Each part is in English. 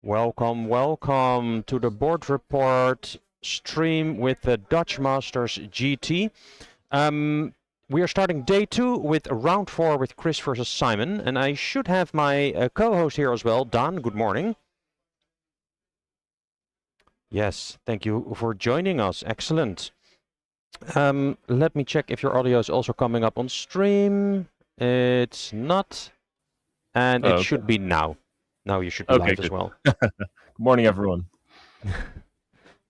Welcome to the board report stream with the Dutch Masters GT. We are starting day 2 with round 4 with Chris versus Simon, and I should have my co-host here as well, Dan. Good morning. Yes, thank you for joining us. Excellent. Let me check if your audio is also coming up on stream. It's not, and it should be now. Now you should be live as well. Good morning, everyone.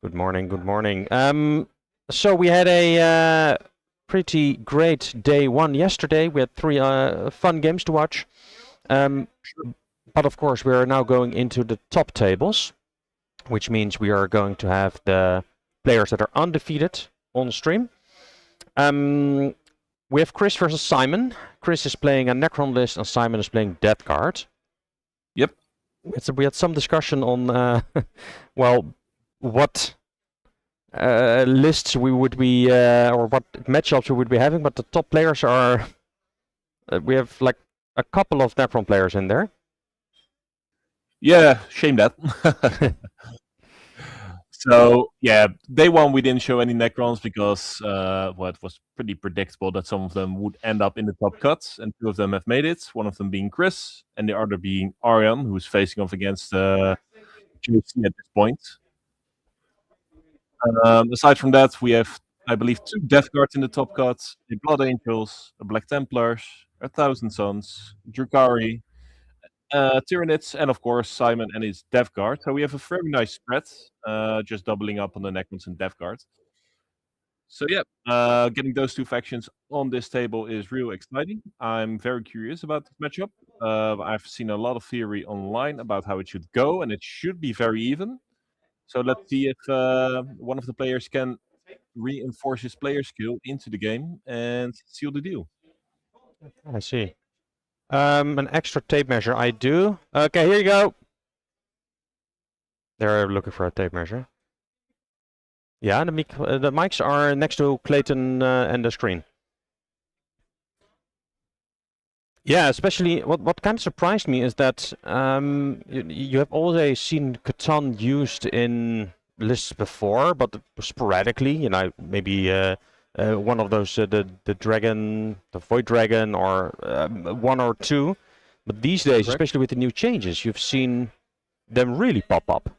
Good morning. So we had a pretty great day 1 yesterday. We had 3 fun games to watch. But of course, we are now going into the top tables, which means we are going to have the players that are undefeated on stream. We have Chris versus Simon. Chris is playing a Necron list and Simon is playing Death Guard. Yep. We had some discussion on, well, what lists we would be, or what matchups we would be having, but the top players are, we have like a couple of Necron players in there. Yeah, shame that. So, yeah, day 1 we didn't show any Necrons because it was pretty predictable that some of them would end up in the top cuts, and 2 of them have made it, one of them being Chris, and the other being Arian, who's facing off against JC at this point. Aside from that, we have, I believe, 2 Death Guards in the top cuts, a Blood Angels, a Black Templars, a Thousand Sons, Drukhari, Tyranids, and of course Simon and his Death Guard. So we have a very nice spread, just doubling up on the Necrons and Death Guard. So yeah, getting those 2 factions on this table is real exciting. I'm very curious about this matchup. I've seen a lot of theory online about how it should go, and it should be very even. So let's see if one of the players can reinforce his player skill into the game and seal the deal. I see. An extra tape measure, I do. Okay, here you go. They're looking for a tape measure. Yeah, the mics are next to Clayton and the screen. Yeah, especially what kind of surprised me is that you have always seen Catan used in lists before, but sporadically, you know, maybe one of those, the dragon, the void dragon, or 1 or 2. But these days, especially with the new changes, you've seen them really pop up.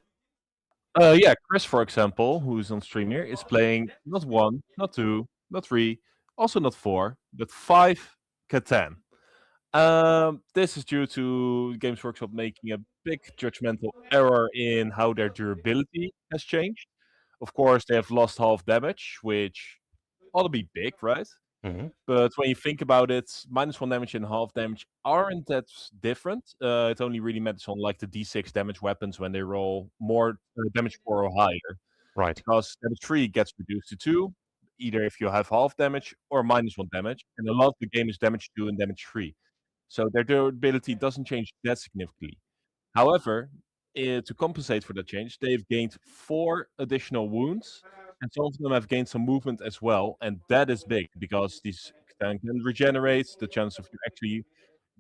Yeah, Chris, for example, who's on stream here, is playing not 1, not 2, not 3, also not 4, but 5 Catan. This is due to Games Workshop making a big judgmental error in how their durability has changed. Of course, they have lost half damage, which ought to be big, right? Mm-hmm. But when you think about it, -1 damage and half damage aren't that different. It only really matters on like the D6 damage weapons when they roll more damage 4 or higher. Right. Because damage 3 gets reduced to 2, either if you have half damage or -1 damage, and a lot of the game is damage 2 and damage 3. So their durability doesn't change that significantly. However, to compensate for that change, they've gained 4 additional wounds, and some of them have gained some movement as well, and that is big because these can regenerate. The chance of you actually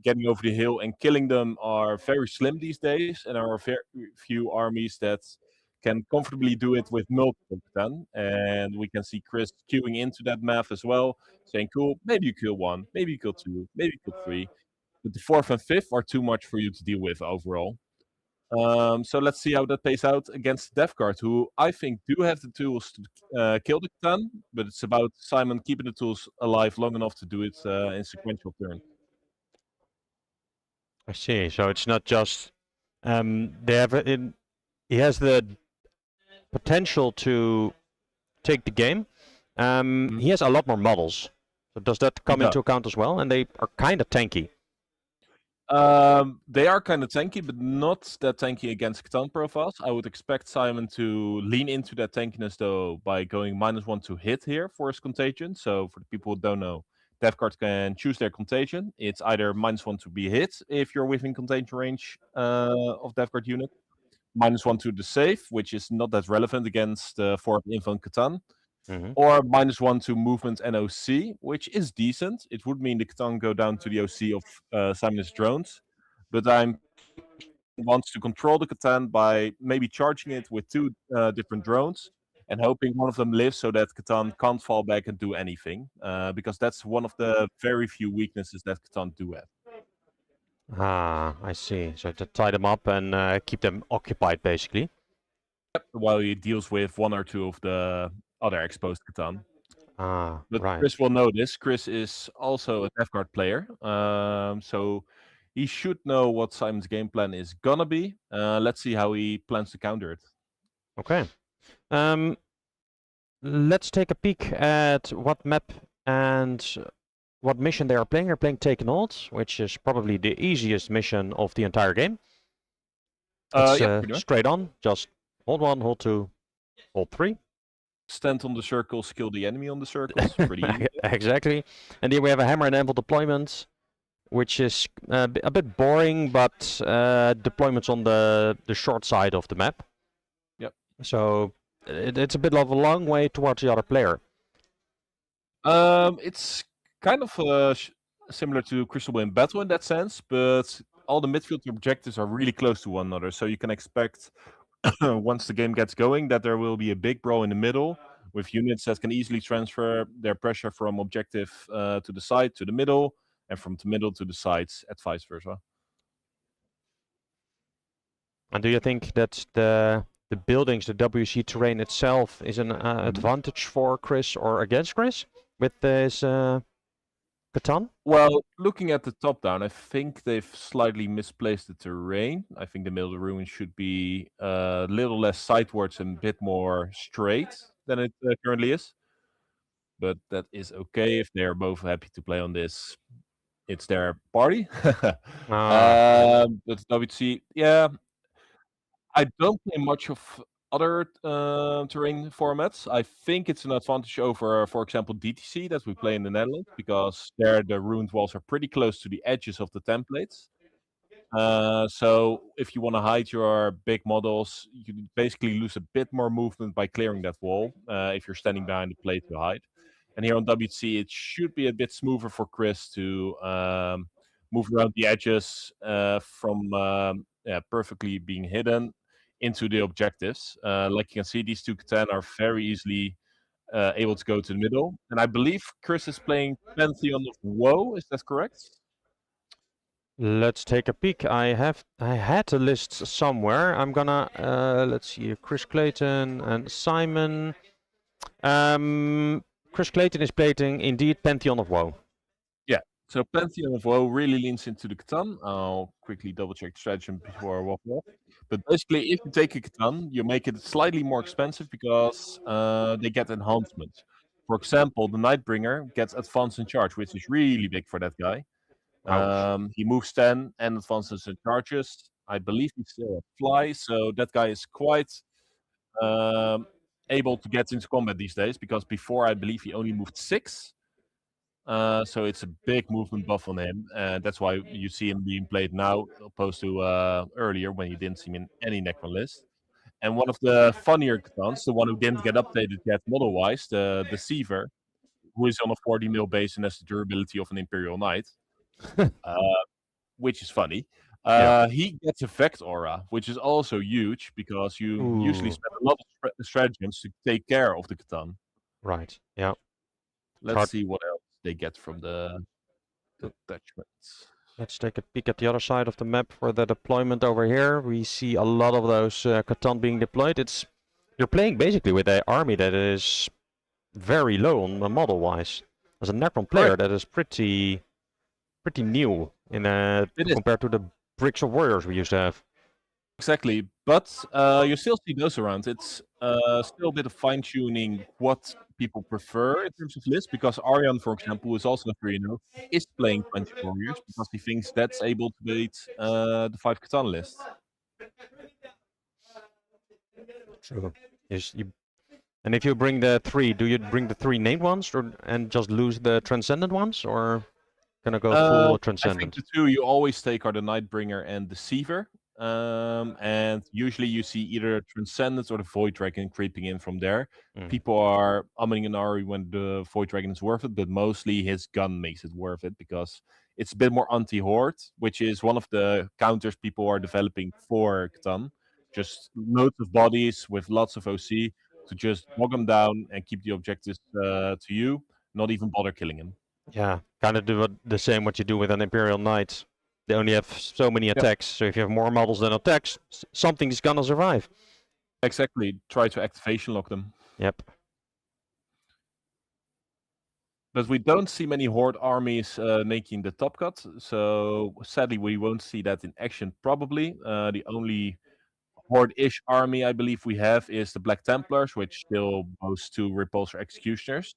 getting over the hill and killing them are very slim these days, and there are very few armies that can comfortably do it with multiple Catan. And we can see Chris queuing into that math as well, saying, cool, maybe you kill 1, maybe you kill 2, maybe you kill 3. But the 4th and 5th are too much for you to deal with overall. So let's see how that plays out against Death Guard, who I think do have the tools to kill the Catan, but it's about Simon keeping the tools alive long enough to do it in sequential turn. I see. So it's not just they have he has the potential to take the game. He has a lot more models. So does that come into account as well? And they are kind of tanky. They are kind of tanky, but not that tanky against Catan profiles. I would expect Simon to lean into that tankiness, though, by going -1 to hit here for his contagion. So for the people who don't know, Death Guard can choose their contagion. It's either -1 to be hit if you're within contagion range of Death Guard unit, -1 to the save, which is not that relevant against 4 Info and Catan. Or -1 to movement and OC, which is decent. It would mean the Catan go down to the OC of Simon's drones, but I'm wants to control the Catan by maybe charging it with two different drones and hoping one of them lives so that Catan can't fall back and do anything. Because that's one of the very few weaknesses that Catan do have. Ah, I see. So to tie them up and keep them occupied, basically. While he deals with one or two of the other exposed Catan. Ah, But right. Chris will know this. Chris is also a Death Guard player, so he should know what Simon's game plan is gonna be. Let's see how he plans to counter it. Okay. Let's take a peek at what map and what mission they are playing. They're playing Taken Hold, which is probably the easiest mission of the entire game. It's Yeah, pretty much. straight on, just hold 1, hold 2, hold 3. Stand on the circles, kill the enemy on the circles. Pretty easy. Exactly. And then we have a hammer and anvil deployment, which is a bit boring, but deployments on the short side of the map. Yep. So it's a bit of a long way towards the other player. It's kind of similar to Crystal Wind Battle in that sense, but all the midfield objectives are really close to one another. So you can expect once the game gets going that there will be a big brawl in the middle with units that can easily transfer their pressure from objective to the side to the middle, and from the middle to the sides, and vice versa. And do you think that the buildings, the WC terrain itself, is an advantage for Chris or against Chris with this Catan? Well, looking at the top down, I think they've slightly misplaced the terrain. I think the middle of the ruin should be a little less sidewards and a bit more straight than it currently is. But that is okay if they're both happy to play on this. It's their party. But WC, yeah, I don't play much of other terrain formats. I think it's an advantage over, for example, DTC that we play in the Netherlands, because there the ruined walls are pretty close to the edges of the templates. So if you want to hide your big models, you basically lose a bit more movement by clearing that wall if you're standing behind the plate to hide. And here on WC, it should be a bit smoother for Chris to move around the edges from perfectly being hidden into the objectives. Like you can see, these two Catan are very easily able to go to the middle. And I believe Chris is playing Pantheon of Woe. Is that correct? Let's take a peek. I had a list somewhere. I'm gonna let's see, Chris Clayton and Simon. Chris Clayton is playing indeed Pantheon of Woe. Yeah. So Pantheon of Woe really leans into the Catan. I'll quickly double check the strategy before I walk off. But basically, if you take a Catan, you make it slightly more expensive because they get enhancements. For example, the Nightbringer gets advance and charge, which is really big for that guy. He moves 10 and advances and charges. I believe he's still a fly, so that guy is quite able to get into combat these days, because before I believe he only moved 6. So it's a big movement buff on him, and that's why you see him being played now opposed to earlier when you didn't see him in any Necron list. And one of the funnier Catans, the one who didn't get updated yet model-wise, the Deceiver, who is on a 40 mil base and has the durability of an Imperial Knight, which is funny. He gets Effect Aura, which is also huge because you usually spend a lot of stratagems to take care of the Catan. Right, yeah. Let's see what else they get from the attachments. Let's take a peek at the other side of the map for the deployment over here. We see a lot of those Catan being deployed. You're playing basically with an army that is very low on the model-wise. As a Necron player, that is pretty new in compared to the bricks of warriors we used to have. Exactly, but you still see those around. It's still a bit of fine-tuning what people prefer in terms of lists, because Aryan, for example, who is also a 3-0, is playing 20 warriors because he thinks that's able to beat the 5 Catan list. True. And if you bring the 3, do you bring the 3 named ones and just lose the transcendent ones, or gonna go full transcendent? I think the 2 you always take are the Nightbringer and Deceiver. And usually you see either Transcendence or the Void Dragon creeping in from there. People are umming and ahhing when the Void Dragon is worth it, but mostly his gun makes it worth it because It's a bit more anti-horde, which is one of the counters people are developing for Catan. Just loads of bodies with lots of OC to just bog them down and keep the objectives to you, not even bother killing him. Yeah, kind of do the same what you do with an Imperial Knight. They only have so many attacks, so if you have more models than attacks, something's gonna survive. Exactly. Try to activation lock them. Yep. But we don't see many horde armies making the top cut, so sadly we won't see that in action probably. The only horde-ish army I believe we have is the Black Templars, which still boast 2 Repulsor Executioners.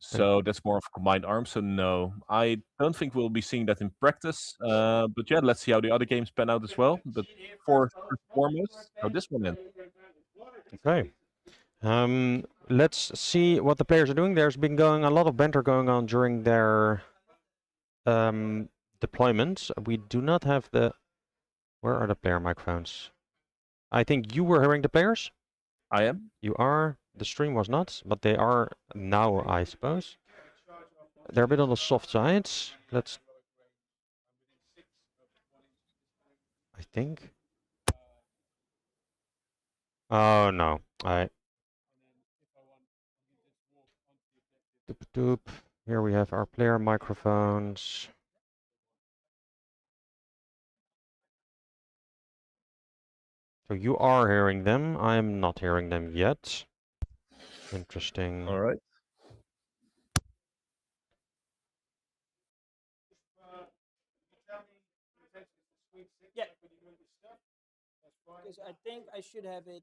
So that's more of a combined arm. So no, I don't think we'll be seeing that in practice. But yeah, let's see how the other games pan out as well. But first and foremost, how this one ends. Okay. Let's see what the players are doing. There's been a lot of banter going on during their deployments. We do not have the... Where are the player microphones? I think you were hearing the players? I am. You are. The stream was not, but they are now, I suppose. They're a bit on the soft side. Let's... I think. Oh no. Doop doop. Here we have our player microphones. So you are hearing them. I am not hearing them yet. Interesting. All right. Yeah. Because I think I should have it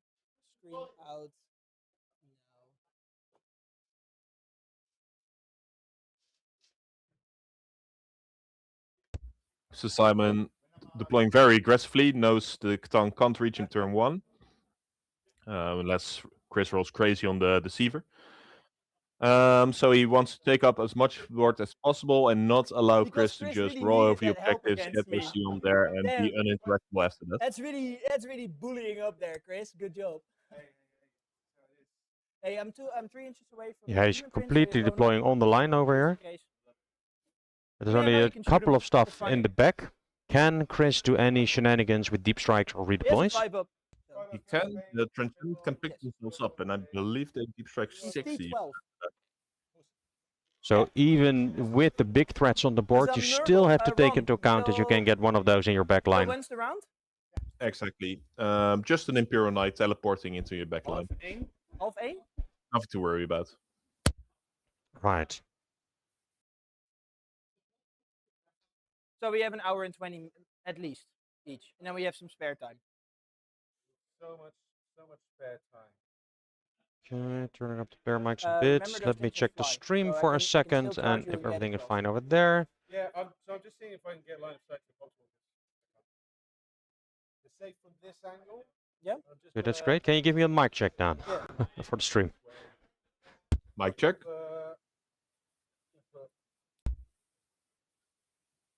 screened out now. So Simon, deploying very aggressively, knows the Catan can't reach him turn 1. Unless Chris rolls crazy on the deceiver. So he wants to take up as much board as possible and not allow Because Chris to Chris just really roll needed over your that help objectives, get against OC me. on there, and be Damn. uninteractable after that. That's really bullying up there, Chris. Good job. Hey, I'm 3 inches away from. Yeah, he's completely deploying on the line over here. There's Yeah, only no, a you can shoot couple him. of stuff That's fine. in the back. Can Chris do any shenanigans with deep strikes or He has a redeploys? 5 up. He can. The Transcendent can pick themselves up, and I believe they deep strike He's 60. T12. So even with the big threats on the board, you still have to take into account that you can get one of those in your back So line. when's the round? Exactly. Just an Imperial Knight teleporting into your back line. Half 1? Nothing to worry about. Right. So we have an hour and 20 at least each, and then we have some spare time. So much spare time. Okay, turning up the player mics a Remember bit. those Let me things will check the fly, stream so I for can a still second, charge and you if and get everything is across. fine over there. Yeah, so I'm just seeing if I can get line of sight to possible. It's safe from this angle. Yeah. Okay, that's great. Can you give me a mic check down for the stream? Mic check.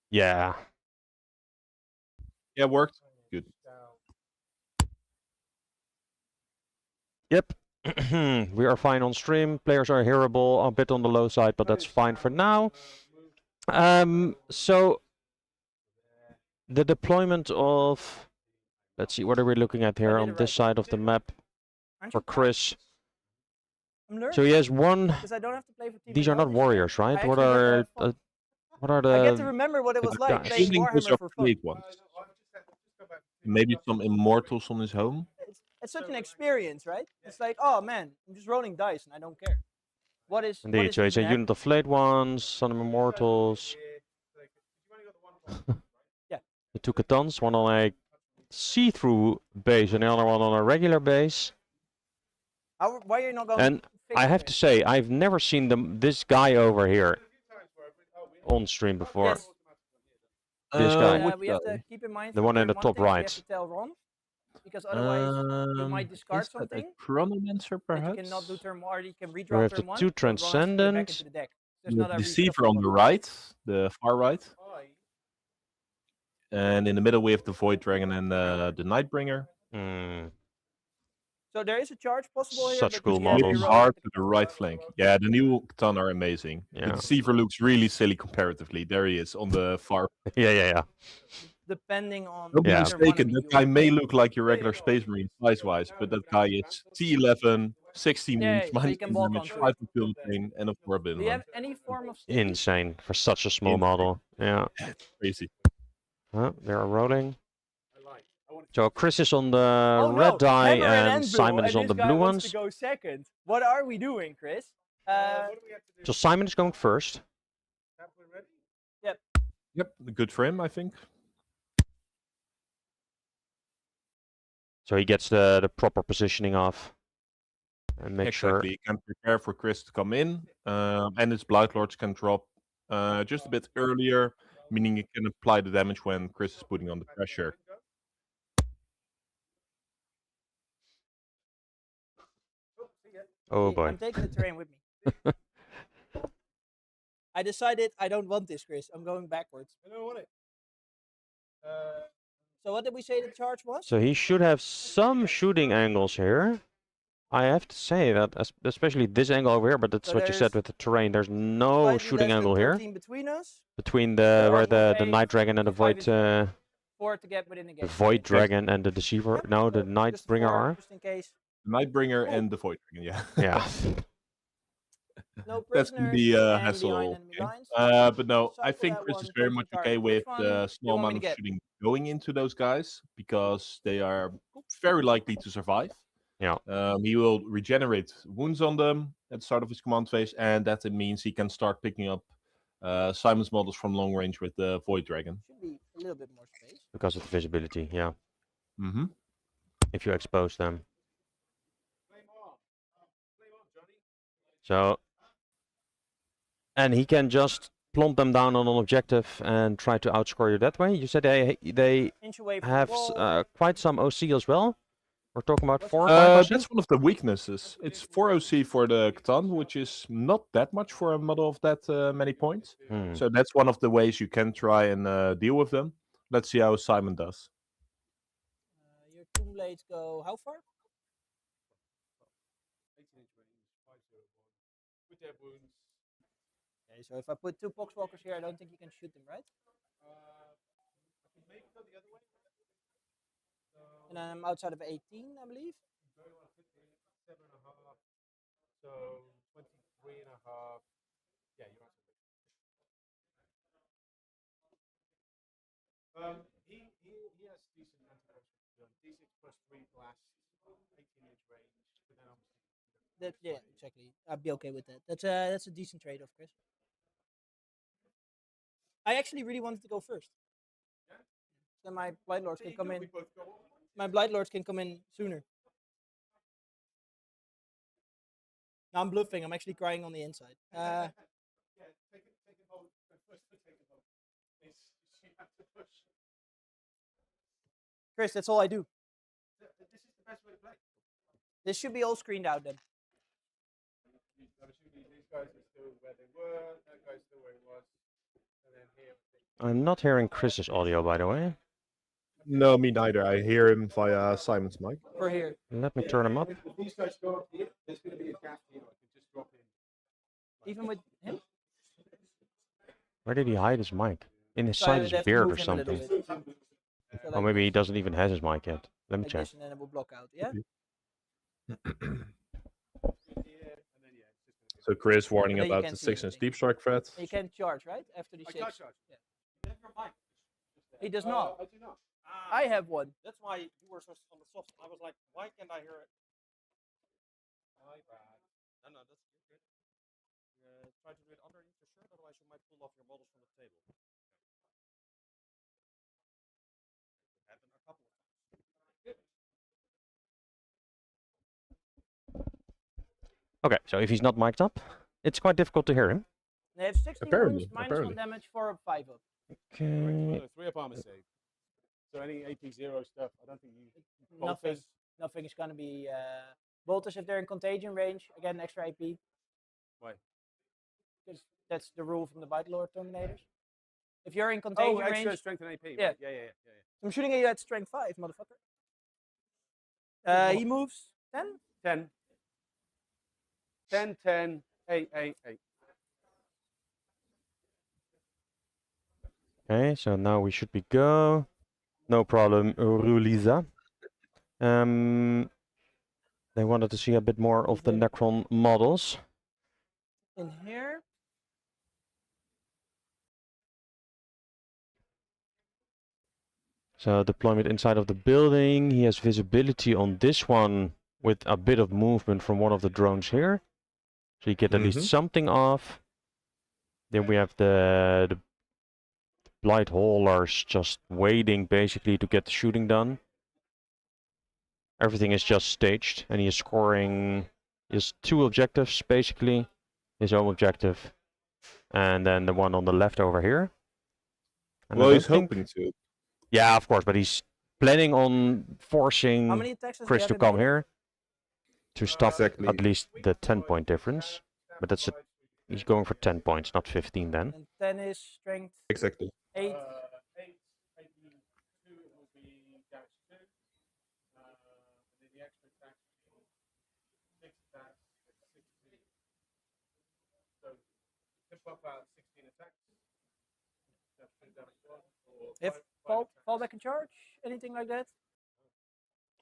Yeah. Yeah, worked. Good. Yep. We are fine on stream. Players are hearable, a bit on the low side, but that's fine for now. So the deployment of, let's see, what are we looking at here on this side of the map for Chris? So he has one. Because I don't have to play for Team These are not Advantage, warriors, right? I What actually are get to have what are I get to the? remember what it was like guys. playing Assuming those Warhammer are for fun. played ones. Maybe some immortals on his home. It's such an experience, right? It's like, oh man, I'm just rolling dice and I don't care. What is Indeed. So it's a even unit of flayed ones, some immortals. Yeah. The two Catans, one on a see-through base and the other one on a regular base. Why are you not going? And I have to say, I've never seen this guy over here on stream before. Yes. This guy. We have to keep in mind The for one in turn the top thing, we right. have to tell Ron, because otherwise you might discard is that something. a Chronomancer, perhaps? That you cannot do turn 1, or you can redraw We have turn the 1. two but Ron has to put it back Transcendents. into the deck. There's The not a Deceiver reshuffle on the button. right, the far right. And in the middle we have the Void Dragon and the Nightbringer. Hmm. So there is a charge possible here. Such but cool you can't models. reroll Hard it. to the right flank. Yeah, the new Catan are amazing. Yeah. The Deceiver looks really silly comparatively. There he is on the far. Yeah. Depending on Don't be Yeah. either mistaken, one of that you. guy may look like your regular Space Marine size-wise, but that guy is T11, 16 Yeah, wounds, so you minus can 10 walk damage, on 5 through. field pain, and a 4 Do you bin. have any form of sneaky? Insane for such a small Insane. model. Yeah. Crazy. They are rolling. I like. I want to So Chris is on the Oh red no, die hammer and and anvil, Simon and is on this the guy blue wants ones. to go second. What are we doing, Chris? what do we have to do? So Simon is going first. Captain ready? Yep, good for him, I think. So he gets the proper positioning off. And make Exactly. sure. You can prepare for Chris to come in, and his Blight Lords can drop just a bit earlier, meaning you can apply the damage when Chris is putting on the pressure. Oh See, boy. I'm taking the terrain with me. I decided I don't want this, Chris. I'm going backwards. I don't want it. So what did we say the charge was? So he should have some shooting angles here. I have to say that, especially this angle over here, but that's So what you said there's with the terrain. There's no Slightly shooting less than angle here 13 between us. between There where are more the eight, Night Dragon and the 5 Void is there. 4 to get within the the game. Void Okay. Dragon and the Deceiver. Yep. No, the Just Nightbringer 4, are. just in case. Nightbringer and the Void Dragon, yeah. Yeah. No That's going prisoners to be a and behind hassle. enemy Okay. lines. But no, I Cycle think that Chris one, is very come to much target. okay Which with one the do small you want me amount to of get? shooting going into those guys because they are very likely to survive. Yeah. He will regenerate wounds on them at the start of his command phase, and that it means he can start picking up Simon's models from long range with the Void Dragon. Should be a little bit more space. Because of visibility, yeah. Mm-hmm. If you expose them. Flame on. Flame on, Johnny. So. And he can just plump them down on an objective and try to outscore you that way. You said they Inch away from have the wall. quite some OC as well. We're talking about What's 4 or that? 5 OC? That's one of the weaknesses. It's 4 OC for the Catan, which is not that much for a model of that many points. Hmm. So that's one of the ways you can try and deal with them. Let's see how Simon does. Your Tomb Blades go how far? 18-inch range. 501. With their wounds. Okay, so if I put 2 Poxwalkers here, I don't think you can shoot them, right? I can maybe go the other way. So And I'm outside of 18, I believe. very well 7.5. So 23.5. Yeah, you're right. He has decent anti-poison. D6 plus 3 blast, 18-inch range, but then obviously. Yeah, exactly. I'd be okay with that. That's a decent trade-off, Chris. I actually really wanted to go first. Yeah? Then my Blight Lords Yeah, can you come do, in. we both go on. My Blight Lords can come in sooner. No, I'm bluffing. I'm actually crying on the inside. Yeah, take a vote. First, take a vote. You have to push. Chris, that's all I do. This is the best way to play. This should be all screened out then. I'm assuming these guys are still where they were, that guy's still where he was, and then here. I'm not hearing Chris's audio, by the way. No, me neither. I hear him via Simon's mic. For here. Let me turn him up. If these guys go up here, there's going to be a gap here. I can just drop in. Even with him? Where did he hide his mic? In his So side I'd his have to beard move or him a little something. bit. So Or like maybe he this, doesn't even have his mic yet. Let me like check. this, and then it will block out. Yeah. So Chris warning But then you about can't the see 6-inch anything. deep strike threat. And you can charge, right? After the I 6. can't charge. Yeah. You have your mic. He does not. I do not. I have one. That's why you were so on the soft. I was like, why can't I hear it? My bad. No, that's you're good. Try to do it underneath your shirt, otherwise you might pull off your models from the table. It happened a couple of times. Okay, so if he's not mic'd up, it's quite difficult to hear him. They have 16 Apparently, wounds, minus apparently. 1 damage, 4 up, 5 up. Okay. 3 up armor save. So any AP0 stuff, I don't think you. Nothing. Bolters. Nothing is going to be. Bolters, if they're in contagion range, again, extra AP. Why? Because that's the rule from the Blight Lord Terminators. If you're in Oh, contagion extra range, strength and AP. Yeah. Right. Yeah. I'm shooting at you at strength 5, motherfucker. He moves 10? 10. 10, 10, 8, 8, 8. Okay, so now we should be go. No problem, Ruliza. They wanted to see a bit more of the Necron models. In here. So deployment inside of the building. He has visibility on this one with a bit of movement from one of the drones here. So you get at least something off. Then we have the blight haulers just waiting basically to get the shooting done. Everything is just staged and he is scoring his 2 objectives basically. His home objective and then the one on the left over here. And I Well, he's don't think- hoping to. Yeah, of course, but he's planning on forcing How many attacks does he Chris have to in come melee? here to stop Exactly. at least the 10-point difference. But that's he's going for 10 points, not 15 then. And 10 is strength Exactly. 8. 8, 82, it will be damage 2. And then the extra attack will be 6 attacks, it's 16. So you can pop out 16 attacks. That's 2 damage 1. Or If five fall back in charge, anything like that?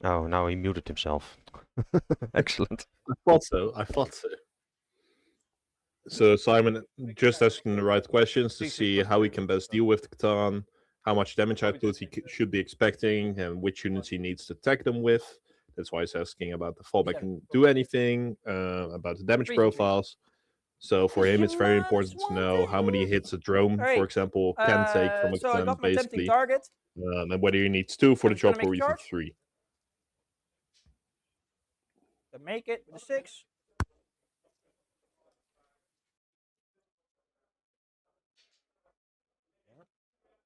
Oh, now he muted himself. Excellent. I thought so. So Simon just asking the right questions to see how he can best deal with the Catan, how much damage output he should be expecting, and which units he needs to attack them with. That's why he's asking about the fallback and do anything, about the damage 3 profiles. So for him, it's very Humans important to know how many hits a drone, for Alright, example, can take from a So I Catan, got my tempting basically, target. and whether he needs 2 for the Someone's gonna job make or a even charge? 3. To make it with a 6.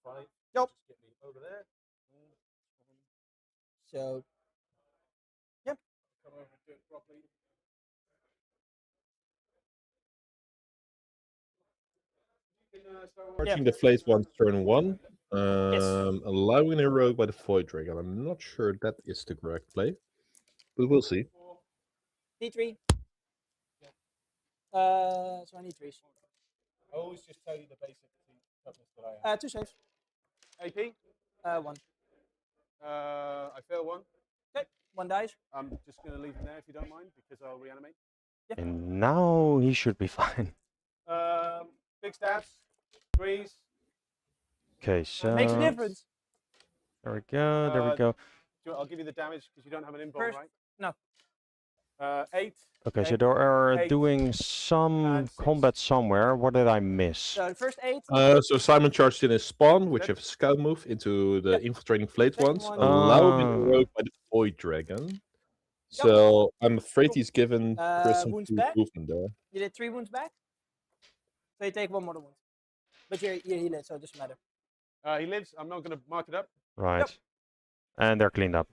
Right. Yep. Just get me over there. So Come over and do it properly. You can start Charging the Flayed One's turn 1, Yes. allowing a rogue by the Void Dragon. I'm not sure that is the correct play, but we'll see. D3. So I need 3s. I always just tell you the basic toughness that I have. 2 saves. AP, 1. I fail 1. Okay, 1 dies. I'm just going to leave him there if you don't mind, because I'll reanimate. And now he should be fine. Big stabs, 3s. Okay, so Makes a difference. there we go, there we go. I'll give you the damage because you don't have an invuln, First- right? no. 8. Okay, so Okay. they are 8 doing some and 6. combat somewhere. What did I miss? So the first 8. So Simon charged in his spawn, which Okay. have a scout move into the Yep. infiltrating Flayed Second Ones, one. allowing a Ah. rogue by the Void Dragon. So I'm afraid he's given Chris some Wounds free back. movement there. You did 3 wounds back. So you take 1 more wound. But you're healed, so it doesn't matter. He lives. I'm not going to mark it up. Right. And they're cleaned up.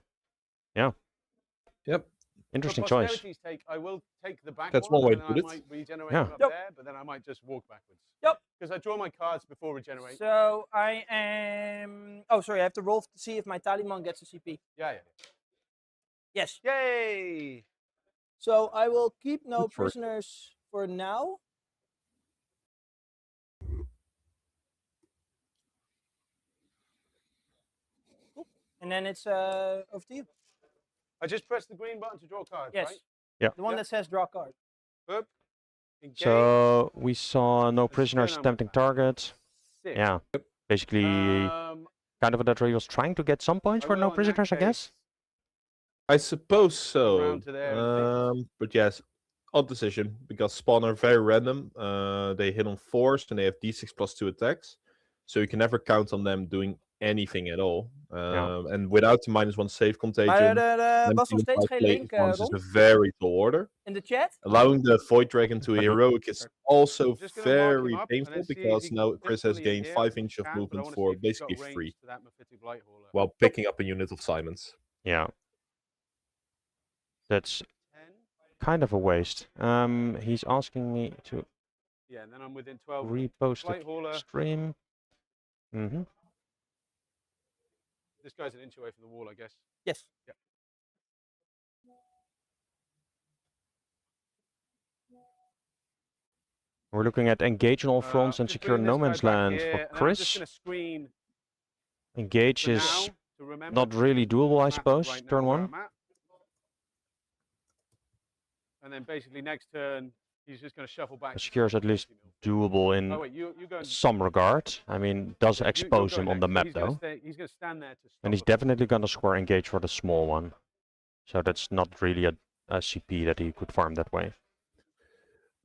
Yep. Interesting For choice. posterity's sake, I will take the back That's one, one way and to then put I it. might regenerate Yeah. him up Yep. there, but then I might just walk backwards. Yep. Because I draw my cards before regenerate. So I am. Oh, sorry. I have to roll to see if my Taliman gets a CP. Yeah. Yes. Yay! So I will keep no Good for it. prisoners for now. Cool. And then it's over to you. I just press the green button to draw cards, Yes. right? Yeah. The one Yep. that says draw card. Boop. Engage. So we saw no This is prisoners turn number tempting target. 6. Yeah. Basically, kind of that way he was trying to get some points I for no will, in that prisoners, I guess. case. I suppose so. Round to there and hit. But yes, odd decision because spawn are very random. They hit on 4s and they have d6 plus 2 attacks, so you can never count on them doing anything at all. And without the -1 save contagion, Maar was nog empty steeds by geen play link, ones is Ron, a very tall order. in de chat. Allowing the Void Dragon to heroic is also Just gonna mark him very up and painful then see if because he now can Chris has physically gained adhere 5 to inches of Chan, but I movement wanna see for if he's got basically range free to that Mephitic Blight Hauler. while picking up a unit of Simon's. Yeah. That's 10. kind of a waste. He's asking me to Yeah, and then I'm within 12. repost Blight the Hauler. stream. This guy's an inch away from the wall, I guess. Yes. Yeah. We're looking at engage on all fronts and Just secure bringing no this guy man's back land here, for and then I'm just Chris. going to screen Engage for is now to remember. not really doable, I Map suppose, right now turn where 1. I'm at. And then basically next turn, he's just going to shuffle back. Secure is at least 20 mil. doable in Oh wait, you go. some regard. I mean, does You're expose going him on next, the so map he's gonna though. stay. He's going to stand there to stop. And he's it. definitely gonna square engage for the small one. So that's not really a CP that he could farm that way.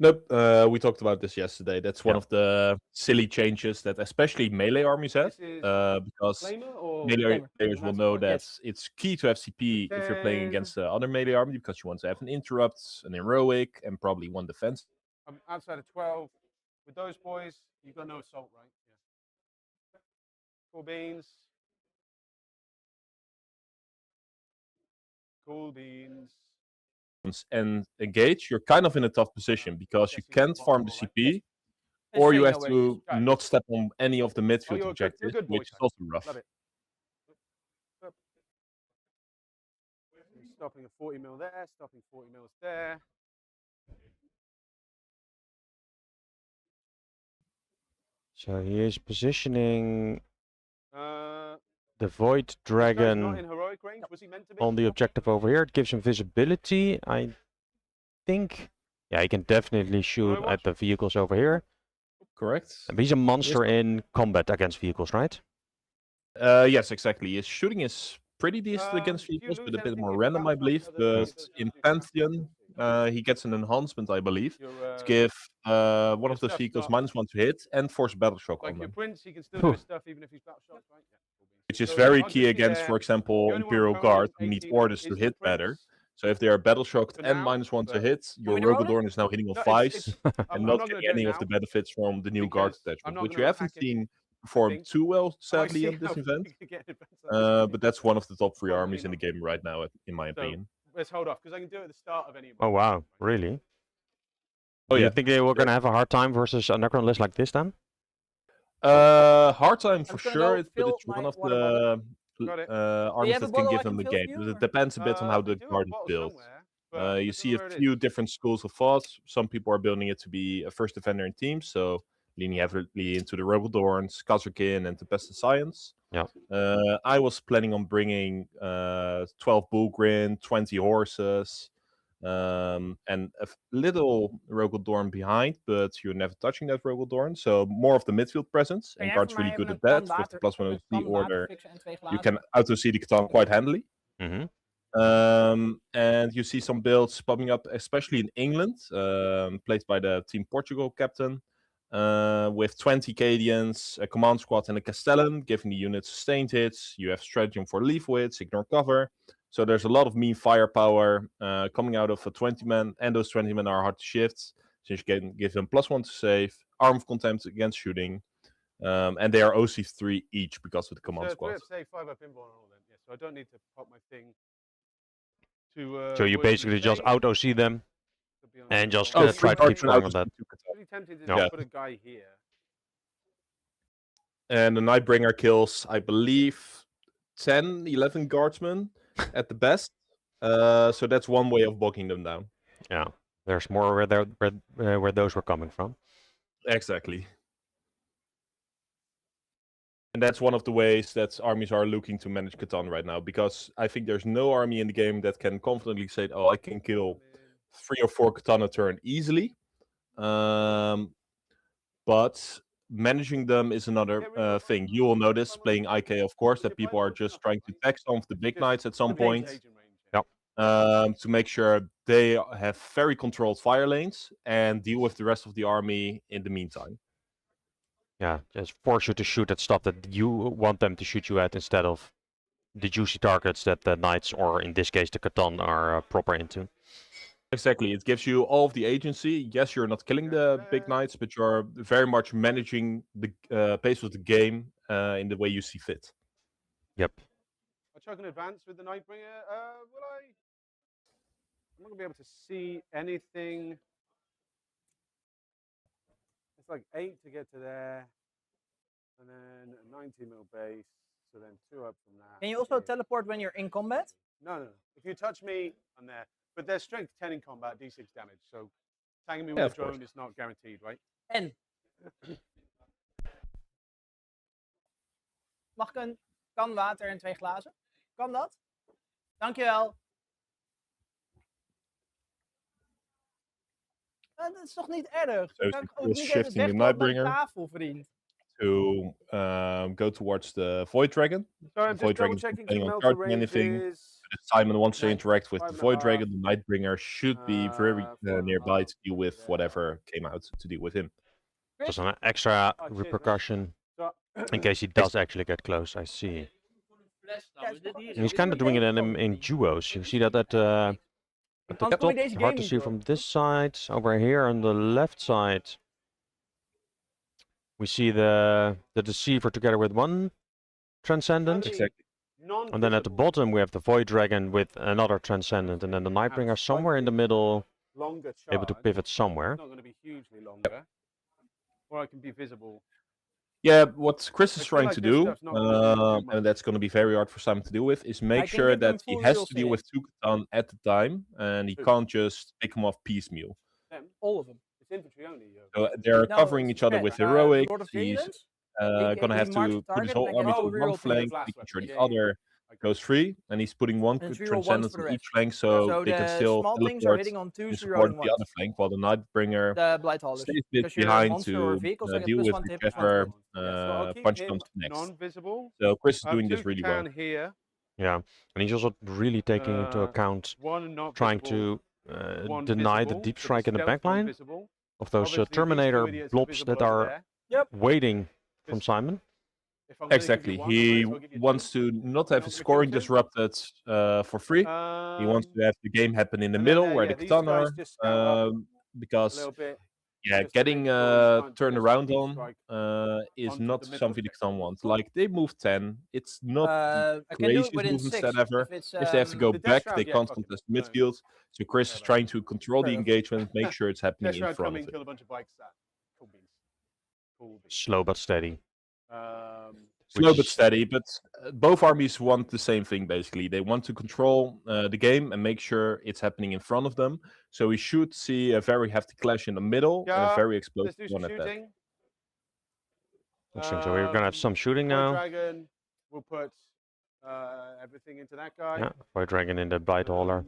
Nope, we talked about this yesterday. That's one Yeah. of the silly changes that especially melee armies have, This is because Flamer or melee Flamer. players will That's know fine. that Yes. it's key to have CP if you're playing 10. against the other melee army because you want to have an interrupt, an heroic, and probably one defense. outside of 12. With those boys, you got no assault, right? Yeah. Cool beans. Cool beans. And engage, you're kind of in a tough position because you Guessing can't the farm the bottom, CP, It's or you saying have nowhere to Okay. not step on any of the midfield you're objectives, good boy, which is son. also rough. Love it. Up. Stopping a 40 mil there, stopping 40 mils there. So he is positioning Uh, the Void this guy's not Dragon in heroic range. Was he meant to be? on the objective over here. It gives him visibility. I think, yeah, he can definitely shoot watch? at the vehicles over here. Correct. But he's a monster in combat against vehicles, right? Yes, exactly. His shooting is pretty decent against If you vehicles, lose but a bit anything, more you random, I bounce off believe. the other But vehicles, in you can Pantheon, he gets an enhancement, I believe, Your, to give one of those stuff vehicles stops. -1 to hit and force battle shock like on your them, prince, he can still do his stuff even if he's battle shocked, right? Yeah. Cool beans. which is So very I'll key just be against, there. for example, The only one Imperial currently Guard, on who need 18 orders is to the hit better. prince. So if they are battle shocked For and now, -1 to but- hit, your me to roll it? Rogodorn is now hitting on No, 5s I'm and not not gonna getting do it any of the now benefits from the new guard because I'm attachment, not which gonna you haven't unpack it, seen perform think. too well, I might sadly, see at this how event. we can get in advance of this But that's one of the top 3 Go on, armies in email. the game right now, in my So- opinion. Let's hold off because I can do it at the start of any. Oh wow, really? Oh Do yeah. you think they were gonna have a hard time versus a Necron list like this then? Hard time for just gonna sure, go but fill it's one my of water bottle. the Got it. armies have a that can bottle give I them can the fill game. for you, But or- it depends a bit on how I the do have a guard is bottle built. somewhere, but I You don't see know a where it is. few different schools of thought. Some people are building it to be a first defender in teams, so leaning heavily into the Rogodorns, Kazurkin, and Tempest Science. Yeah. I was planning on bringing 12 Bullgrin, 20 horses, and a little Rogodorn behind, but you're never touching that Rogodorn. So more of the midfield presence, Kan and jij guard's voor mij really good even at een that. kan With the water, plus een 103 kan water order, fixen en 2 you glazen? can auto-see the Catan quite handily. Mm-hmm. And you see some builds popping up, especially in England, played by the Team Portugal captain, with 20 Cadians, a command squad, and a Castellan, giving the unit sustained hits. You have stratagem for leafwits, ignore cover. So there's a lot of mean firepower coming out of a 20 man, and those 20 men are hard to shift, since you can give them +1 to save, arm of contempt against shooting, and they are OC3 each because of the command So squad. 3 up, say 5 up pinball and all that. Yeah, so I don't need to pop my thing to. So you work basically just save. auto see them Could be on and the just wall. try to keep scoring on that. It's really tempting to Yeah. just put a guy here. And the Nightbringer kills, I believe, 10, 11 guardsmen at the best. So that's one way of bogging them down. Yeah, there's more where those were coming from. Exactly. And that's one of the ways that armies are looking to manage Catan right now, because I think there's no army in the game that can confidently say, oh, I can kill 3 or 4 Catan a turn easily. But managing them is another thing. You will notice playing IK, of course, that people are just trying to tag some of the big knights at some point to make sure they have very controlled fire lanes and deal with the rest of the army in the meantime. Yeah, just force you to shoot at stuff that you want them to shoot you at instead of the juicy targets that the knights, or in this case the Catan, are proper into. Exactly, it gives you all of the agency. Yes, you're not killing the big knights, but you're very much managing the pace of the game in the way you see fit. Yep. I'll chuck an advance with the Nightbringer. Will I? I'm not gonna be able to see anything. It's like 8 to get to there, and then a 90 mil base. So then 2 up from that. Can you also teleport when you're in combat? No. If you touch me, I'm there. But their strength 10 in combat, d6 damage. So tagging me with Yeah, a of course. drone is not guaranteed, right? En. Mag ik een kan water en 2 glazen? Kan dat? Dankjewel. Dat is toch niet erg? So Dan kan ik Chris ook niet even shifting the weglopen naar de Nightbringer. tafel, vriend. To go towards the Void Dragon. Sorry, I'm The Void just double Dragon is not checking. planning on Melter charging range anything. is If Simon wants to Nine- interact with the 5.5. Void Dragon, the Nightbringer should be very 4.5. nearby to deal with Yeah. whatever came out to deal with him. Just an extra Oh, cheers, man. repercussion So, in case he does actually get close. I see. Ja, is toch- And is he's er kind of een doing it idee in van? duos. You see that at the Anders kom je top. deze game Hard to niet see door. from this side. Over here on the left side, we see the Deceiver together with one Transcendent. Exactly. And then at the bottom we have the Void Dragon with another Transcendent. And then the Nightbringer somewhere in the middle, longer charge. able to pivot somewhere. It's not going to be hugely longer. Or it can be visible. Yeah, what Chris I is feel trying like to this do, stuff's not gonna be too much. and that's going to be very hard for Simon to deal with, is make can sure give them that he full has real to deal with saves. two Catan at the time, and he Two. can't just pick them off piecemeal. Them? All of them. It's infantry only. So they're No, covering it's each other red. with The heroics. Lord of He's Cadence. gonna have march to the put his target whole and I army get to two one reroll flank, last making one. sure the Yeah, yeah, other goes free, and he's putting one And 3 roll ones transcendence for the on each rest. flank, so So they can the still small things are teleport hitting on 2s, to 3 support rolling the other ones. flank, while the Nightbringer The Blight Haulers. stays a bit Because you're a behind monster or to vehicles, I get deal plus with 1 to hit, plus 1 to whichever hit. Yeah, so I'll keep punch him comes next. non-visible. So Chris is I have doing this 2 really well. Catan here. Yeah, and he's also really taking into account One not trying visible, to one deny the visible, deep so strike in the stealth one backline visible. of those Obviously, these two Terminator idiots are blobs visible that over are there. waiting from Just- Simon. If I'm gonna give you Exactly. one, I might He as well give you wants two. to not have not his gonna kill scoring two? disrupted for free. He wants to have the game happen in the and then, middle where yeah, the these Catan guys just scout up are, a because little bit. yeah, just to getting make sure he's trying to turned just around deep on strike is onto not the middle something the objective. Catan wants. Like they move 10, it's not the I can do it craziest within movement 6. set ever. If it's, If they have to go the dash back, round, they yeah, can't fuck it. contest the No, midfield. So Chris care is about trying to control Fair the enough. engagement, make sure it's happening Dash in round, front come of in, it. kill a bunch of bikes. Cool beans. Cool beans. Slow but steady. Slow but Which- steady, but both armies want the same thing basically. They want to control the game and make sure it's happening in front of them. So we should see a very hefty clash in the middle and a Yeah, very Let's explosive do some one at that. shooting. Interesting. So we're gonna have some shooting Void now. Dragon. We'll put everything into that guy. Yeah, Void Dragon in the Blight Hauler.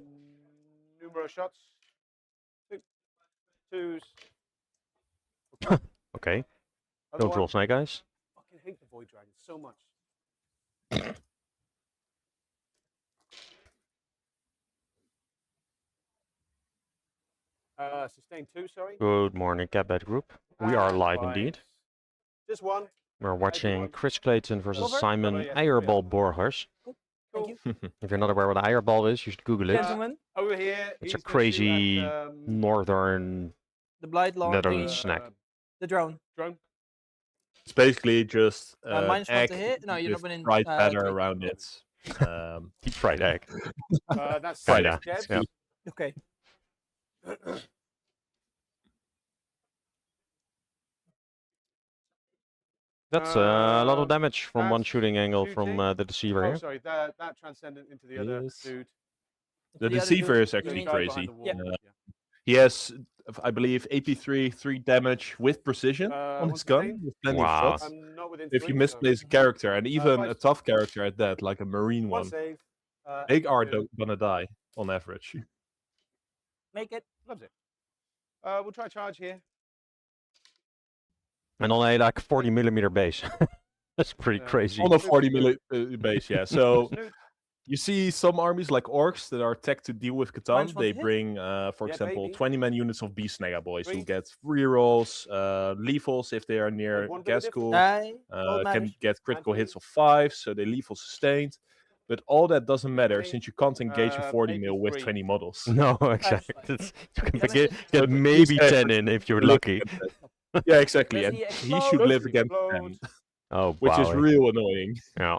Numero shots. Twos. Okay, Other don't one. roll Snake Eyes. I fucking hate the Void Dragon so much. Sustain 2, sorry. Good morning, Catbad Group. We are And live five. indeed. Just one. We're watching one. Chris Clayton versus Over. Simon Oh, yeah, Eierbal Borgers. Thank you. If you're not aware what an Eierbal is, you should Google it. Gentlemen, Over here. It's he's a gonna shoot crazy at, northern the Blight Long Netherlands thingy, snack. the drone. Drone. It's basically just minus one egg to hit? No, you're not with winning, fried batter 3. around it. Deep fried egg. That's Kinda, 6 jabs. yeah. Okay. That's a lot of damage from one that's shooting angle from shooting. the Deceiver Oh, here. sorry. That transcendent into the other Yes. dude. The other Deceiver dude, is you actually mean- Guy behind crazy. the wall. Yeah. He has, I believe, AP3, 3 damage with precision on one his gun, sustain. with plenty Wow. of shots. I'm not within If 3, you so misplace a character, and even five. a tough character at that, like a Marine one one, save. they are two. gonna die on average. Make it. Loves it. We'll try charge here. And on a like 40mm base. That's pretty Yeah. crazy. On a 40 milli base, yeah. So Snoot. you see some armies like Orcs that are tech to deal with Catan. Minus one They to hit? bring, for Yeah, example, baby. 20-man units of Beast Snagger Boys who Three. get free rolls, lethals if they are near one bit of gas difference. cool. Gold Can matters. get critical three. hits of 5, so they lethal sustained. But all that doesn't matter Okay. since you can't engage a 40 mil with 83. 20 models. No, exactly. You can Damage get, is- get So maybe these 10 efforts in if you're live lucky. against that. Yeah, exactly. Does And he he should explode? live against Explode. 10, Oh, which is wow. real annoying. Yeah.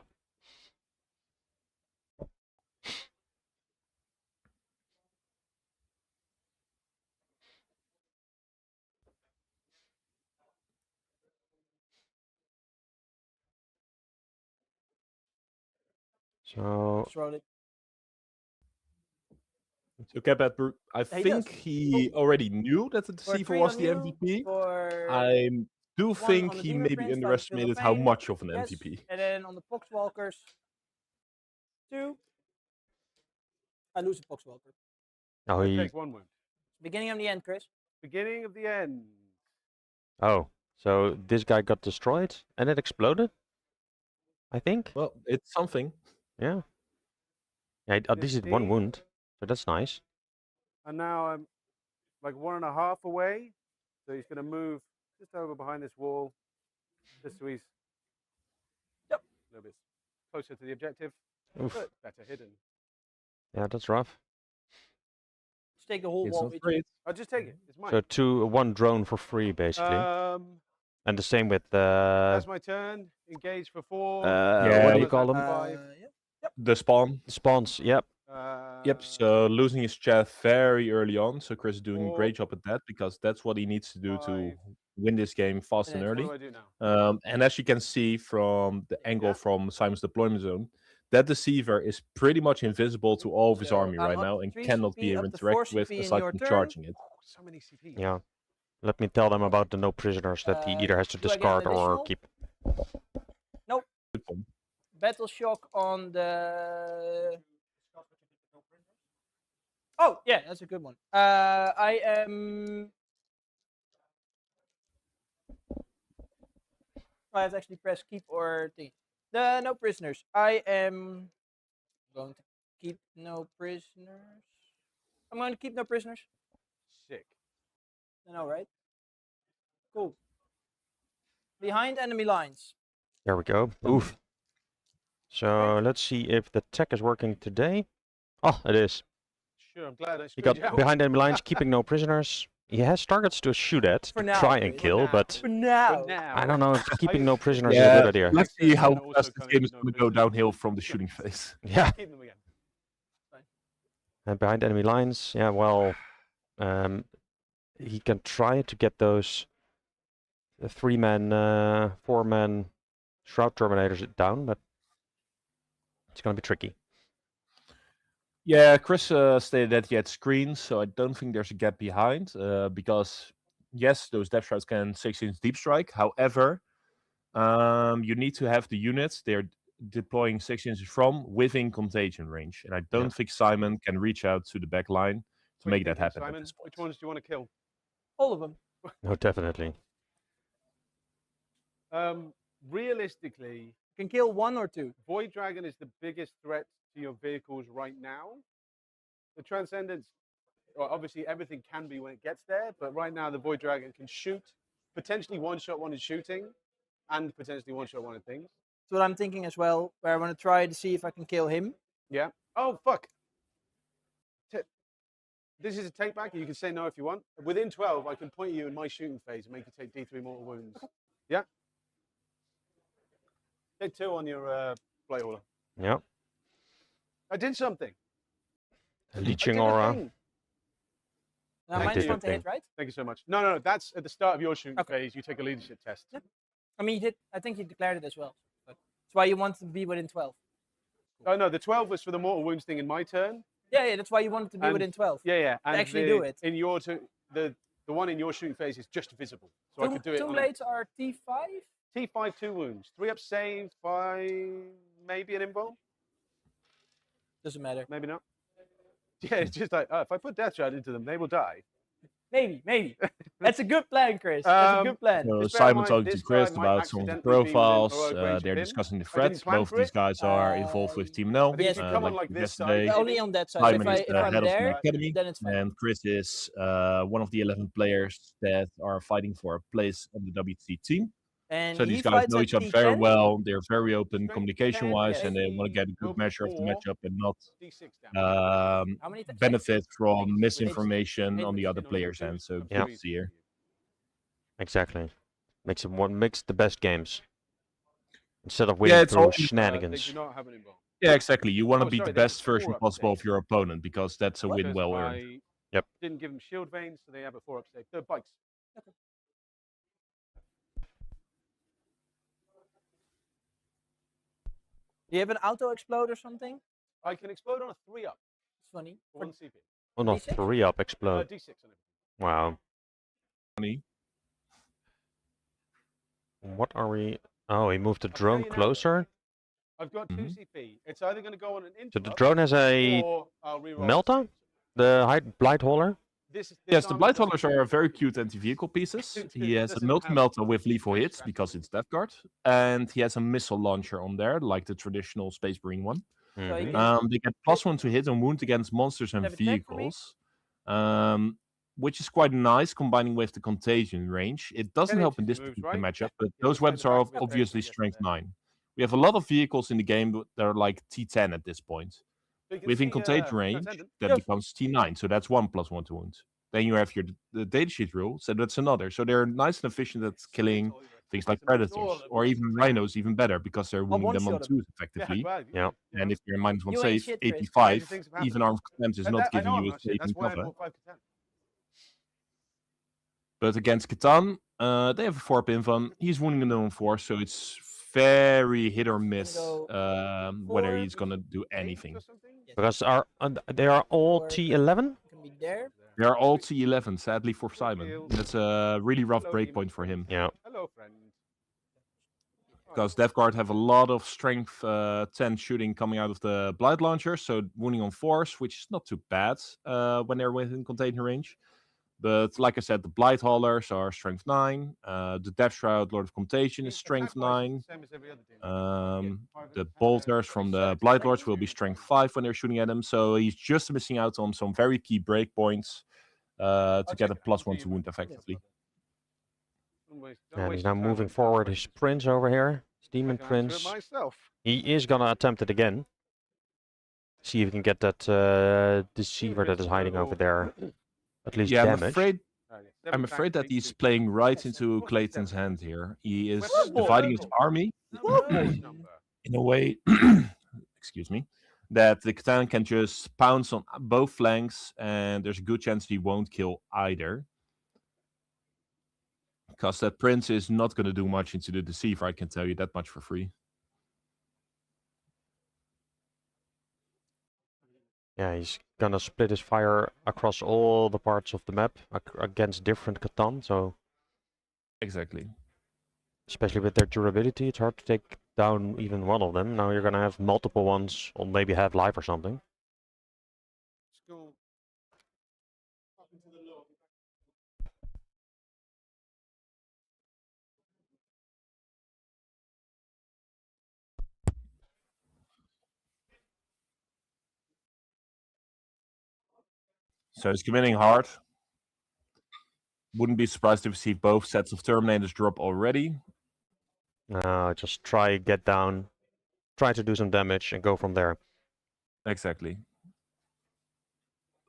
So Just roll it. Okay, Pepper. I He think does. he already knew that the For Deceiver 3 was on the you, MVP. for I do 1 think on the he Demon maybe Prince, Field of underestimated how Pain. much of an Yes. MVP. And then on the Poxwalkers, 2. I lose a Poxwalker. Oh, I he. take 1 wound. Beginning of the end, Chris. Beginning of the end. Oh, so this guy got destroyed and it exploded. I think. Well, it's something. Yeah. Yeah. At least it 1 15. wound, so that's nice. And now I'm like 1.5 away. So he's going to move just over behind this wall. Just so he's Yep. a little bit closer to the objective. Oof. But better hidden. Yeah, that's rough. Just take the whole It's wall not with you. great. I'll just take it. It's mine. So 1 drone for free, basically. And the same with That's my turn. Engage for 4. Yeah, what do you you- call them? 5. Yep. The spawn. Spawns. Yep. Yep, so losing his chaff very early on. So Chris is doing a 4, great job at that because that's what he needs to do to 5. win this game fast And and then What early. do I do now? And as you can see from the angle Yeah. from Simon's deployment zone, that Deceiver is pretty much invisible to all of his So army I'm right up now and 3 cannot CP, be up to 4 interacted with CP in aside your from turn. charging it. So many CP. Yeah. Let me tell them about the no prisoners that he either has to Do I get an discard or additional? keep. Good point. Battle shock on the. Oh yeah, that's a good one. I am. I have to actually press keep or thing. The no prisoners. I am going to keep no prisoners. I'm going to keep no prisoners. Sick. I know, right? Cool. Behind enemy lines. There we go. Oof. So let's see if the tech is working today. Oh, it is. Sure, I'm glad I He screwed got you out. behind enemy lines, keeping no prisoners. He has targets to shoot at, For to now, try and Chris. kill, now. but For now. But now. I don't know if keeping no prisoners is Yeah, a good idea. let's see Excellent, how and also fast this kind of game is no going to go prisoners. downhill from the shooting phase. Yeah. Keep them again. And behind enemy lines, yeah, well, he can try to get those 3-man, 4-man Shroud Terminators down, but it's going to be tricky. Yeah, Chris stated that he had screens, so I don't think there's a gap behind. Because yes, those depth shrouds can 6-inch deep strike. However, you need to have the units they're deploying 6 inches from within contagion range, and I don't think Simon can reach out to the back line to What are make you that thinking, happen. At Simon? this point. Which ones do you want to kill? All of them. No, definitely. Realistically, You can kill 1 or 2. Void Dragon is the biggest threat to your vehicles right now. The Transcendence, well, obviously everything can be when it gets there, but right now the Void Dragon can shoot, potentially one-shot one in shooting, and potentially one-shot one in things. That's what I'm thinking as well, where I want to try to see if I can kill him. Yeah. Oh, fuck. This is a take back, and you can say no if you want. Within 12, I can point you in my shooting phase and make you take D3 mortal wounds. Yeah? Take 2 on your Blade Hauler. Yeah. I did something. Leeching I did a aura. thing. Now, I minus did 1 the to hit, thing. right? Thank you so much. No, that's at the start of your shooting Okay. phase. You take a leadership test. Yeah. I mean, you did. I think you declared it as well. But that's why you want to be within 12. Oh, no, the 12 was for the mortal wounds thing in my turn. Yeah, that's why you wanted to be And- within 12. Yeah. And actually do it. In your the one in your shooting phase is just visible. So I could do it Two on blades are T5. T5, 2 wounds. 3 up save, 5, maybe an invul. Doesn't matter. Maybe not. Yeah, it's just like, if I put Death Shroud into them, they will die. Maybe. That's a good plan, Chris. That's a good plan. So Just bear in Simon mind, talking this to Chris guy might about some of the accidentally be within profiles. heroic range of They're him. discussing the I didn't threats. plan Both for of these it. guys are involved with Team No. I think Yes, if you come on like like this yesterday. side, Only on that side. Simon So is if the I'm head of there, the academy, then it's fine. and Chris is one of the 11 players that are fighting for a place on the WTC team. And So he these guys fights know at each other very T10. well. They're very open Strength communication-wise, 10, and they yes. want to get a Will good be measure of the 4, matchup and not D6 down. How many attacks? benefit from Eight. misinformation Eight. on the other Eight. players' end. So Yeah. good to see here. Exactly. Makes the best games. Instead of winning it's through all- They shenanigans. do not have an invul. Yeah, exactly. You want to Oh, be sorry, the they have best version 4 up possible of save. your opponent because that's a win Because well earned. Yep. Didn't give them shield veins, so they have a 4 up save. They're bikes. Do you have an auto explode or something? I can explode on a 3 up It's funny. for 1 CP. Oh no, D6? 3 up explode. D6 on it. Wow. Funny. What are we? Oh, he moved the tell drone you now, closer. I've got 2 Mhm. CP. It's either going to go on an So interrupt the drone has a or I'll reroll the Melta? stage. The height blight hauler? This Yes, the army Blight doesn't Haulers have are a very fucking- cute anti-vehicle pieces. It He has a doesn't have multi-melta with lethal space hits strategy. because it's Death Guard, and he has a missile launcher on there, like the traditional Space Marine one. So he Mhm. can They get +1 to hit and wound against monsters and Have a check for me? vehicles, which is quite nice, combining with the contagion range. It doesn't help in inches this moves, particular right? matchup, but Yeah, those just weapons take the are back of his obviously page, I guess, strength there. 9. We have a lot of vehicles in the game that are like T10 at this point. So you can Within see, contagion range, Transcendent. that Yes. becomes T9, so that's 1 +1 to wound. Then you have the datasheet rule, so that's another. So they're nice and efficient at killing things like predators, or even rhinos, even better, because they're wounding them on one-shot him. 2s effectively. well, Yeah. And if you're in -1 You ain't save, shit, Chris. 85, things have happened. even armed attempts is But not I giving know you I'm a not shit. safe That's and why I cover. bought 5 to 10. But against Catan, they have a 4-pin van. He's wounding them on 4, so it's very hit or miss go whether 4, he's gonna do 8 anything. or something? Yes. Because they are all Or- T11? You can be there. They are all T11, sadly for Simon. Kill. That's a really rough Hello, breakpoint demon for him. Yeah. Hello, friend. Because Death Guard have a lot of strength 10 shooting coming out of the Blight Launcher, so wounding on 4s, which is not too bad when they're within container range. But like I said, the Blight Haulers are strength 9. The Death Shroud, Lord of Contagion, is strength 9. The bolters from the Blight Lords will be strength 5 when they're shooting at him, so he's just missing out on some very key breakpoints to get a +1 to wound effectively. And he's now moving forward his prince over here. His demon prince. Myself. He is gonna attempt it again. See if he can get that deceiver that is hiding over there. At least Yeah, damage. I'm afraid that he's playing right into Clayton's hand here. He is dividing his army in a way, excuse me, that the Catan can just pounce on both flanks, and there's a good chance he won't kill either. Because that prince is not going to do much into the deceiver, I can tell you that much for free. Yeah, he's gonna split his fire across all the parts of the map against different Catan, so Exactly. especially with their durability, it's hard to take down even one of them. Now you're gonna have multiple ones on maybe half life or something. School. So he's committing hard. Wouldn't be surprised if we see both sets of Terminators drop already. Just try, get down, try to do some damage and go from there. Exactly.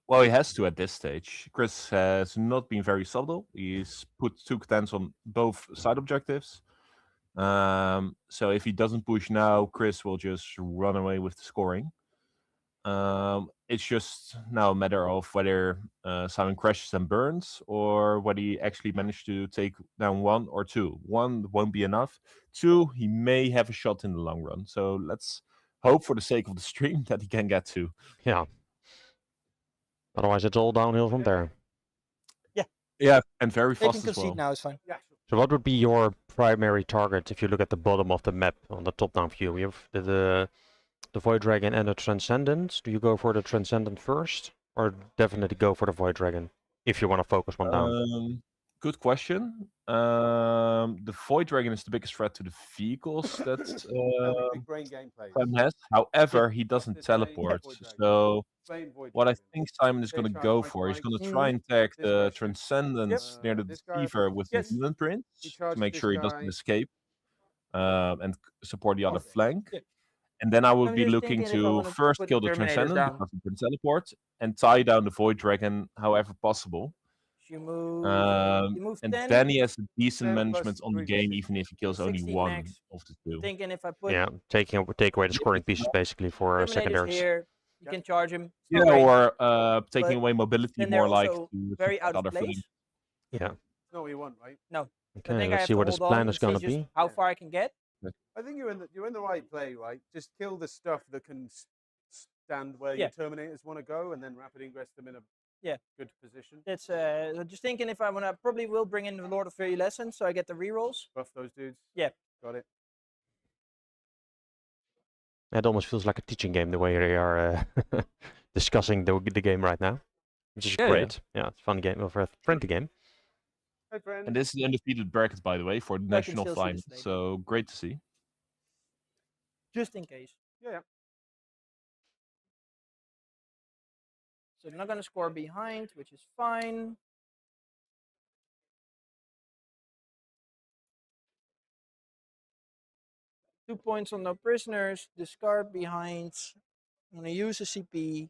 Well, he has to at this stage. Chris has not been very subtle. He's put 2 Catans on both side objectives. So if he doesn't push now, Chris will just run away with the scoring. It's just now a matter of whether Simon crashes and burns, or whether he actually managed to take down 1 or 2. 1 won't be enough. 2, he may have a shot in the long run. So let's hope for the sake of the stream that he can get 2. Yeah. Otherwise, it's all downhill from there. Yeah, and very They can fast as concede well. now, it's fine. So what would be your primary target if you look at the bottom of the map on the top-down view? We have the Void Dragon and the Transcendent. Do you go for the Transcendent first, or definitely go for the Void Dragon if you want to focus one down? Good question. The Void Dragon is the biggest threat to the vehicles that Big brain gameplay. Simon has. However, he doesn't This way, teleport. Void Dragon. So Plain Void what I Dragon. think Simon is going to Stage go right, for, he's right, going to right. try and tag This the direction. Transcendence Yep. near the This guy- deceiver with Yes. his Demon Prince He to charged make this sure he guy. doesn't escape and support the other Okay. flank. Yeah. And then I would I'm be just looking thinking if I to wanna first put kill the Terminators Transcendent down. because he can teleport and tie down the Void Dragon however possible. You move. Um, You move and 10. then he has a decent 10 management plus on the 3d6. game, even if he kills only 16 one max. of the 2. Thinking if I put Yeah, take away the scoring pieces basically for Terminators secondaries. here, you can charge him. It's Yeah, not great, or taking but away mobility then more they're like also to very support out of other place. flanks. Yeah. It's not what you want, right? I Okay, think I let's have see to what his hold plan on is and see gonna just be. how far I can get. I think you're in the right play, right? Just kill the stuff that can stand where Yeah. your Terminators want to go, and then rapid ingress them in a good position. That's just thinking if I wanna probably will bring in the Lord of Fairy Lessons, so I get the rerolls. Buff those dudes. Yeah. Got it. It almost feels like a teaching game the way they are discussing the game right now, which is Yeah, yeah. great. Yeah, it's a fun game, or a friendly game. Hey, friend. And this is the undefeated bracket, by the way, for the I can national still see final. this later. So great to see. Just in case. Yeah. So they're not gonna score behind, which is fine. Two points on no prisoners. Discard behind. I'm gonna use a CP.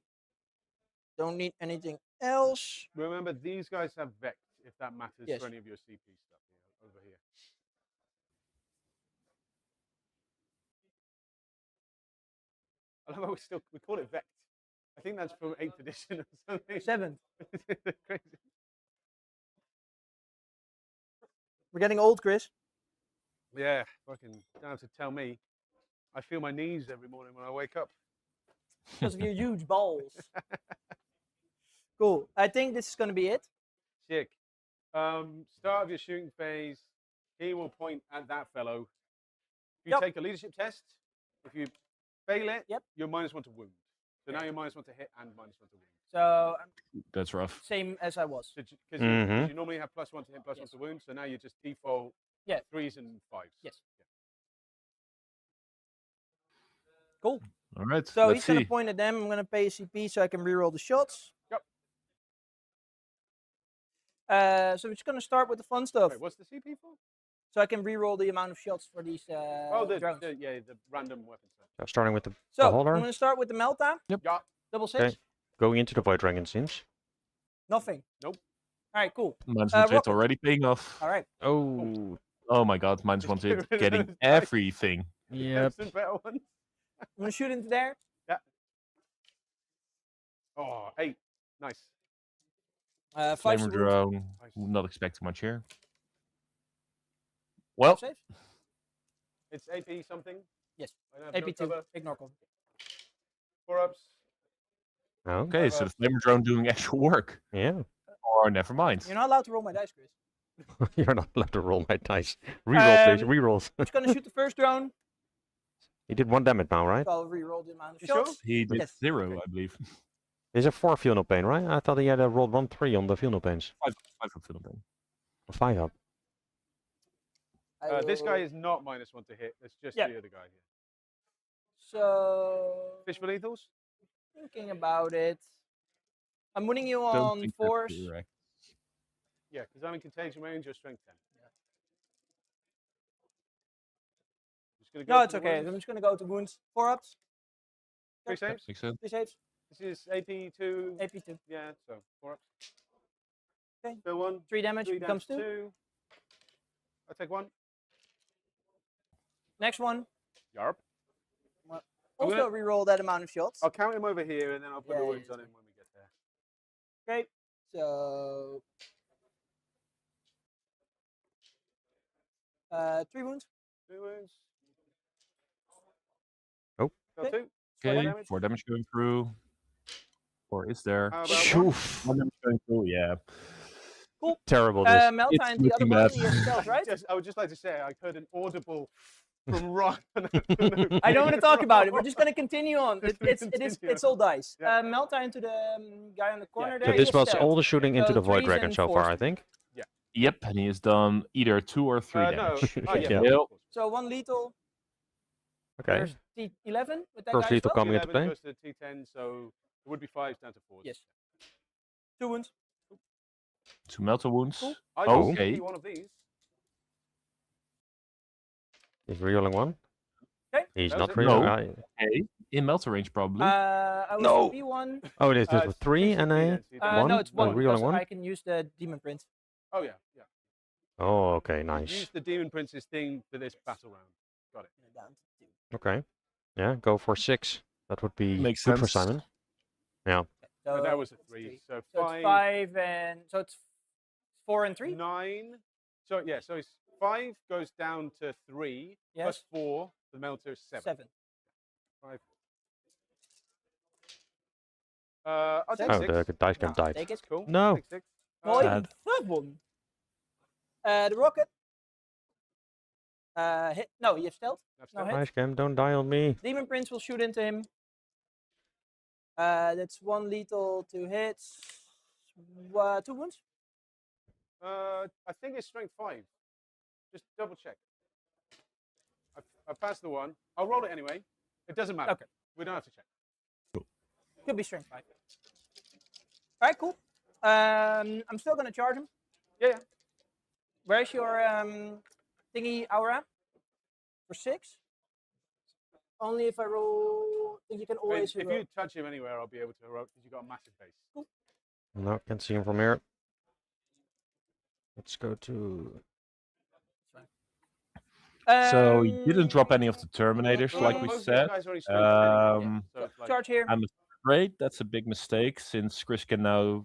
Don't need anything else. Remember, these guys have Vect, if that matters Yes. for any of your CP stuff over here. I love how we call it Vect. I think that's from 8th edition or something. 7th. Crazy. We're getting old, Chris. Yeah, fucking don't have to tell me. I feel my knees every morning when I wake up. Because of your huge balls. Cool. I think this is gonna be it. Sick. Start of your shooting phase. He will point at that fellow. If you Yep. take a leadership test, if you fail it, Yep. you're -1 to wound. So now Okay. you're -1 to hit and -1 to wound. So That's rough. same as I was. Because Mhm. you normally have +1 to hit, +1 Yes. to wound. So now you just default Yeah. 3s and 5s. Yes. Yeah. Cool. All right. So let's he's gonna see. point at them. I'm gonna pay a CP so I can reroll the shots. Yep. So we're just gonna start with the fun stuff. Wait, what's the CP for? So I can reroll the amount of shots for these drones. The random weapon set. So starting with the So I'm holder, gonna start with the Melta. Yeah. Double six. Okay. going into the Void Dragon scenes. Nothing. Nope. All right, cool. Minus one to hit Rocket. already paying off. All right. Oh, Oh my god, minus one to hit, Get rid of getting those dice. everything. yep. Some better ones. I'm gonna shoot into there. Oh, 8. Nice. 5 Flamer wounds. drone. Nice. Not expecting much here. 5 Well, saves. It's AP something. Yes. I don't have no AP2. cover. Ignore cover. 4-ups. Okay. okay, so the flamer drone doing actual work. Yeah. Or never mind. You're not allowed to roll my dice, Chris. You're not allowed to roll my dice. Reroll, please. Rerolls. I'm just gonna shoot the first drone. He did 1 damage now, right? I'll reroll the amount of You sure? shots. He did Yes. 0, Okay. I believe. There's a 4 fuel no pain, right? I thought he had rolled 1-3 on the fuel no pains. 5 of Philippine. Or 5 up. I This guy will- is not -1 to hit. It's just Yeah. the other guy here. So Fish for lethals? thinking about it. I'm winning you Don't on think that's force. correct. Yeah, because I'm in contagion range, you're strength 10. Just gonna go No, for it's the okay. wounds. I'm just gonna go to wounds. 4 ups. 3 saves. Makes sense. 3 saves. This is AP2. AP2. Yeah, so 4-ups. Okay. Still 1. 3 damage 3 becomes damage 2. 2. I take 1. Next one. Yarp. Also gonna- reroll that amount of shots. I'll count him over here and then I'll put the Yeah, wounds yeah, on him when we get there. Okay. So 3 wounds. 2 wounds. Oh. Got Okay. 2. Four Okay, damage. 4 damage going through. 4 is there. How about 1? Shoof. 1 damage going through, yeah. Terrible. This. Melta it's and the other looking one, bad. he has stealth, right? I would just like to say I heard an audible from Ron. I don't want to talk about it. We're just gonna continue on. Just continue It's all dice. Yeah. Melta into the guy on the corner Yeah. there. So he this has was stealth. all the shooting into So the Void threes Dragon and so far, fours. I think. Yep, and he has done either 2 or 3 No. damage. Oh, yeah. Yeah. Yep. So 1 lethal. Okay. There's T11 with that First guy as lethal well? coming into 11 play. goes to T10, so it would be 5s down to 4s. Yes. 2 wounds. 2 melter wounds. Cool. I Oh, can okay. see one of these. He's rerolling 1. Okay. He's That not was it. rerolling. Okay, in melter range probably. I was No. B1. Oh, it is It's with 3 basically and a. then, so you don't- One? No, it's Oh, 1 rerolling because 1? I can use the demon print. Oh, yeah. Yeah. Oh, okay, Use nice. the Demon Prince's thing for this battle round. Got it. Down to 2. Okay. Yeah, go for 6. That would be Makes good for sense. Simon. So Oh, that was a it's 3. So So 5, it's 5 and so it's 4 and 3. 9. So, yeah, so it's 5 goes down to 3. Yes. Plus 4, the melter is 7. 7. 5. I'll take Oh, 6. the dice game No, died. take it. Cool. No. Take 6. Mooi, Sad. third one. The rocket. Hit. No, you have stealth. No hit. Dice game, don't die on me. Demon Prince will shoot into him. That's 1 lethal, 2 hits. 2 wounds. I think it's strength 5. Just double check. I passed the 1. I'll roll it anyway. It doesn't matter. Okay. We don't have to check. Could be strength 5. Alright, cool. I'm still gonna charge him. Yeah. Where's your thingy aura? For 6? Only if I roll. I think you can I mean, always. if you touch him anywhere, I'll be able to heroic because you've got a massive base. No, can't see him from here. Let's go to... So you didn't drop any of the Terminators, like we Most of these said. guys are only strength 10 anyway, Um, so it's like, Charge here. I'm afraid that's a big mistake, since Chris can now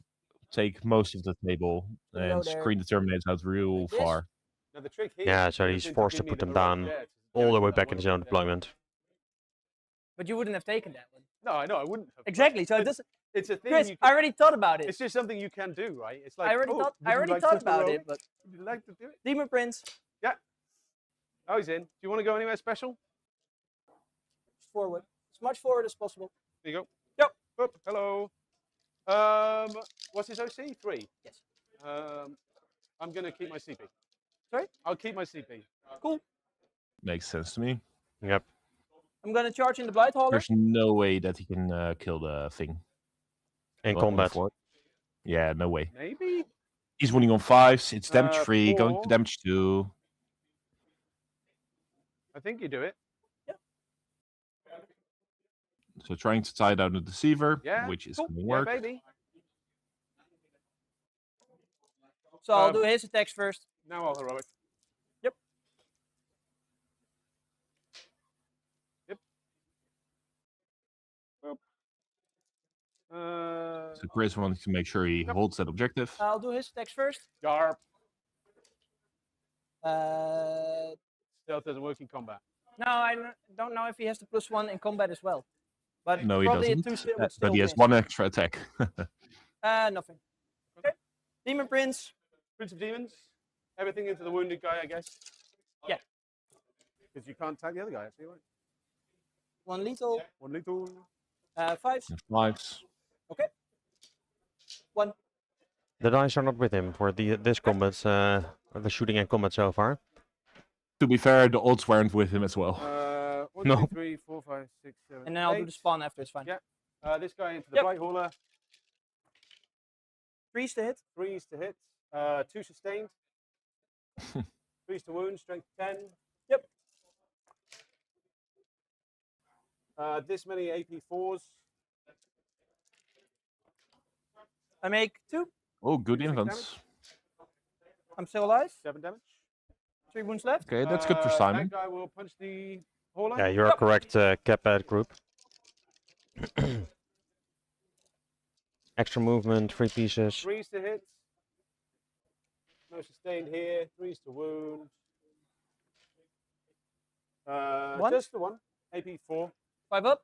take most of the table Go and there. screen the Terminators out real Like this. far. now the trick here Yeah, is so for he's him forced give to me put the them heroic down there to all the way guarantee back that in his I own wouldn't have done. deployment. But you wouldn't have taken that one. No, I know I wouldn't have. but Exactly. So it doesn't. It's a thing. Chris, you I can, already thought about it. it's just something you can do, right? It's like I already oh, thought. would I you already like thought to about heroic? it. But Would you like to do it? Demon Prince. Oh, he's in. Do you want to go anywhere special? Just forward. As much forward as possible. There you go. Yep. Oop, hello. What's his OC? 3. Yes. I'm gonna keep my CP. Sorry? I'll keep my CP. Cool. Makes sense to me. Yep. I'm gonna charge in the Blight Hauler. There's no way that he can kill the thing. In Well, on combat. 4. Yeah, no way. Maybe. He's winning on 5s. It's damage 3, going 4. to damage 2. I think you do it. So trying to tie down the deceiver, Yeah, which is cool. going to Yeah, work. baby. So I'll Um, do his attacks first. Now I'll heroic. Yep. Yep. Boop. So Chris wanted to make sure he Yep. holds that objective. I'll do his attacks first. Yarp. No, Stealth doesn't work in combat. don't know if he has the +1 in combat as well. But No, he probably doesn't. a 2 still would But still he has miss. 1 extra attack. Nothing. Okay. Demon Prince. Prince of Demons. Everything into the wounded guy, I guess. Yeah. Because you can't tag the other guy, actually, right? 1 lethal. 1 lethal. 5s. And 5s. 1. The dice are not with him for this combat, the shooting and combat so far. To be fair, the odds weren't with him as well. 1, No. 2, 3, 4, 5, 6, 7, And then I'll 8. do the spawn after. It's fine. Yeah. This guy into the Yep. Blight Hauler. 3s to hit. 3s to hit. 2 sustained. 3s to wound. Strength 10. Yep. This many AP4s. I make 2. Oh, good 6 infants. I'm still alive. 7 damage. 3 wounds left. Okay, that's good for Simon. That guy will punch the Hauler. Yeah, you're Yep. correct, Capad group. Extra movement, 3 pieces. 3s to hit. No sustained here. 3s to wound. 1. Just the 1. AP4. 5 up.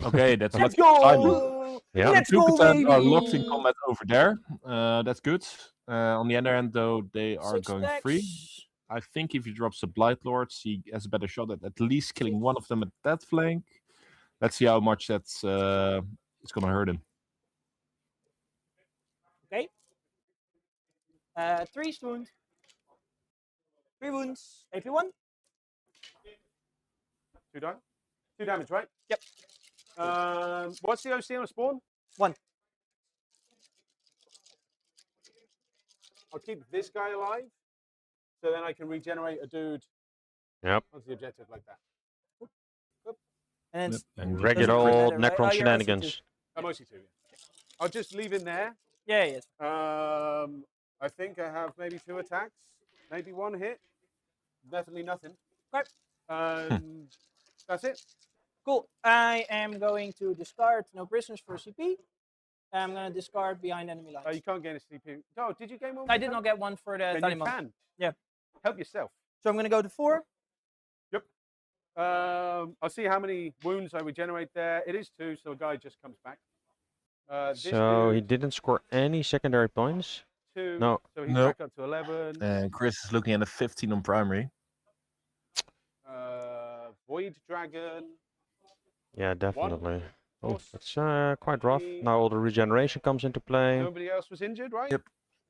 Okay, that's Let's lucky for Simon. go! Yeah. Let's Two go, percent are locked in baby! combat over there. That's good. On the other end, though, they are 6 going attacks. free. I think if he drops the Blight Lords, he has a better shot at least killing one of them at that flank. Let's see how much that's it's going to hurt him. Okay. 3 wounds. 3 wounds. AP1. 2 die. 2 damage, right? Yep. What's the OC on a spawn? 1. I'll keep this guy alive, so then I can regenerate a dude Yep. onto the objective like that. And it's And Regular Doesn't old matter, right? Necron Oh, you're shenanigans. I'm OC2. Yeah. I'll just leave him there. yeah, yes. I think I have maybe 2 attacks, maybe 1 hit. Definitely nothing. Okay. That's it. Cool. I am going to discard no prisoners for CP. I'm going to discard behind enemy lines. You can't gain a CP. Oh, did you gain one? I did not get one for the Then you Taliban. can. Yeah. Help yourself. So I'm going to go to 4. Yep. I'll see how many wounds I regenerate there. It is 2, so a guy just comes back. This So he dude, didn't score any secondary points. 2, No. so he's Nope. back up to 11. And Chris is looking at a 15 on primary. Void Dragon. Yeah, definitely. Oh, Horse. that's quite rough. Now all the regeneration comes into play. Nobody else was injured, right? Yep.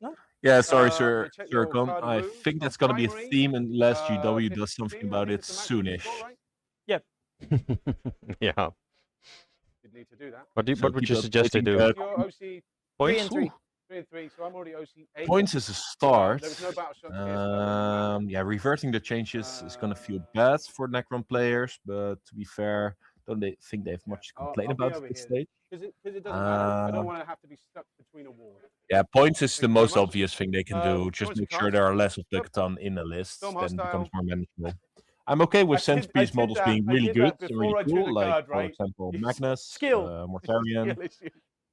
No. Yeah, sorry, I'm sir. gonna check your Sircon. card I moves. think On that's going to be a primary, theme unless GW does 15, something I about think it is the maximum soonish. score, right? Yeah. You'd need to do that. So What would keep you suggest they updating, do? Your OC 3 Points? and 3. and 3, so I'm already OC 8. Points is a start. There was no battle shock here, so that wouldn't matter. Yeah, reverting the changes is going to feel bad for Necron players, but to be fair, don't they think they have much to complain I'll be about at over this here. stage? Because it doesn't matter. I don't want to have to be stuck between a wall. Yeah, points is Thank the you very most much. obvious thing they can do. Just Join some make sure cards. there are less of the Yep. Catan in the list, Storm then it becomes hostile. more manageable. I'm okay with centerpiece models being really good and really cool, like for example It's Magnus, skill. Mortarion, Skill issue.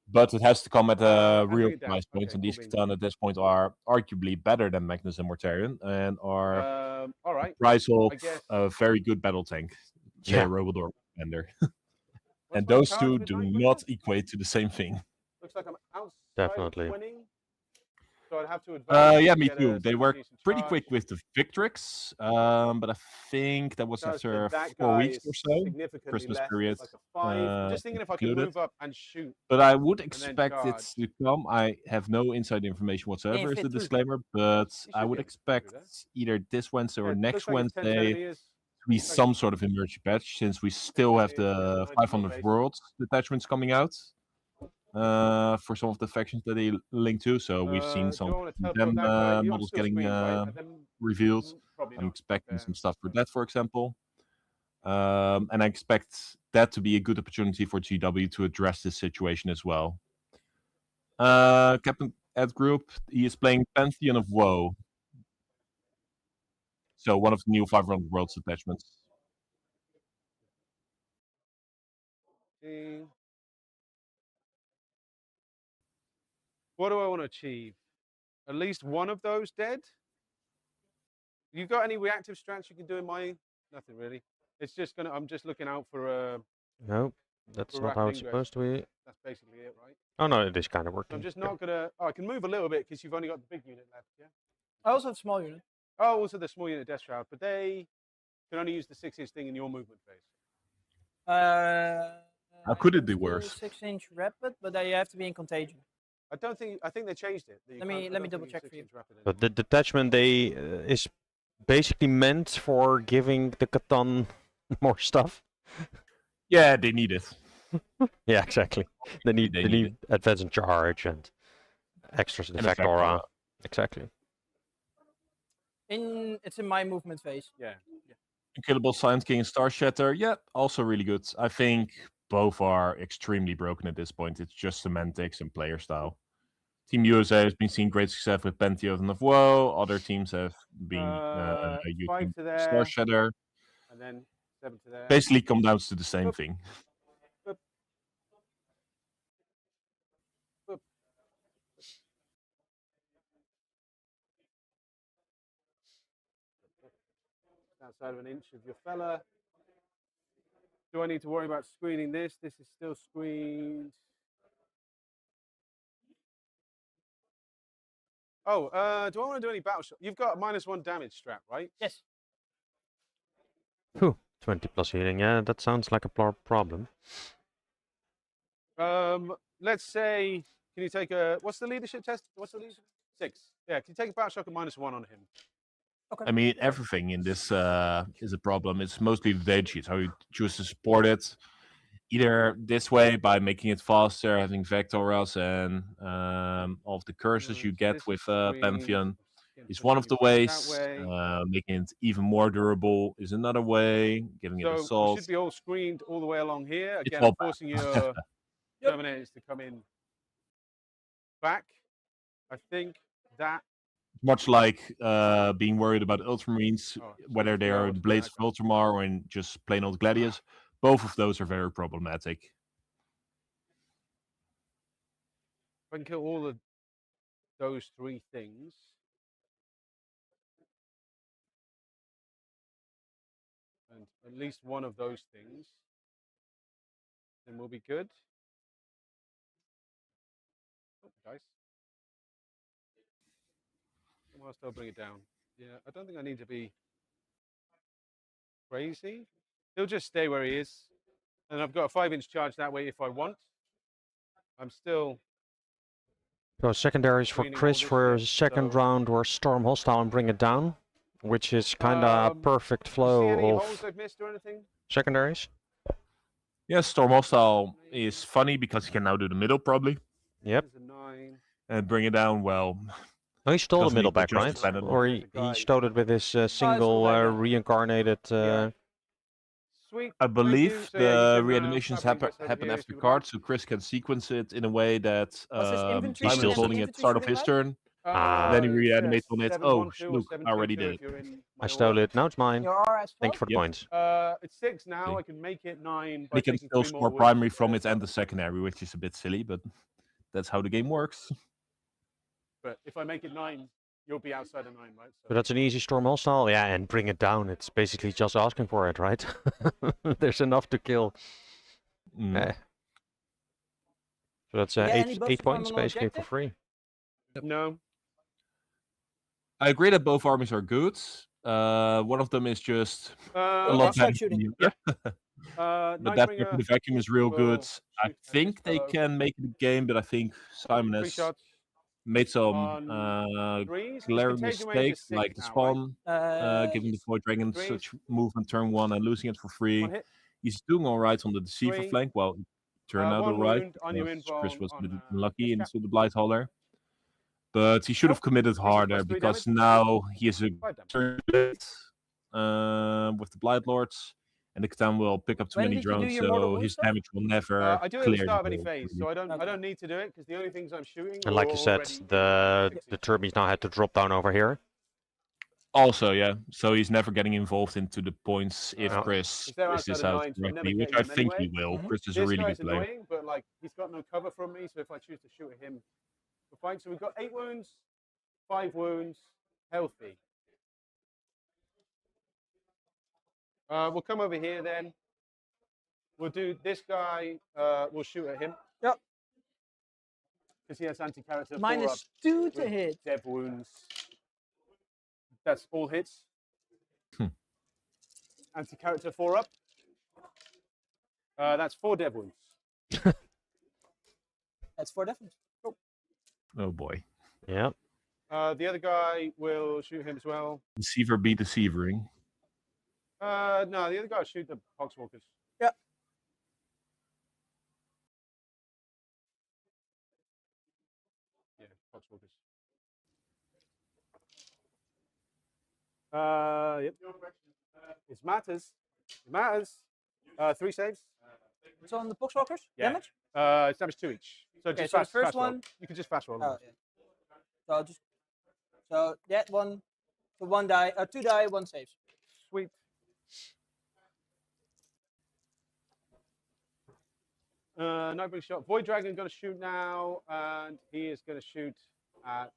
but it has to come at a I real bring it down. price point, Okay, and these cool beans. Catan at this point are arguably better than Magnus and Mortarion, and are All right. price of I guess. a very good battle tank, say Yeah. a Robodor Commander. What's And my those cards two with do Night not Ranger? equate to the same thing. Looks like I'm outside Definitely. of 20. So I'd have to advance. Yeah, to me get too. a They were decent pretty charge. quick with the Victrix, but I think that was Charge, after but that 4 guy weeks is or so. significantly Christmas less. period, It's like a 5. I'm just thinking if I can included. move up and shoot. But I would then expect it charge. to come. I have no inside information whatsoever, is fit the through. disclaimer, but You I should would be able to do expect that. either this Wednesday or Yeah, next looks like it's 10 Wednesday centimeters. to be Looks like some sort of emergency patch, since we still have the 90 500 base. Worlds detachments coming out for some of the factions that they link to. So we've seen Do some I want to of teleport them that guy? I'm models still getting screened, right? And then, revealed. probably I'm not. expecting Fair. some stuff for that, for example. And I expect that to be a good opportunity for GW to address this situation as well. Captain Ed Group, he is playing Pantheon of Woe. So one of the new 500 Worlds attachments. What do I want to achieve? At least one of those dead? You got any reactive strats you can do in my? Nothing really. It's just gonna. I'm just looking out for No, that's for not how rapid it's ingress. supposed to be. That's basically it, right? Oh no, it is kind of So working. I'm just not gonna. Oh, I can move a little bit because you've only got the big unit left. Yeah. I also have small unit. Oh, also the small unit Death Shroud, but they can only use the 6-inch thing in your movement phase. How could it be worse? 6-inch rapid, but you have to be in contagion. I don't think. I think they changed it. that you Let me- can't- I let me don't think double you check use for you. 6-inch rapid But the anymore. detachment they is basically meant for giving the Catan more stuff. Yeah, they need it. Yeah, exactly. They need They need advance and charge and extras in And effect effect aura. aura. Exactly. It's in my movement phase. Yeah. Unkillable Silent King and Star Shatter, yeah, also really good. I think both are extremely broken at this point. It's just semantics and player style. Team USA has been seeing great success with Pantheon of Woe. Other teams have been 5 using to there, Star Shatter. and then 7 to there. Basically, come down to the same Oop. thing. Outside of an inch of your fella. Do I need to worry about screening this? This is still screened. Oh, do I want to do any battle shot? You've got a -1 damage strap, right? Yes. Whew, 20 plus healing. Yeah, that sounds like a problem. Let's say, can you take a, what's the leadership test? What's the leadership? 6. Yeah, can you take a battle shock at -1 on him? Okay. I mean, everything in this is a problem. It's mostly the data sheet, how you choose to support it. Either this way by making it faster, having vectorals and all of the curses you So get this with is screened. Pantheon Again, is pushing one of you the back ways. that way. Making it even more durable is another way. Giving it So we assault. should be all screened all the way along here. It's Again, all I'm forcing your Yep. Terminators to come in back. I think that. Much like being worried about Ultramarines, Oh, whether they are the Blades of Ultramar or in just plain old Gladius, both of those are very problematic. If I can kill all of those 3 things. And at least one of those things, then we'll be good. Oh, dice. Whilst I'll bring it down. Yeah, I don't think I need to be crazy. He'll just stay where he is. And I've got a 5-inch charge that way if I want. I'm still So secondaries for screening all Chris this for shit, second so- round or Storm Hostile and bring it down, which is kind of perfect Do you see any flow holes of I've missed or anything? secondaries. Yeah, Storm Hostile is funny because he can now do the middle probably. Yep. There's a 9. And bring it down, well, No, he stole the Doesn't middle equal back, right? just Planet Or There's a he guy. stole it with his single back down. reincarnated. Yeah. Sweet. I Thank you. believe So, yeah, you the can, reanimations bring this over happen here if after you would cards, so Chris can sequence it in a way that What's his inventory? Simon steals is holding it. it at the start of his turn. Ah. Then he it reanimates says on it. 712 Oh, or look, I already 722 did if you're in I my stole order. it. Now it's mine. Your RS Thank you for the Yep. points. It's 6 now. Okay. I can make it 9 by He can taking still 3 more score wounds primary instead from of it and 7. the secondary, which is a bit silly, but that's how the game works. But if I make it 9, you'll be outside of 9, right? So that's an easy Storm Hostile. Yeah, and bring it down. It's basically just asking for it, right? There's enough to kill. Mm. Eh. So that's You get any eight, buffs 8 if I'm points on basically for objective? free. No. I agree that both armies are good. One of them is just a Oh, lot let's start better. shooting. Yeah. But But that weapon, the vacuum is real good. I think they fellow. can make it a game, but I think Simon 3 has shots made some on 3s. His glaring contagion range is mistakes, 6 like the now, spawn, giving the Yes. Void Dragon Threes. such movement turn 1 and losing it for free. 1 hit. He's doing all right on the Deceiver 3. flank. Well, it turned out 1 all right wound on your because Chris was a bit on, unlucky miscap. into the Blight Hauler. But he should have Nope. committed Decent harder plus 3 because damage. now he is a 5 damage. turn with the Blight Lords, and the Catan will pick up too When many did you do drones, your mortal so wound his stuff? damage will never I do it at clear the start of the any board, phase, really. so I don't Okay. need to do it because the only things I'm shooting. And like are you said, already in the my the Turbies now had to drop down over here. Also, yeah, so he's never getting involved into the points if No. Chris If they're is this outside of out 9, so I'm never correctly, which getting I them think he anyway. will. Mhm. Chris is a This really guy's good player. annoying, but like he's got no cover from me, so if I choose to shoot at him, we're fine. So we've got 8 wounds, 5 wounds, healthy. We'll come over here then. We'll do this guy. We'll shoot at him. Yep. Because he has anti-character. 4 up Minus 2 to with hit. dev wounds. That's all hits. Anti-character 4 up. That's 4 dev wounds. That's 4 definitely. Cool. Oh boy. Yeah. The other guy will shoot him as well. Deceiver be deceivering. No, the other guy will shoot the Poxwalkers. Yep. Yeah, Poxwalkers. Yep. It matters. It matters. 3 saves. It's on the Poxwalkers? Yeah. Damage? It's damage 2 each. So Okay, just so the fast, first fast roll. one- You can just fast roll. Oh, yeah. So I'll just. So that one. So 1 die. 2 die, 1 saves. Sweet. Nightbreak shot. Void Dragon going to shoot now, and he is going to shoot at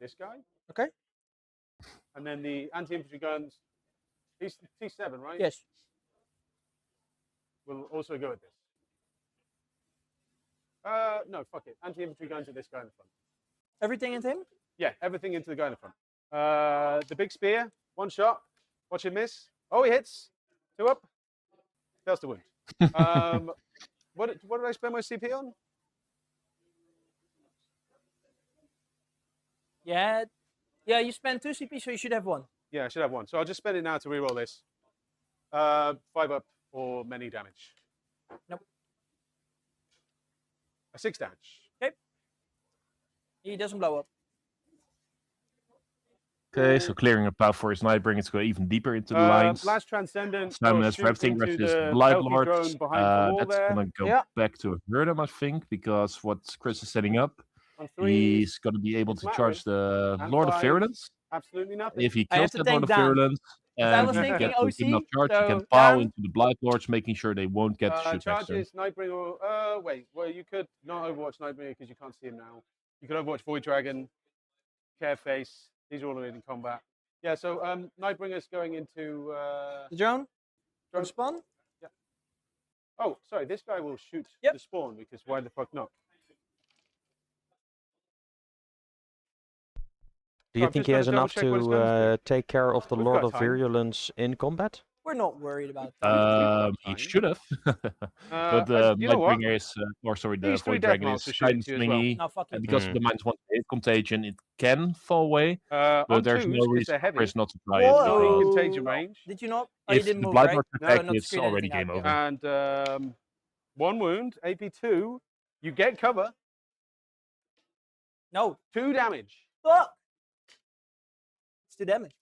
this guy. Okay. And then the anti-infantry guns. He's T7, right? Yes. We'll also go at this. No, fuck it. Anti-infantry guns at this guy in the front. Everything into him? Yeah, everything into the guy in the front. The big spear, 1 shot. Watch him miss. Oh, he hits. 2 up. Fails to wound. What did I spend my CP on? Yeah. Yeah, you spend 2 CP, so you should have 1. Yeah, I should have 1. So I'll just spend it now to reroll this. 5 up or many damage. Nope. A 6 damage. He doesn't blow up. Okay, so clearing a path for his Nightbringer to go even deeper into the lines. Last Transcendent. Simon will has shoot for everything, into rest is the Blight healthy Lord. drone behind the wall That's there. gonna go Yeah. back to hurt him, I think, because what Chris is setting up, On 3, he's gonna be able it's to charge the And Lord of 5s. Virulence. absolutely nothing. If he I have kills to that Lord tank of down. Virulence I and was he thinking gets a good enough OC, charge, he so can pile down. into the Blight Lords, making sure they won't get to shoot next turn. Charges, Nightbringer. Wait, well, you could not Overwatch Nightbringer because you can't see him now. You could Overwatch Void Dragon, Careface, These are all in combat. Yeah, so Nightbringer's going into The drone? drone. Spawn? Oh, sorry, this guy will shoot Yep. the spawn because why the fuck not? Do you I've think just he gotta has enough double-check what his guns to take care of the We've Lord got of time. Virulence in combat? We're not worried about We've got He time. should have. But you know what? Nightbringer is, or sorry, the These three Void death Dragon marks is are shooting kind of to you as well. swingy, No, fuck you. and because of Hmm. the -1 hit contagion, it can fall away. On But there's twos, no 'cause reason they're for heavy. Chris not to try it. Whoa. Contagion range. Did you not? Oh, you If didn't the move, Blight right? Lord No, attack, not to it's screen already anything game out, over. yeah. And 1 wound, AP2. You get cover. No. 2 damage. Fuck! It's 2 damage.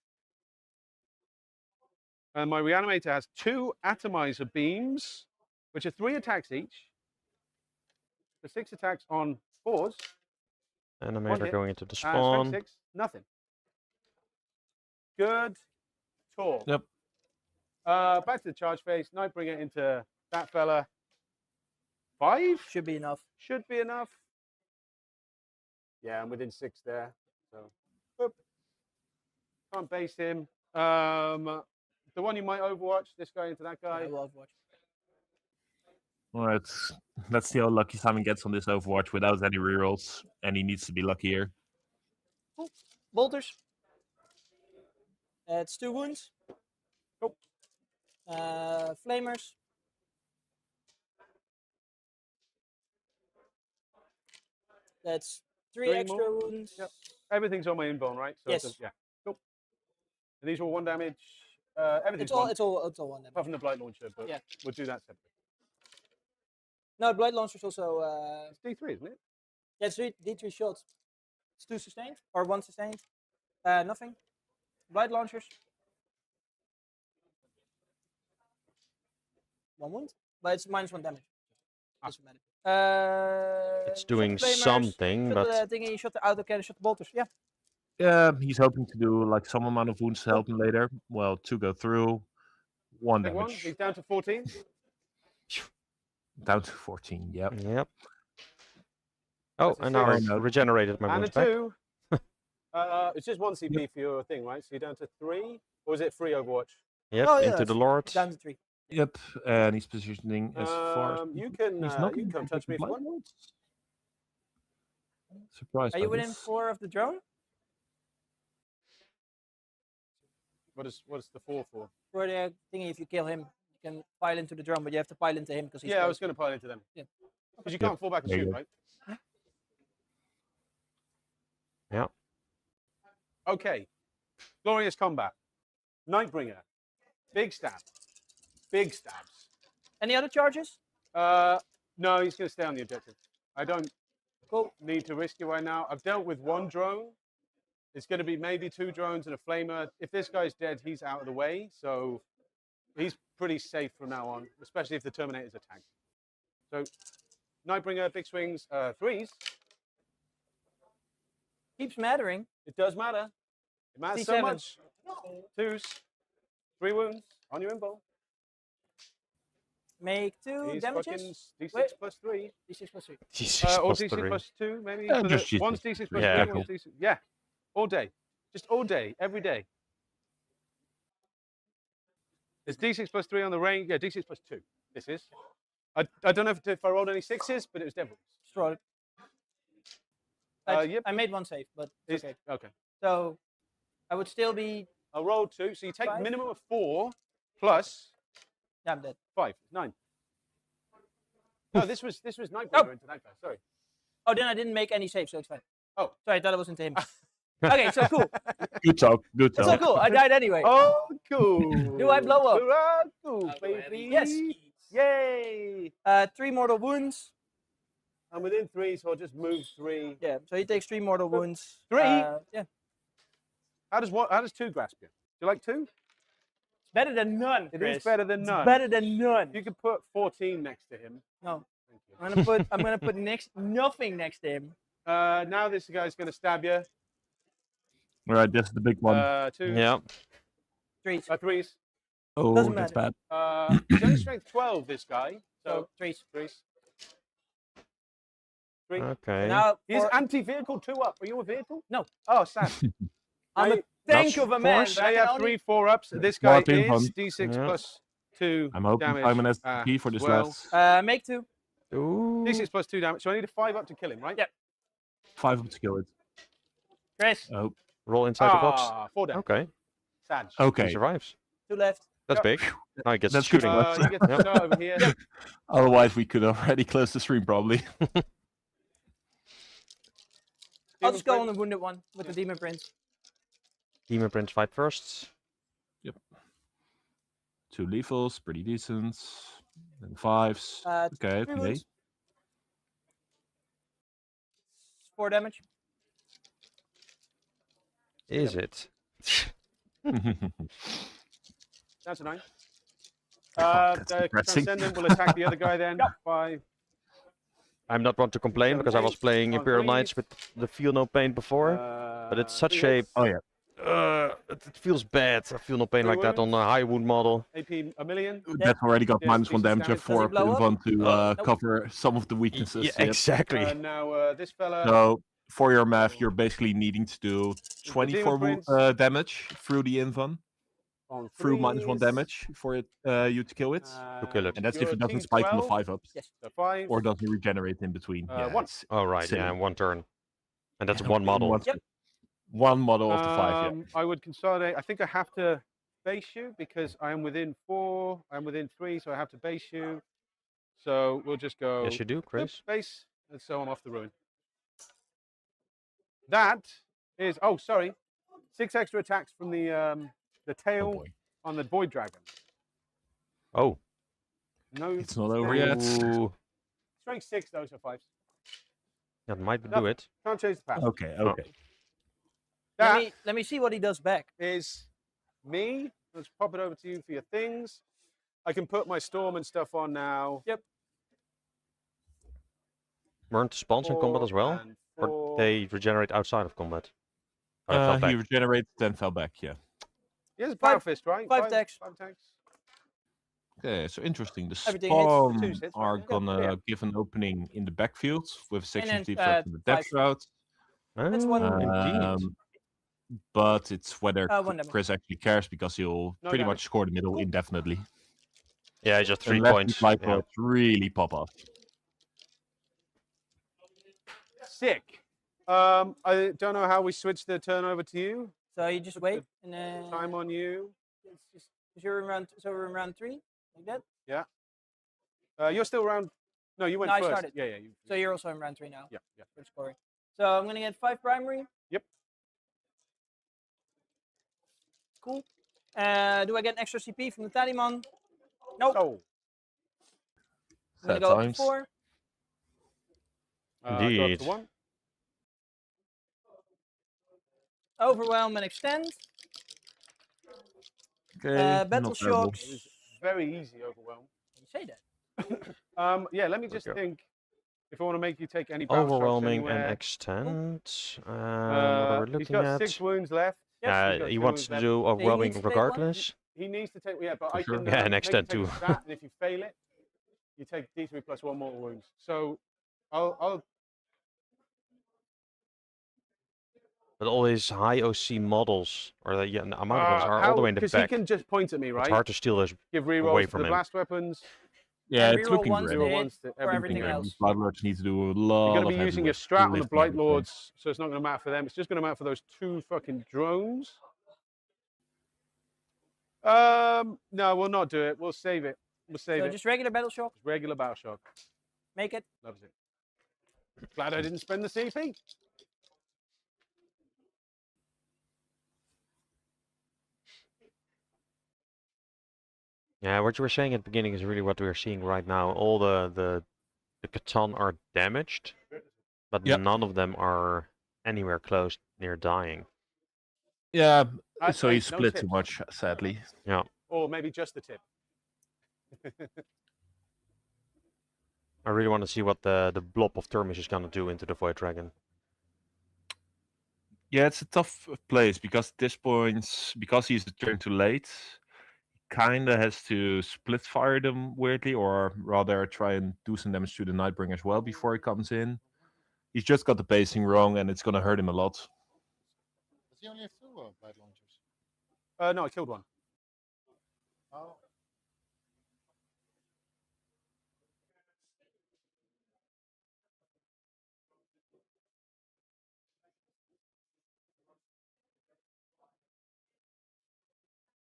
And my reanimator has 2 atomizer beams, which are 3 attacks each. For 6 attacks on 4s. Animator hit. going into the And strength spawn. 6, nothing. Good talk. Yep. Back to the charge phase. Nightbringer into that fella. 5 Should be enough. should be enough. Yeah, I'm within 6 there. So, boop. Can't base him. The one you might overwatch, this guy into that guy. I will Overwatch. All right. Let's see how lucky Simon gets on this Overwatch without any rerolls, and he needs to be luckier. Bolters. It's 2 wounds. Nope. Flamers. That's 3 3 extra more. wounds. Yep. Everything's on my invuln, right? So Yes. yeah. Cool. And these are all 1 damage. Everything's It's all one, one damage. apart from the blight launcher, but Yeah. we'll do that separately. No, Blight Launcher's also It's D3, isn't it? yeah, it's D3 shots. It's 2 sustained or 1 sustained. Nothing. Blight Launchers. 1 wound, but it's -1 damage. Doesn't matter. It's shot doing the flamers, something, shot but the thingy, shot the auto cannon, shot the bolters. Yeah. He's hoping to do like some amount of wounds to help him later. Well, 2 go through, 1 Big one. damage. He's down to 14. Down to 14, yep. yep. Oh, That's a and now I six. regenerated my And a wounds back. 2. It's just 1 CP for your thing, right? So you're down to 3. Or is it free Overwatch? Yep, Oh, yeah, into the it's Lord. Down to 3. Yep, and he's positioning as far as You can he's not you can come touch me if you want. Surprised Are by you within this. 4 of the drone? What is the 4 for? For the thingy, if you kill him, you can pile into the drone, but you have to pile into him because he's. Yeah, I close. was going to pile into them. Yeah. Because you Yep, can't fall back and there you shoot, go. right? Yeah. Okay. Glorious combat. Nightbringer. Big stab. Big stabs. Any other charges? No, he's going to stay on the objective. I don't Cool. need to risk it right now. I've dealt with 1 drone. It's going to be maybe 2 drones and a flamer. If this guy's dead, he's out of the way. So he's pretty safe from now on, especially if the Terminator's attacked. So Nightbringer, big swings, 3s. Keeps mattering. It does matter. It matters so D7. much. 2s. 3 wounds on your info. Make 2 He's damages. fucking D6 Wait. plus 3. D6 plus 3. D6 Or plus D6 3. plus 2, maybe. Yeah, So just the- D6. one's D6 plus Yeah. 3, one's D6. Yeah. All day. Just all day, every day. It's D6 plus 3 on the range. Yeah, D6 plus 2. This is. I don't know if I rolled any 6s, but it was devils. Just roll it. Yep. I made 1 save, but it's okay. Okay. So I would still be. I rolled 2, so you take 5? minimum of 4 plus Yeah, I'm dead. 5. 9. No, this was Nightbringer Oh. into that guy. Sorry. Oh, then I didn't make any saves, so it's fine. Oh. Sorry, I thought it was into him. Okay, so cool. Good talk, good It's talk. so cool. I died anyway. Oh, cool. Do I blow up? Hurrah, cool, baby. Yes. Yay. 3 mortal wounds. I'm within 3, so I'll just move 3. Yeah, so he takes 3 mortal wounds. 3? Yeah. How does 2 grasp you? Do you like 2? It's better than none. It Chris. is better than It's none. better than none. You could put 14 next to him. No, Thank you. I'm gonna put nothing next to him. Now this guy's going to stab you. All right, this is the big one. 2, Yeah. 3s. 3s. Oh, doesn't that's matter. bad. He's only strength 12, this guy. So So 3s. 3s. 3. Okay. Now He's for- anti-vehicle 2 up. Are you a vehicle? No. Oh, sad. I'm Now a you- tank of a man. force? but Now I you can have only- 3 4-ups. This More guy ping is pong. D6 Yeah. plus 2 I'm hoping damage. Simon has the key for as this well. last Make 2. Ooh. D6 plus 2 damage. So I need a 5 up to kill him, right? Yep. 5 up to kill it. Chris, Oh, Roll inside the box. 4 damage. Okay. Sag. He okay. survives. 2 left. That's Yep. big. Now he gets That's good shooting. for us. You get to Yep. start over here. Otherwise, we could already close the stream probably. I'll just go on Prince. the wounded one with the Demon Prince. Demon Prince fight first. 2 lethals, pretty decent. Then 5s. Okay, 3 okay. wounds. 4 damage. Is it? That's a 9. That's The depressing. Transcendent will attack the other guy then. 5. I'm not one to complain Seven, because I was eight playing on Imperial threes. Knights with the Feel No Pain before. but it's such 3 a... hits, Oh yeah. It feels bad. I feel no pain Three like that on wounds. a high wound model. AP a million. That's already got Yes, minus 1 decent damage and damage. Does 4 he up blow up? one to Nope. cover some of the weaknesses. Yeah, Yep. exactly. Now this fella. So for your math, you're basically needing to do 24 Prince. damage through the invuln, On through minus 1 threes. damage for it, you to kill it. To kill it. And that's if your it doesn't king's spike on the 12. 5-ups. Yes. So 5. Or doesn't regenerate in between. Yeah, one. it's Oh, right. silly. Yeah, one turn. And that's Yeah, one model. one- Yep. One model of the 5, yeah. I would consolidate. I think I have to base you because I am within 4. I'm within 3, so I have to base you. So we'll just go. Yes, you do, Boop, Chris. base, and so I'm off the ruin. That is. Oh, sorry. 6 extra attacks from the Oh tail boy. on the Void Dragon. Oh. No. It's not over yet. Ooh. Strength 6 though, so 5. That might do Nothing. it. Can't change the path. Okay, okay. That Let me see what he does back. is me. Let's pop it over to you for your things. I can put my storm and stuff on now. Yep. Burn to spawns in combat as well? Or they regenerate outside of combat? Oh, I fell back. He regenerated, then fell back, yeah. He has a power Five- fist, right? 5 attacks. 5 attacks. Okay, so interesting. The Everything hits. spawn 2 hits, right? are Yeah, gonna yeah. give an opening in the backfield with section then, deflect and the depth 5. route. That's one. Indeed. But it's whether 1 damage. Chris actually cares because he'll No pretty damage. much score the middle indefinitely. Yeah, just 3 Unless points. these light Yeah. rods really pop off. Sick. I don't know how we switch the turn over to you. So you just wait and then Time on you. it's just, 'cause you're in round. So we're in round 3, like that. You're still around. No, you went No, I first. started. Yeah, yeah. You, So you're also in round 3 now. yeah, yeah. For scoring. So I'm gonna get 5 primary. Yep. Cool. Do I get an extra CP from the Taliman? Nope. Oh, I'm gonna Sad go up to times. 4. go up Indeed. to 1. Overwhelm and extend. Okay, Battle not terrible. shocks. It was very easy overwhelm. You say that. Yeah, let me just go. think. If I want to make you take any battle shocks Overwhelming and anywhere. extend. What are we He's looking got at? 6 wounds left. Yes, he's got He 2 wants wounds to left. do overwhelming needs to take one. regardless. He needs to take. Yeah, but For I sure. can. Yeah, and make you extend take too. That, and if you fail it, you take D3 plus 1 mortal wounds. So, I'll But all these high OC models, or the amount of ones, are all the way in the because he back. can just point at me, It's right? hard to steal those. Give away rerolls to from the him. blast weapons. Yeah, And it's reroll looking once great. to Reroll hit once to for everything everything else. These Blood Lords need to do a lot You're going of to be heavy using a lift- strat on the lifting Blight everything. Lords, so it's not going to matter for them. It's just going to matter for those 2 fucking drones. No, we'll not do it. We'll save it. We'll save So it. just regular battle shock. Regular Battle Shock. Make it. Loves it. Glad I didn't spend the CP. Yeah, what you were saying at the beginning is really what we are seeing right now. All the Catan are damaged, but Yep. none of them are anywhere close near dying. Yeah, so Hey, he no split too tips. much, sadly. Or maybe just the tip. I really want to see what the blob of Termis is gonna do into the Void Dragon. Yeah, it's a tough place because at this point, because he's a turn too late, he kind of has to split fire them weirdly, or rather try and do some damage to the Nightbringer as well before he comes in. He's just got the pacing wrong, and it's gonna hurt him a lot. Does he only have 2 or? or light launchers? No, I killed one. Oh.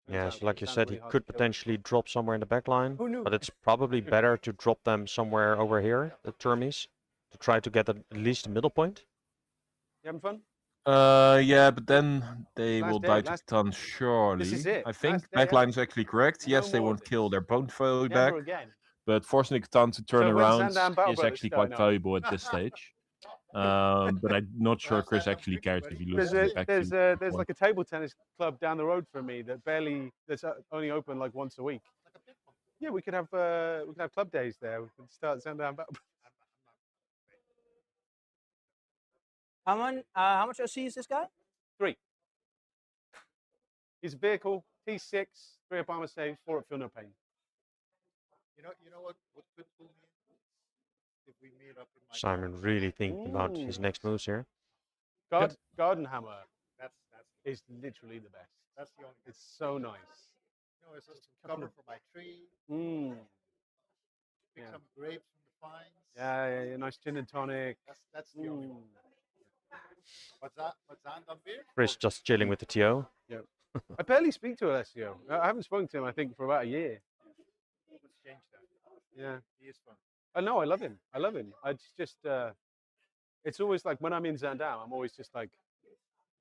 Yeah, Turns so out like you Catan said, really he hard could to kill. potentially drop somewhere in the back line, Who knew? but it's probably better to drop them somewhere over here, the Termies, to try to get at least the middle point. You having fun? Yeah, but then they Last will day, die to last- Catan surely. This is it. I think Last day, backline is actually correct. No Yes, they more won't of kill this. their portfolio Never back, again. but forcing Catan to turn So when around Sandown Battle is Brothers actually starting quite up? valuable at this stage. But I'm not sure Last Chris time I'm actually drinking cares very if he good. loses There's his back there's to there's point. like a table tennis club down the road from me that's only open like once a week. Yeah, we could have club days there. We could start Sandown Battle. How much OC is this guy? 3. His vehicle T6, 3 up armor saves, 4 up feel no pain. You know what could pull me in? If we meet up in my Simon really thinking about his Ooh. next moves here. Garden Hammer that's is literally the best. that's the only. It's so nice. You know, it's some cover for my tree. Mm. Pick Yeah. some grapes from the vines. Yeah, nice gin and tonic. That's the only. One. What's that? On beer? Chris just chilling with the TO. I barely speak to Alessio. I haven't spoken to him, I think, for about a year. Let's change that. Yeah. He is fun. I know, I love him. It's just, it's always like when I'm in Zandam, I'm always just like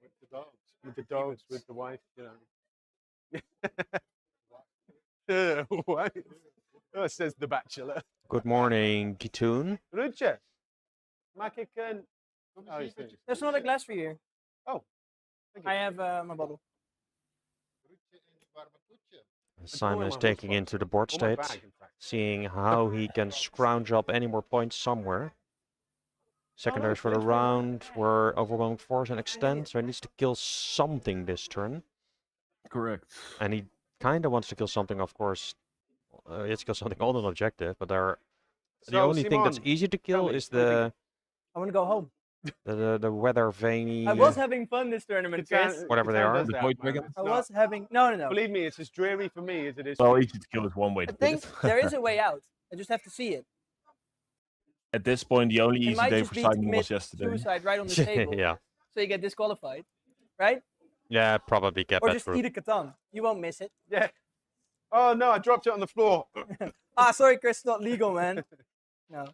With the dogs. with the dogs, with the wife, you know. What? Oh, says the bachelor. Good morning, Gitoon. Ruche. Makikan. Kom Oh, eens he's hier, doing- There's not a glass for you here. Oh. Thank you. I have my bottle. Groetje in het warme toetje. Simon is my taking hotspot. into the board Or my state, bag, in fact. seeing how he can scrounge up any more points somewhere. Secondaries for the thanks, man. round were overwhelming force and extend, so he needs to kill something this turn. Correct. And he kind of wants to kill something, of course. He has to kill something on an objective, but the So, only thing that's Simon, easy to kill me, is what do you the I want to go home. the weather veiny. I was having fun this tournament, Chris. Whatever they Catan are. does The that, Void man. Dragon? It's I not- was having no. Believe me, it's as dreary for me as it is Well, for you. easy to kill is one way I to put think it. there is a way out. I just have to see it. At this point, the only It easy might day just for be to Simon commit was yesterday. suicide right on the table, yeah, so you get disqualified, right? yeah, probably get Or that just through. eat a Catan. You won't miss it. Yeah. Oh no, I dropped it on the floor. Sorry, Chris, it's not legal, man. No.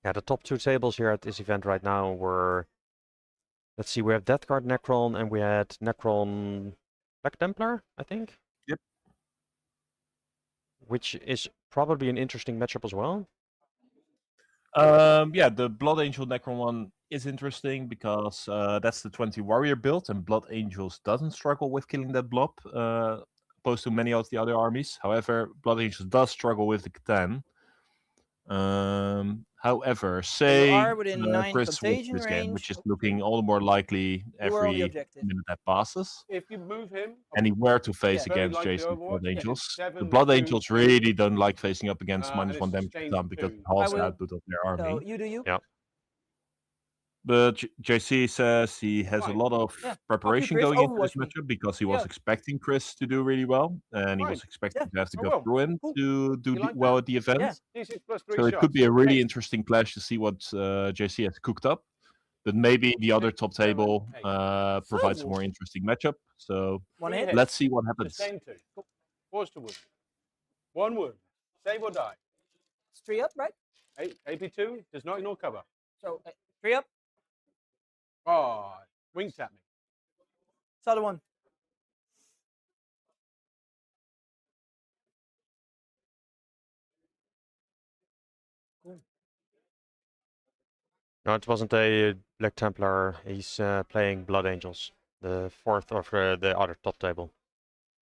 Yeah, the top 2 tables here at this event right now were, let's see, we have Death Guard Necron and we had Necron Black Templar, I think. Yep. Which is probably an interesting matchup as well. Yeah, the Blood Angel Necron one is interesting because that's the 20 warrior build, and Blood Angels doesn't struggle with killing that blob, opposed to many of the other armies. However, Blood Angels does struggle with the Catan. However, say are within 9 Chris wins contagion this game, which range. is looking all the more likely You are on the every objective. minute that passes. If you move him, And he were to face Yeah. Very against likely Jason's Overwatch, Blood yeah. Angels. The 7, Blood 2, Angels 2. really don't like facing up against And minus it's 1 damage sustained Catan because it 2. halves I the will- output of their army. So you do you. Yeah. But JC says he has a Fine. lot of Yeah. preparation Chris, going into this Overwatch me. matchup because he was Yeah. expecting Chris to do really well, and he was Fine. expecting Yeah. to have to I go will. through him Cool. to do You like well that? at the event. Yeah. D6 plus 3 So it shots. could be a really Eight. interesting clash to see what JC has cooked up. But maybe the other top Seven, table eight. provides a So- more interesting matchup. So One Three hit. hits. let's see what happens. Sustain 2. Force to wound. 1 wound. Save or die. It's 3 up, right? AP2 does not ignore cover. So 3 up. Oh, winked at me. Solid 1. No, it wasn't a Black Templar. He's playing Blood Angels, the 4th of the other top table.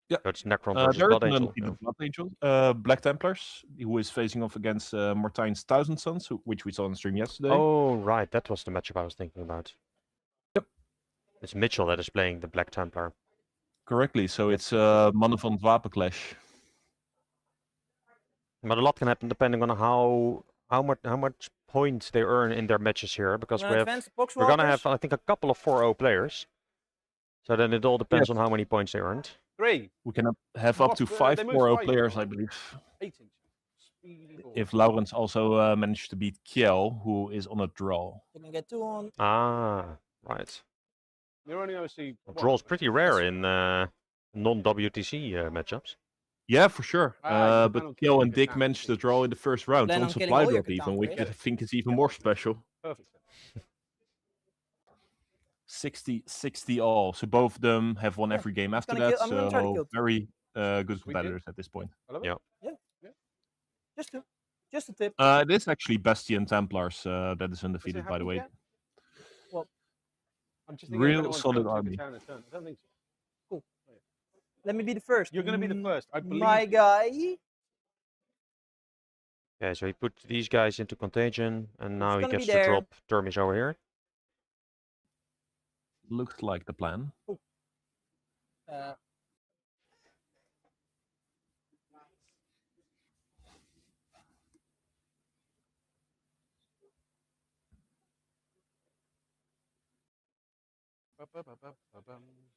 Yeah. So it's Necron versus There is Blood an Angel. undefeated yeah. Blood Angel, Black Templars, who is facing off against Mortaine's Thousand Sons, which we saw on the stream yesterday. Oh, right, that was the matchup I was thinking about. Yep. It's Mitchell that is playing the Black Templar. Correctly, so Yep. it's Mannen van het Wapen clash. But a lot can happen depending on how much points they earn in their matches here, because I'm we gonna have advance the box we're gonna walkers. have I think a couple of 4-0 players. So then it all depends Yes. on how many points they earned. 3. We can have up to What, 5 they moved 4-0 5, players, though, I right? believe. 8 inch. Speedy ball. If Laurens also managed to beat Kiel, who is on a draw. They can get 2 on. Ah, right. You're only obviously Well, what? draw's pretty rare Yes. in non-WTC matchups. Yeah, for sure. You plan But on Kiel killing and Dick Catan, managed to please. draw in the first round Plan on on killing supply all your drop even, Catan which I players. think is even more special. Perfect. 60 all. So both of them have won Yeah, every game after gonna that. kill- I'm gonna try to So kill two. very good Sweet deal. competitors at this point. I love Yeah. it. Just 2. Just a tip. It is actually Bastion Templars that is Has it undefeated, by the happened way. yet? Well, I'm just thinking if Real anyone's solid done army. Catan in a turn. I don't think so. Cool. Let me be the first. You're going to be the first. I believe My you. guy. Okay, so he put these guys into contagion, and now he gonna be gets to there. drop Termis over here. Looks like the plan.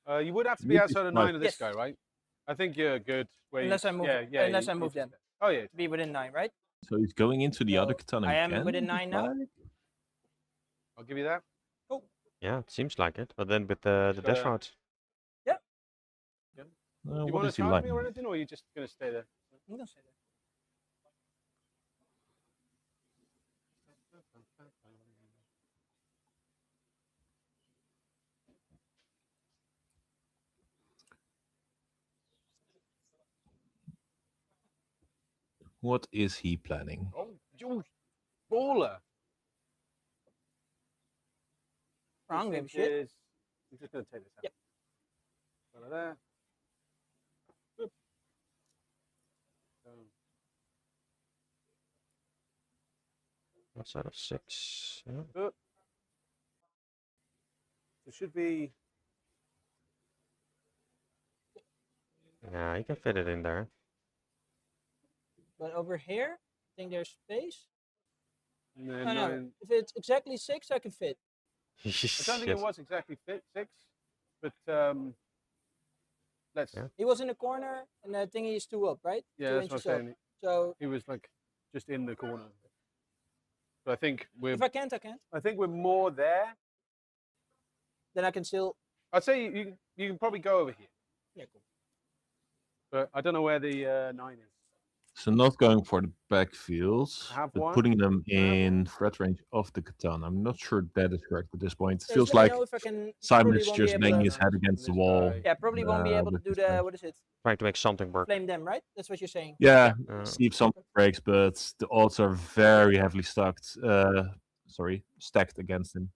Uh, You would have to be You'd be outside of surprised. 9 of this Yes. guy, right? I think you're good. Where Unless you, I move- yeah, unless I you move should them. be. Oh, yeah. to be within 9, right? So he's going into the other So, katana I am again. within it 9 looks now. like. I'll give you that. Yeah, it seems like it. But then with the Just dash gotta- route. You What want is to he charge like? me or anything, or are you just going to stay there? I'm gonna say that. What is he planning? Oh, Jules, baller. I don't This give a thing shit. is- I'm just going to take this out. Yep. Go like that. Boop. Boom. Outside of 6. Yeah. It should be. Yeah, you can fit it in there. But over here, I think there's space. And then I know. 9. If it's exactly 6, I can fit. I don't think Yes. it was exactly 6, but let's. Yeah. He was in the corner, and the thingy is 2 up, right? Yeah, 2 that's what I'm inches up. saying. So He was like just in the corner. So I think if I can't, I can't. I think we're more there. Then I can still. I'd say you can probably go over here, Yeah, cool. but I don't know where the 9 is. So not going for the backfields, Have but one. putting them Have one. in threat range of the katana. I'm not sure that is correct at this point. It Just feels let me like know if I can. Simon probably is won't be just able banging to- his head against the This wall. guy. Yeah, probably won't be able to with do this the. guy. What is it? Trying to make something work. Flame them, right? That's what you're saying. Yeah, Uh, see if something breaks, but the odds are very heavily stacked against him.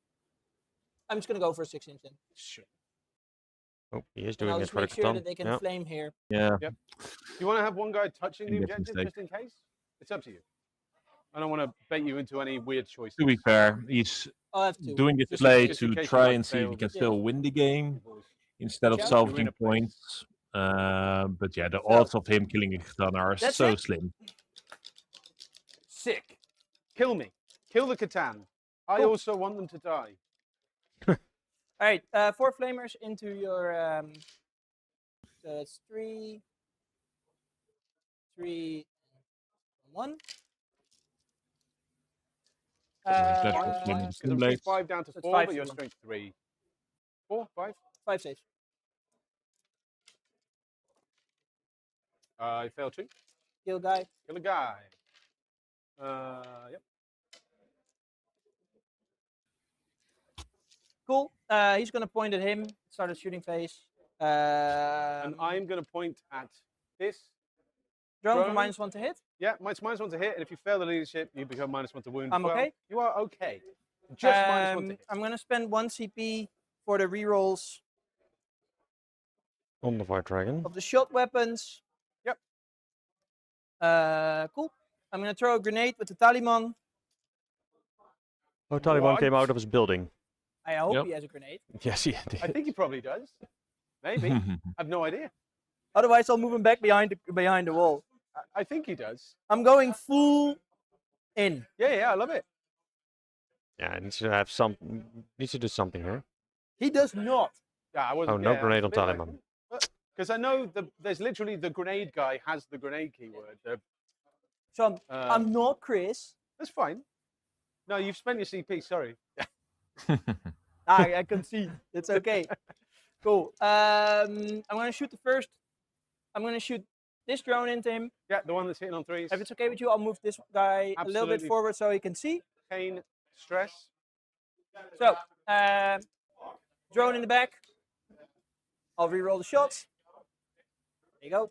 I'm just gonna go for a 6-inch then. Sure. oh, he is And doing I'll it just for the make sure Catan. that they can Yeah. flame here. Yeah, You want to have one guy touching the think that's a objective mistake. just in case? It's up to you. I don't want to bait you into any weird choices. to be fair, he's I'll have to. doing this Just in play case you to might try and see if fail he can this. still win the game instead of Watch out. salvaging You're in a place. points. But yeah, the So- odds of him killing a katana are That's so it? slim. Sick. Kill me. Kill the Catan. I Cool. also want them to die. All right, 4 flamers into your. So it's 3, 3, 1. that's what Uh, Flame is. Because I'm Blades. 5 down to So it's 4, 5 but you're for them. strength 3. 4, 5. 5 saves. I failed 2. Kill guy. Kill a guy. Yep. Cool. He's gonna point at him. Start a shooting phase. And I'm going to point at this. drone for drone. -1 to hit. Yeah, it's -1 to hit, and if you fail the leadership, you become -1 to wound. I'm as well. okay. You are okay. Just -1 to hit. I'm gonna spend 1 CP for the rerolls On the White Dragon. of the shot weapons. Yep. Cool. I'm gonna throw a grenade with the Taliban. Oh, Taliban came What? out of his building. I hope Yep. he has a grenade. Yes, he I did. think he probably does. Maybe. I have no idea. Otherwise, I'll move him back behind the wall. I think he does. I'm going full in. Yeah, I love it. Yeah, it needs to have some. Needs to do something here. He does not. Yeah, I wasn't. Oh, no yeah, grenade I on was a bit Taliban. Because I know there's literally the grenade guy has the grenade keyword. So I'm Um, not Chris. That's fine. No, you've spent your CP. Sorry. I can see. It's okay. Cool. I'm gonna shoot the first. I'm gonna shoot this drone into him. Yeah, the one that's hitting on threes. If it's okay with you, I'll move this guy a little bit Absolutely. forward so he can see. Pain, stress. So, drone in the back. I'll re-roll the shots. There you go.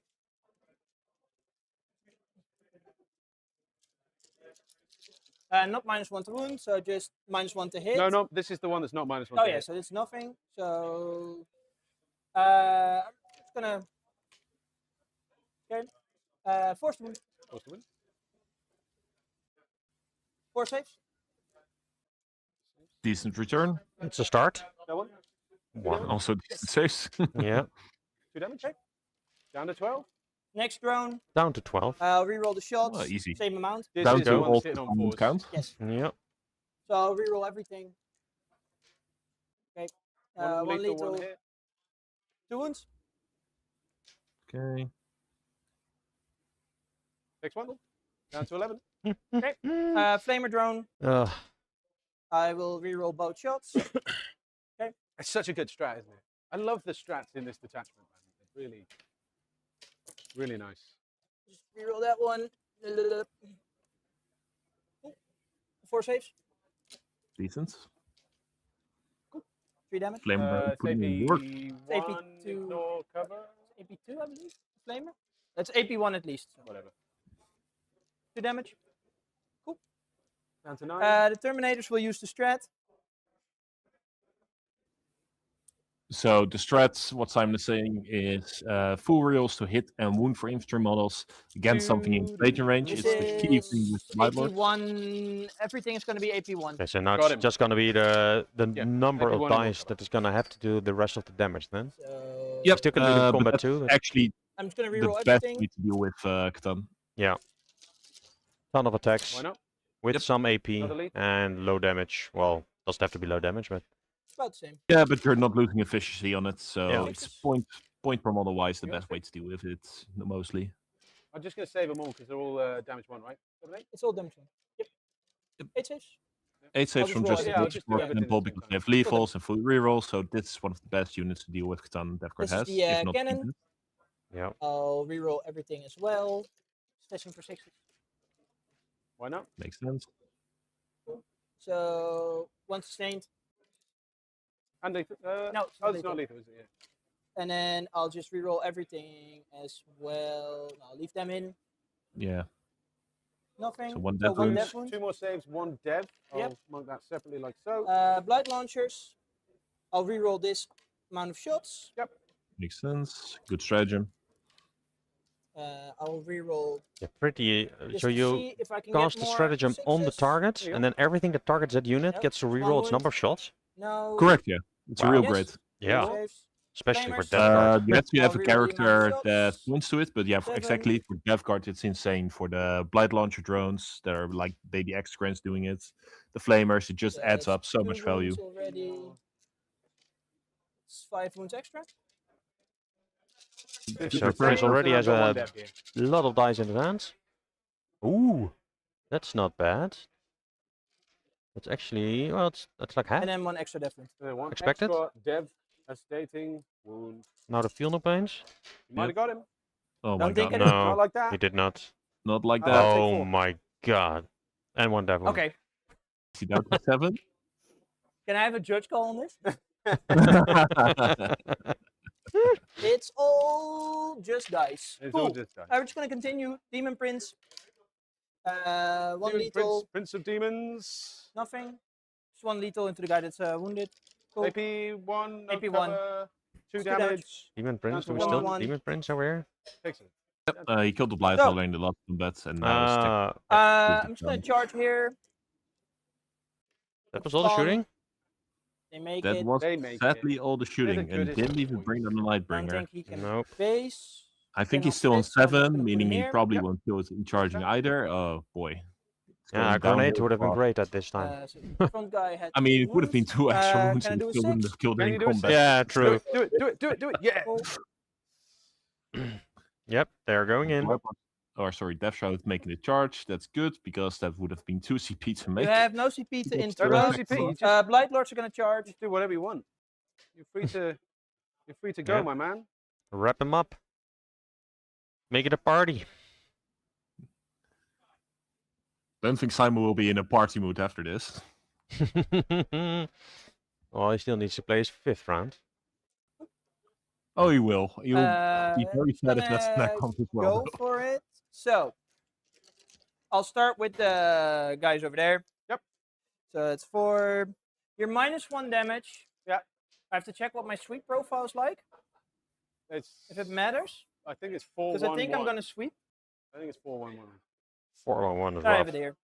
Not -1 to wound, so just -1 to hit. No, this is the one that's not -1. Oh to yeah, hit. so it's nothing. So I'm just gonna force the wound. Force the win. 4 saves. Decent return. It's a start. That one. Wow. Also decent saves. Yeah. 2 damage. Down to 12. Next drone. Down to 12. I'll re-roll the shots. Oh, easy. Same amount. This Down is to the one all that's hitting on fours. count. Yes. Yep. So I'll re-roll everything. Okay. One One lethal, one lethal, hit. 2 wounds. Okay. Next one. Down to 11. Flamer drone. Ugh. I will re-roll both shots. It's such a good strat, isn't it? I love the strats in this detachment, man. They're really, really nice. Just re-roll that one. 4 saves. Decent. 3 damage. Flame It's putting in work. AP1, AP2. ignore cover, AP2, I believe. Flamer. That's AP1 at least. So. whatever. 2 damage. Down to 9. The Terminators will use the strat. So the strats, what Simon is saying is full reels to hit and wound for infantry models against something in inflation range. This It's the key thing with is the Light Lord. AP1. Everything is going to be AP1. Okay, so now Got it's him. just gonna be the Yeah, number of everyone will dice cover. that is gonna have to do the rest of the damage then. So Yep. Still can do the but combat that's too. but- actually I'm just going to the re-roll best everything. way to deal with Catan. Ton of attacks Why not? with Yep. some AP Another lethal. and low damage. Well, doesn't have to be low damage, but It's about the same. Yeah, but you're not losing efficiency on it, so Yeah. it's point per model wise the You best way to deal with it mostly. I'm just going to save them all because they're all damage 1, right? 7, 8? It's all damage. Yep. Yep. 8 saves. 8 saves just from roll just it. Yeah, I'll the just do support everything at simple the same because time. they have lethals and full rerolls, so this is one of the best units to deal with Catan Deathguard This is has. the, if not cannon. best. yeah. I'll re-roll everything as well. Stashing for 6. Why not? Makes sense. So 1 sustained. And lethal. No, it's oh, not it's not lethal. lethal, is it? Yeah. And then I'll just re-roll everything as well. I'll leave them in. Yeah. Nothing. So one death one wound. death wound. 2 more saves, 1 dev. I'll Yep. mark that separately like so. Blight launchers. I'll re-roll this amount of shots. Makes sense. Good stratagem. I'll re-roll. Yeah, pretty. Just So to you see if I can cast get the more stratagem on the sixes. target, There you and go. then everything that targets that unit Yep, gets to one reroll its wound. number of shots. No. Correct, yeah. It's a Wow. real Yes. great. Yeah, Saves. especially for Flamers. Death Guard. You actually I'll have a reroll the amount of character shots. that points to it, but yeah, for 7. exactly for Deathguard, it's insane. For the Blight Launcher drones, that are like baby X-Grants doing it. The Flamers, it just So adds that's up so 2 much value. wounds already. It's 5 wounds extra. So Chris already has one a dev here. lot of dice in his hands. Ooh, that's not bad. That's actually, well, it's like half. And then 1 extra death wound. One Expected? extra dev, stating wound. Now the field no pains. You might have got him. Oh my Don't think god, it- No, Not like that. he did not. not like Oh, that. take Oh 4. my god. And 1 devil. Okay. Is he down to 7? Can I have a judge call on this? It's all just dice. It's Cool. all just done. We're just gonna continue. Demon Prince. 1 Demon lethal. Prince of Demons. Nothing. Just 1 lethal into the guy that's wounded. Cool. AP1. No AP1. cover, 2 2 damage. Demon Prince, do we Down to still one. Demon Prince over here? Takes it. He killed the Blight So- Howler in the last combat, and now he's I'm just gonna charge here. that was all the Spawn. shooting? They make That it. was They make sadly all the shooting, and goodest didn't even boys. bring down the I don't Lightbringer. think he can Nope. base. I think Cannot he's still on fit, so I'm just gonna 7, put meaning him he here. probably Yep. won't kill it in charging either. Oh boy, Yeah, a going grenade downhill would have been fast. great at this time. So the front guy had. I mean, it 2 would have been wounds. 2 extra wounds Can I and do he a still wouldn't 6? have killed Can it you in do a combat. Yeah, Do true. it, do it, do it, do it, do it. Yeah. Oh, Yep, they're going in. Or sorry, Death Shroud making the charge. That's good because that would have been 2 CP to you make. have no CP to That's No, no interrupt. CP. You just, Blight Lords are gonna charge. just do whatever you want. You're free to. You're free to go, Yeah. my man. Wrap him up. Make it a party. Don't think Simon will be in a party mood after this. Well, he still needs to play his 5th round. Oh, he will. He will be Let's very sad if that's not gonna comes as well. Go for it. So, I'll start with the guys over there. Yep. So it's for your -1 damage. Yeah. I have to check what my sweep profile is like, It's. if it matters. I think it's 4-1-1. Because I think I'm gonna sweep. I think it's 4-1-1. 4-1-1 as I have well. it here.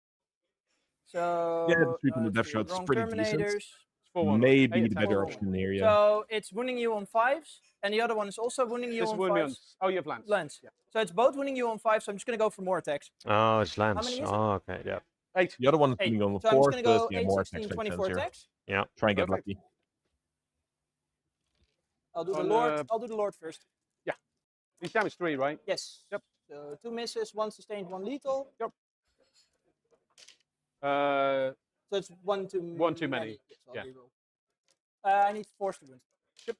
So Yeah, the sweep and the let's Death see, Shroud is wrong pretty decent. Terminators. It's 4-1-1. Maybe 8 the attacks, better 4-1-1. option here. Yeah. So it's wounding you on 5s, and the other one is also wounding you This on would be on. 5s. Oh, you have Lance. Lance. Yeah. So it's both wounding you on 5, so I'm just gonna go for more attacks. Oh, it's Lance. many is it? Oh, okay, yeah. 8. The other one is 8. putting on the So I'm just fourth, gonna go but yeah, 8, more 16, attacks make 24 sense here. attacks. Try and get Perfect. lucky. I'll do the On, Lord. I'll do the Lord first. He's damage 3, right? Yes. Yep. So 2 misses, 1 sustained, 1 lethal. Uh, So it's 1 too One too many. Yes, I'll Yeah. reroll. I need force to wound. Yep.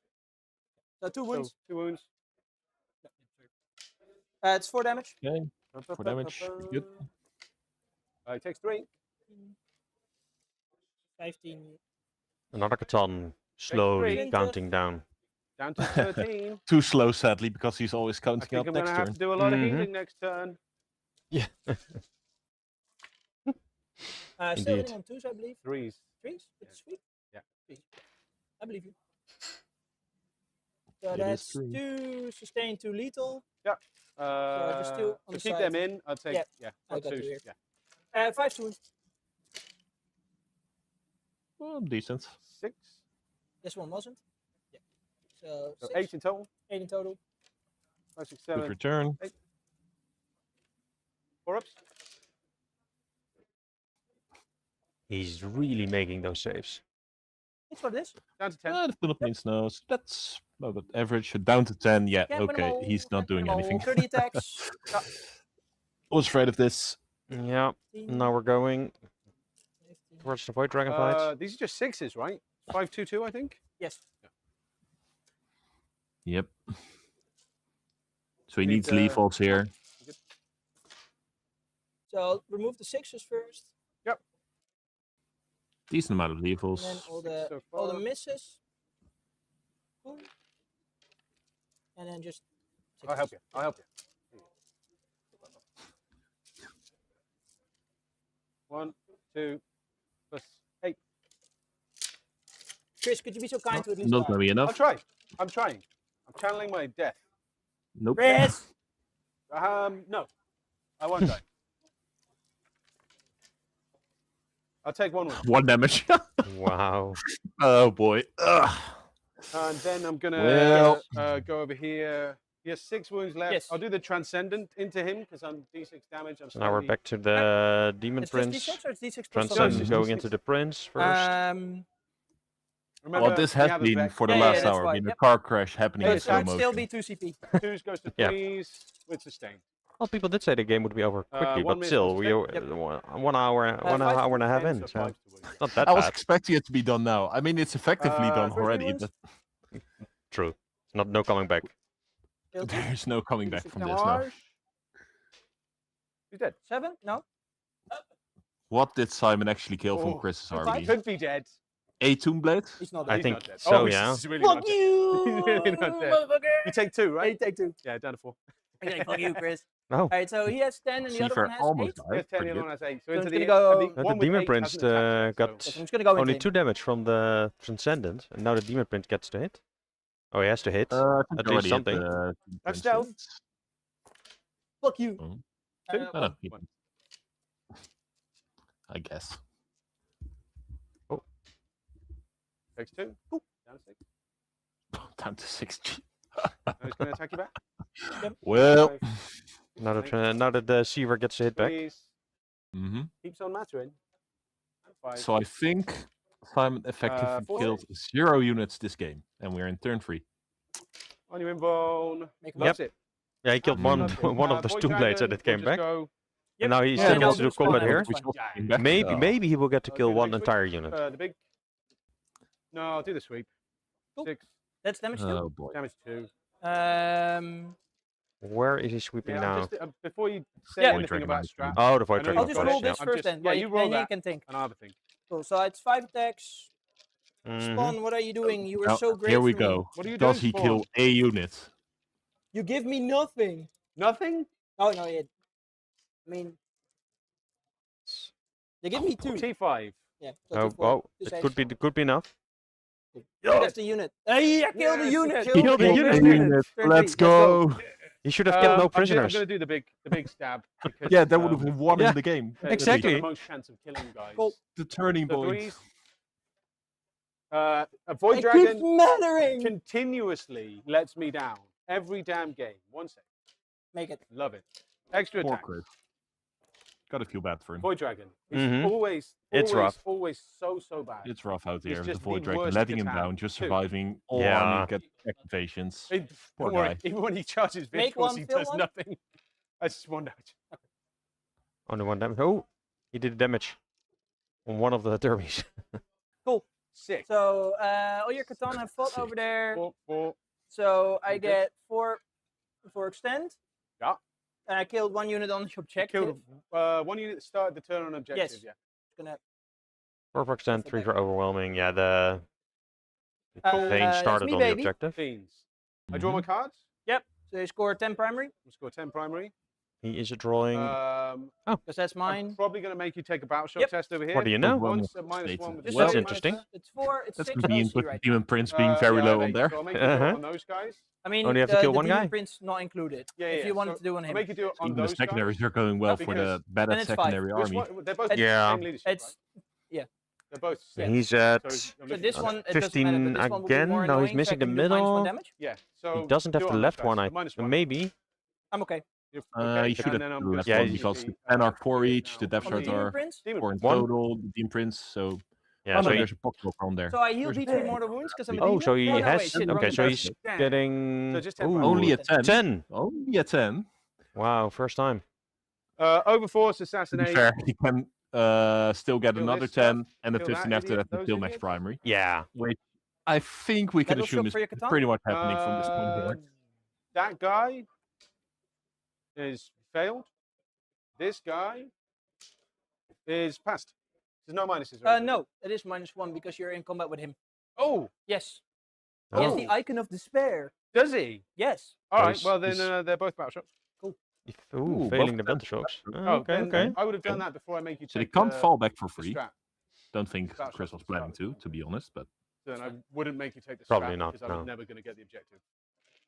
So 2 so wounds. 2 wounds. It's 4 damage. Okay, 4 damage. Good. He takes 3. 15. Another Catan slowly three. counting down. Down to 13. Too slow, sadly, because he's always I counting think up I'm next gonna have turn. to do a lot of Mhm. healing next turn. Yeah. Still Indeed. hitting on 2s, I believe. 3s. 3s with the sweep. Yeah. 3s. I believe you. So It is that's 3. 2 sustained, 2 lethal. Just two on to the keep side. them in, I'd say, Yeah, yeah. I got 2s, you here. yeah. 5 to wound. Well, decent. 6. This one wasn't. Yeah. So, So 6, 8 in total. 8 in total. 5, 6, Good 7. return. 4 ups. He's really making those saves. It's what it is. Down to 10. The Philippines knows. That's about average. Down to 10. Yeah, Can't win 'em okay. all, He's not can't win doing 'em all. anything. 30 attacks. I was afraid of this. Yeah, 15, now we're going 15. towards the Void Dragon fight. These are just 6s, right? 5-2-2, I think. Yes. Yep. So he Need, needs lethals here. So remove the 6s first, Decent amount of and then lethals. all So the far. misses. Boom. And then just. I'll help you. I'll help you. 1, 2, plus 8. Chris, could you be so kind to at least Not die? going to be I'll enough. try. I'm trying. I'm channeling my death. Nope. Chris! No. I won't die. I'll take 1 wound. 1 damage. Wow. Oh boy. Ugh. And then I'm gonna Well. go over here. He has 6 wounds left. Yes. I'll do the transcendent into him because I'm D6 damage. I'm So now we're slightly- back to the Demon It's Prince. just D6 or it's D6 plus Transcend. Transcend something? going into the Prince first. Remember, Well, this we has have a been Vex. for the Yeah, yeah, last that's hour. why, Been a yep. car crash happening So in it slow should still motion. be 2 CP. 2s goes to Yeah. 3s with sustain. Well, people did say the game would be over quickly, 1 but miss, still, 1 we sustained. are Yep. 1 hour, 1 5 hour and a half 10, in, so so 5 to wound. not that I was bad. expecting it to be done now. I mean, it's effectively done first already, wounds? but True. No coming back. there's no coming back from this now. Damage. He's dead. 7? No? What did Simon actually kill from Oh, Chris's five? army? Could be dead. A Tomb Blade? He's not I dead. think not dead. so, he's yeah. just really Fuck not dead. you! He's really not dead. Motherfucker! You take 2, Hey, right? take 2. Yeah, down to 4. Okay, fuck you, Chris. No. Alright, so he has 10 and the other Seifer one has 8. almost He died. has 10, Pretty the good. other one has 8. So I'm into just the gonna go- and The one with Demon 8 Prince hasn't attacked yet, got so- So I'm just gonna go only into 2 damage from the Transcendent, and now the Demon Prince gets to hit. Oh, he has to hit. I think At already least hit something. the That's stealth. Fuck you. Oh. Uh, Oh, no, he didn't. I guess. Takes 2. Cool. Down to 6. Down to 6. Now he's going to attack you back. Well, Five, Now that the Seaver gets a hit back. 3s. Mm-hmm. Keeps on mattering. 5. So I think Simon effectively 4. killed 0 units this game, and we're in turn 3. On your inbone. Make a Loves it. Yeah, he killed one Absolutely loves it. one of those Void Tomb Blades Dragon that will came just back. go, And now he Yeah, still then wants I'll to do do spawn combat it, here. that's fine. Came back. Maybe he will get to do kill the one big sweep. entire unit. The big. No, I'll do the sweep. Cool. 6 That's damage two. Oh boy. damage 2. Where is he sweeping Yeah, now? just before you say Yeah. Void anything Dragon about might strat, Oh, the Void I know Dragon. I'll you've just got of it roll course, now. this I'm first just- then. yeah, you roll then you that. can think. another thing. Cool. So it's 5 attacks. Mhm. Spawn, what are you doing? You were Now, so great. here we for me. go. What are you Does doing, he kill Spawn? a unit? You give me nothing. Nothing? Oh no, I mean, they give me 2. T5. Yeah. So Oh, T4. well, Two it saves. could be enough. That's the unit. Hey, I killed the Yes, unit. killed Killed the the unit. unit. Turn Let's three, go. He should have kept no I'm prisoners. going to do the big stab. Because, Yeah, that would have been one yeah, in the game. there's exactly. the most chance of killing guys. Cool. The turning So point. 3s. A Void It Dragon keeps mattering. continuously lets me down. Every damn game. 1 sec. Make it. Love it. Extra Poor attack. Chris. Gotta feel bad for him. Void Dragon. It's Mhm. always, It's rough. always so bad. It's rough out It's here with the just Void the Dragon, worst letting him Catan, down, just too. surviving all Yeah. army activations. Poor Don't worry, guy. even when he charges Make vehicles, one, he fill does one. nothing. I just one damage. Only one damage. Oh, he did damage on one of the derbies. Cool. 6. So all your Catan have fought Six. over there. 4. So I Okay. get 4 for extend. Yeah. And I killed 1 unit on the objective. Killed 1 unit at the start of the turn on objective. Yes. Yeah. Gonna 4 for extend, for 3 back. for overwhelming. Yeah, the Cool. vein That's started me, on the baby. objective. Fiends. I draw my cards. So you score 10 primary I'll score 10 primary. He is drawing. because that's I'm mine. probably going to make you take a battle shock Yep. test over here. What do you know? Once at -1 States. with Just Well, That's so you- interesting. It's 4. It's That's 6 convenient OC with right Demon now. Prince being very yeah, low mate, on there. So I'll make you do it Uh-huh. on those guys. I mean, Only have to kill the one Demon guy? Prince not included. Yeah, If yeah, you wanted so to do on I'll him, make you do it on Even the those secondaries guys. are going well for the Because- bad then at it's 5. secondary Which army. one? They're both It's- Yeah. same leadership, it's right? yeah. They're both Yeah. He's at So I'm So looking this at- one, it doesn't matter, 15 but this one will be again. more No, he's annoying, so missing I the can do -1 middle. damage. Yeah. So He doesn't have do it the on left those guys. one. So I -1. maybe. I'm okay. You're You okay, should and have then the I'm left Yeah, one he's- because the 10 are 4 each, the depth On the shards Demon are Prince. 4 in One? total, the Demon Prince, so Yeah, so there's a pocket on there. So I heal There's a D3 pocket. mortal wounds because I'm a Oh, demon? so he no, has. wait, shit, wrong Okay, so he's contestant. getting. So just 10 Ooh, Only a 10. 10. Only a 10. Wow, first time. Overforce, To be assassinate. fair, he can still get Kill another this stuff, 10 and a kill 15 that after idiot, that to those kill max idiots. primary. Yeah. Which I think we can Battle assume shock is for your Catan? pretty much happening from this point forward. That guy is failed. This guy is passed. There's no minuses. right? No, it is -1 because you're in combat with him. Oh, Yes. Oh. He has the icon of despair. does he? Yes. All right. he's- Well, then he's- they're both battle shocks. Ooh, Ooh, failing both the of battle shocks. Oh, Okay, then okay. I would have done that before I make you So they take can't the, fall back for the free. strap. Don't think Battle Chris shock was to start planning with. to be honest, but Then I wouldn't make you take the Probably strap not, because I was no. never going to get the objective.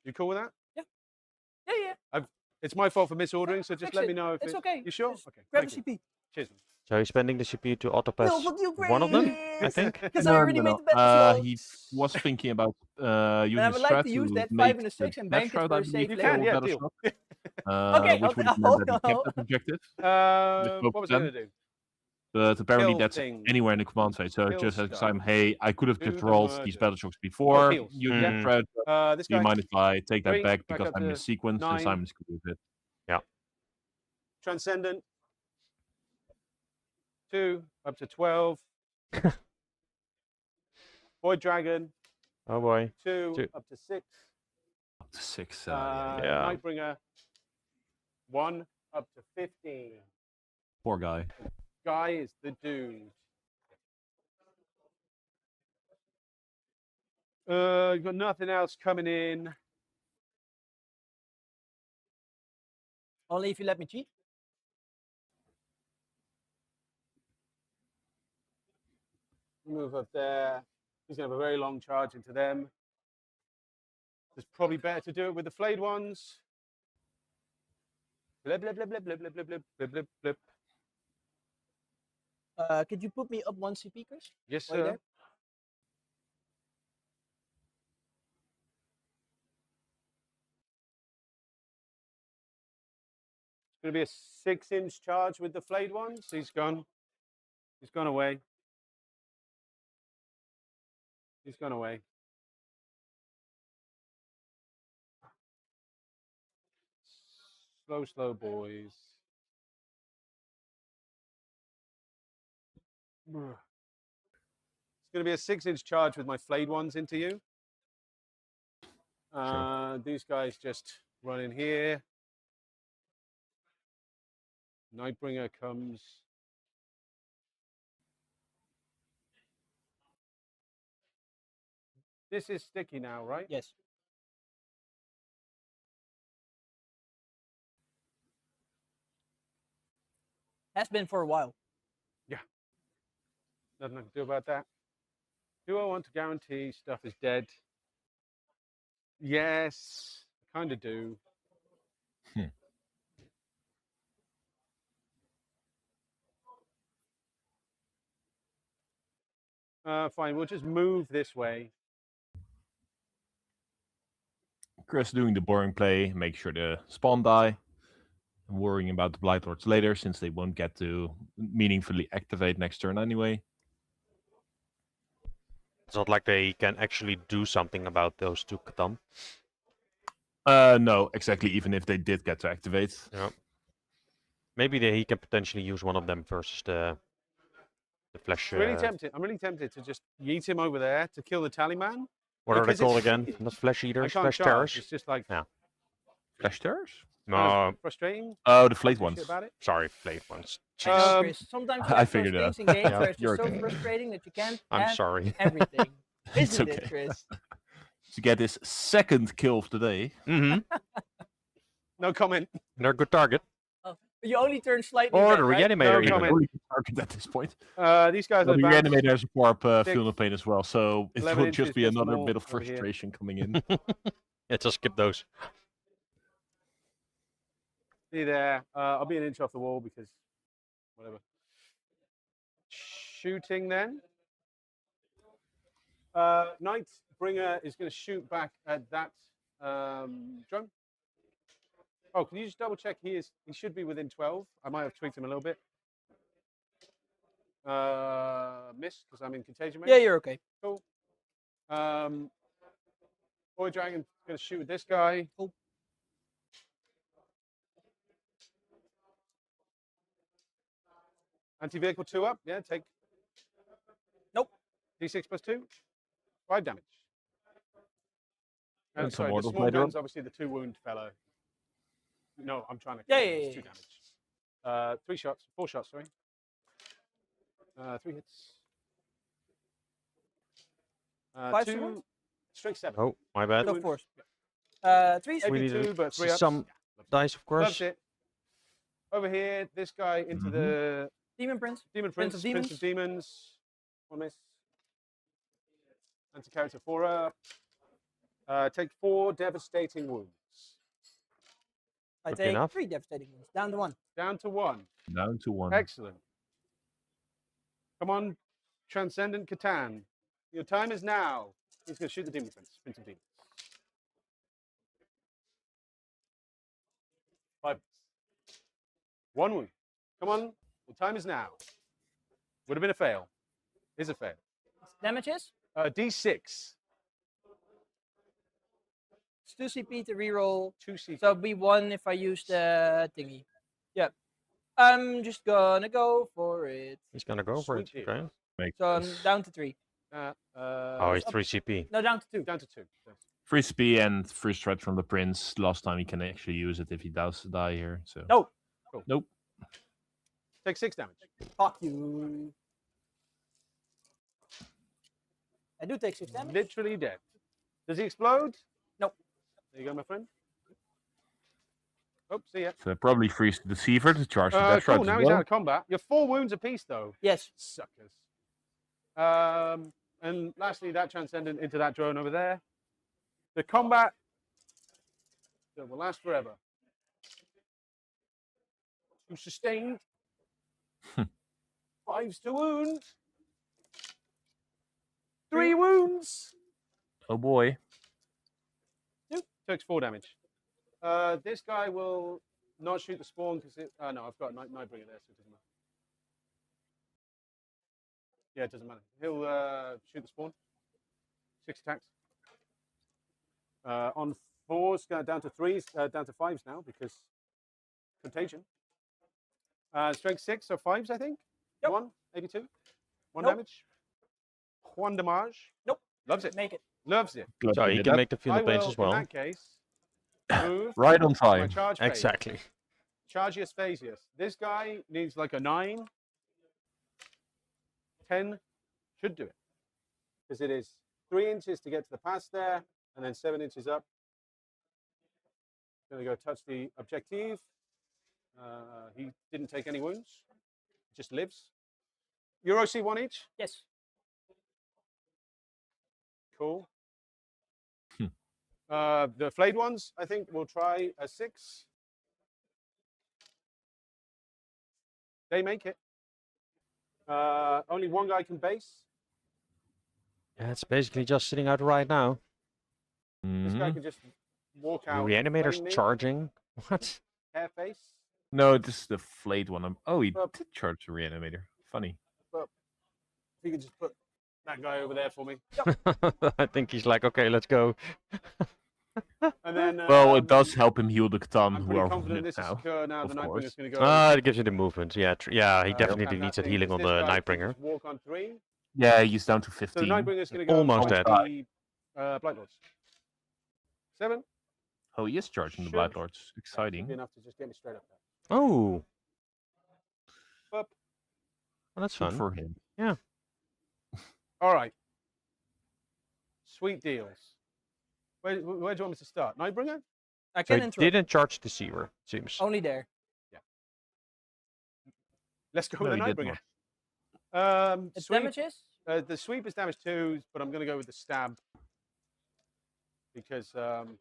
You cool with that? Yeah, yeah. It's my fault for misordering, so just Fix let it. me know if It's it- okay. You sure? Just Okay. Grab a Thank you. CP. Cheers. man. So he's spending the CPU to auto pass No, fuck you, one of them, I Grace. think. Because I already made the battle He shocks. was thinking about using I would like strat to use that 5 make and a the 6 and death bank it shroud, for I a believe, safe You later. can, yeah, battle deal. shock, Okay, which would have I'll- meant that he I'll- kept that objective. What was I going to do? But apparently Kill that's things. anywhere in the command phase. So Kill just as stuff. I'm, hey, I could have Do just the rolled these murder. battle shocks before. heals. You Mm. death shroud. This Do you guy. mind if I take that 3, back back because up I'm in to a sequence 9. and Simon's good with it? Transcendent. 2 up to 12. Void Dragon. Oh boy. 2 Two. up to 6. Up to 6. Yeah. Nightbringer. 1 up to 15. Poor guy. Guy is the dude. You've got nothing else coming in. Only if you let me cheat. Move up there. He's going to have a very long charge into them. It's probably better to do it with the flayed ones. Blip, blip, blip, blip, blip, blip, blip, blip, blip, blip, blip. Could you put me up 1 CP, Chris? Yes, While you're sir. there? going to be a 6-inch charge with the flayed ones. He's gone. He's gone away. He's gone away. Slow, slow, boys. It's going to be a 6-inch charge with my flayed ones into you. These guys just run in here. Nightbringer comes. This is sticky now, right? Yes. Has been for a while. Nothing I can do about that. Do I want to guarantee stuff is dead? Yes, I kind of do. Fine, we'll just move this way. Chris doing the boring play, make sure the spawn die. I'm worrying about the Blight Lords later, since they won't get to meaningfully activate next turn anyway. It's not like they can actually do something about those two Catan. No, exactly, even if they did get to activate. Yeah. Maybe he can potentially use one of them versus the flesh. Really tempted. I'm really tempted to just yeet him over there to kill the Tallyman. What are they because called it's- again? Not flesh I eaters, can't flesh charge. terrors. It's just like Yeah. Flash Terrors? No, frustrating. Oh, the flayed Do ones. shit about it. sorry, flayed ones. I know, Jesus. Chris. Sometimes you I have those figured it out. things in games Yeah, where it's you're just so okay. frustrating that you can't I'm have sorry. everything. It's Isn't okay. it, Chris? To get his second kill of the day. Mm-hmm. No comment. They're a good target. You only turn slightly Or red, the right? reanimator No even. comment. Only target at this point. These guys Well, the advance. reanimator has a Warp Six, Feel No Pain as well, so it 11 will just inches, be just another more bit of over here. frustration coming in. Yeah, just skip those. See there. I'll be an inch off the wall because whatever. Shooting then. Nightbringer is going to shoot back at that drone. Oh, can you just double check? He should be within 12. I might have tweaked him a little bit. Miss because I'm in contagion range. Yeah, you're okay. Cool. Boy Dragon's going to shoot at this guy. Cool. Anti-vehicle 2 up. Yeah, take. Nope. D6 plus 2. 5 damage. And some Sorry, more the of small later on. gun's obviously the 2 wound fellow. No, I'm trying to. Yeah, kill him. yeah, It's yeah, 2 damage. 3 shots. 4 shots, sorry. 3 hits. 5 2. summons? Strength 7. Oh, my bad. Go for it. 3 We need 82, but 3 ups. some dice, of Loves course. it. Over here, this guy into the Demon Prince. Demon Prince Prince. of Prince of Demons. 1 miss. Anti-character 4 up. Take 4 devastating wounds. I Could be take enough. 3 devastating wounds. Down to 1. Down to 1. Down to 1. Excellent. Come on, Transcendent Catan. Your time is now. He's going to shoot the Demon Prince. Prince of Demons. 5. 1 wound. Come on. Your time is now. Would have been a fail. Is a fail. Damages? D6. It's 2 CP to reroll. 2 CP. So it'll be 1 if I use the thingy. Yep. I'm just gonna go for it. He's gonna go for it. Sweet deal. Okay. Make So I'm this down to 3. Oh, he's 3 CP. No, down to 2. Down to 2. free SP and free stretch from the Prince. Last time he can actually use it if he does die here. So No. Cool. Nope. Take 6 damage. Fuck you. I do take 6 damage. Literally dead. Does he explode? Nope. There you go, my friend. Oh, see ya. So probably frees the Deceiver to charge the Death Cool, Strike now as he's well. out of combat. You're 4 wounds apiece, though. Yes. Suckers. And lastly, that Transcendent into that drone over there. The combat that will last forever. 2 sustained. 5s to wound. 3 wounds. Oh boy. Takes 4 damage. This guy will not shoot the spawn because it. No, I've got Nightbringer there, so it doesn't matter. Yeah, it doesn't matter. He'll shoot the spawn. 6 attacks. On 4s, down to 3s, down to 5s now because contagion. Strength 6, so 5s, I think. Yep. 1, maybe 2. 1 Nope. damage. 1 damage. Nope. Loves it. Make it. Loves it. Glad So we he did can that. make the I field of paints will, as well. in that case, move Right on my time. charge phase. Exactly. Chargius Phasius. This guy needs like a 9. 10 should do it. Because it is 3 inches to get to the pass there, and then 7 inches up. Going to go touch the objective. He didn't take any wounds. Just lives. Euro C1 each. Yes. Cool. Hmm. The flayed ones, I think we'll try a 6. They make it. Only one guy can base. Yeah, it's basically just sitting out right now. This guy Mhm. can just walk out. Reanimator's flame me, charging. What? hair face. No, this is the flayed one. Oh, he Well- did charge the reanimator. Funny. If you could just put that guy over there for me. I think he's like, okay, let's go. And then. Well, it does help him heal the Catan I'm who pretty are confident wounded this is now. secure now. of The Nightbringer's course. going to go. Ah, it gives you the movement. Yeah, yeah, he and definitely needs that thing, healing 'cause on this the guy can Nightbringer. just walk on 3. Yeah, he's down to So the 15. Nightbringer's going to go Almost and dead. the Blight Lords. 7. Oh, he is charging the Should- Blight Lords. Should be Exciting. enough to just get me straight up there. Oh, Up. well, that's Good fun. for him. All right. Sweet deals. Where do you want me to start? Nightbringer? I So can he interrupt. didn't charge the Seaver, seems. Only there. Let's go No, with the he did Nightbringer. Its Sweep, damage is? the sweep is damage 2, but I'm going to go with the stab because I've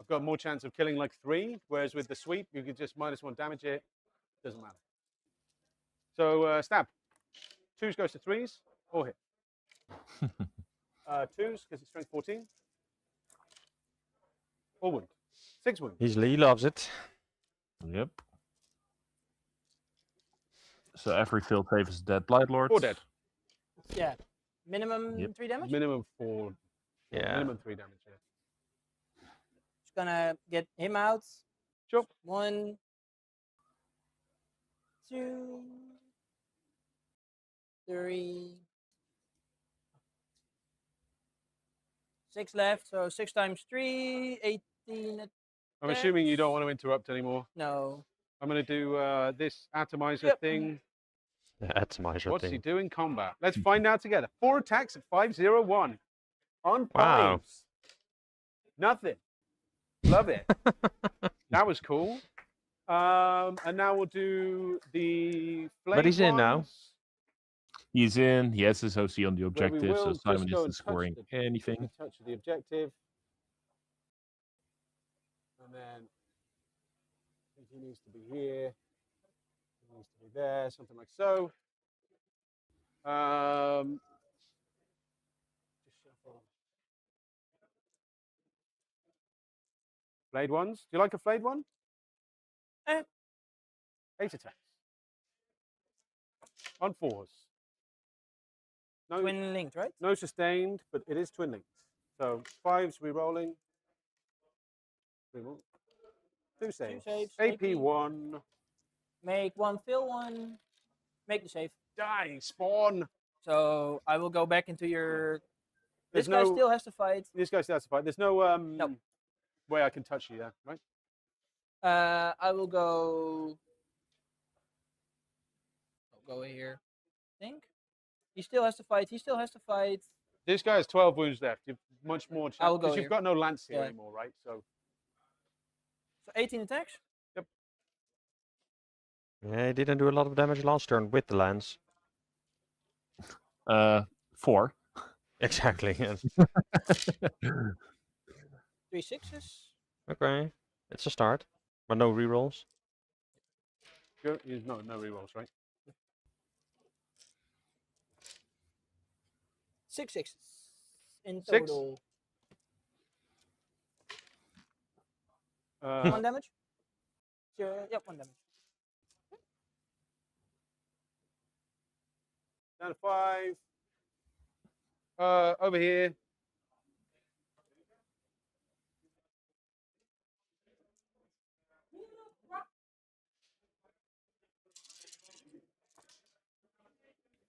got more chance of killing like 3, whereas with the sweep you could just -1 damage it. Doesn't matter. So stab. 2s goes to 3s or hit. 2s because it's strength 14. Or wound. 6 wound. He loves it. Yep. So every field save is dead Blight Lords. 4 dead. Yeah. Minimum Yep. 3 damage? Minimum 4. Yeah. Minimum 3 damage. Yeah. Just gonna get him out. Sure. 1, 2, 3, 6 left. So 6 times 3, 18. I'm assuming you don't want to interrupt anymore. No. I'm going to do this atomizer Yep. thing. The atomizer What's he thing. do in combat? Let's find out together. 4 attacks at 501. On 5s. Wow. Nothing. Love it. That was cool. And now we'll do the flame But he's in now. ones, He's in. He has his OC on the where we objective, so will just Simon go isn't and touch scoring the- anything. touch the objective. And then I think he needs to be here. He needs to be there, something like so. Just shuffle. Flayed ones. Do you like a flayed one? Eh. 8 attacks. On 4s. No, Twin linked, right? no sustained, but it is twin linked. So 5s re-rolling. 2 saves. saves, AP 1. Make 1, fill 1. Make the save. Die, spawn. So I will go back into your. There's This guy no- still has to fight. This guy's satisfied. There's no way I can touch you there, right? I will go. I'll go here. I think he still has to fight. He still has to fight. This guy has 12 wounds left. You've much more chance I will go because you've here. got no lance here Yeah. anymore, right? So So 18 attacks. Yeah, he didn't do a lot of damage last turn with the lance. 4. Exactly. Yeah. 3 6s. Okay, it's a start, but no rerolls. no rerolls, right? 6 6s in 6? total. Uh, 1 damage. Yep, 1 damage. Down to 5. Over here.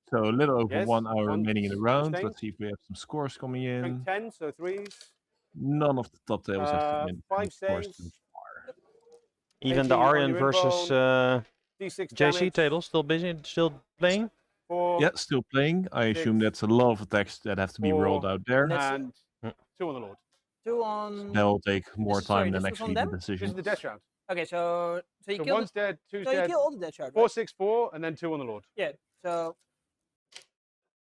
So a little over Yes, 1 hour one remaining in the round. sustained. Let's see if we have some scores coming in. Strength 10, so 3s. None of the top tables have come in. 5 scores saves. so far. Even the 18 on Aryan your versus D6 JC damage. table still busy, still playing. 4. Yeah, still playing. I assume 6, that's a lot of attacks that have to be rolled 4, out there. And And 2 on the Lord. 2 on. That will take more This is- sorry, time than this was on actually the them? This decision. is the death round. Okay, so you So kill. one's dead, two's So you dead. kill all the dead shard. 4, Right? 6, 4, and then 2 on the Lord. Yeah. So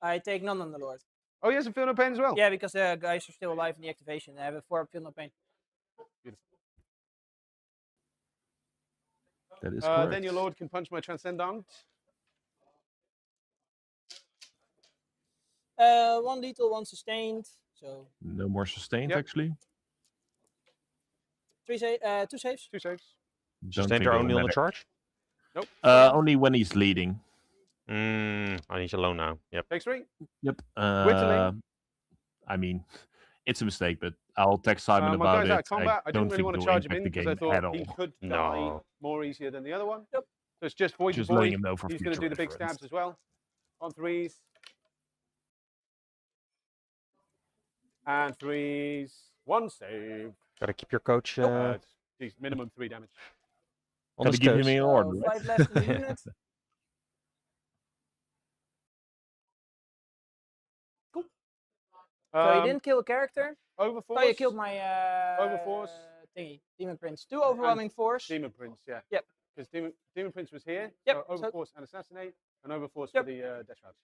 I take none on the Lord. Oh, he has a feel no pain as well. Yeah, because the guys are still alive in the activation. I have a 4 feel no pain. That is correct. Then your Lord can punch my Transcendant. 1 lethal, 1 sustained. So No more sustained, Yep. actually. 2 saves. 2 saves. Don't Sustained think are they only will on the matter. charge. Nope. Only when he's leading. He's alone now. Yep. Takes 3. Yep. Whittling. I mean, it's a mistake, but I'll text Simon My about guy's it. out of combat. I don't didn't really think want to it will charge him impact in the because I game at thought he all. could die No. more easier than the other one. Yep. So it's just void Just to void. letting him know for He's going to future do the big reference. stabs as well. On 3s. And 3s. 1 save. Gotta keep your coach Geez, minimum 3 damage. on Gotta his give him toes. in So order, right? 5 left in the unit. Cool. So you didn't kill a character. Overforce. Oh, you killed my Overforce. thingy, Demon Prince. 2 overwhelming force. Demon Prince, yeah. Yep. Because Demon Prince was here. Yep, So so- Overforce and Assassinate, and Overforce Yep. for the Death Route.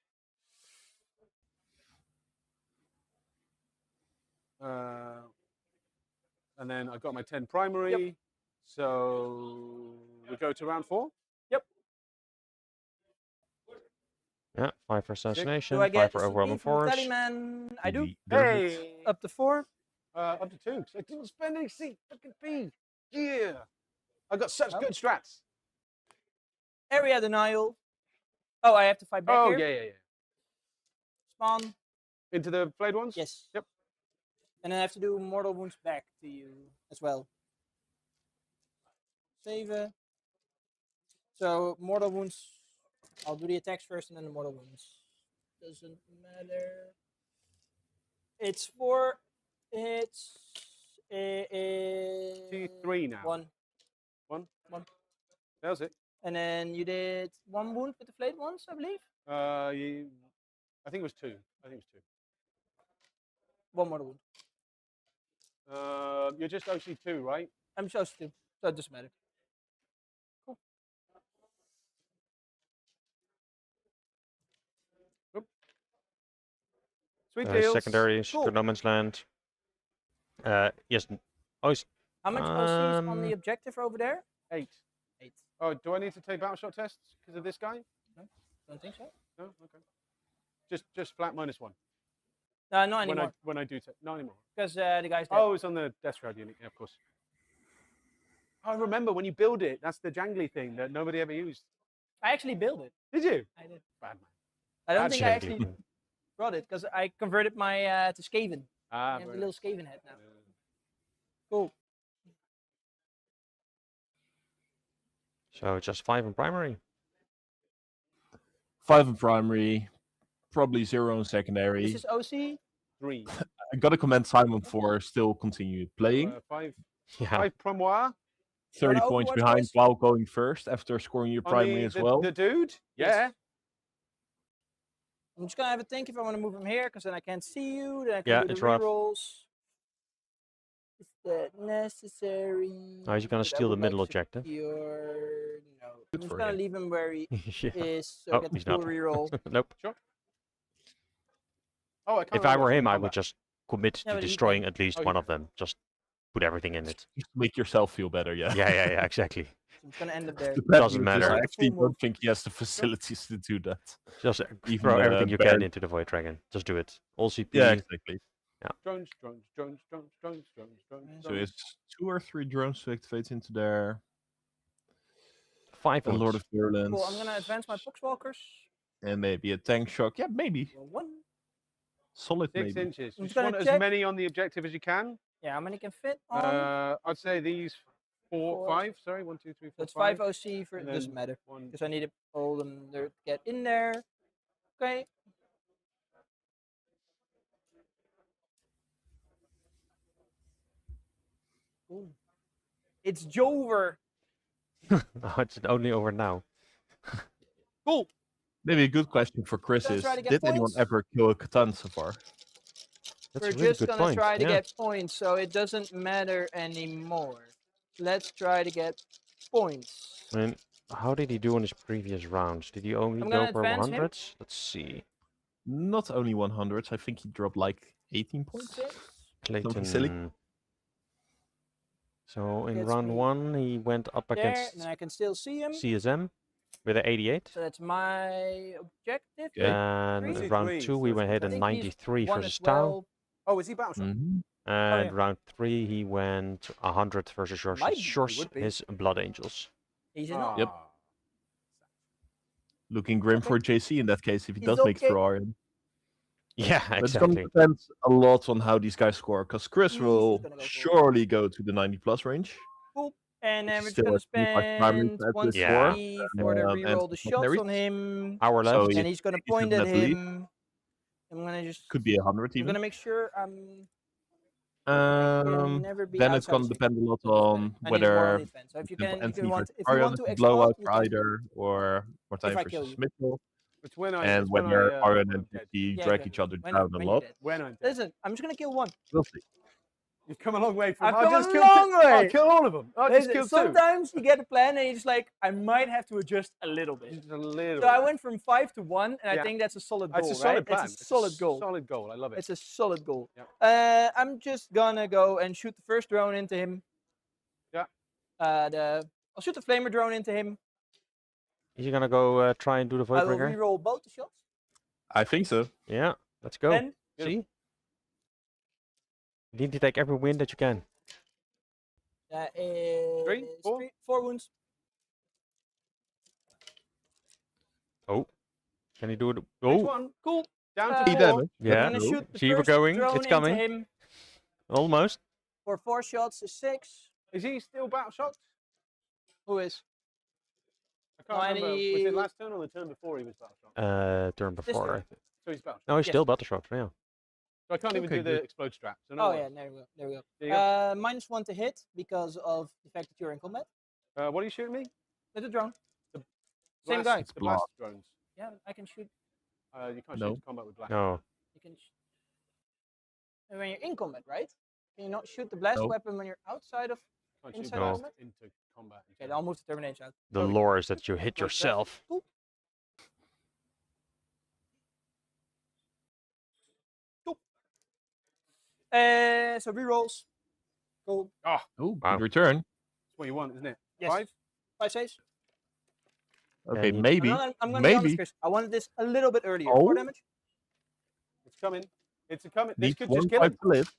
And then I got my 10 primary. So we go to round 4. Yeah, 5 for assassination, Do I 5 get for the overwhelming CP from force. Tallyman? I do. Easy. Does it? Hey! Up to 4. Up to 2. So I didn't spend any C. Fucking P. Yeah. I got such Oh. good strats. Area denial. Oh, I have to fight back Oh, here. yeah. Spawn. Into the flayed ones? Yes. Yep. And then I have to do mortal wounds back to you as well. Save. So mortal wounds. I'll do the attacks first and then the mortal wounds. Doesn't matter. It's 4 hits. T3 now. 1. That was it. And then you did 1 wound with the flayed ones, I believe. I think it was 2. 1 mortal wound. You're just OC 2, right? I'm supposed to, so it doesn't matter. Cool. Sweet deals. Secondary, Cool. no man's land. Yes. Oh, it's How much OC is on the objective over there? 8. 8. Oh, do I need to take battle shot tests because of this guy? Don't think so. No, okay. Just flat -1. No, not anymore. When I do take, not anymore. Because the guy's dead. Oh, it's on the Death Shroud unit. Yeah, of course. I remember when you build it. That's the jangly thing that nobody ever used. I actually built it. Did you? I did. Bad man. I don't That's think I shady. actually brought it because I converted my to Skaven. Ah, I have a very little nice. Skaven head now. Cool. So just 5 in primary. 5 in primary, probably 0 in secondary. This is OC. 3. I gotta commend Simon for still continue playing. 5 Yeah. Promois 30 Overwatch points behind boys? while going first after scoring your on primary as well. The dude? Yes. Yeah. I'm just gonna have a think if I want to move him here because then I can't see you. Then I can Yeah, do the it's rough. rerolls. Is that necessary? Oh, he's gonna But I steal the would middle like objective. secure- No. I'm Good just for gonna him. leave him where he Yeah. is, so Oh, I get the he's full not. reroll. Nope. Oh, I can't If I remember were what's him, in I combat. would just commit Yeah, to but he destroying at least Oh, one you of them. Just put everything in it. Just to make yourself feel better, yeah. Yeah, exactly. So I'm just gonna end up there. The bad Doesn't news is matter. I Full actually move. don't think he has the facilities to do that. Just Even throw the everything you bear- can into the Void Dragon. Just do it. All CP. Yeah, exactly. Drones. So it's 2 or 3 drones to activate into there. 5 A Lord wounds. of Virulence. Cool. I'm gonna advance my Poxwalkers. And maybe a tank shock. Yeah, maybe. Roll 1. Solid 6 maybe. inches. I'm You just just gonna want as check. many on the objective as you can. Yeah, how many can fit on? I'd say these Four. 5. Sorry, 1, 2, 3, 4, That's 5 OC for and it doesn't then matter 1. because I need all them to get in there. Okay. Ooh. It's Jover. Oh, it's only over now. Cool. Maybe a good question for Chris Gonna is, try to get did anyone points. ever kill a Catan so far? That's We're a really just good gonna point. try to yeah. get points, so it doesn't matter anymore. Let's try to get points. I mean, how did he do in his previous rounds? Did he only I'm go gonna for advance him. 100s? Let's see. Not only 100s. I think he dropped like 18 points. 6. Something silly. Clayton. So in Gets round me 1, he went up There, against and I can still see him. CSM with an 88. So that's my objective. Okay. And Three. round Three, 2, so we that's went ahead I in think he's 93 one versus as Tau. well. Oh, is he Battleshot? Mhm. And yeah. round 3, he went 100 versus Might be, would be. his Blood Angels. He's in. Ah. Yep. Looking grim Okay. for JC in that case if he He's does make it okay. through Arian. Yeah, But it's going to exactly. depend a lot on how these guys score, because Chris He's will just gonna go for it. surely go to the 90 plus range. Cool. And then Which we're is just gonna still at 25 primaries spend to add to his 160 for the and reroll the some shots secondaries. on him. Hour left. So And yeah, he's gonna 87 point at at least. him. I'm gonna just. Could be 100 I'm even. gonna make sure I'm. Then never be it's outside going of to 60. depend a lot So it doesn't on matter. I need more on whether the defense. So if you the can, if Anthony you want, versus if you Arian want is to a exploit, blowout you for can. either, or Martijn If I kill versus you. Mitchell, It's when I. and it's when whether I, Arian when and I'm dead. JC Yeah, drag okay. each other When, down a when you're lot. dead. When I'm dead. Listen, I'm just gonna kill one. We'll see. You've come a long way from. I've I'll come just a kill long two. I'll way. kill all of them. I'll just Listen, kill two. sometimes you get a plan and you're just like, I might have to adjust a little bit. Just a little. So I went from 5 to 1, and I Yeah. think that's a solid goal, It's a solid right? plan. It's a solid goal. Solid goal. I love it. It's a solid goal. Yep. I'm just gonna go and shoot the first drone into him. Yeah. I'll shoot the flamer drone into him. Is he gonna go try and do the I will Voidbreaker? reroll both the shots. I think so. Yeah, let's go. 10. Good. See? You need to take every win that you can. That is Three, four? 4 wounds. Oh. Can he do it? Next Oh, one. Cool. Down Uh, to He 4. damage. yeah. I'm gonna shoot the See, we're first going. drone It's coming. into him Almost. for 4 shots is 6. Is he still battle shocked? Who is? I can't remember. Was it 90 last turn or the turn before he was battle shocked? Turn before. turn. I think. So he's battle shocked. No, he's Yes. still battle shocked. Yeah. So I can't even Okay, do the good. explode strap. So no Oh worries. yeah, there we go. There we go. There you go. -1 to hit because of the fact that you're in combat. What are you shooting me? With the drone. The Same Blast- guy. The blast drones. Yeah, I can shoot. You can't No. shoot combat with blast. No. You can. And when you're in combat, right? Can you not shoot the blast No. weapon when you're outside of? Can't shoot Inside blast combat? into combat. Okay, then I'll move the termination out. The Oh, lore is that you hit Like that. yourself. Cool. Cool. So rerolls. Cool. Ah, Oh, Wow. good return. that's what you want, isn't it? Yes. 5? 5 saves. Okay, you- maybe. I'm gonna be honest, Maybe. Chris. I wanted this a little bit earlier. Oh. 4 damage. It's coming. It's a coming. This Needs could one just kill fight him. to live.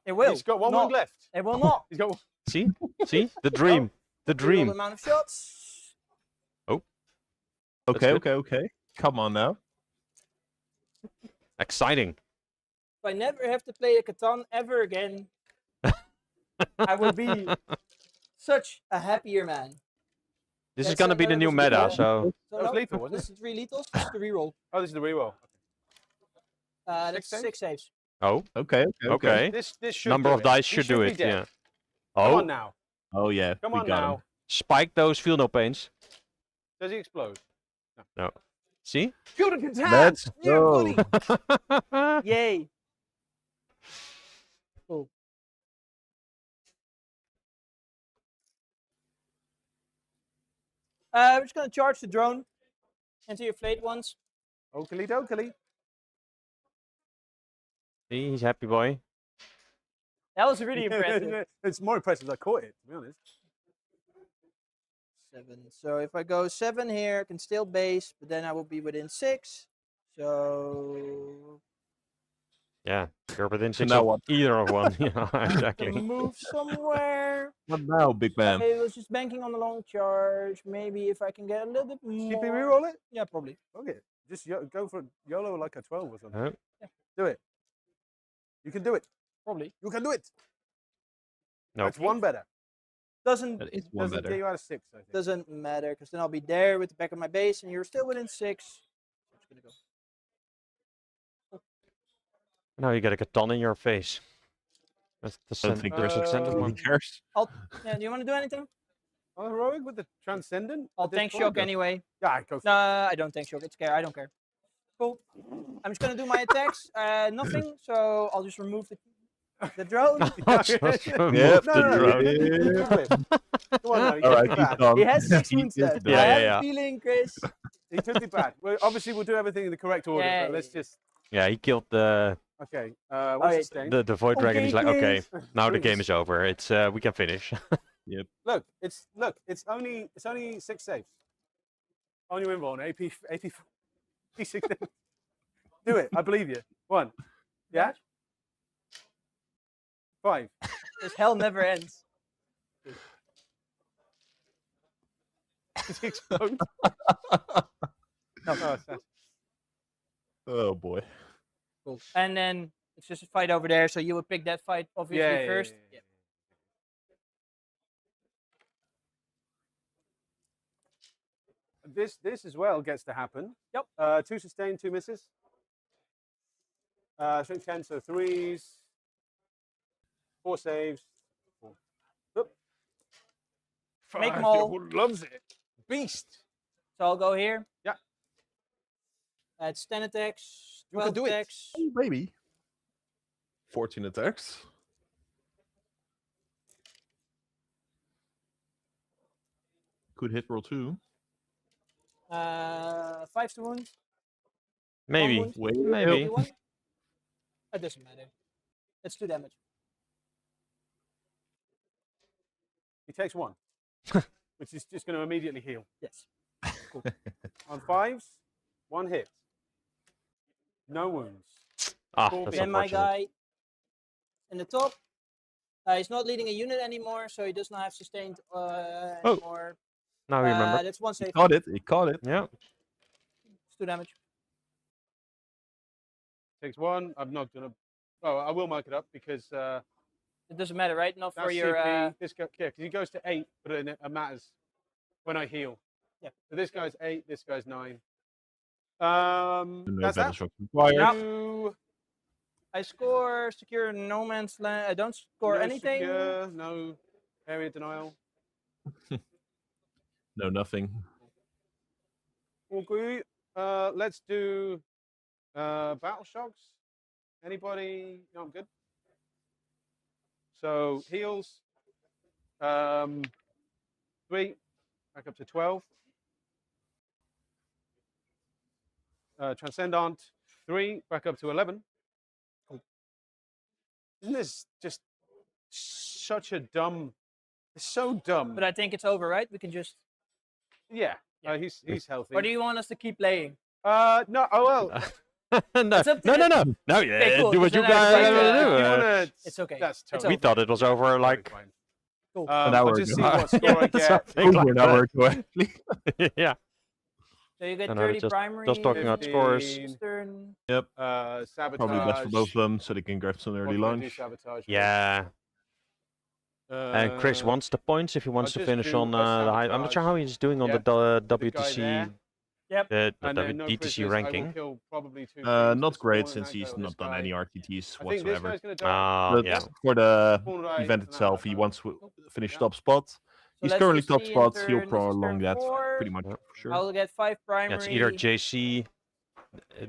It will. He's got one not. wound left. It will not. He's got one. See? See? The dream. The Reroll dream. the amount of shots. Okay, good. okay. Come on now. Exciting. If I never have to play a Catan ever again, I would be such a happier man. This is That's gonna a- be the that new was meta, good. so So That was no, lethal, wasn't this is 3 lethals. This is the reroll. Oh, this is the reroll. That's saves? 6 saves. oh, Okay, okay. okay. This should Number do of it. dice He should do be it. dead. Yeah. Come Oh, on now. Oh yeah, Come we on got now. him. spike those feel no pains. Does he explode? See? Kill the Catan! Let's Yeah, go. buddy. Yay. Cool. We're just gonna charge the drone into your flayed ones. Oakley dokely. See, he's happy boy. That was really impressive. It's more impressive I caught it, to be honest. 7. So if I go 7 here, I can still base, but then I will be within 6. So Yeah, you're within So 6 now of what? either of one. Yeah, I have to exactly. move somewhere. What now, big man? I was just banking on the long charge. Maybe if I can get a little bit more. Keep it reroll it. Yeah, probably. Okay. Just go for YOLO like a 12 or something. Huh? Do it. You can do it. Probably. You can do it. No. That's one better. Doesn't That is one Doesn't better. get you out of 6, I think. doesn't matter because then I'll be there with the back of my base, and you're still within 6. I'm just gonna go. Now you get a Catan in your face. That's the I don't think there's there's extended Um, one. Who cares? Yeah, do you want to do anything? Oh, heroic with the transcendent. I'll at this tank point? shock anyway. Yeah, go for No, I don't tank shock. It's care. I don't care. Cool. I'm just gonna do my attacks. Nothing. So I'll just remove the drone. Just remove Yep. the No, drone. Come on, man. He All took right, me keep bad. on. He has 6 He wounds is left. dead. I Yeah, have yeah, a feeling, Chris. He took me bad. Well, obviously, we'll do everything in the correct order. Yeah, But let's yeah, just. Yeah, he killed the Okay. Oh, What's yeah. the stain? the void dragon. He's like, okay, Chris. now the game Please. is over. It's we can finish. Look, it's only 6 saves. On your invuln, AP 6. Do it. I believe you. 1. Yeah. 5. This hell never ends. It explodes. No, it's sad. Oh boy. Cool. And then it's just a fight over there. So you would pick that fight obviously first. Yeah. This as well gets to happen. Yep. 2 sustain, 2 misses. Strength 10, so 3s. 4 saves. 4. Oop. Make 'em all. Who loves it? Beast. So I'll go here. Yeah. That's 10 attacks, You can 12 do it. attacks. Oh, baby. 14 attacks. Could hit roll 2. 5 to wound. Maybe. wound. Wait, Maybe. One. It doesn't matter. It's 2 damage. He takes 1, which is just going to immediately heal. Yes. On 5s, 1 hit. No wounds. Ah, Cool. that's Then my unfortunate. guy in the top. He's not leading a unit anymore, so he does not have sustained anymore. Now we remember. That's 1 He save. caught it. He caught it. Yeah. It's 2 damage. Takes 1. I'm not going to. Oh, I will mark it up because It doesn't matter, right? Not for that's your. CP. This guy, yeah, because he goes to 8, but it matters when I heal. Yeah. So this guy's 8. This guy's 9. No That's battle that. shock required. Yeah. You I score secure no man's land. I don't score no anything. secure, no area denial. No, nothing. Okay. Let's do battle shocks. Anybody? No, I'm good. So heals. 3, back up to 12. Transcendant 3, back up to 11. Isn't this just such a dumb? It's so dumb. But I think it's over, right? We can just. yeah, Yeah. he's healthy. Or do you want us to keep playing? No. Oh well. no, It's up to no, you. no, no, no. Yeah, Okay, cool, do what 'cause you then I guys can, want to If do. you wanna, It's okay. That's It's totally We thought it was over totally like. fine. Cool. An hour I'll just see ago. what score I get. Something like Over an hour that. ago, actually. Yeah. So you get No, no, 30 just- primary. just talking about scores. 15. Turn. Sabotage. Probably best for both of them, so they can grab some What early can I do lunch. sabotage for? Yeah. And Chris Uh, wants the points if he wants to just finish do on a the high. I'm not sure sabotage. how he's doing on Yeah, the the guy WTC, there. Yep. the And then no DTC prisoners, I will ranking. kill probably 2 things Not to great spawn, and since that he's guy or not this done guy. any RTTs I think this whatsoever. guy's gonna die. Ah, But yeah. for the Spawn right event and itself, out. he wants to finish Yeah. top spot. So He's let's currently just top see in spot. He'll turn, this is prolong turn that 4. pretty much for sure. I'll get 5 primary. Yeah, it's either JC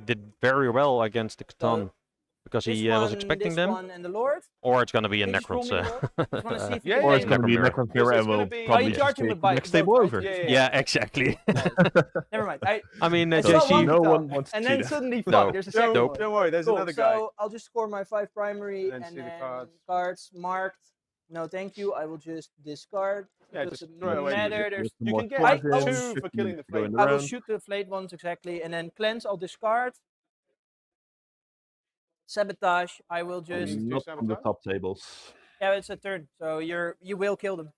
did very well against the Catan because this he was one, expecting this them, one, and the Lord. or it's going to be a Can you just roll Necrons. me the Lord? Just wanna see if you Yeah, can Or gain it's going to be a Necron Necron This Mirror, is and we'll gonna be- probably you just charge him take with the bite next both, table right? over. Yeah. Yeah, exactly. Never mind. I mean, I saw JC. one No Catan, one wants to and see then that. suddenly, No. fuck, there's a second Don't, one. don't worry, there's Cool, another guy. So I'll just score my 5 primary And then and see the then cards. marked. No, thank you. I will just discard. Yeah, It just doesn't throw it away. matter. There's You can get I- 2 for killing the Go in flame. the I will round. shoot the flayed ones exactly, and then cleanse. I'll discard. Sabotage. I will just. do Not on the sabotage? top tables. Yeah, it's a turn, so you will kill them.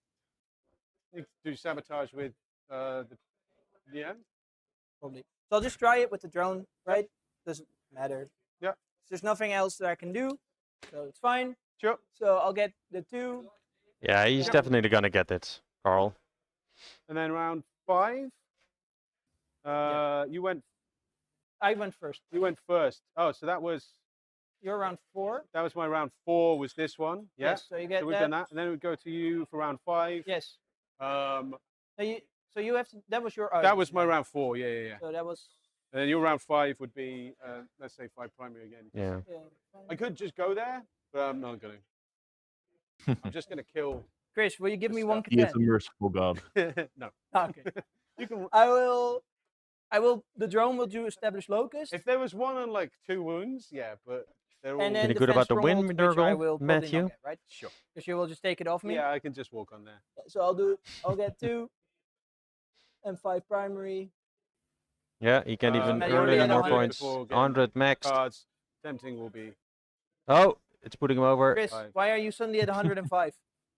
You do sabotage with the yeah. Probably. So I'll just try it with the drone, right? Doesn't matter. Yeah. There's nothing else that I can do, so it's fine. Sure. So I'll get the 2. Yeah, he's Yeah. definitely gonna get it, Carl. And then round 5. You went. I went first. You went first. Oh, so that was You're round 4. my round 4. Was this one? Yeah. Yes. So you get So we've done that, and then we go to you for round 5. Yes. Um, So you have to. That was your. that was my round 4. Yeah. So that was. And then your round 5 would be, let's say 5 primary again. Yeah. Yeah. I could just go there, but I'm not going to. I'm just going to kill. Chris, will you give me Good one stuff. He is a Catan? merciful god. No. Okay. You can. I will. The drone will do establish locus. If there was one on like 2 wounds, yeah, but they're all. And then Any the good about the stronghold, wind, which I Nurgle, will probably Matthew? not get, right? Sure. Because you will just take it off me. Yeah, I can just walk on there. So I'll get 2 and 5 primary. Yeah, he can even Matt, you earn already any had more 100 points. before getting 100 max. Cards. Tempting will be. Oh, it's putting him over. Chris, 5. why are you suddenly at 105?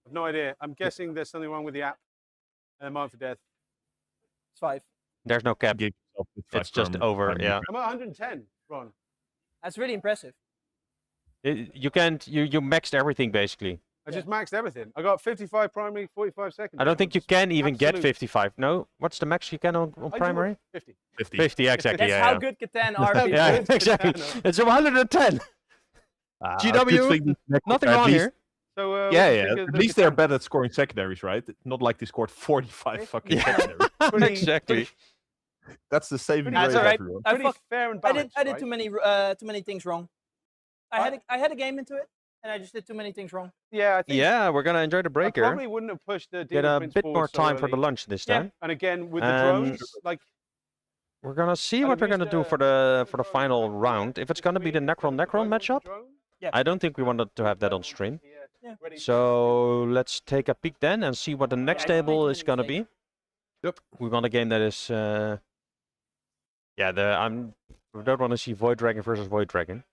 I've no idea. I'm guessing there's something wrong with the app. And Mark for Death. It's 5. There's no cap. Give yourself the It's just firm over. primary. Yeah. I'm at 110, Ron. That's really impressive. You can't. You maxed everything basically. I just maxed everything. I got 55 primary, 45 secondary. I don't think you can even get absolute- 55. No, what's the max you can on I do primary? 50. 50. 50 exactly. That's yeah. how yeah. good Catan are. people. Yeah, Good exactly. Catan. It's 110. Ah, GW, good thing these next- Nothing at wrong least- here. So, what Yeah, do you yeah. think of At the least they're Catan? better at scoring secondaries, right? Not like they scored 45 fucking Yeah. secondaries. Pretty- exactly. That's the saving That's grace, alright. everyone. I, Pretty fuck, fair and I balanced, did right? too many things wrong. I had a game into it, and I just did too many things wrong. Yeah, I think Yeah, we're gonna enjoy the I break here. probably wouldn't have pushed the Get Demon a Prince bit forward more so time for the early. lunch this Yeah. time. And again, with the Um, drones, like, We're gonna see I what we're missed gonna do the- for the final round. If it's gonna be the Necron matchup, Yeah. I don't think we wanted to have that on stream. Yeah. So let's take a peek then and see what the next I don't table make is any gonna be. mistakes. Yep. We want a game that is we don't want to see Void Dragon versus Void Dragon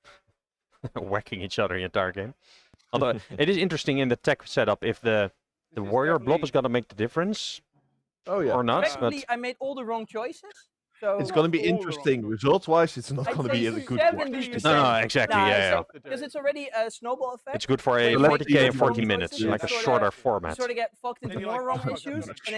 whacking each other the entire game. Although it is interesting in the tech setup if the This is warrior blob is definitely- gonna make the difference Oh yeah. or not. But Basically, I made all the wrong choices. So It's going to be all the wrong interesting. choices. Results-wise, it's not I'd going to say be a good 70%. watch. no, exactly. Nah, Yeah, yeah. because it's already a snowball effect. It's good for a When you make 40k in wrong 40 choices, minutes, you like a sorta- shorter You format. sort of get fucked into Then you're more like, wrong "Oh, fuck, issues, fuck, and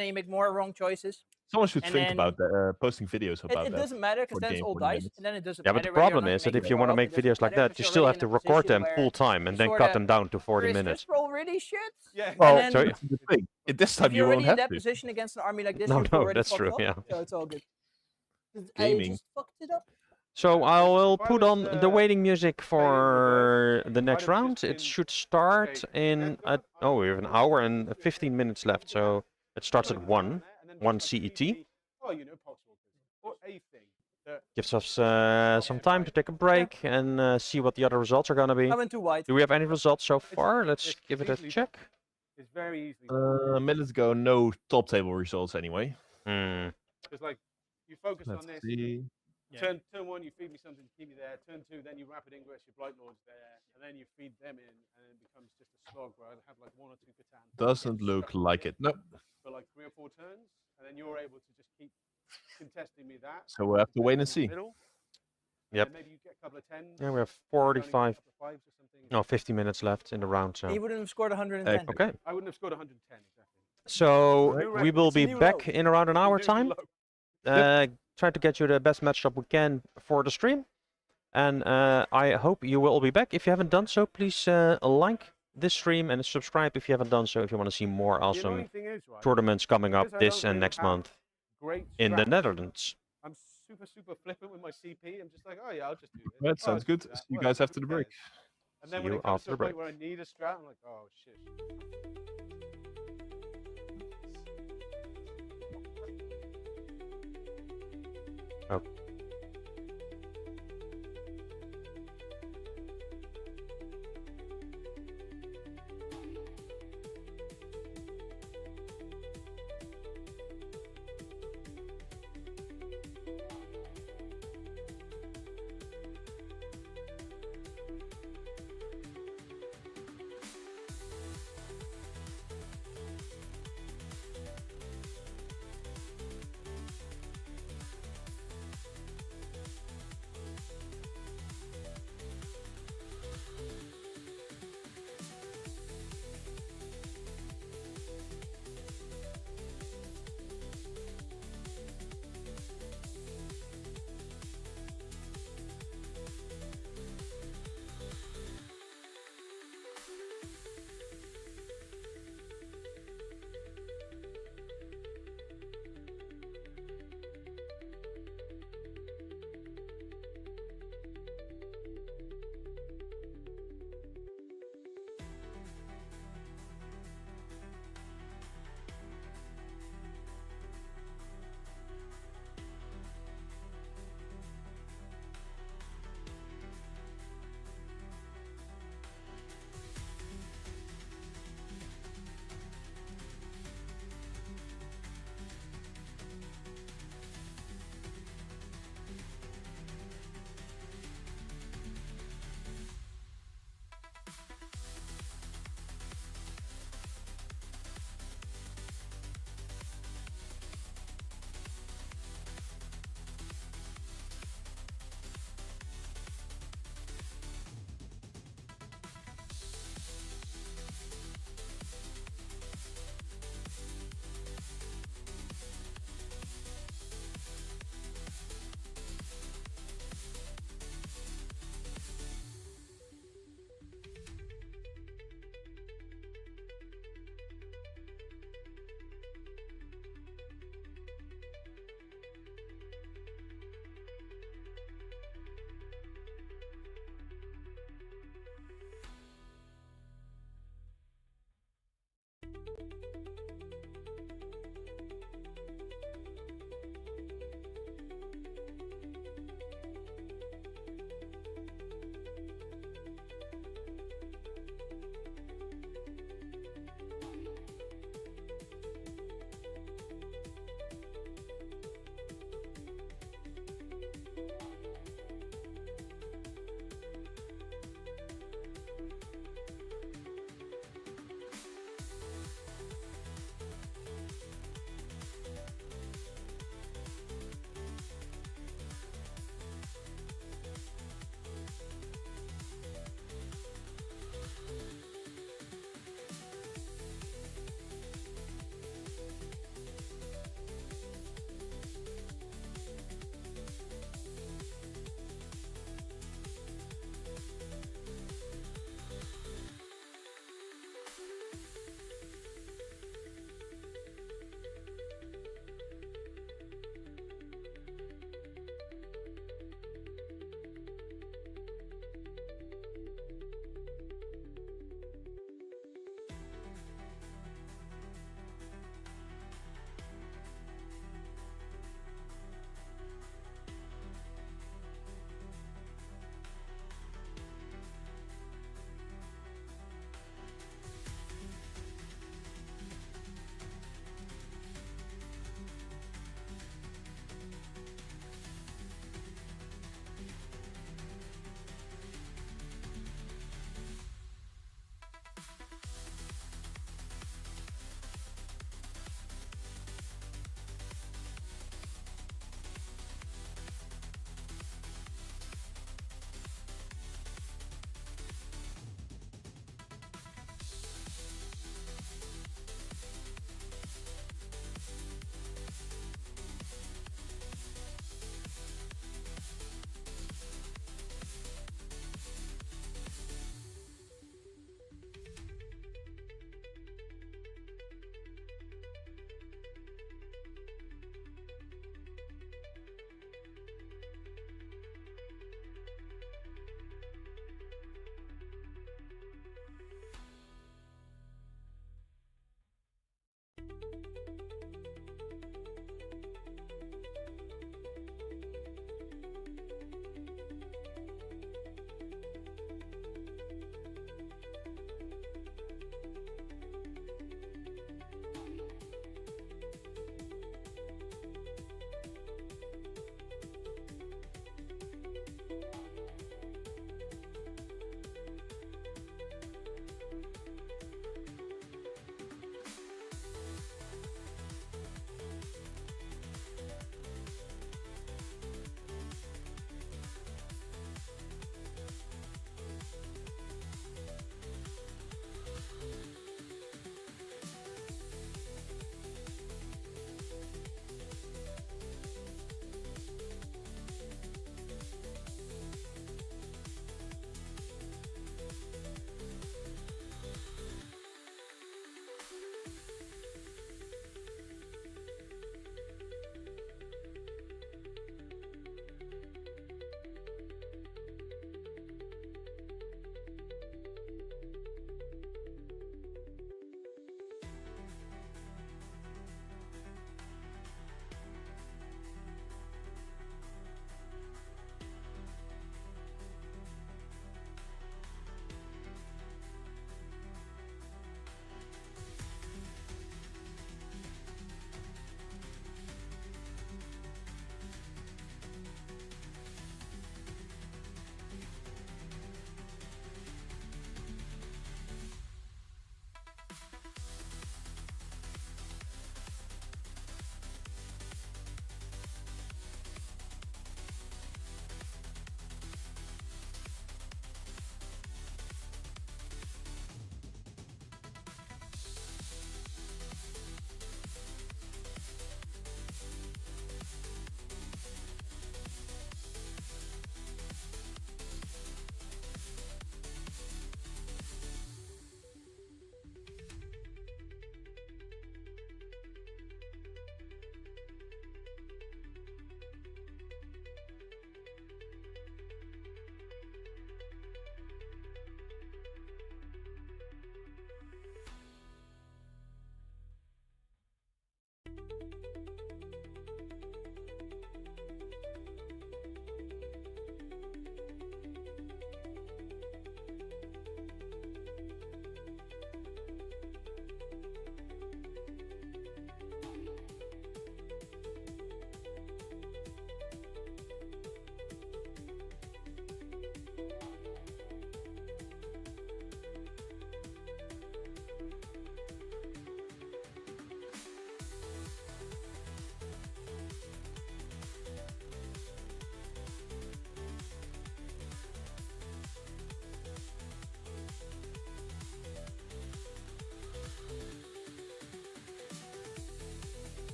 then you make more wrong choices. Someone should And think then- about that, posting videos about It that. doesn't matter because for then it's game all 40 dice, minutes. and then it doesn't Yeah, matter. but the whether or problem not is that make if you want to it make doesn't videos like matter that, 'cause you you're still already have to in a record position them where full time and you then sorta- cut them down to 40 Chris, minutes. This roll really shit. Yeah. Well, then- so it's the thing. This time If you you're won't already in have that to. position against an army like this, No, you've no, already that's fucked true, up, yeah. So it's all good. Gaming. I just fucked it up. So I will If I put was, on the waiting music for reverse, the next I'd have round. just It been, should start okay, in let's go. oh, we have an hour and 15 minutes left. So it starts at 1 CET. Oh, you know, Poxwalkers. Or a thing that Gives us some time to take a break and see what the other results are gonna be. I went too wide. Do we have any results so far? Let's it's give it a easily- check. is very easily. Minutes ago, no top table results anyway. Hmm. Because like you focus Let's on this. see. Turn 1, you feed me something to keep me there. Turn 2, then you rapid ingress your Blight Lords there, and then you feed them in, and it becomes just a slog where I have like 1 or 2 Catan. Doesn't Get look stuck like in it. No. For like 3 or 4 turns, and then you're able to just keep contesting me that. So we'll have to wait and in the see. middle, and Yep. then maybe you get a couple of 10s. Yeah, we have only get a 45. couple of 5s or something. No, 50 minutes left in the round. He So wouldn't have scored 110. okay. I wouldn't have scored 110 exactly. So New we record. will It's a be new back low. in around an hour New time. low. Try to get you the best matchup we can for the stream. And I hope you will all be back. If you haven't done so, please like this stream and subscribe if you haven't done so. If you want to see more The awesome annoying thing is, right, tournaments coming up because I this don't and really next have month great in the strats, Netherlands. I'm super flippant with my CP. I'm just like, oh yeah, I'll just do this. That Oh, I'll sounds just good. do that. See you Whatever, guys after who the break. cares? And then See when you it comes after to a the point break. where I need a strat, I'm like, oh shit.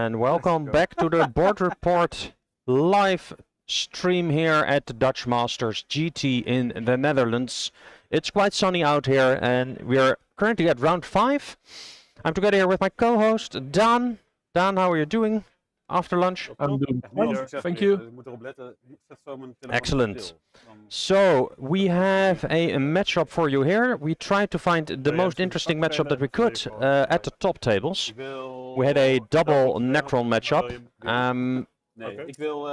and welcome go. back to the Board Report live stream here at the Dutch Masters GT in the Netherlands. It's quite sunny out here, and we are currently at round 5. I'm together here with my co-host Dan. Dan, how are you doing after lunch? I'm doing Echt niet fine, succes thank geweest, you. dus ik moet erop letten. Zet zo mijn telefoon Excellent. stil. Dan- So we have a matchup for you here. We tried to find the most interesting matchup that we could at the top tables. Ik wil... We had a double Necron matchup. Nee, Oké. ik wil...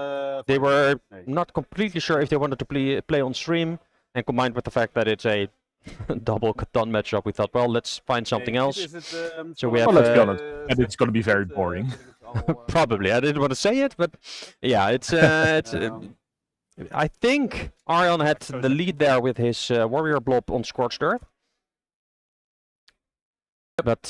They were Nee. not completely sure if they wanted to play on stream, and combined with the fact that it's a double Catan matchup, we thought, well, let's find something Nee, else. dit is het, So we Well, have, let's be uh, honest, and it's gonna be very boring. Probably. I didn't want to say it, but yeah, it's I think Arjan had the lead there with his warrior blob on Scorched Earth, but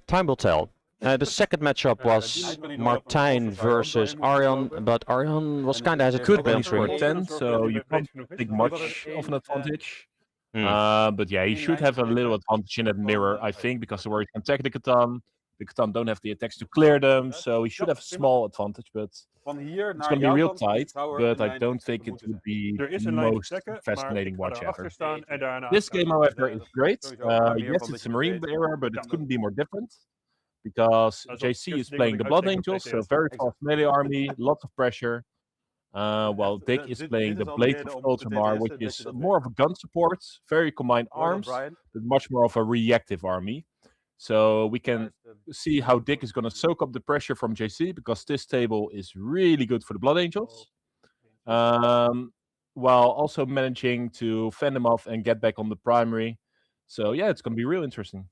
time will tell. The second matchup was Martijn versus Arjan, but Arjan was kind of hesitant. Could to be answer. for 10, so you can't take much of an advantage. Hmm. But yeah, he should have a little advantage in that mirror, I think, because the warriors can attack the Catan. The Catan don't have the attacks to clear them, so he should have a small advantage, but Van hier it's naar going to be jouw real kant moet tight. Sauer But een I lijn don't think it moeten would zijn. be Er is the een lijn te most trekken, maar fascinating ik ga watch erachter ever. staan en daarna This game, however, is great. Sowieso, maar meer Yes, van it's dat a je marine weet. mirror, but Ja. it couldn't be more different. Because Dat is JC eerste is ding playing wat the ik Blood uitsteek op Angels, so PTS. very fast melee army, lots of pressure. While Dick dit- is dit playing is the al Blade reden of om te Ultramar, TTS'en, which dat je is dat more of a gun support, very combined Hoor je dat, arms, Brian? but much more of a reactive army. So we can see how Dick is going to soak up the pressure from JC, because this table is really good for the Blood Angels. While also managing to fend them off and get back on the primary. So yeah, it's going to be real interesting.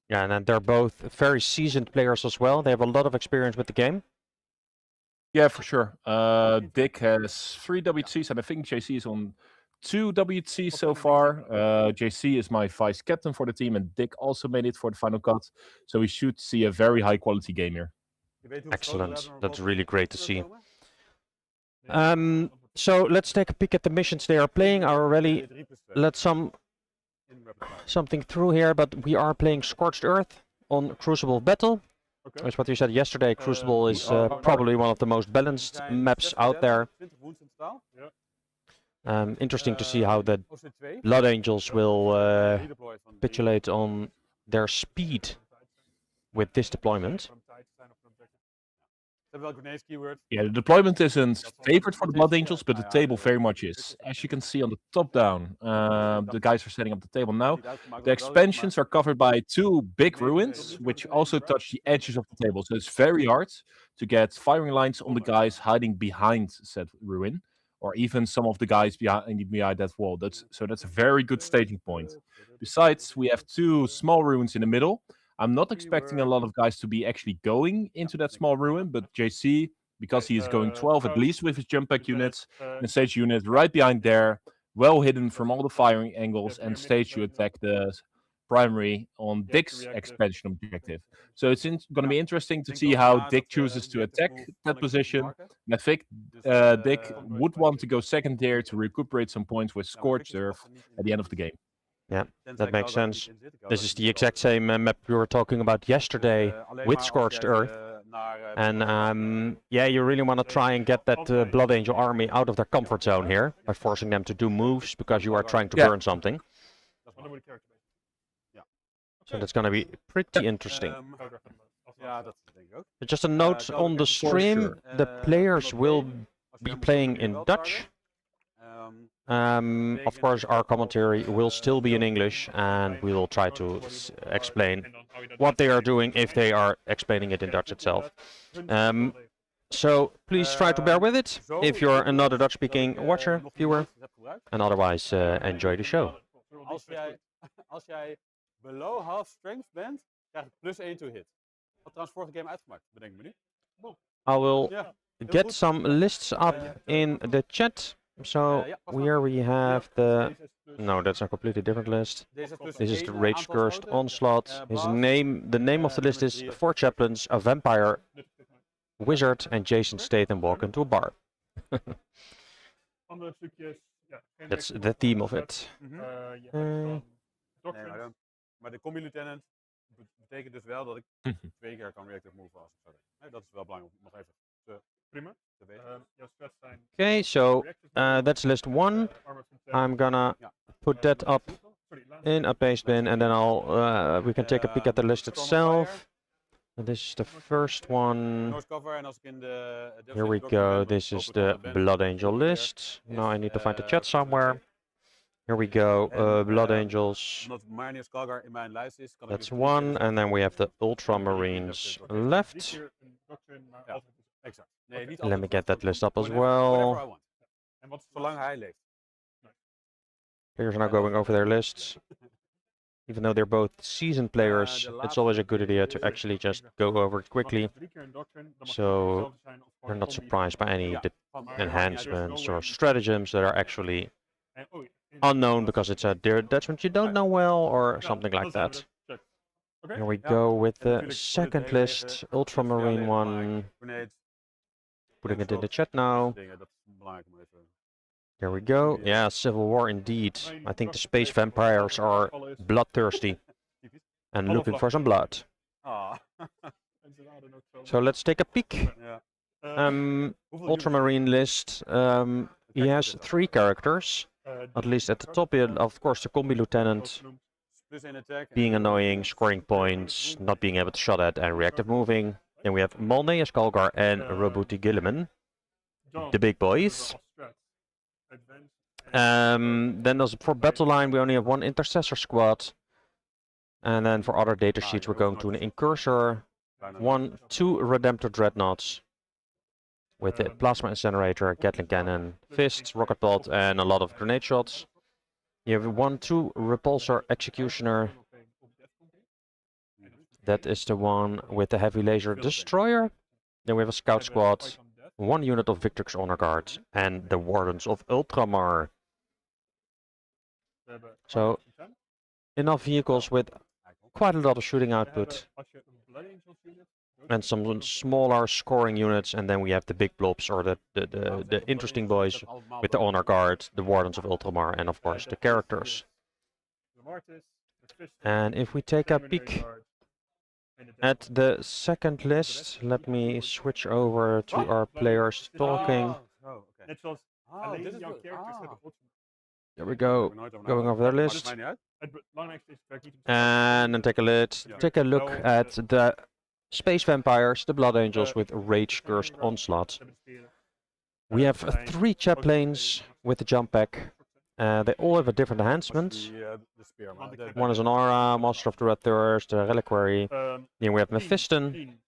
Yeah, and then they're both very seasoned players as well. They have a lot of experience with the game. Yeah, for sure. Dick has 3 WTCs, and I think JC is on 2 WTCs so far. JC is my vice captain for the team, and Dick also made it for the final cut. So we should see a very high quality game here. Je weet hoeveel Excellent. foto's er That's op really great to zullen see. komen? So let's take a peek at the missions they are playing. I already 3+2 let in rapid fire. something through here, but we are playing Scorched Earth on Crucible Battle. Oké. That's what you said yesterday. Crucible is probably one of the most balanced Er zijn maps 6 out there. 20 wounds in totaal. Interesting to see how the OC2. Blood Angels will Redeployed van 3. capitulate on their speed with this deployment. Ze hebben wel grenades keyword. Yeah, the deployment isn't favored for the Blood Angels, but the table very much is. As you can see on the top down, the guys are setting up the table now. The expansions are covered by 2 big ruins, which also touch the edges of the table. So it's very hard to get firing lines on the guys hiding behind said ruin, or even some of the guys behind that wall. That's a very good staging point. Besides, we have 2 small ruins in the middle. I'm not expecting a lot of guys to be actually going into that small ruin, but JC, because he is going 12 at least with his jump pack units, and stage unit right behind there, well hidden from all the firing angles, and stage to attack the primary on Dick's expansion objective. So it's going to be interesting to see how Dick chooses to attack that position. And I think Dick would want to go second there to recuperate some points with Scorched Earth at the end of the game. Yeah, that makes sense. This is the exact same map we were talking about yesterday with Scorched Earth. And yeah, you really want to try and get that Blood Angel army out of their comfort zone here by forcing them to do moves because you are trying to burn something. So that's going to be pretty interesting. Ja, dat denk ik ook. Just a note on the stream, the players will be playing in Dutch. Of course, our commentary will still be in English, and we will try to explain what they are doing if they are explaining it in Dutch itself. So please try to bear with it if you're another Dutch-speaking watcher, viewer, and otherwise enjoy the show. Als jij below half strength bent, krijg je +1 to hit. Had trouwens vorige game uitgemaakt, bedenk me nu. I will Ja. get some lists up in the chat. So here we have the... No, that's a completely different list. This is the Rage Cursed Onslaught. His name, the name of the list is 4 Chaplains, a Vampire, Wizard, and Jason Statham walk into a bar. Andere stukjes. Ja, geen That's extra the theme of concept. it. Mhm. Je hebt Eh, dan Nee, doctrines. maar de combi lieutenant, betekent dus wel dat ik 2 keer kan reactive move als ik verder. Nee, dat is wel belangrijk om nog even Prima. te weten. Jouw stats zijn Okay, so reactive damage, that's list 1. armor from 10, I'm gonna put that up in a paste bin, and then we can take a peek at the list itself. And this is the first one. Noise cover en als ik in de Here we go. This is the Blood Angel list. Now I need to find the chat somewhere. Here we go. Blood Angels. Omdat Marnius Kalgar in mijn lijst is, kan ik That's dus 3 keer one, dezelfde and then we have the doctrine Ultramarines doen. left. Hier een doctrine, maar Ja. altijd is- Exact. Nee, niet Let me altijd, get that gewoon list up as whenever I well. want. En wat is de Zolang laatste? hij leeft. Players are now going over their lists. Even though they're both seasoned players, it's always a good idea to actually just go over it quickly, Mag 3 keer een doctrine, dan mag het so hetzelfde zijn of gewoon you're not combi. surprised by any Ja, van- enhancements or stratagems that are actually En- oh, in- unknown because it's a detachment you don't know well or Ja, something dan like zijn we that. er. Check. Oké. Here we Ja, go with en the natuurlijk second voor het hele list, leger, Ultramarine extra one. belangrijk. Grenades, Putting it in the slot, chat dat soort now. dingen, dat is belangrijk om even. There we go. Yeah, Civil War indeed. I think the space vampires are bloodthirsty Typisch. and Alle looking for some vlaggen. blood. Ah. En ze raden ook zo. So let's take a peek. Ja. Hoeveel Ultramarine list. He has 3 characters. At least at the top, of course, the combi lieutenant Plus 1 attack. en- being annoying, scoring points, not being able to shot at, and reactive moving. Then we have Malneus Kalgar and Robuti Gilliman, the big boys. Then there's for battle line we only have 1 intercessor squad, and then for other data sheets we're going to an incursor, bijna 2 Redemptor dreadnoughts with a plasma incinerator, Gatling cannon, fists, rocket pod, and a lot of grenade shots. You have 1-2 repulsor executioner. That is the one with the heavy laser destroyer. Then we have a scout squad, 1 unit of Victrix honor guard, and the wardens of Ultramar. So enough vehicles with quite a lot of shooting output and some smaller scoring units, and then we have the big blobs or the interesting boys with the honor guard, the wardens of Ultramar, and of course the characters. And if we take a peek at the second list, let me switch over to our players talking. Oh, oké. Net zoals Oh, alleen dit is jouw wel- characters ah. hebben ultimate. There we Daar heb go. ik nooit over Going nagedacht. over their Maar dat list. maakt niet uit. Het belangrijkste is, het werkt niet om te And then take a look at the space vampires, the Blood Angels with Rage Cursed Onslaught. We have 3 chaplains with the jump pack. They all have a different enhancement. De speer, maar. One is an aura, Master of the Red Thirst, the Reliquary. Then we have Mephiston,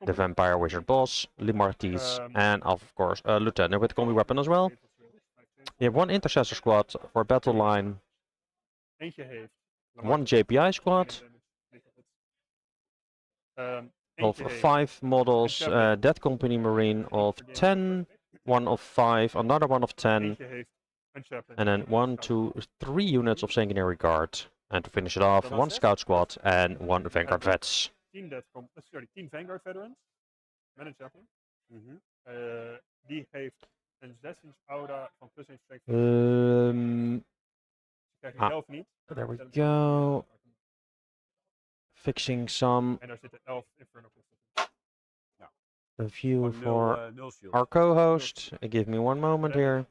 the Vampire Wizard Boss, Limartis, and of course a Lieutenant with combi weapon as well. You have 1 Intercessor squad for battle line, Eentje heeft. 1 JPI squad of 5 models, Dead Company Marine of 10, 1 of 5, another 1 of 10, Eentje heeft een chaplain. and then 1, 2, 3 units of Sanguinary Guard. And to finish it off, 1 Scout Squad and 1 Vanguard Vets. 10 Vanguard Veterans. Met een chaplain. Mhm. Die heeft een 16 aura van plus 1 strength. Krijg je ah, zelf niet. There we go. Fixing some En daar zitten 11 Inferno plus. a view Gewoon for nul shield. our co-host. Give me 1 moment here.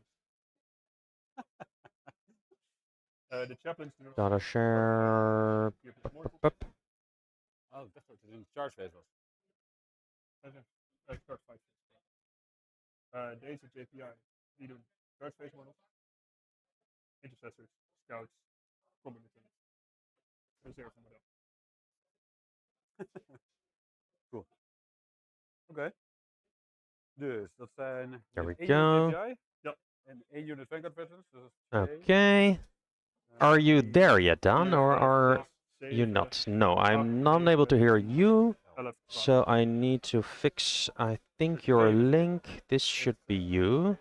De chaplains doen Gotta share. Up. Oh, ik dacht dat het in de charge phase was. Start 5. Deze JPI, die doen Guard Phase models, Intercessors, Scouts, Combat Lieutenants. Reserve model. Cool. Oké. Dus dat zijn. There we 1 go. unit JPI. Ja. En 1 unit Vanguard Veterans. Dus dat is 2. Okay. Are you there yet, Dan, or are you not? No, I'm not able to hear you. 11, So I need to fix, I think, your link. This should be you.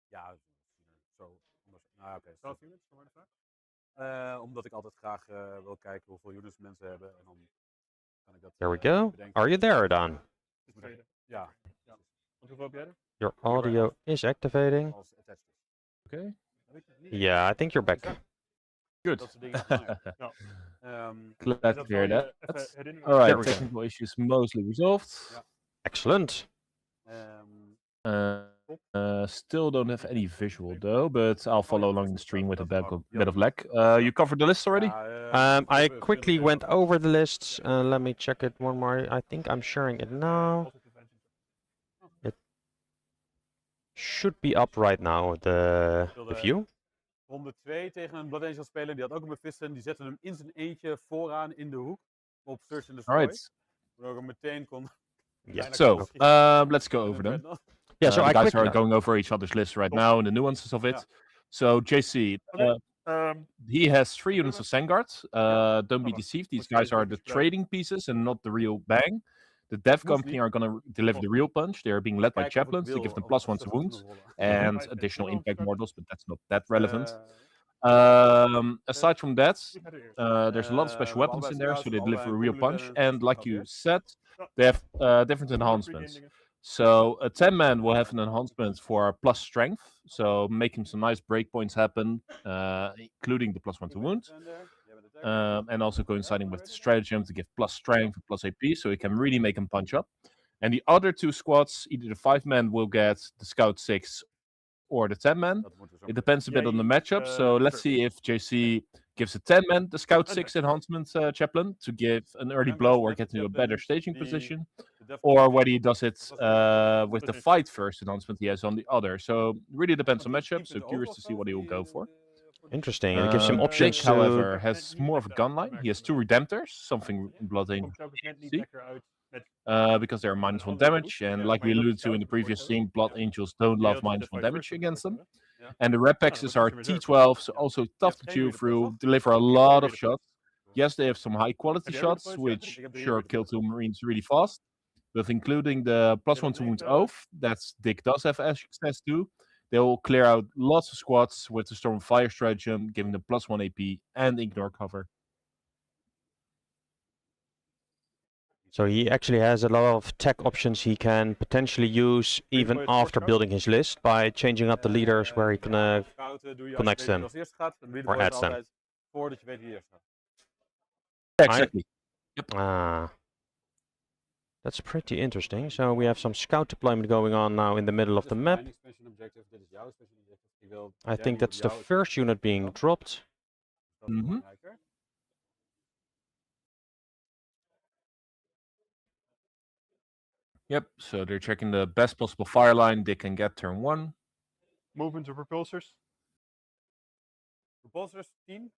Ja, zo. Nou, oké. 12 units, voor mijn vraag. Omdat ik altijd graag wil kijken hoeveel units mensen hebben. En dan kan ik dat. There we go. bedenken. Are you there, Dan? De tweede. Ja, Want hoeveel heb jij er? Your audio is activating. als attached. Weet ik niet. Yeah, I think you're back. Good. Dat soort dingen is belangrijk. Ja. Glad En to dat hear zal je that. even herinneren. All right, There we go. technical issues mostly resolved. Ja. Excellent. Still don't have any visual though, but I'll follow along the stream with a bit of lag. Ja. You covered the list already? I quickly went over the lists. Let me check it one more. I think I'm sharing it now. Positive engine. It should be up right now, the view. Ronde 2 tegen een Blood Angel speler, die had ook een Mephiston. Die zette hem in zijn eentje vooraan in de hoek op Search and Destroy. Alright. Waardoor ik hem meteen kon... Yeah. So, let's go over them. Yeah, so the I guys quickly. are going over each other's lists right now and the nuances of it. Yeah. So, JC, he has 3 units of Vanguard. Don't be deceived, these guys are the trading pieces and not the real bang. The dev company are going to deliver the real punch. They are being led by chaplains to give them +1 to wounds and additional impact models, but that's not that relevant. Aside from that, there's a lot of special weapons in there, so they deliver a real punch. And like you said, they have different enhancements. So a 10-man will have an enhancement for plus strength, so making some nice breakpoints happen, including the +1 to wound. And also coinciding with the stratagem to give plus strength and plus AP, so he can really make him punch up. And the other 2 squads, either the 5-man will get the Scout 6 or the 10-man. It depends a bit on the matchup, so let's see if JC gives a 10-man the Scout 6 enhancement chaplain to give an early blow or get into a better staging position, or whether he does it with the fight first enhancement he has on the other. So really depends on matchup, so curious to see what he will go for. Interesting. And it gives him options. Jake, however, has more of a gun line. He has 2 Redemptors, something Blood Angel Komt telkens net niet see? lekker uit met because they're -1 damage, and like we alluded to in the previous stream, Blood Angels don't love -1 damage against them. And the red packs are T12s, also tough to chew through, deliver a lot of shots. Yes, they have some high quality shots, which sure kill 2 Marines really fast. But including the +1 to wound oath, that Dick does have access to, they will clear out lots of squads with the Storm of Fire stratagem, giving them +1 AP and ignore cover. So he actually has a lot of tech options he can potentially use even after building his list by changing up the leaders where he can connects them or adds them. Voordat je weet wie eerst gaat. Exactly. Yep. That's pretty interesting. So we have some scout deployment going on now in the middle of the map. I think that's the first unit being dropped. Mm-hmm. Yep, so they're checking the best possible fire line they can get turn 1. movement of repulsors. Repulsors 10.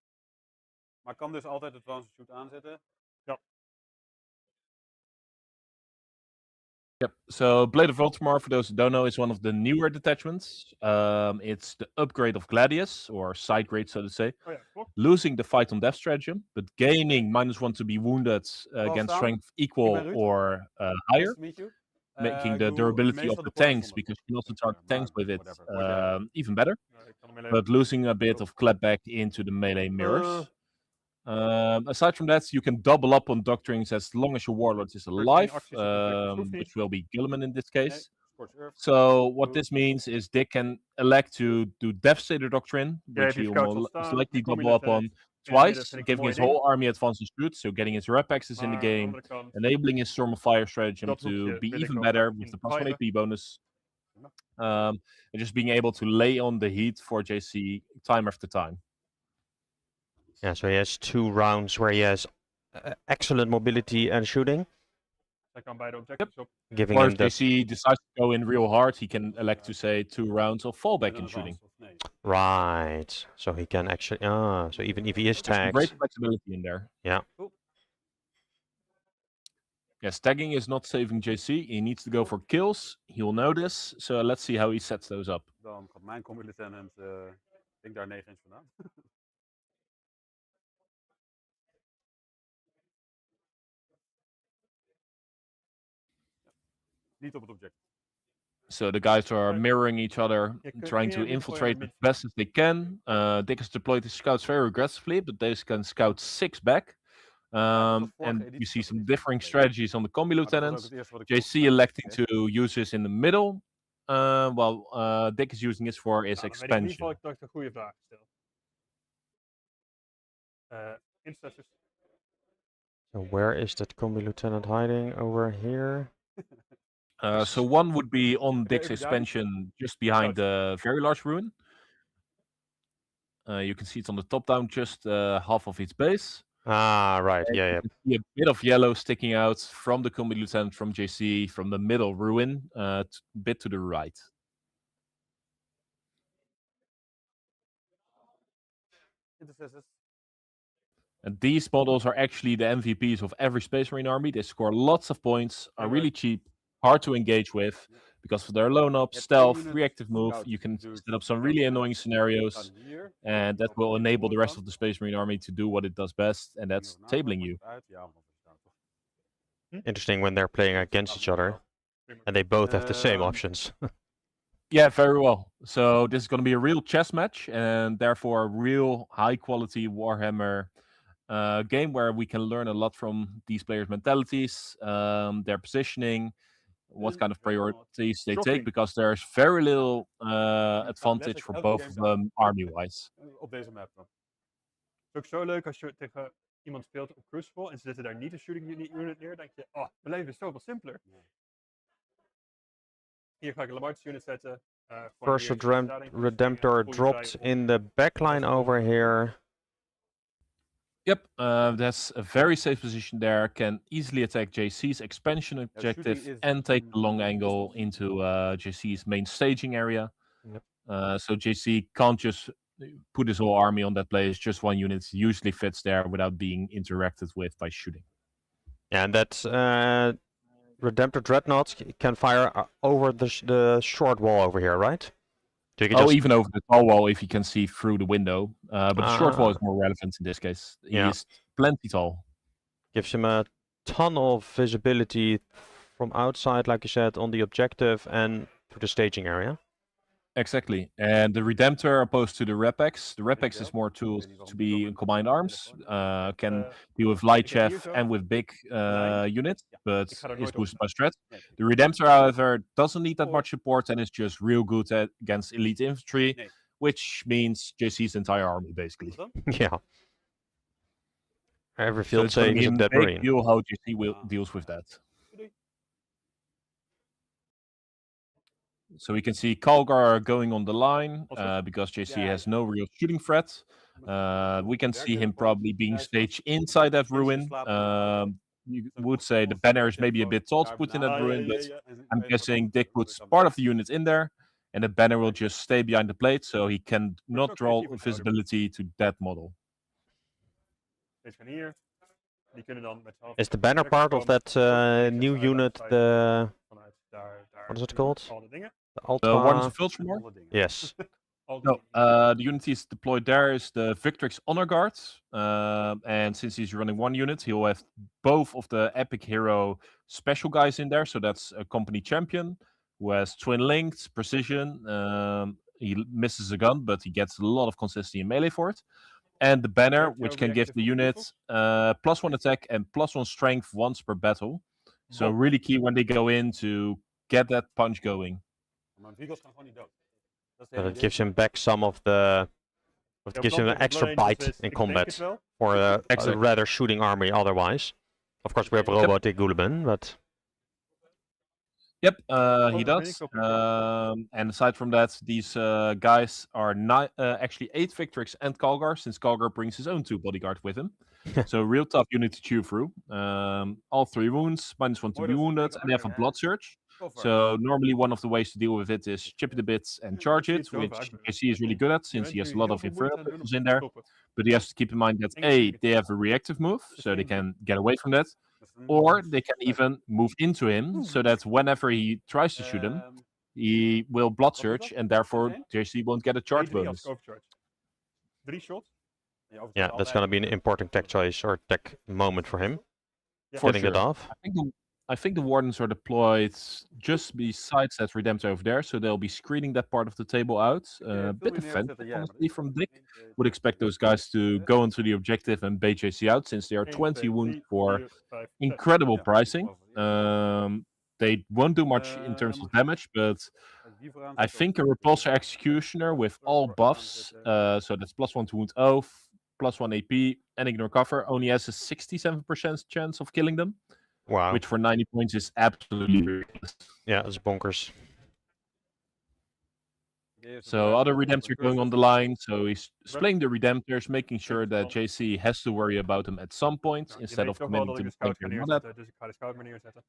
Maar kan dus altijd de transit shoot aanzetten. Yep, so Blade of Ultramar, for those who don't know, is one of the newer detachments. It's the upgrade of Gladius, or side grade, so to say. Oh ja, klopt. Losing the fight on death stratagem, but gaining -1 to be wounded against strength equal or higher. Making the durability of the tanks, because you can also target tanks with it, even better. But losing a bit of clapback into the melee mirrors. Aside from that, you can double up on doctrines as long as your warlord is alive, which will be Gilliman in this case. So what this means is Dick can elect to do Devastator Doctrine, which he will most likely double up on twice, giving his whole army advantage shoot, so getting his rep axes in the game, enabling his Storm of Fire stratagem to be even better with the +1 AP bonus, and just being able to lay on the heat for JC time after time. Yeah, so he has 2 rounds where he has excellent mobility and shooting. Hij kan beide objectives op. Giving Or him if the JC decides to go in real hard, he can elect to say 2 rounds of fallback in shooting. right. So he can actually so even if he is There's some tagged. great flexibility in there. Yeah. Yes, tagging is not saving JC. He needs to go for kills. He will know this. So let's see how he sets those up. Dan gaat mijn combat lieutenant, ik denk daar 9 inch vandaan. Niet op het object. So the guys are mirroring each other, trying to infiltrate as best as they can. Dick has deployed his scouts very aggressively, but they can scout 6 back. And you see some differing strategies on the combi lieutenants. JC electing to use this in the middle, while Dick is using this for his Nou, dan weet ik in ieder expansion. geval dat ik een goede vraag stel. Intercessors. So where is that combi lieutenant hiding? Over here. So one would be on Dick's even down? expansion, just behind the very large ruin. You can see it's on the top down, just half of its base. Ah, right. And Yeah, you yeah. can see a bit of yellow sticking out from the combi lieutenant from JC from the middle ruin, bit to the right. Intercessors. And these models are actually the MVPs of every Space Marine army. They score lots of points, are really cheap, hard to engage with, because of their lone up, Yeah, stealth, units, reactive move. scouts, You can do set up some really annoying scenarios, done here. and that will enable the rest of the Space Marine army to do what it does best, and that's tabling you. Interesting when they're playing against each other, and they both have the same options. Yeah, very well. So this is going to be a real chess match, and therefore a real high quality Warhammer game where we can learn a lot from these players' mentalities, their positioning, what kind of priorities they take, because there's very little advantage for both of them army-wise. Op deze map dan. Het is ook zo leuk als je tegen iemand speelt op Crucible en ze zetten daar niet een shooting unit neer. Dan denk je, oh, mijn leven is zoveel simpeler. Hier ga ik een Lamart's unit zetten. First Redemptor dropped in the backline over here. Yep, that's a very safe position there. Can easily attack JC's expansion objective and take the long angle into JC's main staging area. Yep. So JC can't just put his whole army on that place. Just one unit usually fits there without being interacted with by shooting. Yeah, and that Redemptor Dreadnought can fire over the short wall over here, right? So you can just... even over the tall wall if you can see through the window. But the short wall is more relevant in this case. He is plenty tall. Gives him a ton of visibility from outside, like you said, on the objective and through the staging area. Exactly. And the Redemptor opposed to the Repex. The Repex is more tools to be in combined arms. Can deal with light chef and with big units, but is boosted by strat. The Redemptor, however, doesn't need that much support and is just real good against elite infantry, which means JC's entire army, basically. Yeah. Every field so save is a dead marine. Deal how JC deals with that. So we can see Kalgar going on the line because JC has no real shooting threat. We can see him probably being staged inside that ruin. You would say the banner is maybe a bit tall to put in that ruin, but I'm guessing Dick puts part of the unit in there, and the banner will just stay behind the plate, so he can not draw visibility to that model. Is the banner part of that new unit the... What is it called? The Wardens of Filtramore? Yes. No, the unit he's deployed there is the Victrix Honor Guard. And since he's running one unit, he'll have both of the Epic Hero special guys in there. So that's a company champion who has twin linked, precision. He misses a gun, but he gets a lot of consistency in melee for it. And the banner, which can give the unit +1 attack and +1 strength once per battle. So really key when they go in to get that punch going. But it gives him back some of the... It gives him an extra bite in combat for a rather shooting army otherwise. Of course, we have Robotic Guleban, but... Yep, he does. And aside from that, these guys are actually 8 Victrix and Kalgar, since Kalgar brings his own 2 bodyguard with him. So real tough unit to chew through. All 3 wounds, -1 to be wounded, and they have a blood surge. So normally one of the ways to deal with it is chip it a bit and charge it, which JC is really good at since he has a lot of infernal pistols in there. But he has to keep in mind that A, they have a reactive move, so they can get away from that. Or they can even move into him, so that whenever he tries to shoot him, he will blood surge, and therefore JC won't get a charge bonus. Yeah, that's going to be an important tech choice or tech moment for him. Getting it off. I think the Wardens are deployed just besides that Redemptor over there, so they'll be screening that part of the table out. A bit defensive, honestly, from Dick. Would expect those guys to go into the objective and bait JC out, since they are 20 wounds for incredible pricing. They won't do much in terms of damage, but I think a Repulsor Executioner with all buffs, so that's +1 to wound oath, +1 AP, and ignore cover, only has a 67% chance of killing them, Wow. which for 90 points is absolutely ridiculous. Yeah, it's bonkers. So other Redemptors are going on the line, so he's displaying the Redemptors, making sure that JC has to worry about them at some point, Nou, je instead weet of toch wel committing dat ik to een the scout ga flank they're not at. neerzetten, dus ik ga de scout maar neerzetten.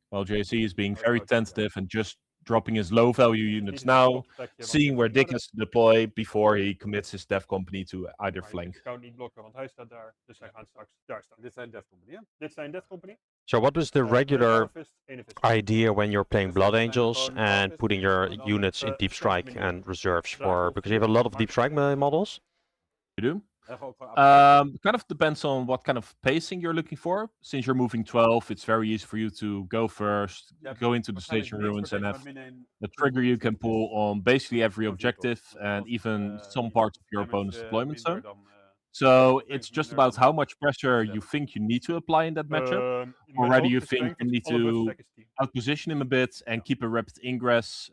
While JC is being very tentative and just dropping his low value units now, seeing where Dick has to deploy before he commits his Death Company to either Maar je kunt flank. de scout niet blokken, want hij staat daar. Dus zij gaan straks daar staan. Dit zijn Death Company, hè? Dit zijn Death Company. So what is the regular Harvest, Innovis. idea when you're playing This Blood is Angels Manpower and Harvest, putting your and units in the Deep scout Strike menu. and reserves Draag for, of because you have a lot of Mark Deep Strike models? You do? En gewoon apart. Kind of depends on what kind of pacing you're looking for. Since you're moving 12, it's very easy for you to go first, Ja, go into the waarschijnlijk station niks ruins, and betekent have maar min a 1 trigger you can pull on basically every per vehicle. objective and even some parts of your opponent's deployment zone. Dan, So strength it's is just minder about dan how much pressure you damage. think you need to apply in that matchup. Met Already you hoogste think strength you is need alle burst to attack is 10. outposition him a bit and keep a rapid ingress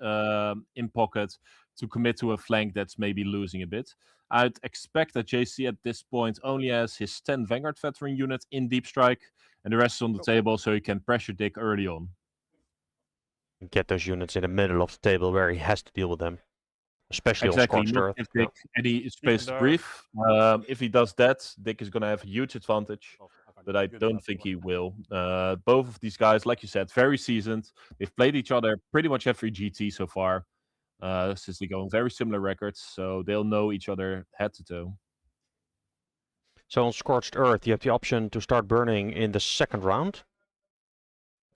in pocket to commit to a flank that's maybe losing a bit. I'd expect that JC at this point only has his 10 Vanguard veteran unit in Deep Strike, and the rest is on the table so he can pressure Dick early on. Get those units in the middle of the table where he has to deal with them. Especially Exactly, on Scorched not Earth. give Yeah. Dick any space to daar. breathe. If he does that, Dick is going to have a huge advantage, but I don't think he will. Both of these guys, like you said, very seasoned. They've played each other pretty much every GT so far, since they go on very similar records, so they'll know each other head to toe. So on Scorched Earth, you have the option to start burning in the second round.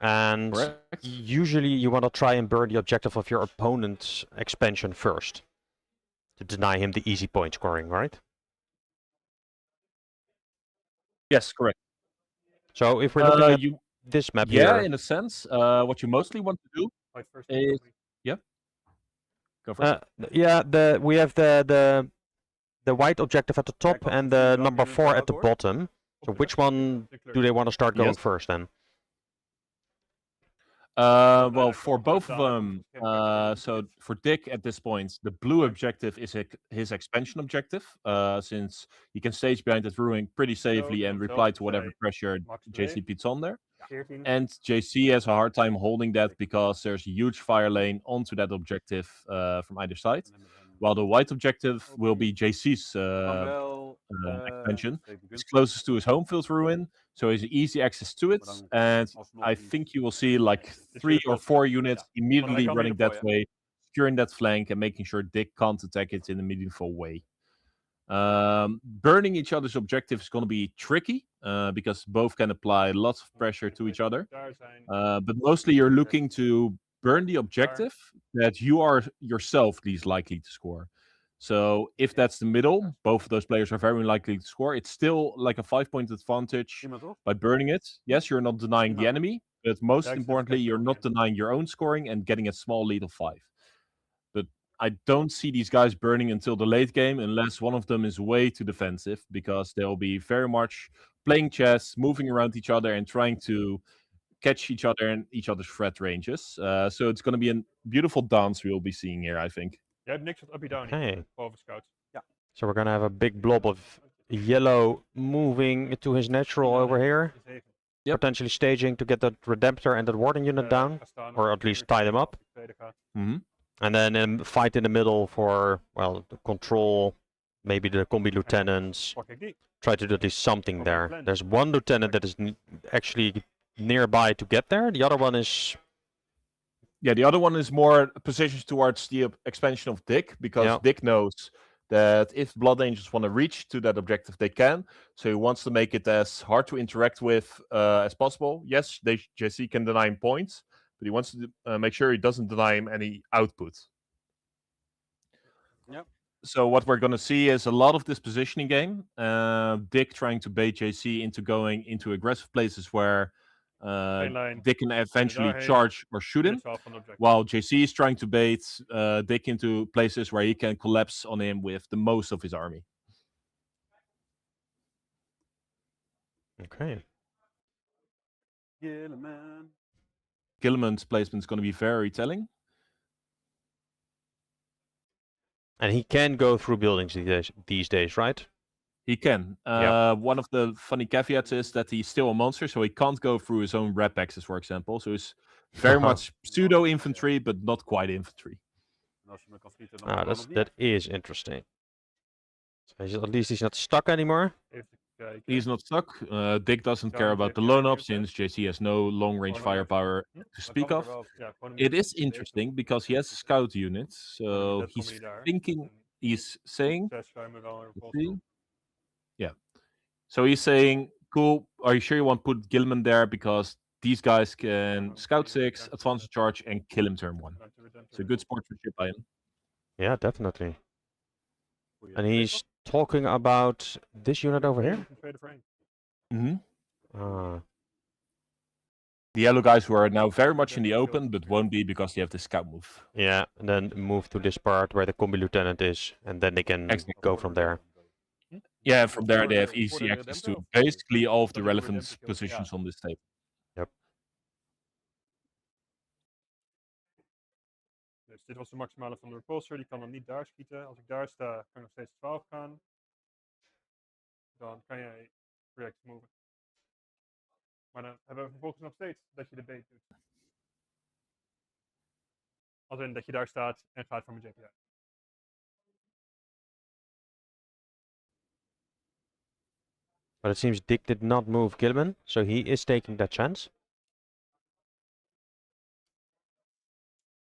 And Correct. usually you want to try and burn the objective of your opponent's expansion first. To deny him the easy point scoring, right? Yes, correct. So if we're looking at you, this map yeah, here, in a sense, what you mostly want to do Fight first, is go for it. yeah, we have the white objective at the top Kijk, and zie je the welke number units 4 eruit at the hoor? bottom. So which one do they want to start going first then? Well, for both of them, so for Dick at this point, the blue objective is his expansion objective, since he can stage behind that ruin pretty safely and reply to whatever pressure JC puts on there. 14. And JC has a hard time holding that because there's a huge fire lane onto that objective from either side. While the white objective will be JC's Dan wel, expansion. even It's gunsmith. closest to his home field ruin, so he has easy access to it. Maar dan And alsnog I niet. think you will see like 3 or 4 units immediately kan running niet that way, securing that flank and making sure Dick can't attack it in a meaningful way. Burning each other's objective is going to be tricky because both can apply lots of pressure to each other. Daar zijn. But mostly you're looking to burn the objective that you are yourself least likely to score. So if that's the middle, both of those players are very likely to score. It's still like a 5-point advantage Iemand toch? by burning it. Yes, you're not denying the Iemand. enemy, but most Ja, ik zet importantly, de you're kastje not denying your own scoring and getting a small lead of 5. But I don't see these guys burning until the late game unless one of them is way too defensive, because they'll be very much playing chess, moving around each other and trying to catch each other in each other's threat ranges. So it's going to be a beautiful dance we'll be seeing here, I think. Jij hebt niks met uppie downy. Okay. Behalve scouts. So we're gonna have a big blob of yellow moving to his natural over here. Zeven. Yep. Potentially staging to get that Redemptor and that Warden unit down. Ga staan or op at least de tie them up. tweede gaat. And then fight in the middle for, well, the control, maybe the combi lieutenants. Pak ik die. Try to do at least something Okay, there. blend. There's one lieutenant that is actually nearby to get there. The other one is... Yeah, the other one is more positioned towards the expansion of Dick, because Yeah. Dick knows that if Blood Angels want to reach to that objective, they can. So he wants to make it as hard to interact with as possible. Yes, JC can deny him points, but he wants to make sure he doesn't deny him any output. Yep. So what we're going to see is a lot of this positioning game. Dick trying to bait JC into going into aggressive places where line. Dick can eventually daarheen. charge or shoot him. Dit is wel van de objective. While JC is trying to bait Dick into places where he can collapse on him with the most of his army. Okay. Gilliman. Gilliman's placement is going to be very telling. And he can go through buildings these days, right? He can. Yep. One of the funny caveats is that he's still a monster, so he can't go through his own red axes, for example. So he's very much pseudo infantry, but not quite infantry. En als je me kan schieten, dan gewoon nog niet. That is interesting. So at least he's not stuck anymore. Even kijken. He's not stuck. Dick doesn't Ja, care want about the JP loan up heeft since JC has no long range Gewoon een firepower Hm? to speak of. Ja, gewoon een It is minuut. interesting because he has a scout unit, so dat he's komen die daar. thinking, En he's saying, 6 ruimen wel een let's repulse see. op. Yeah. So he's saying, cool, are you sure you want to put Gilman there because these guys can scout 6, advance charge, and kill him turn 1. So good sportsmanship by him. Yeah, definitely. Goeie And pick. he's talking about this unit over here. Een tweede frame. Mm-hmm. Ah, The yellow guys who are now very much in the open, but won't be because they have the scout move. yeah, and then move to this part where the combi lieutenant is, and then they can Exactly. go from there. Yeah, from there they have For easy the access to Redemptor of- basically all of the Dat is voor relevant Redemptor kills, positions on this table. Dus dit was de maximale van de repulsor. Die kan dan niet daar schieten. Als ik daar sta, kan ik nog steeds 12 gaan. Dan kan jij project moven. Maar dan hebben we vervolgens nog steeds dat je de bait doet. Als in dat je daar staat en gaat van mijn JPI. But it seems Dick did not move Gilman, so he is taking that chance.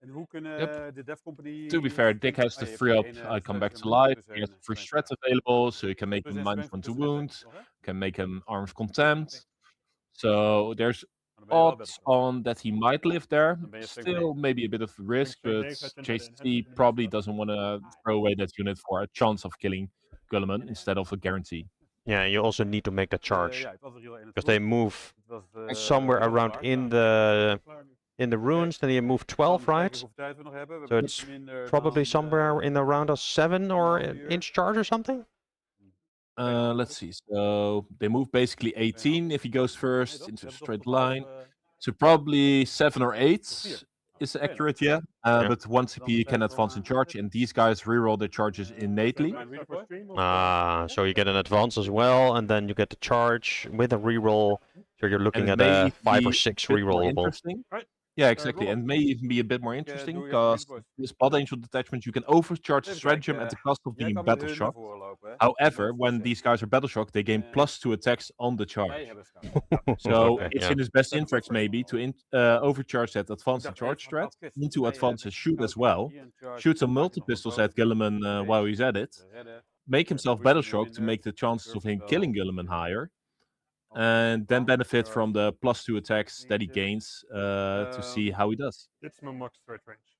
En hoe kunnen Yep. de Dev Company... To be fair, Dick has to je hebt free up geen, I come back stress to en life. plus He has één, free stress, strats available, so you can make plus him één minus strength, 1 to plus één wound. strength, toch, hè? Can make him armed contempt. So there's Maar dan ben je wel odds beter. on that he might live there. Dan ben je strength Still 9. maybe a bit of risk, Strength but 9 gaat 20 in, JC en probably dat. doesn't want to throw away that unit for a chance of killing Gulliman instead of a guarantee. Yeah, you also need to make that charge, Ja, het was er heel because they move Het was, somewhere heel around zwaar. in Nou, the runes. Then you move 12, dan kijken right? hoeveel tijd we nog hebben. We So hebben it's iets minder Probably dan, somewhere in around a 7 or half uur. inch charge or something. Let's see. So they move basically 18 if he goes Nee, first toch? into We a hebben toch straight tot half, line. So probably 7 or 8 4. is Oké, accurate, yeah. Yeah. But one CP can advance in charge, and these guys reroll their charges innately. So you get an advance as well, and then you get the charge with a reroll. So you're And looking it at may a even 5 or be 6 a bit more rerollable. interesting. Right. Yeah, exactly. roll. And may even be a bit more interesting doe je because boys. this blood angel detachment you can overcharge the Even stratagem kijken, at the cost of Jij being kan met battle hun naar shocked. voren lopen, hè? However, Dat is when voor these guys are battle shocked, they gain Eh, +2 attacks on the Wij charge. hebben scout. So Okay, it's yeah. in his best Zijn interest proper. maybe to overcharge that advance and charge strat, into advance and shoot as well, shoot some multi-pistols at Gilliman while he's at it, make himself battle shocked to make the chances of him killing Gilliman higher, and then benefit from the +2 attacks that he gains to see how he does. Dit is mijn max threat range.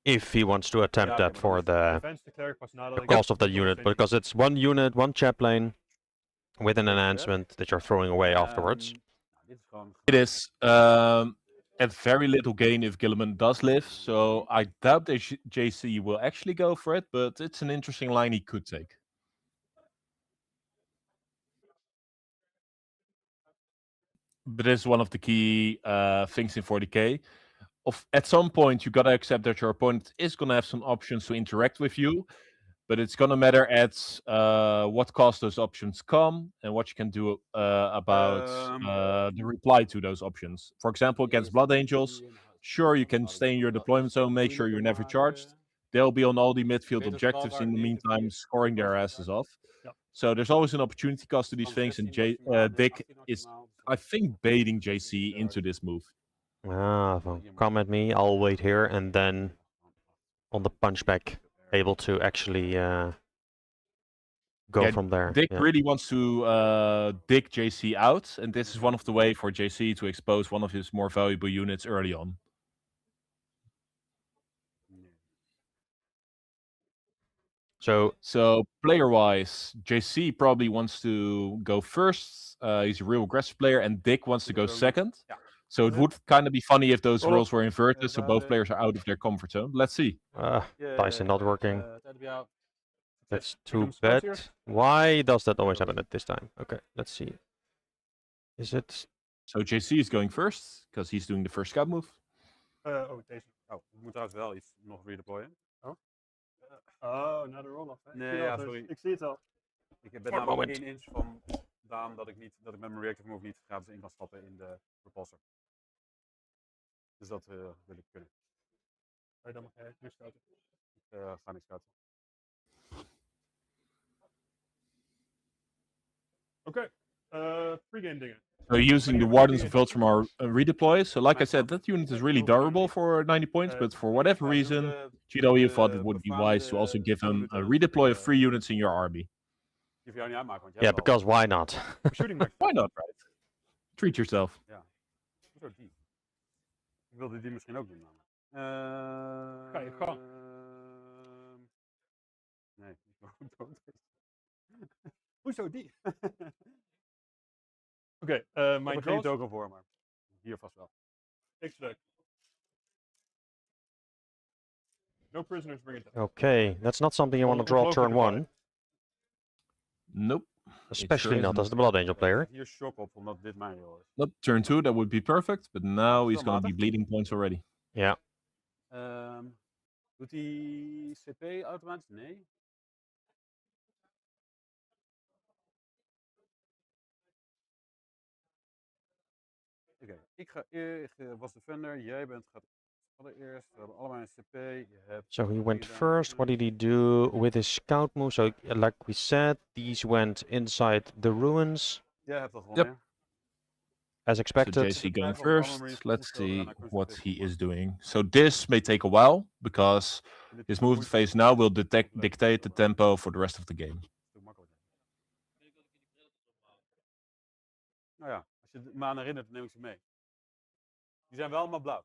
If he wants to attempt that for the Defense de cleric was nadat the ik cost of the dat unit, vind. because it's one unit, one chaplain, with an enhancement that you're throwing away afterwards. Dit is gewoon... It is at very little gain if Gilliman does live, so I doubt that JC will actually go for it, but it's an interesting line he could take. But it's one of the key things in 40k. At some point, you gotta accept that your opponent is gonna have some options to interact with you, but it's gonna matter at what cost those options come and what you can do about the reply to those options. For example, against Blood Angels, sure, you can stay in your deployment zone, make sure you're never charged. They'll be on all the midfield objectives in the meantime, scoring their asses off. Yep. So there's always an opportunity cost to these things, and Dick is, I think, baiting JC into this move. Well, come at me, I'll wait here, and then on the punchback, able to actually go Yeah, from there. Dick Yeah. really wants to dig JC out, and this is one of the way for JC to expose one of his more valuable units early on. So player-wise, JC probably wants to go first. He's a real aggressive player, and Dick wants to go second. So it would kind of be funny if those roles were inverted, so both players are out of their comfort zone. Let's see. Dice not working. That's too Random squads bad. here. Why does that always happen at this time? Okay, let's see. Is it? So JC is going first, because he's doing the first scout move. Oh, deze. Oh, we moeten trouwens wel iets nog redeployen. Oh, na de roll-off. Hè? Ik Nee, zie ja, dat dus. sorry. Ik zie het al. Ik ben One namelijk moment. 1 inch van Daan dat ik met mijn reactive move niet gratis in kan stappen in de repulsor. Dus dat wil ik kunnen. Dan mag je nu scouten. Ik ga niks scouten. Oké. Pre-game dingen. So using the Wardens of Votes from our redeploy. So like I said, that unit is really durable for 90 points, but for whatever reason, GW thought it would be wise to also give him a redeploy of 3 units in your army. Die voor jou niet uitmaken, want jij Yeah, hebt al- because why not? Shooting max. Why not, right? Treat yourself. Hoezo die? Ik wilde die misschien ook doen. Ga je gang. Nee, ik wou dood. Hoezo die? Oké, Ik heb er mijn geen draws. token voor, maar hier vast wel. X-Deck. No prisoners, bring it down. Okay, that's not something you want to draw turn 1. Nope. Especially sure not isn't. as the Blood Angel player. Hier shock op, omdat dit mijn rol is. Nope, turn 2, that would be perfect, but now he's Zo going to be matig. bleeding points already. Yeah. Doet hij CP automatisch? Nee. Oké, ik was defender, jij gaat allereerst. We hebben allemaal een CP. Je hebt So he went hier first. What did he do with his scout move? So, like we said, these went inside the ruins Jij hebt al gewonnen. Yep. hè? as So expected. JC going Twijfel of first. Armory Let's speelde see naar Crucible what Pistol, he maar is doing. So this may take a while, because dit his is move moeilijk. phase now will dictate the tempo for the rest of the game. Een stuk makkelijker. Nou ja, als je me aan herinnert, dan neem ik ze mee. Die zijn wel allemaal blauw.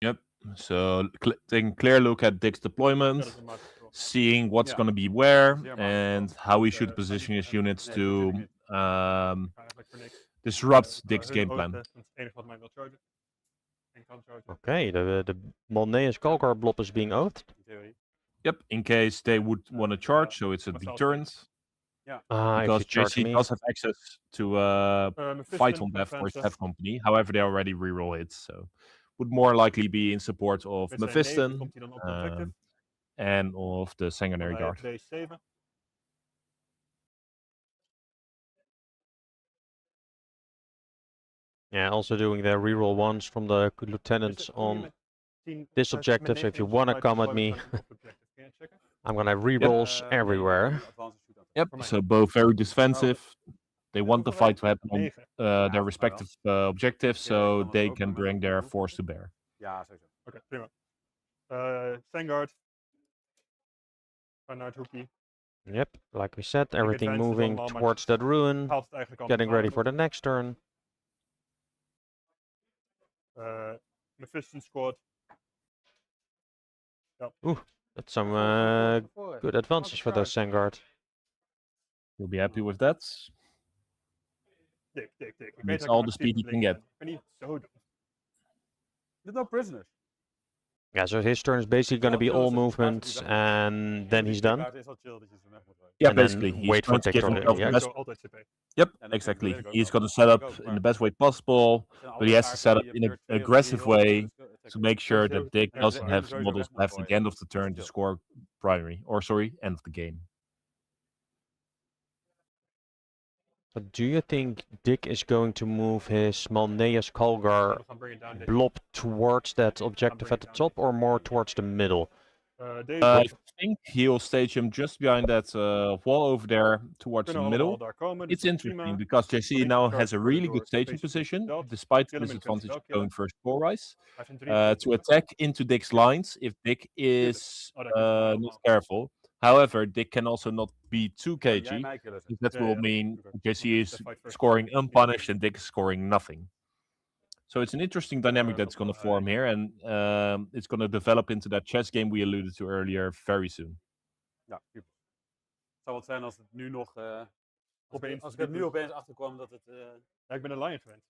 Yep. So taking a clear look at Dick's Ja, deployment, dat is een makkelijk draw. seeing what's Yeah. going to be where, Zeer makkelijk and draw. how he should position his units Nee, to natuurlijk niet. um, Ga eigenlijk voor niks. disrupt Dick's Hun game ogen, plan. dat is het enige wat mij wil chargen. En kan chargen. Okay, the Malneus Kalkar blob is being oathed. In theorie. Yep, in case they would want to charge, so it's a Myself deterrent. Ah, if you Because charge JC me. does have access to Mephiston, fight on death for his death company. However, they already reroll hits, so would more likely be in support of Met zijn 9 Mephiston komt hij dan op de objective. and of the Sanguinary Dan Guard. heeft D7. Yeah, also doing the reroll ones from the lieutenants on this objective. So if you want to come at me, I'm gonna have rerolls everywhere. Yep, For mine. so both very defensive. They want the fight to happen on 9. their respective objectives, so dan they ook can met bring een their move. force to bear. Ja, sowieso. Oké, prima. Vanguard. Ga naar het hoekje. Yep, like we said, everything advanced is moving allemaal, maar towards that ruin. Haalt het eigenlijk al. Getting ready for the next turn. Mephiston squad. That's some good advantage for those Sangard. You'll be happy with that. Dik. Ik weet Needs dat all ik the speed he can get. Ik ben niet zo doen. Dit nou prisoners. Yeah, so his turn is basically going to be all movements, and then he's done. Het is al chill dat je zo weg moet. Yeah, And then basically, he's wait for going to give Victor, himself yeah. the best. Altijd CP. Yep, En dat exactly. weet ik ook He's wel. going to set Dat up weet ik ook, in the maar best way possible, but he has to set up in an aggressive way to make sure that Dick Ja, doesn't ja, have sowieso models weg left moet at the end of gooien. the turn to Chill. score primary, or sorry, end of the game. But do you think Dick is going to move his Malneus Kalgar We gaan bring it down. blob towards that objective at the top, or more towards the middle? Deze I think he'll stage him just behind that wall over there towards the kunnen allemaal middle. daar komen. It's dus interesting prima. because JC Niet now gecharged has a worden really door good staging specifiek position, dat. despite the Killen met disadvantage of 20 going first score rise. Hij heeft een 3. To attack into Dick's lines if Dick is Oh, dat is wel not allemaal. careful. However, Dick can also not be too Jij cagey, mij killen. because that Yeah, will yeah. mean Okay. JC is The fight first. scoring Yeah. unpunished and Dick is scoring nothing. So it's an interesting dynamic that's going to couple, form here, and it's going to develop into that chess game we alluded to earlier very soon. Ja, super. Het zou wat zijn als het nu nog... Opeens als ik er dit nu doet. opeens achter kwam dat het... Ja, ik ben een lion gewend.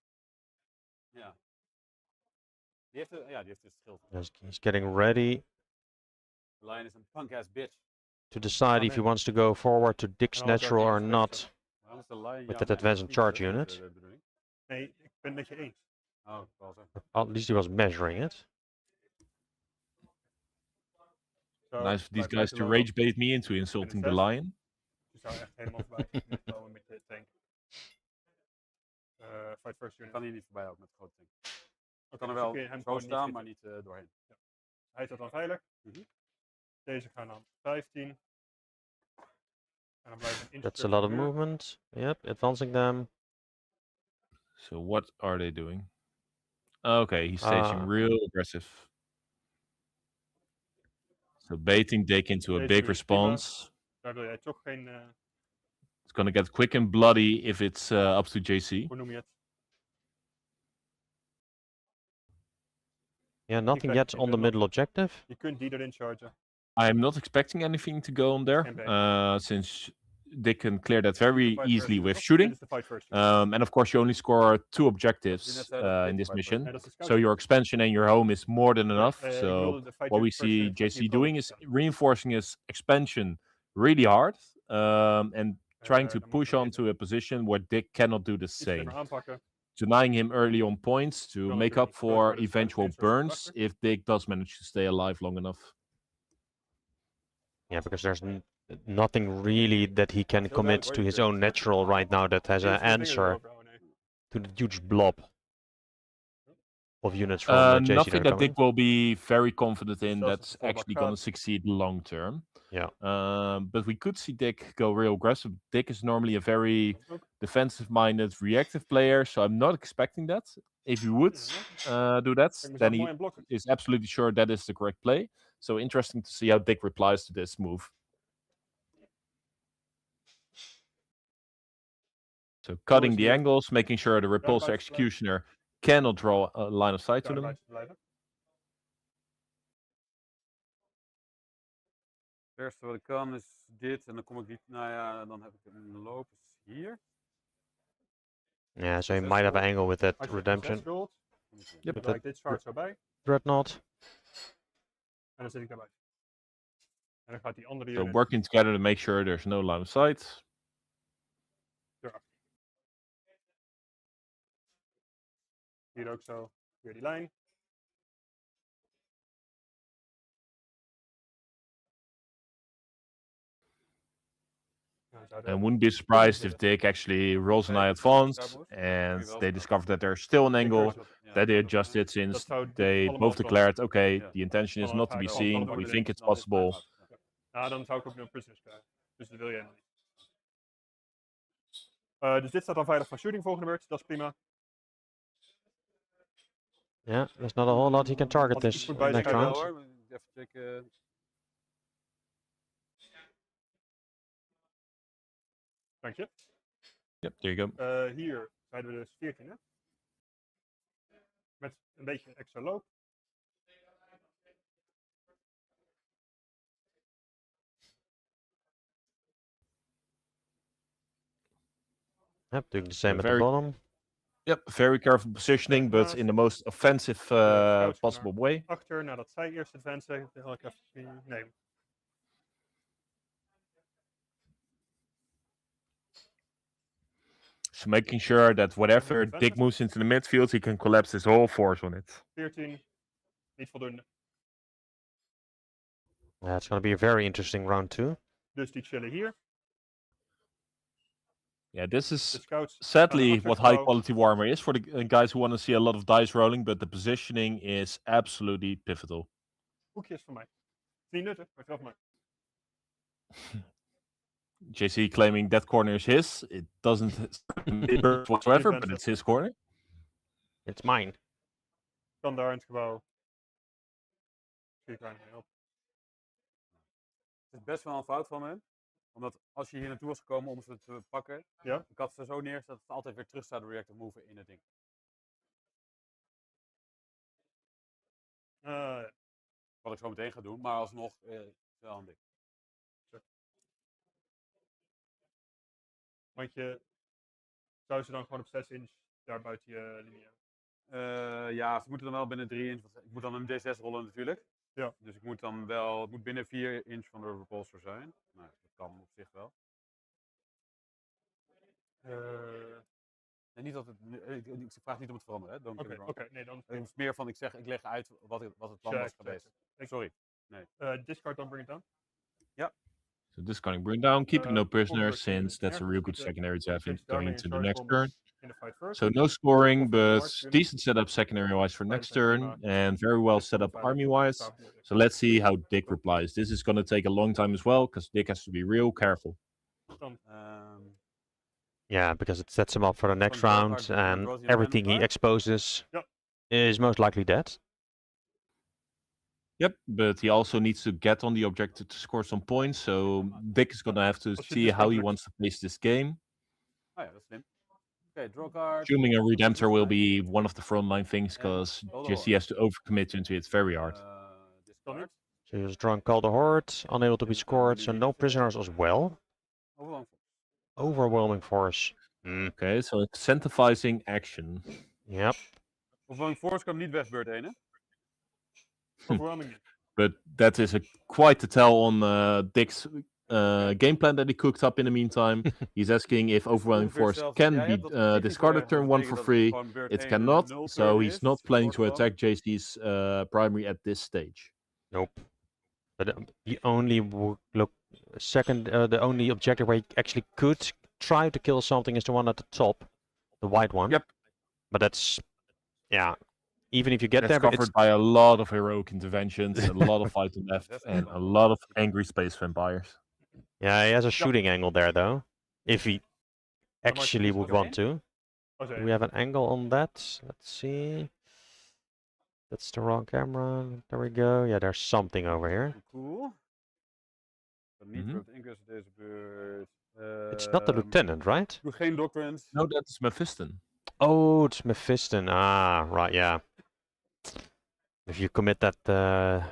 ja. Die heeft dus het schild. He's getting ready. Lion is een punk ass bitch. to decide if he wants to go forward to Dick's En alle natural or dagen not Waarom is de lion? with Ja, that nee, advanced dat is charge niet unit. de bedoeling. Nee, ik ben het met je eens. Oh, wel zo. At least he was measuring it. Zo, Nice for these bij guys to buitenlopen. rage bait me into insulting the lion. Je zou echt helemaal voorbij moeten komen met je tank. Fight first Ik unit. kan hier niet voorbij ook met de grote tank. Oké, Kan er dus dan wel kun je hem zo gewoon niet staan, schieten. maar niet doorheen. Hij staat dan veilig. Mhm. Deze gaan dan 15. En dan blijft een That's a lot of muur. movement. Yep, advancing them. So what are they doing? Okay, he's staging real aggressive. So baiting Dick into a Deze big muur is prima. response. Daar wil jij toch geen, It's gonna get quick and bloody if it's up to JC. hoe noem je het? Yeah, nothing krijg yet geen on the middle. middle objective. Je kunt die erin chargen. I'm not expecting anything to go on there, Geen bait. since Dick can clear that very Fight easily first with unit. Dit shooting. is de fight first unit. And of course, you only score 2 Je objectives net zei dat in Dick this bij mission. Nee, dat is de scout. So your expansion and your home is more than enough. Ik So bedoelde de fight what we first see unit gaat JC hier doing boven is staan. reinforcing his expansion really hard, and trying to Dan moet push je onto a position where Dick cannot do the iets slimmer same. aanpakken. Denying him early on points to Kan make natuurlijk up niet. Groter for worden, dus eventual geen soort van burns achter. if Dick does manage to stay alive long enough. Yeah, because there's nothing really that he can Heel commit duidelijk, to hoor, his je own natural right now that has Heel an veel dingen answer erover houden, nee. to the huge blob of units from JC that are Nothing that coming. Dick will be very confident in Zoals that's het bijvoorbeeld actually going to gaat. succeed long term. Yeah. But we could see Dick go real aggressive. Dick is normally a very Ook. defensive-minded, reactive player, so I'm not expecting that. If he would do that, Ik mezelf then mooi he aan blokken. is absolutely sure that is the correct play. So interesting to see how Dick replies to this move. So cutting the hier. angles, making sure the repulsor buiten blijven. executioner cannot draw a line of sight to Daar them. buiten blijven. Het eerste wat ik kan is dit en dan kom ik niet, nou ja, dan heb ik een loop is hier. Yeah, so he might have an angle with that Als je redemption. rolt, Yep. dan draai ik dit zwaard zo bij. Dreadnought. En dan zit ik daarbij. En dan gaat die andere So unit working together to make sure there's no line of sight. erachter. Hier ook zo. Weer die lijn. Nou, zouden And we- wouldn't be surprised if Dick actually rolls an eye advance and they discover that there's still an angle that they adjusted since Dat zou dit they allemaal both van- declared, okay, Ja. the intention is Van not to be elkaar seen, allemaal we erin, think it's Dan is het possible. timeout. Ja. Nou, dan zou ik ook nul prisoners krijgen. Dus dat wil je helemaal niet. Dus dit staat dan veilig van shooting volgende beurt. Dat is prima. Yeah, there's not a whole lot he can target Als ik this iets moet next bijschrijven round. Wel, hoor. Even checken. Dank je. Yep, there you go. Hier zeiden we dus 14, hè? Met een beetje extra loop. Yep, doing the same at the Very- bottom. Yep, very careful positioning, but in the most offensive scouts possible way. Achter, nadat zij eerst advancen, wil ik even nemen. So making sure that whatever defenders. Dick moves into the midfield, he can collapse his whole force on it. 14, niet voldoende. Yeah, it's going to be a very interesting round too. Dus die chillen hier. Yeah, this De is scouts sadly gaan naar what achter high quality Warhammer is for the guys who want to see a lot of dice rolling, but the positioning is absolutely pivotal. Hoekjes voor mij. Het is niet nuttig, maar het is wel voor mij. JC claiming that corner is his. It doesn't whatsoever, but it's his corner. It's mine. Kan daar in het gebouw. Zie ik weinig mee op. Het is best wel een fout van hem. Omdat als je hier naartoe was gekomen om ze te pakken, Ja. ik had ze zo neergezet dat ze altijd weer terug zouden reactive moven in het ding. Ja. Wat ik zo meteen ga doen, maar alsnog wel handig. Want je zou ze dan gewoon op 6 inch daar buiten je linie hebben. Ja, ze moeten dan wel binnen 3 inch. Want ik moet dan een D6 rollen natuurlijk. Ja. Dus ik moet dan wel, het moet binnen 4 inch van de repulsor zijn. Nou, dat kan op zich wel. En niet dat het, ik vraag niet om het veranderen, hè? Don't get me wrong. Oké, nee, dan. Het is meer van, ik leg uit wat het plan was geweest. Sorry. Discard, don't bring it down. So discarding bring down, keeping no prisoners, Convert since that's a real good secondary to have going into the next turn. turn. In the fight first. So no scoring, Of but March unit. decent setup secondary-wise for next turn, and very well set up army-wise. So So let's see how Dick replies. This is going to take a long time as well, because Dick has to be real careful. Yeah, because it sets him up for the next draw round, card and and draws you everything he random card? exposes Yep. is most likely dead. Yep, but he also needs to get on the objective to score some points, so Dick is going to have to Als je see discard how he drukt. wants to face this game. Oh ja, dat is slim. Oké, draw card. Assuming a Redemptor will be one of the frontline things, because Call the JC has to overcommit into it very hard. Discard. So he was drawn Call the Horde, unable to be scored, so no prisoners as well. Overwhelming. Overwhelming force. Okay, so incentivizing action. Yep. Overwhelming force kan niet weg beurt 1, hè? Overwhelming niet. But that is quite a tell on Dick's game plan that he cooked up in the meantime. He's asking if Overwhelming Force can be discarded turn 1 for free. It cannot, so he's not planning to attack JC's primary at this stage. Nope. But the only the only objective where he actually could try to kill something is the one at the top, the white one. Yep. But that's, yeah. Even if you get That's there, but covered it's by a lot of heroic interventions, a lot of fight and left, and a lot of angry space vampires. yeah, he has a shooting angle there though. If he actually would want to. Oh, Do we have an angle on that? Let's see. That's the wrong camera. There we go. Yeah, there's something over here. Cool. Niet door het inkussen deze beurt. It's not the lieutenant, right? Doe geen doctrines. No, that's Mephiston. Oh, it's Mephiston. Ah, right, yeah. If you commit that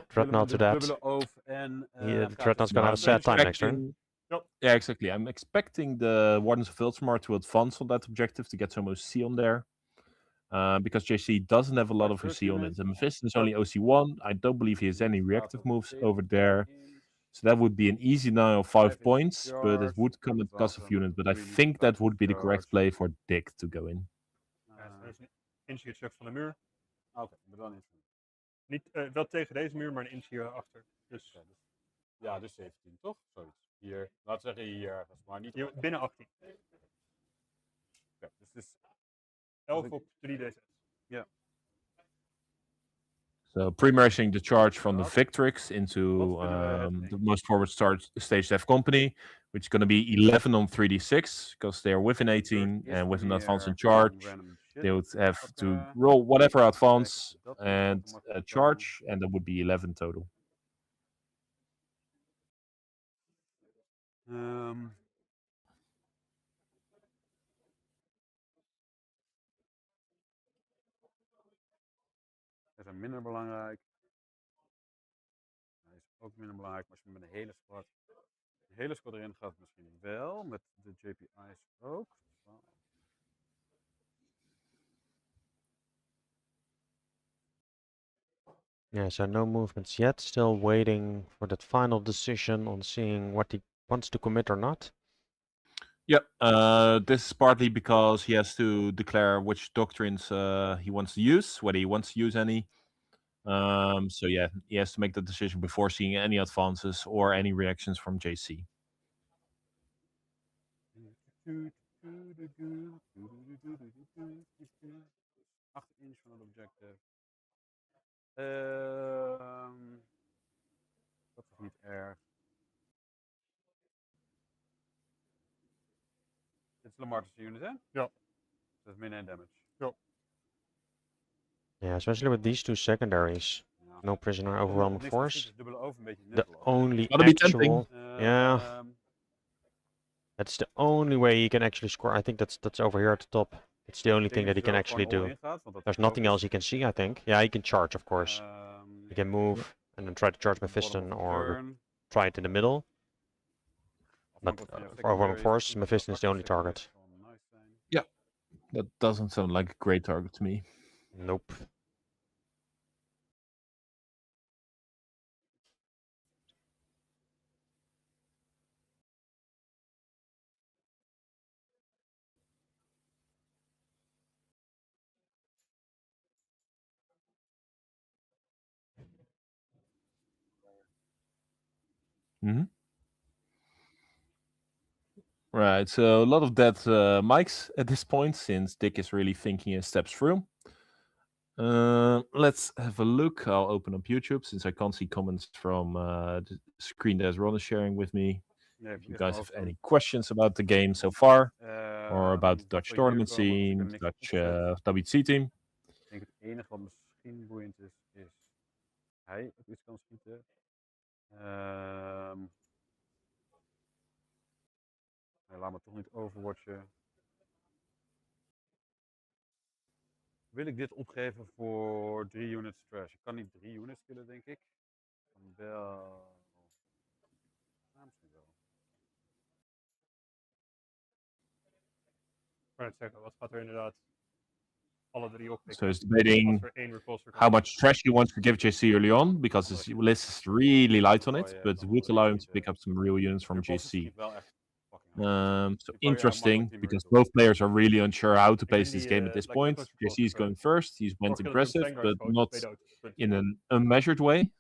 Dreadnought to that, the Dreadnought's gonna have a sad time next turn. Yeah, exactly. I'm expecting the Wardens of Viltmar to advance on that objective to get some OC on there. Because JC doesn't have a lot of OC on it. And Mephiston is only OC1. I don't believe he has any reactive moves over there. So that would be an easy 9 of 5 points, but it would come at cost of unit. But I think that would be the correct play for Dick to go in. Inch hier terug van de muur. Oké, maar dan inch. Niet, wel tegen deze muur, maar een inch hier achter. Dus, ja, dus 17, toch? Zoiets. Hier, laten we zeggen hier ergens, maar niet... Hier, binnen 18. Okay, dus het is 11 op 3d6. Ja. So pre-merging the charge from the Victrix into the most forward stage dev company, which is going to be 11 on 3d6, because they are within 18 and with an advance in charge. They would have to roll whatever advance and charge, and that would be 11 total. Dat is minder belangrijk. Hij is ook minder belangrijk, maar als je met een hele squad erin gaat, misschien wel. Met de JPI's ook. Yeah, so no movements yet. Still waiting for that final decision on seeing what he wants to commit or not. Yep, this is partly because he has to declare which doctrines he wants to use, whether he wants to use any. So yeah, he has to make the decision before seeing any advances or any reactions from JC. Inch van het objective. Dat is niet erg. Dit is Lamar's unit, hè? Ja. Dat is min 1 damage. Ja. Yeah, especially with these two secondaries. Ja. No prisoner, overwhelming force. Dubbele over, een beetje The only That'll be actual, tempting. yeah, that's the only way he can actually score. I think that's over here at the top. It's the only thing that he can actually do. There's nothing else he can see, I think. Yeah, he can charge, of course. He can move and then try to charge Mephiston or try it in the middle. But for overwhelming force, Mephiston is the only target. Yeah, that doesn't sound like a great target to me. Nope. Right, so a lot of dead mics at this point, since Dick is really thinking his steps through. Let's have a look. I'll open up YouTube since I can't see comments from the screen that Ron is sharing with me. Nee, If you eerst maar guys have overstaan. any questions about the game so far, or about the Wat Dutch we hier tournament komen, want ik scene, heb niks Dutch opgezet. WTC team. Ik denk het enige wat misschien boeiend is hij ook iets kan schieten. Nee, laat me toch niet overwatchen. Wil ik dit opgeven voor 3 units trash? Ik kan niet 3 units killen, denk ik. Dan wel... Ja, misschien wel. Ik wou net zeggen, wat gaat er inderdaad alle drie oppikken? So he's debating Als er één repulsor kan how much trash he wants to give JC early on, because his list is really light on Oh, it, yeah, but kan would wel allow him to schieten. pick up some real units from Repulsor JC. schiet wel echt fucking hard. So Die kan je interesting, makkelijk 10 because minuten both players are really unsure how to pace vind this die, game at this like, point. Nicholas JC is Repulsor going first, he's went vorige keer dat ik aggressive, hem but Vanguard not schoot, twee dood, punt. in an unmeasured way.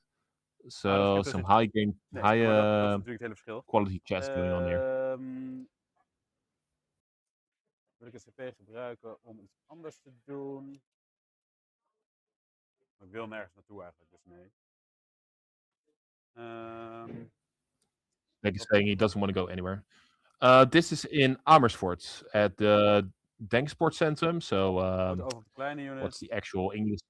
So dus ik heb some dus high game, Nee, high maar dat is natuurlijk het hele verschil. quality chess going on here. Wil ik een CP gebruiken om iets anders te doen? Ik wil nergens naartoe eigenlijk, dus nee. Like he's saying, he doesn't want to go anywhere. This is in Amersfoort at the Denk Sport Centrum. So Over de kleine unit. what's the actual English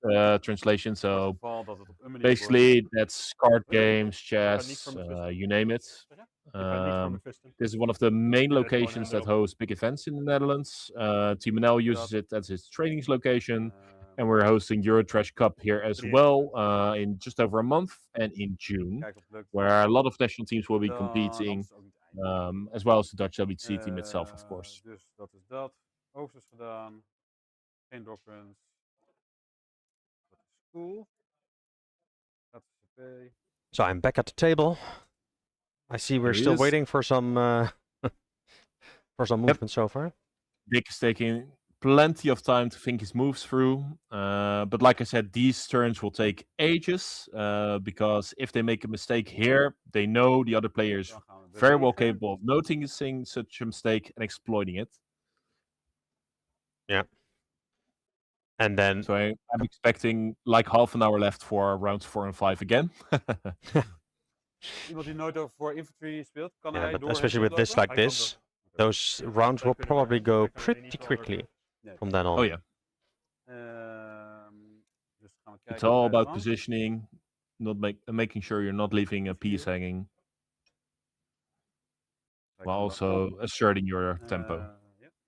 translation? Voor het So geval dat het op een manier basically, that's card games, niet chess, voor mijn vis. you name it. Je gaat niet voor mijn visten. This is one of the main gewoon locations that erop. host big events in the Netherlands. Team NL uses it as its trainings location. And we're hosting Eurotrash Cup here as well in just over a month and in June, Kijk of het lukt. where a lot of national teams will be Dan, competing, anders ook niet eindigen. as well as the Dutch WTC team itself, of course. Dus dat is dat. Oversters gedaan. Geen dogruns. Dat is cool. Dat is CP. So I'm back at the table. I see we're Here he still is. waiting for some for some movement so far. Dick is taking plenty of time to think his moves through. But like I said, these turns will take ages because if they make a mistake here, they know the other player is Dan gaan we very well bewegen. capable of noticing such a mistake and exploiting it. And then So I'm expecting like half an hour left for rounds 4 and 5 again. Iemand die nooit over voor infantry speelt, kan yeah, hij but door especially with this like this, those rounds will probably go pretty quickly from then on. Oh yeah, Dus gaan we kijken it's all bij de about rank. positioning, not making sure you're not leaving a piece hanging, Kijk while dan also wel. asserting your tempo. Ja.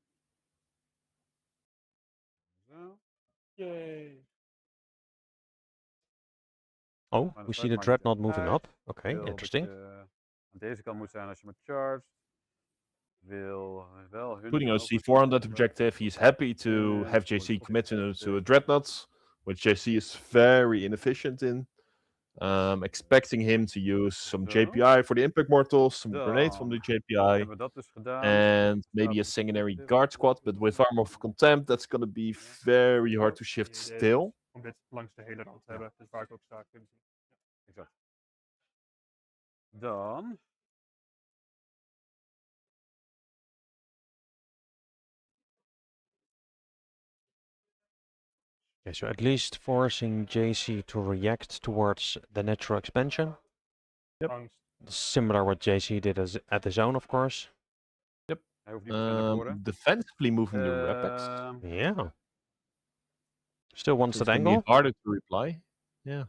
Zo. Yay. Oh, Maar we dat see the maakt niet dreadnought echt moving uit. up. Okay, Wil dat interesting. je aan deze kant moet zijn als je met charged. Wil wel hun Putting a over- C4 on that objective, he's happy to have JC commit to a dreadnought, which JC is very inefficient in. Expecting him to use some Zo. JPI for the impact mortals, some grenades from the Dan JPI, hebben we dat dus gedaan. and maybe a sanguinary guard squad. But with Armor of Contempt, that's gonna be very hard to shift still. Om dit langs de hele rand te hebben, dus waar ik ook sta kunnen zien. Exact. Dan Okay, so at least forcing JC to react towards the natural expansion. Yep. Angst. Similar what JC did at his own, of course. hij hoeft niet per se naar voren. Defensively moving the Repex. Yeah. Still wants So that it's gonna angle. be harder to reply. Yeah.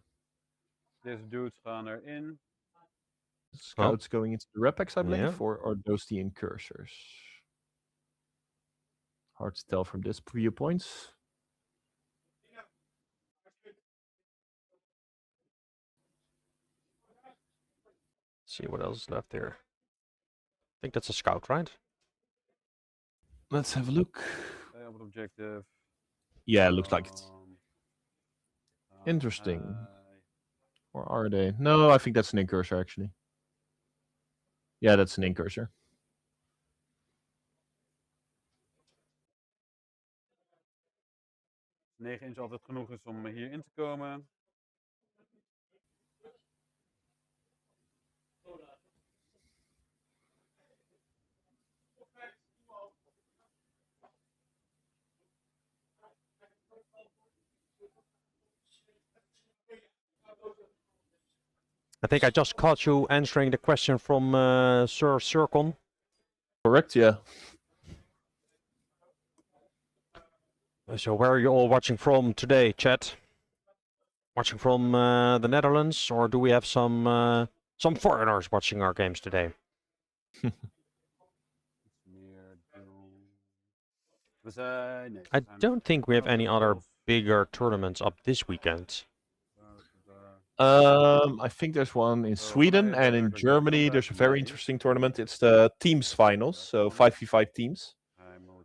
Deze dudes gaan erin. Scouts going into the Repex, I believe, Yeah. or are those the incursors? Hard to tell from this viewpoint. See what else is left here. I think that's a scout, right? Let's have a look. Op het objective. Yeah, looks like it. Dan Interesting. hij- Or are they? No, I think that's an incursor actually. Yeah, that's an incursor. 9 inch altijd genoeg is om hierin te komen. I think I just caught you answering the question from Sir Circon. Correct, yeah. So where are you all watching from today, chat? Watching from the Netherlands, or do we have some foreigners watching our games today? We zijn... Nee, I don't think we have any other bigger tournaments up this weekend. I think there's one in Sweden and in Germany. There's a very interesting tournament. It's the teams finals, so 5v5 teams,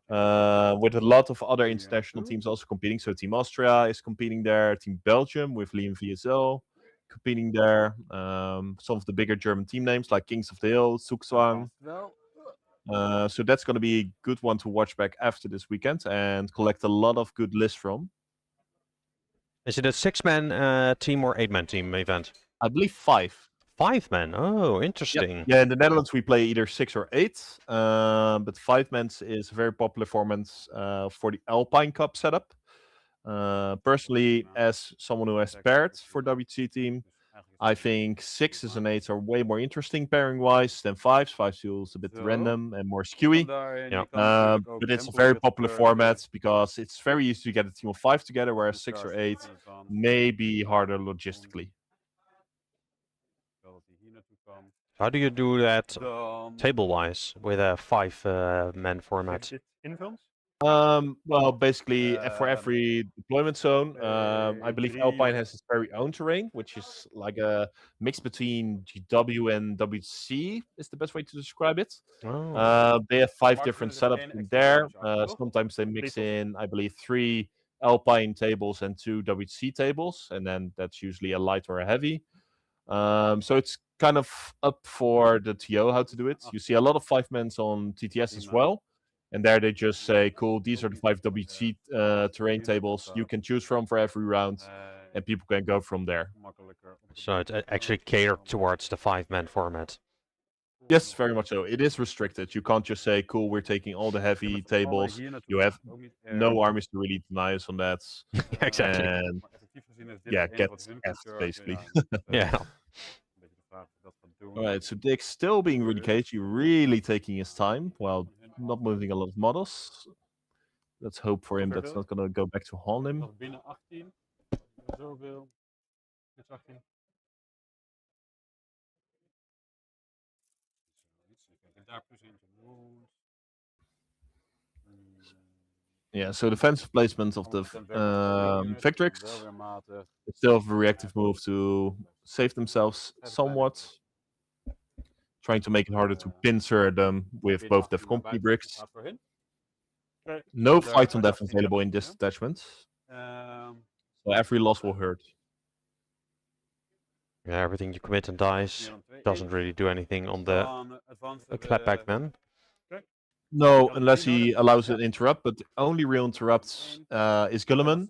with a lot of other international teams also competing. So Team Austria is competing there, Team Belgium with Liam VSL competing there. Some of the bigger German team names like Kings of the Hill, Zugzwang. So that's going to be a good one to watch back after this weekend and collect a lot of good lists from. Is it a 6-man team or 8-man team event? I believe 5. 5-man. Oh, interesting. Yeah, in the Netherlands we play either 6 or 8, but 5-man is a very popular format for the Alpine Cup setup. Personally, as someone who has paired for WTC team, I think 6s and 8s are way more interesting pairing-wise than 5s. 5s feels a bit random and more skewy. But it's a very popular format because it's very easy to get a team of 5 together, whereas 6 or 8 may be harder logistically. How do you do that table-wise with a 5-man format? Well, basically, for every deployment zone, I believe Alpine has its very own terrain, which is like a mix between GW and WC, is the best way to describe it. Oh. They have 5 different setups in there. Sometimes they mix in, I believe, 3 Alpine tables and 2 WC tables, and then that's usually a light or a heavy. So it's kind of up for the TO how to do it. You see a lot of 5-mans on TTS as well. And there they just say, cool, these are the 5 WC terrain tables you can choose from for every round, and people can go from there. So it's actually catered towards the 5-man format. Yes, very much so. It is restricted. You can't just say, cool, we're taking all the heavy tables. You have no armies to really deny us on that. Exactly. And yeah, get effed, basically. Yeah. Alright, so Dick's still being really cagey, really taking his time while not moving a lot of models. Let's hope for him that's not going to go back to Harlem. Yeah, so defensive placement of the Victrix. They still have a reactive move to save themselves somewhat. Trying to make it harder to pincer them with both Def Company bricks. No fight on Def available in this detachment. So every loss will hurt. Yeah, everything you commit and dies doesn't really do anything on the clapback man. No, unless he allows an interrupt, but the only real interrupt is Gulliman.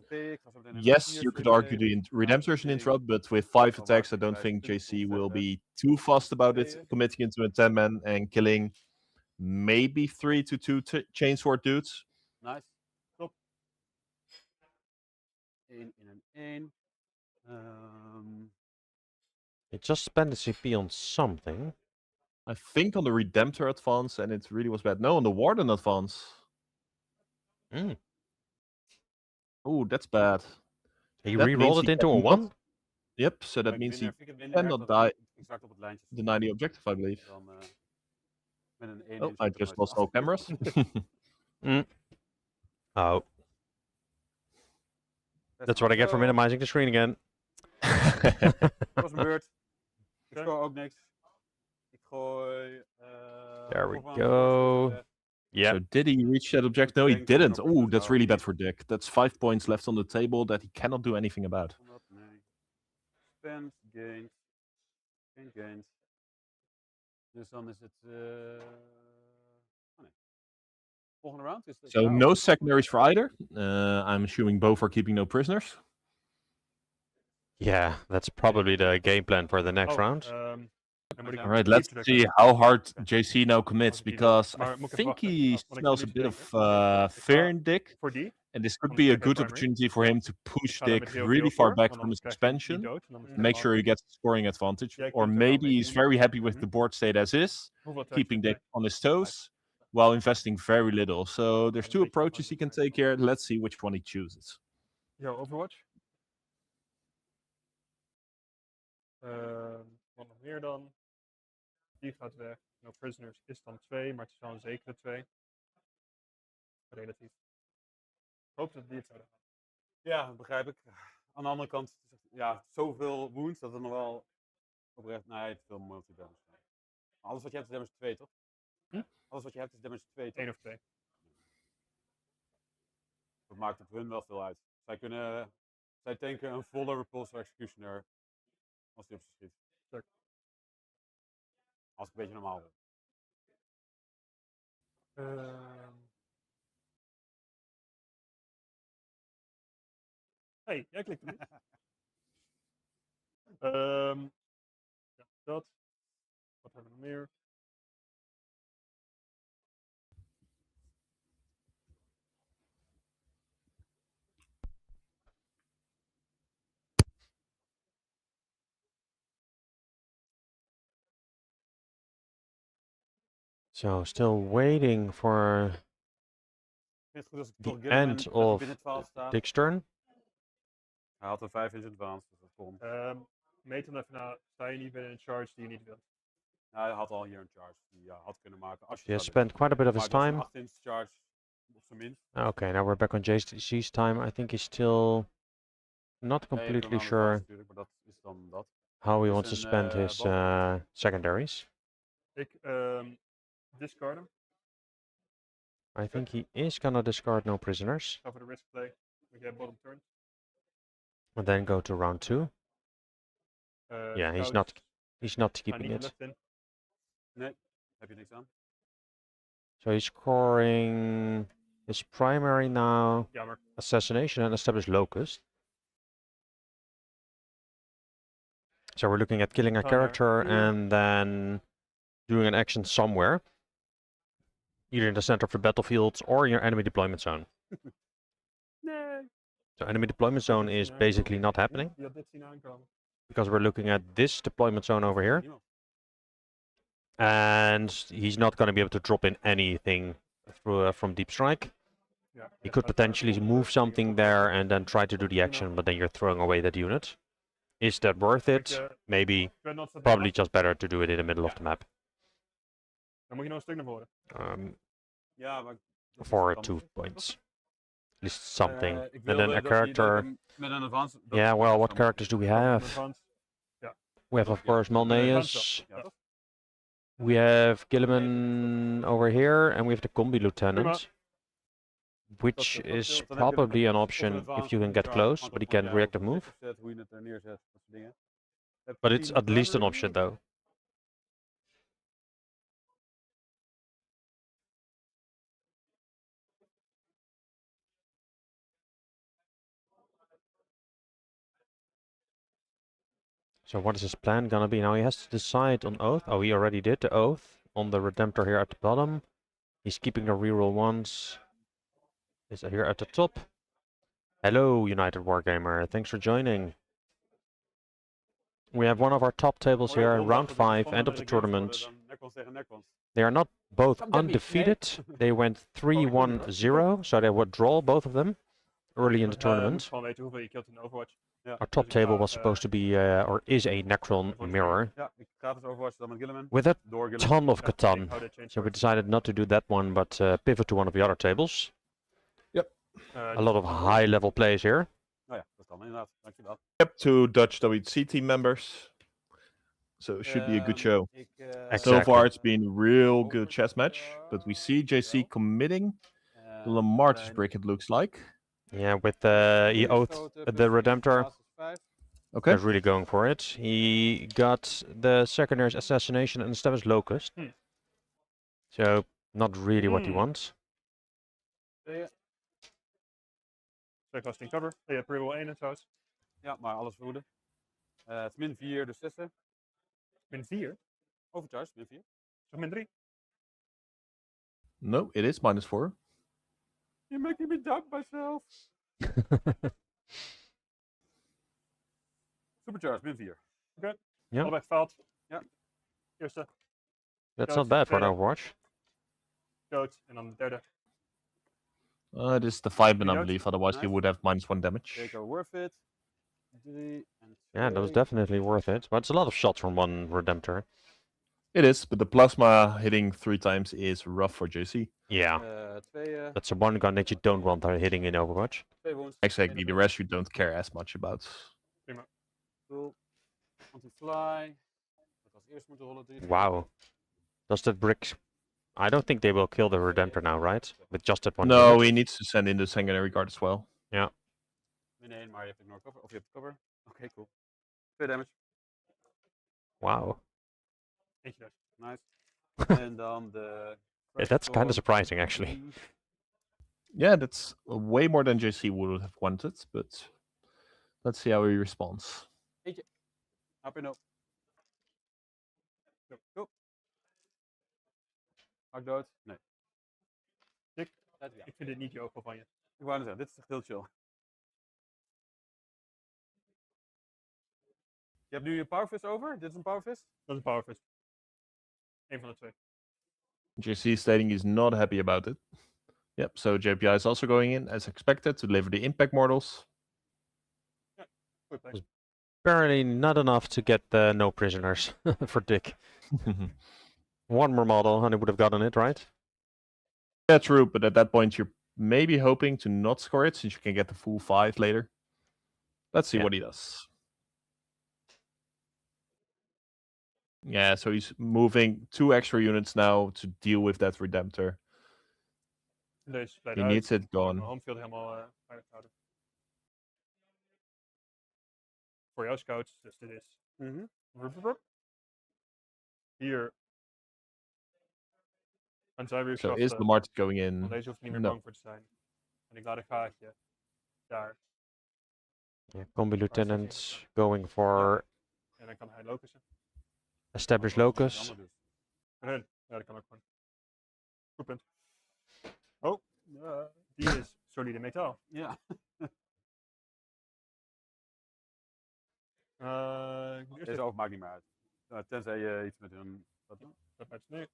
Yes, you could argue the Redemptor is an interrupt, but with 5 attacks, I don't think JC will be too fast about it, committing into a 10-man and killing maybe 3 to 2 chainsword dudes. Nice. Top. 1 in and 1. It just spent a CP on something. I think on the Redemptor advance, and it really was bad. No, on the Warden advance. Oh, that's bad. He re-rolled it into a 1? Yep, so that means he cannot die. Deny the objective, I believe. Oh, I just lost all cameras. Oh. That's what I get for minimizing the screen again. Dat was een beurt. Ik scoor ook niks. Ik gooi... There we go. Yeah. So did he reach that objective? No, he didn't. Oh, that's really bad for Dick. That's 5 points left on the table that he cannot do anything about. Spend, gains. Gains. Dus dan is het... Volgende round is... So no secondaries for either. I'm assuming both are keeping no prisoners. Yeah, that's probably the game plan for the next round. Dan moet ik All right, diep let's drukken. see how hard JC now commits, Als ik die because doe. I Maar moet ik even think wachten, he want ik smells wil a iets bit of bedenken. fear in Dick, Voor die. and this could Want be ik a krijg good geen primary. opportunity for him to Ik push ga daar Dick met heel really veel far voor, back want from his anders krijg je die expansion, dood en dan moet je make sure he afmaken. gets scoring advantage, Jij or kunt er wel maybe mee he's doen. very happy with Mhm. the board state as is, Hoeveel attacks keeping heb Dick on his toes, while investing very little. So there's een two beetje approaches he can take here. Let's see which one he chooses. Yo, Overwatch. Wat nog meer dan? Die gaat weg. No Prisoners is dan 2, maar het is wel een zekere 2. Relatief. Ik hoop dat die het zouden gaan. Ja, dat begrijp ik. Aan de andere kant, ja, zoveel wounds dat het nog wel oprecht. Nee, het is veel multi-damage. Maar alles wat je hebt is damage 2, toch? Hm? Alles wat je hebt is damage 2, toch? 1 of 2. Dat maakt het hun wel veel uit. Zij tanken een volle Repulsor Executioner als die op ze schiet. Sterk. Als ik een beetje normaal wil. Hey, jij klikt er niet. Ja, dat. Wat hebben we nog meer? So still waiting for Ik vind het goed als ik the toch Gilliman end met een of binnen 12 staat. Dick's turn. Hij had een 5-inch advance, dus dat kon. Meet dan even na. Sta je niet binnen een charge die je niet wilt? Hij had al hier een charge die je had kunnen maken. Als je He has zou willen. spent quite a bit of Maar his het was time. een 8-inch charge op zijn minst. Okay, now we're back on JC's time. I think he's still not Ja, je hebt completely hem aan de sure vast natuurlijk, maar dat is dan dat. how he is wants to een, spend his bovenop. secondaries. Ik discard hem. I think he is gonna discard no prisoners Ga voor de risk play. Want jij bottom turn. and then go to round 2. Yeah, he's not Ga keeping niet de it. lucht in. Nee, heb je niks aan. So he's scoring his primary now, Jammer. assassination and establish locust. So we're looking at killing a Ga naar character 4. and then doing an action somewhere, either in the center of the battlefield or in your enemy deployment zone. Nee. So enemy deployment zone is basically not happening Je had dit zien aankomen. because we're looking at this deployment zone over here, Niemand. and he's not going to be able to drop in anything through, from deep strike. Ja, He could potentially move something there and then try to do the action, but then you're throwing away that unit. Is that worth it? Maybe. Probably just better to do it in the middle of the map. Dan moet je nog een stuk naar voren. Ja, maar dat is For het 2 dan. points. At least something. Ik And wilde then a dat hij character. hem met een advance. dat Yeah, is well, what zo characters do we makkelijk. have? We have, of Ja. course, Malneus. Ja, toch? We have Gilliman over here, and we have the Combi Lieutenant, which Dat is scheelt. Dan heb je probably an of een option if advance you of can een get charge, close, but afhankelijk he van can jou, react a hoe je het move. opzet, hoe je het er neerzet, dat soort dingen. Heb je But it's 10 at least an primary? option, though. So what is his plan gonna be? Now he has to decide on Oath. Oh, he already did the Oath on the Redemptor here at the bottom. He's keeping the reroll ones. Is here at the top. Hello, United Wargamer. Thanks for joining. We have one of our top tables here, round 5, end of the tournament. They are not both Come to me, undefeated. They went 3-1-0, so they would draw both of them early in the Moet tournament. gewoon weten hoeveel je killt in Overwatch. Our top table was supposed to be, or is a Necron mirror, Ja, ik gratis Overwatch dan met Gilliman. with a Door Gilliman. ton of Ja, Catan. ik hou de change So we first. decided not to do that one, but pivot to one of the other tables. A lot of high-level plays here. Oh ja, dat kan inderdaad. Dankjewel. Yep, two Dutch WC team members. So it should be a good show. So Exactly. far, it's been a real good chess match, but we see JC committing the Lamartus brick, it looks like. Yeah, with he Oath the Redemptor. Okay. He's really going for it. He got the secondary's assassination and established locust. So not really what he wants. Casting cover. Je hebt reroll 1 en trouwens. Ja, maar alles verhoeden. Het is min 4, dus 6. Min 4. Overcharged, min 4. Toch min 3? No, it is -4. You're making me doubt myself. Supercharged, min 4. Ja. Allebei gefaald. Ja. Eerste, That's Dood, not bad for an tweede. Overwatch. dood. En dan de derde. It is the 5 man, I Reload. believe. Otherwise, he Nice. would have -1 damage. Zeker worth it. 3 en 2. Yeah, that was definitely worth it. But it's a lot of shots from one Redemptor. It is, but the plasma hitting 3 times is rough for JC. Yeah, 2 that's the one gun that you don't want hitting in Overwatch. wounds. Exactly, the rest you don't care as much about. Cool. Anti-fly. Dat was eerst moeten rollen. 3. Wow. Does that brick... I don't think they will kill the Redemptor now, right? With just that one No, unit. he needs to send in the sanguinary guard as well. Min 1, maar je hebt ignore cover. Of je hebt cover. Oké, cool. 2 damage. Wow. Eentje dood. Nice. En dan de... Yeah, that's kind of surprising, actually. Yeah, that's way more than JC would have wanted, but let's see how he responds. Up en op. Go. Hak dood? Nee. Dik. Dat, ja. Ik vind dit niet jouw van je. Ik wou net zeggen, dit is echt heel chill. Je hebt nu een powerfist over? Dit is een powerfist? Dat is een powerfist. Eén van de twee. JC stating he's not happy about it. Yep, so JPI is also going in as expected to deliver the impact mortals. Goed play. Apparently not enough to get the no prisoners for Dick. One more model and he would have gotten it, right? Yeah, true, but at that point you're maybe hoping to not score it since you can get the full 5 later. Let's see Yeah. what he does. Yeah, so he's moving 2 extra units now to deal with that Redemptor. Deze He blijft needs it Mijn gone. homefield helemaal veilig houden. Voor jou scouts, dus dit is. Hier. En zij weer So is schaften. Lamart going in? Want deze hoeft niet meer No. bang voor te zijn. En ik laat een gaatje. Daar. Yeah, combi lieutenants going for En dan kan hij locussen. established locus. En hun. Ja, dat kan ook gewoon. Goed punt. Oh, die is solide metaal. Ja. Ik moet eerst Deze over maakt niet meer uit. Tenzij je iets met hun... Wat doen? dat met nu.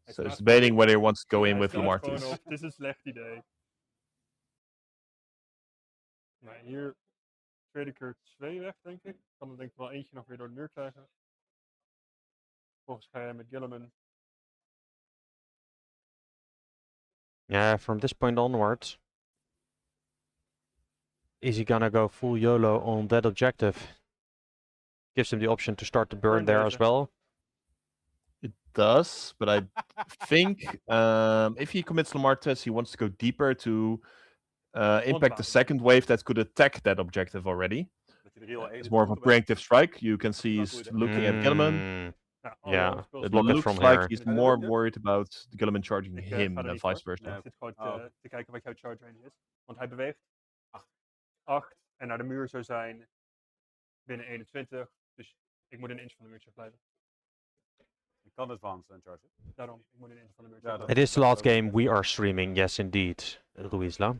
So he's debating whether he wants to go in Hij with staat Lamartis. gewoon op. Het is een slecht idee. Nou, hier trade ik er 2 weg, denk ik. Kan er denk ik wel eentje nog weer door de muur krijgen. Volgens ga jij met Gilliman. Yeah, from this point onwards. Is he gonna go full YOLO on that objective? Gives him the option to start the burn Burn there deze. as well. It does, but I think if he commits Lamartis, he wants to go deeper to impact the second wave that could attack that objective already. Dat je de real It's more of a preemptive strike. You can see he's looking at Gilliman. Mm, Ja, Ja, alle speels- It block it looks from like here. he's Is dat more ook, ja? worried about Gilliman charging Ik, him ga er than niet voor. vice versa. Ja. Ik zit gewoon Oh, te, oké. te kijken wat jouw charge range is. Want hij beweegt 8 en naar de muur zou zijn binnen 21. Dus ik moet een inch van de muur blijven. Je kan advance en charge. Daarom, ik moet een inch van de muur Ja, blijven. It is the last game we are streaming, yes indeed, Luisla.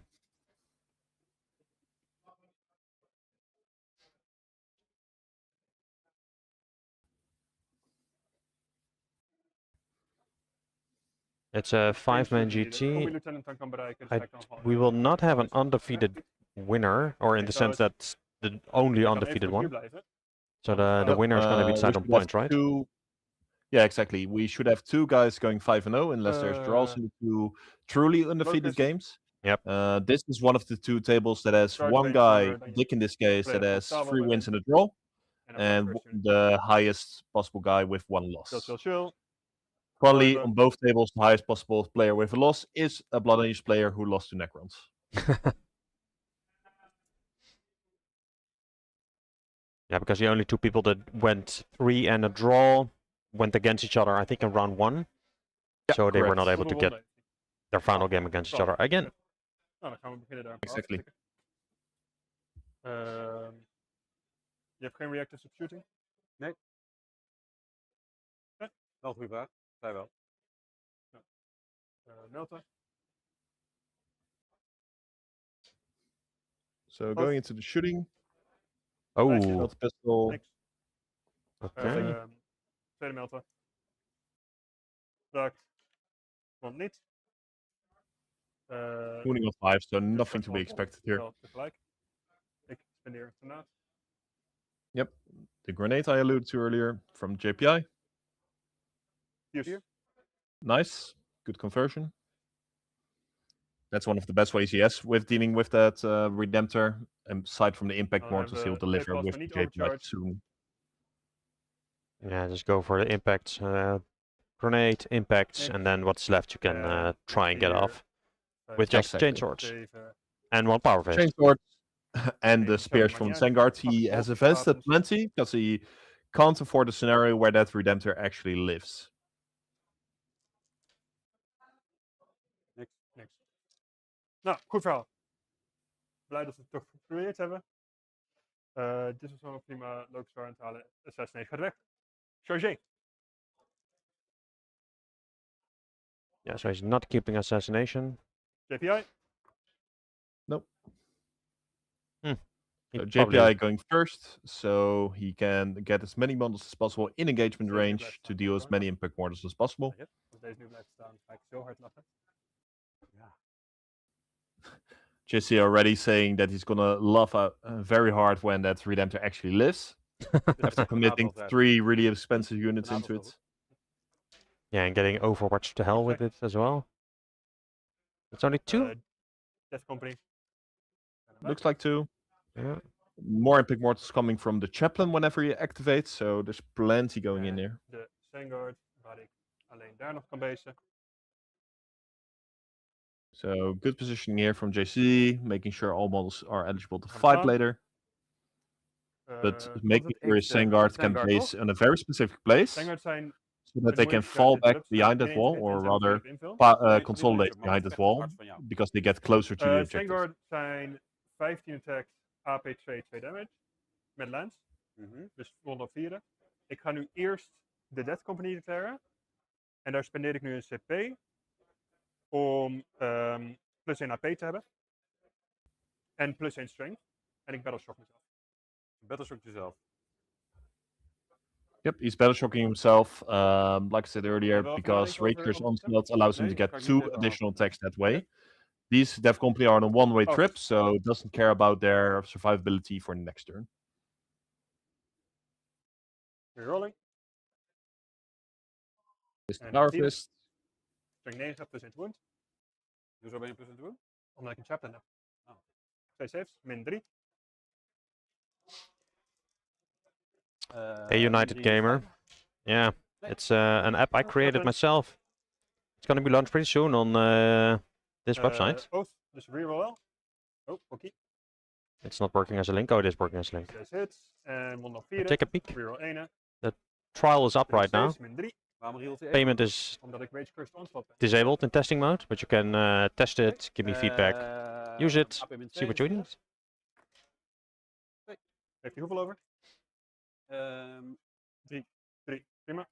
It's a 5-man De combi GT. lieutenant dan kan bereiken. Dus hij kan gewoon, We will not have an undefeated winner, or in the sense that's the only hij kan even undefeated op de muur one. blijven. So the winner is going to be we decided on should have points, right? Yeah, exactly. We should have 2 guys going 5-0 unless there's draws in the 2 truly undefeated Locus. games. Yep. This is one of the 2 tables that has Charge one range guy, longer than Dick in this case, that player has from 3 Sabo wins and and a draw, En dan and first unit. the highest possible guy with 1 Chill, loss. chill, chill. Probably However- on both tables, the highest possible player with a loss is a Blood Angels player who lost to Necrons. Yeah, because the only 2 people that went 3 and a draw went against each other, I think, in round 1. Yeah, So they were correct. not able to Dubbel get ronde. their final game against each other again. Nou, dan gaan we beginnen daar. Exactly. Je hebt geen reactives op shooting? Wel een goede vraag. Zij wel. Melta? So going into the shooting, Oh, Melta pistol. Niks. okay. Tweede Melta. Raakt. Want niet. Mooning on 5, so dus nothing straks to be wel expected here. wel tegelijk. Ik spendeer een granaat. Yep. The grenade I alluded to earlier from JPI. Fuse. Nice. Good conversion. That's one of the best ways he has with dealing with that Redemptor. Aside from the impact Dan mortals, hebben he'll we deliver twee with plasma the niet JPI overcharged. soon. Yeah, just go for the impact, grenade, impacts, and then what's left you can try and get off with just Exactly. chainswords 7. and one power fist. Chainsword and the Nee, spears zo, from maakt the niet uit. Vanguard. He has Fucking invested wapens. plenty because he can't afford a scenario where that Redemptor actually lives. Niks. Nou, goed verhaal. Blij dat we het toch geprobeerd hebben. Dit was wel een prima locus aan het halen. Assassinate gaat weg. Chargé. Yeah, so he's not keeping assassination. JPI. He So probably- JPI going first, so he can get as many models as possible in engagement Zeker range blijven to staan. deal as many impact mortals as possible. Als deze nu blijft staan, ga ik zo hard lachen. JC already saying that he's gonna laugh out very hard when that Redemptor actually lives, after committing altijd. 3 really expensive units Granaat into was it. Yeah, and getting Overwatch to hell with it as well. It's only 2. Death Company. Looks like 2. Yeah. More impact mortals coming from the chaplain whenever he activates, so there's plenty going in there. De Vanguard, waar ik alleen daar nog kan basen. So good positioning here from JC, making sure all models are eligible to Gaan we fight staan. later. But making sure his X, Vanguard can Vanguard, base toch? on a very specific place, Vanguard zijn so that they can moeilijk fall de back dubs behind gaan that in wall, één or en zijn rather op invul. consolidate niet behind niks, that maar wall, het van jou. because they get closer to the objective. Vanguard zijn 15 attack, AP2, 2 damage. Met lance. Dus 104. Ik ga nu eerst de Death Company declaren. En daar spendeer ik nu een CP. Om plus 1 AP te hebben. En plus 1 strength. En ik battleshock mezelf. Battleshock jezelf. Yep, he's battle shocking himself, like I said earlier, wel even because nadenken over Raker's antwoorden? Onslaught allows him Nee, to kan get ik niet 2 even additional antwoorden. attacks that way. These Death Company are on a one-way Oh. trip, so it doesn't care about their survivability for the next turn. Rerolling. Is the En Power vier. Fist. Strength 9 plus 1 wound. Hoezo ben je plus aan het doen? Omdat ik een chaplain heb. Oh. 2 saves, min 3. Hey, United Gamer. Yeah, it's an app I created myself. It's gonna be launched pretty soon on this website. Oath, dus reroll wel. Oh, oké. It's not working as a link. Oh, it is working as a link. 6 hits. En 104. Take a peek. Reroll 1. Trial is up Drie right now. saves, min 3. Waarom hield hij Payment is Omdat ik Rage Cursed Onslaught ben. disabled in testing mode, but you can test it, give me feedback, use it, see what you need. Heeft hij hoeveel over? Ehm 3. Prima.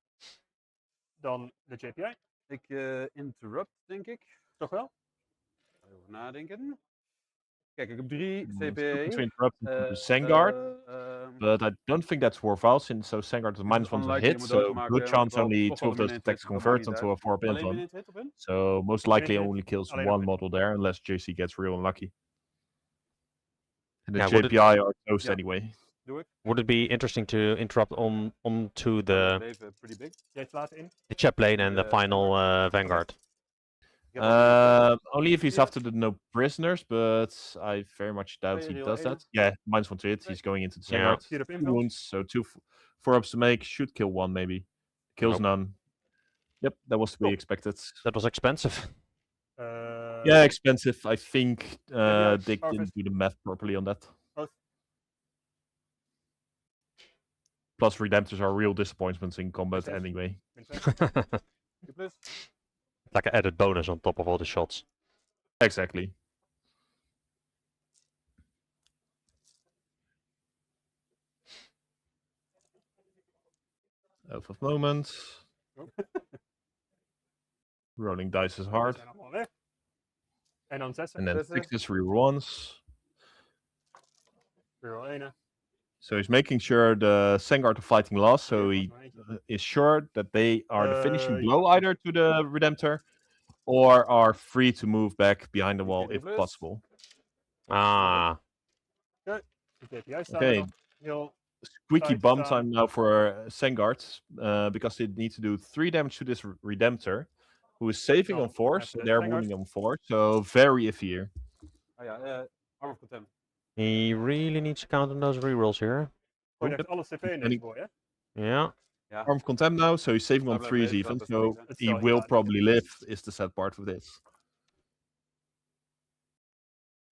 Dan de JPI. ik interrupt, denk ik. Toch wel? Even nadenken. Kijk, ik heb 3 Mm, CP. looking to interrupt into the Vanguard, but I don't think that's worthwhile, since so Vanguard is minus 1 to unlikely hit, om het dood te so maken, good want chance ik wil only toch 2 of wel those min attacks 1 hit, dat maakt convert niet onto a 4 pin Alleen min one. 1 hit op hun? So most likely hit. only kills Alleen one op model there, unless JC gets real unlucky. And the Yeah, would it- JPI are toast Yeah. anyway. Doe ik. Would it be interesting to interrupt onto the Leven pretty big. Jij het laten in. chaplain and the final Vanguard? Ik heb al Only if he's Yeah. after the no prisoners, but I very much doubt he Real does ene. that. Yeah, minus 1 to hit. He's going into the Yeah. Vanguard. 4 op 2 invul. wounds, so 2 4-ups to make. Should kill 1 maybe. Kills Nope. none. Yep, that was to be Cool. expected. That was expensive. Yeah, expensive. I think Yes, Dick Power didn't Fist. do the math properly on that. Oath. Plus, Redemptors are real disappointments in combat Yes. anyway. Min 6. plus. Like an added bonus on top of all the shots. Exactly. Elf of Moments. Rolling dice is Die hard. zijn allemaal weg. En dan 6. And then Zessen. 6 reroll ones. Reroll 1. So he's making sure the Sengard are fighting last, so Hier, he was maar eentje. is sure that they are the finishing Ja. blow either to the Redemptor or are free to move back behind the wall if Plus. possible. Ah. De KPI staan Okay. er nog heel Squeaky Tight bum staan. time now for Sengard, because they need to do 3 damage to this Redemptor, who is saving Oh, on 4, even so de they're Sengard. wounding on 4. So very iffy here. Oh ja, Arm of Contempt. He really needs to count on those rerolls here. Gooi echt alle CP in En deze ik- boy, hè? Yeah. Ja. Arm of Contempt now, so he's saving on Hij 3s blijft leven, even, dat is so niks, hè. Het he zal- will ja, probably live, is the sad part of this.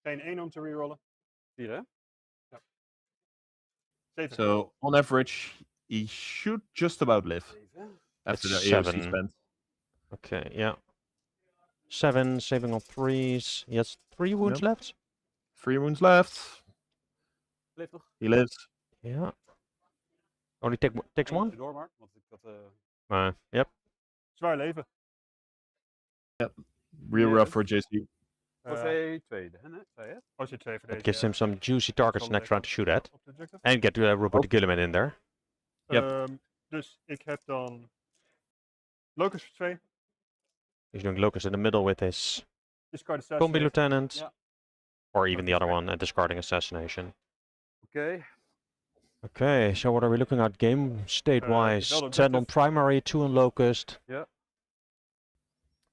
Geen 1 om te rerollen. 4, hè? 7. So on average, he should just about live 7. after the It's AOC 7. spent. Okay, yeah. 7, saving on 3s. He has 3 wounds Yep. left. 3 wounds left. Leef toch? He lives. Yeah. Only takes Eentje 1? door maar, want ik had... Yep. Zwaar leven. Real Yeah. rough for JC. José tweede, hè? Zei je? Als je 2 voor That deze. gives him some juicy targets next round to shoot at. Op de objective. And get Robert the Gilliman in there. Yep. Dus ik heb dan Locus voor 2. He's doing Locust in the middle with his Discard Combi Assassinate. Lieutenant. Yeah. Or even the other one, discarding Assassination. Oké. Okay, so what are we looking at game state-wise? development 10 on objective. primary, 2 on Locust. Yeah.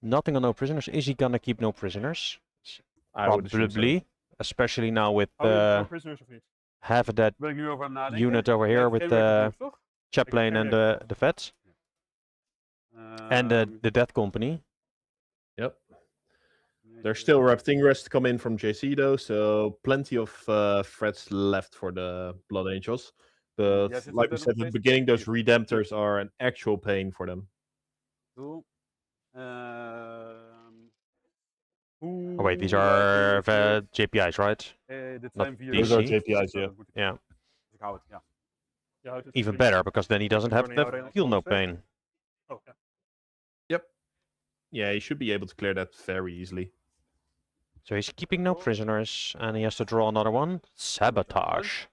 Nothing on no prisoners. Is he gonna keep no prisoners? I would assume so. Probably. Especially now with Hou je van prisoners of niet? half of that Ben ik nu over aan het nadenken? unit over here with the toch? Chaplain and the vets. And the Death Company. Yep. There's still Rapting Rest to come in from JC though, so plenty of threats left for the Blood Angels. But Yeah, since like we we said at don't the face beginning, those defensive. Redemptors are an actual pain for them. Cool. Oh wait, these are JPI's, right? Dit not zijn 4 DC. Those are JPI's, yeah. Yeah. Dus ik hou het, ja. Je houdt het Even prima. better, because then he doesn't have Tony, the hou feel no je pain. Oh, ja. Yeah, he should be able to clear that very easily. So he's keeping no prisoners, and he has to draw another one. Sabotage.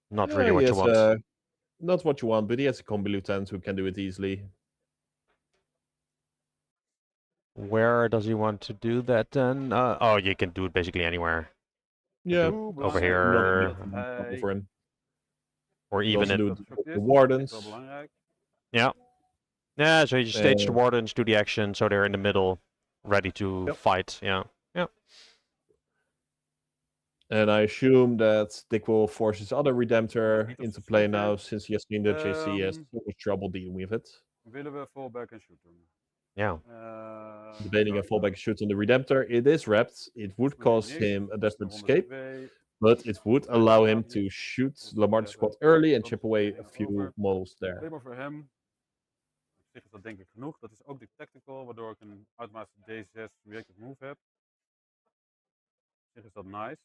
Not really Yeah, what he you has, want. not what you want, but he has a combi lieutenant who can do it easily. Where does he want to do that then? Oh, you can do it basically anywhere. Yeah, Over not here. a big trouble for him. Or You even also in... do it with the wardens. Dat is wel belangrijk. Yeah, so you just stage the Uh, wardens, do the action, so they're in the middle, ready to Yep. fight. Yeah. And I assume that Dick will force his other Redemptor Niet of into ze play shooten. now, since he has seen that JC has Um, so much trouble dealing with it. Willen we fallback en shoot doen? Yeah. Debating a fallback shoot on the Redemptor. It is wrapped. It would cost him a desperate escape, but it would allow him to shoot Lamar's squad early and chip away a few models there. Alleen maar voor hem. Op zich is dat denk ik genoeg. Dat is ook de tactical, waardoor ik een automatische D6 reactive move heb. Op zich is dat nice.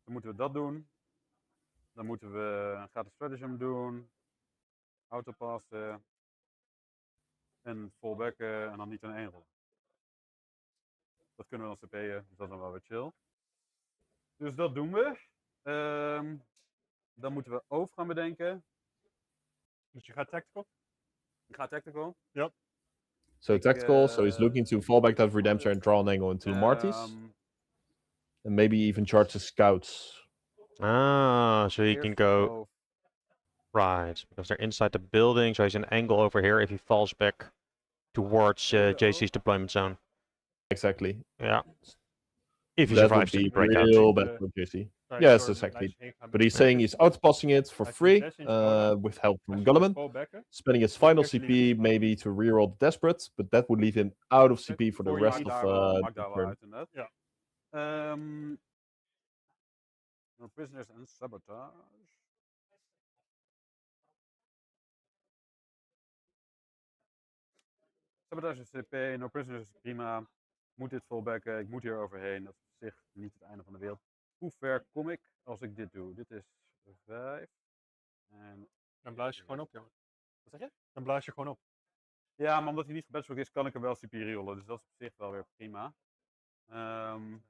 Dan moeten we dat doen. Dan moeten we een gratis stratagem doen. Autopassen. En fallbacken en dan niet een 1 rollen. Dat kunnen we dan CP'en, dus dat is dan wel weer chill. Dus dat doen we. Dan moeten we over gaan bedenken. Dus je gaat tactical? Ik ga tactical. So tactical, so he's looking to fall back that Redemptor and draw an angle into Marty's. And maybe even charge the scouts. Ah, so he can go... Right, because they're inside the building, so he's an angle over here if he falls back towards JC's deployment zone. Exactly. Yeah. If he That would survives the be breakout. real bad for JC. Yes, exactly. But he's saying he's outpassing it for free with help from Gulliman, spending his final CP maybe to reroll the Desperate, but that would leave him out of CP for the rest of maakt the daar wel turn. uit inderdaad. Ja. No prisoners en sabotage. Sabotage is CP, no prisoners is prima. Moet dit volbacken, ik moet hier overheen. Dat is op zich niet het einde van de wereld. Hoe ver kom ik als ik dit doe? Dit is 5. En Dan blaas je gewoon op, jongen. wat zeg je? Dan blaas je gewoon op. Ja, maar omdat hij niet gebedrock is, kan ik hem wel CP rollen. Dus dat is op zich wel weer prima.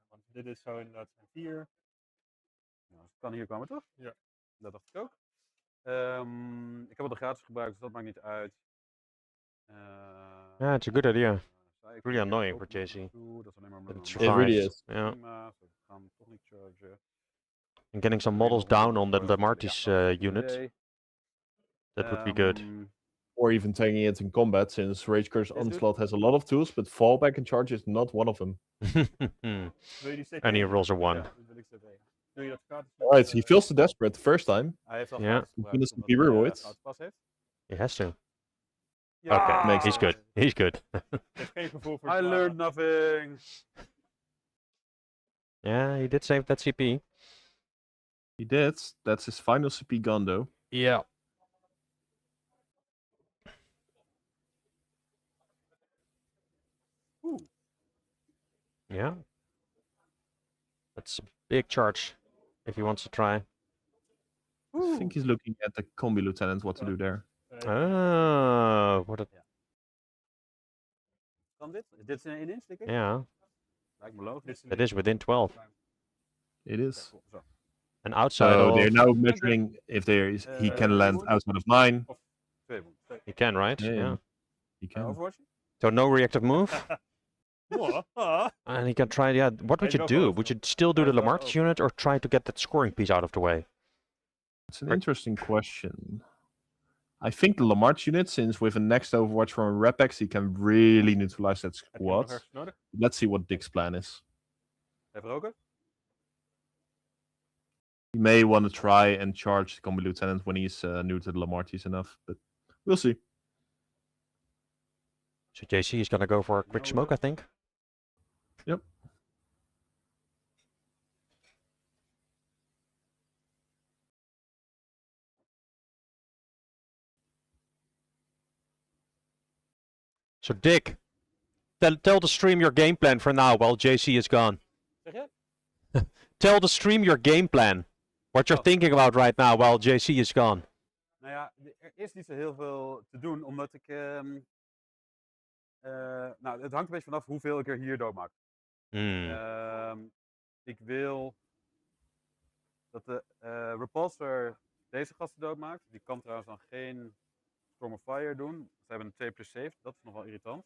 Want dit is zo inderdaad zijn 4. Nou, het kan hier komen, toch? Ja. Dat dacht ik ook. Ik heb al de gratis gebruikt, dus dat maakt niet uit. Yeah, it's a good idea. Cycle, Really annoying for open JC. toe, dat is alleen maar That it een survives. really is. Yeah. prima, zo, we gaan hem toch niet chargen. And getting some models down on the Marty's unit. That would be good. Or even taking it in combat, since Rage Curse This dude? Onslaught has a lot of tools, but fallback and charge is not one of them. Wil je die CP? And he rolls a 1. Ja, dat wil ik CP. Doe je dat gratis? Alright, he feels too desperate the first time. Hij heeft al Ja. gratis Kunnen gebruikt, ze omdat die hij, rewards? goud pas heeft. He has to. Ja! Okay, makes he's good. He's good. Je hebt geen gevoel voor I zwaar. learned nothing. Yeah, he did save that CP. He did. That's his final CP gun, though. Yeah. Yeah. That's a big charge if he wants to try. I think he's looking at the combi lieutenant what to do there. Oh, what a... Kan dit? Dit is een 1 inch, denk ik? Yeah, Lijkt me logisch. it is within 12. It is. Zo. And outside So of... they're now measuring if there is he can land outside of 9. 2 wounds. He can, right? Yeah, Yeah. He can. Overwatch? So no reactive move. What? And he can try, yeah. What would Hey, you go do? for it. Would you still do the Lamarck's unit or try to get that scoring piece out of the way? It's an interesting question. I think the Lamarche unit, since with a next Overwatch from Repex, he can really neutralize that Heb je nog squad. ergens nodig? Let's see what Dick's plan is. Even roken? He may want to try and charge the combi lieutenant when he's new to the Lamarches enough, but we'll see. So JC is gonna go for a quick smoke, I think. Yep. So Dick, tell the stream your game plan for now while JC is gone. Zeg je? Tell the stream your game plan. What you're Oh. thinking about right now while JC is gone. Nou ja, er is niet zo heel veel te doen, omdat ik... nou, het hangt een beetje vanaf hoeveel ik er hier doodmaak. Ik wil dat de repulsor deze gasten doodmaakt. Die kan trouwens dan geen Storm of Fire doen. Ze hebben een 2+7, dat is nog wel irritant.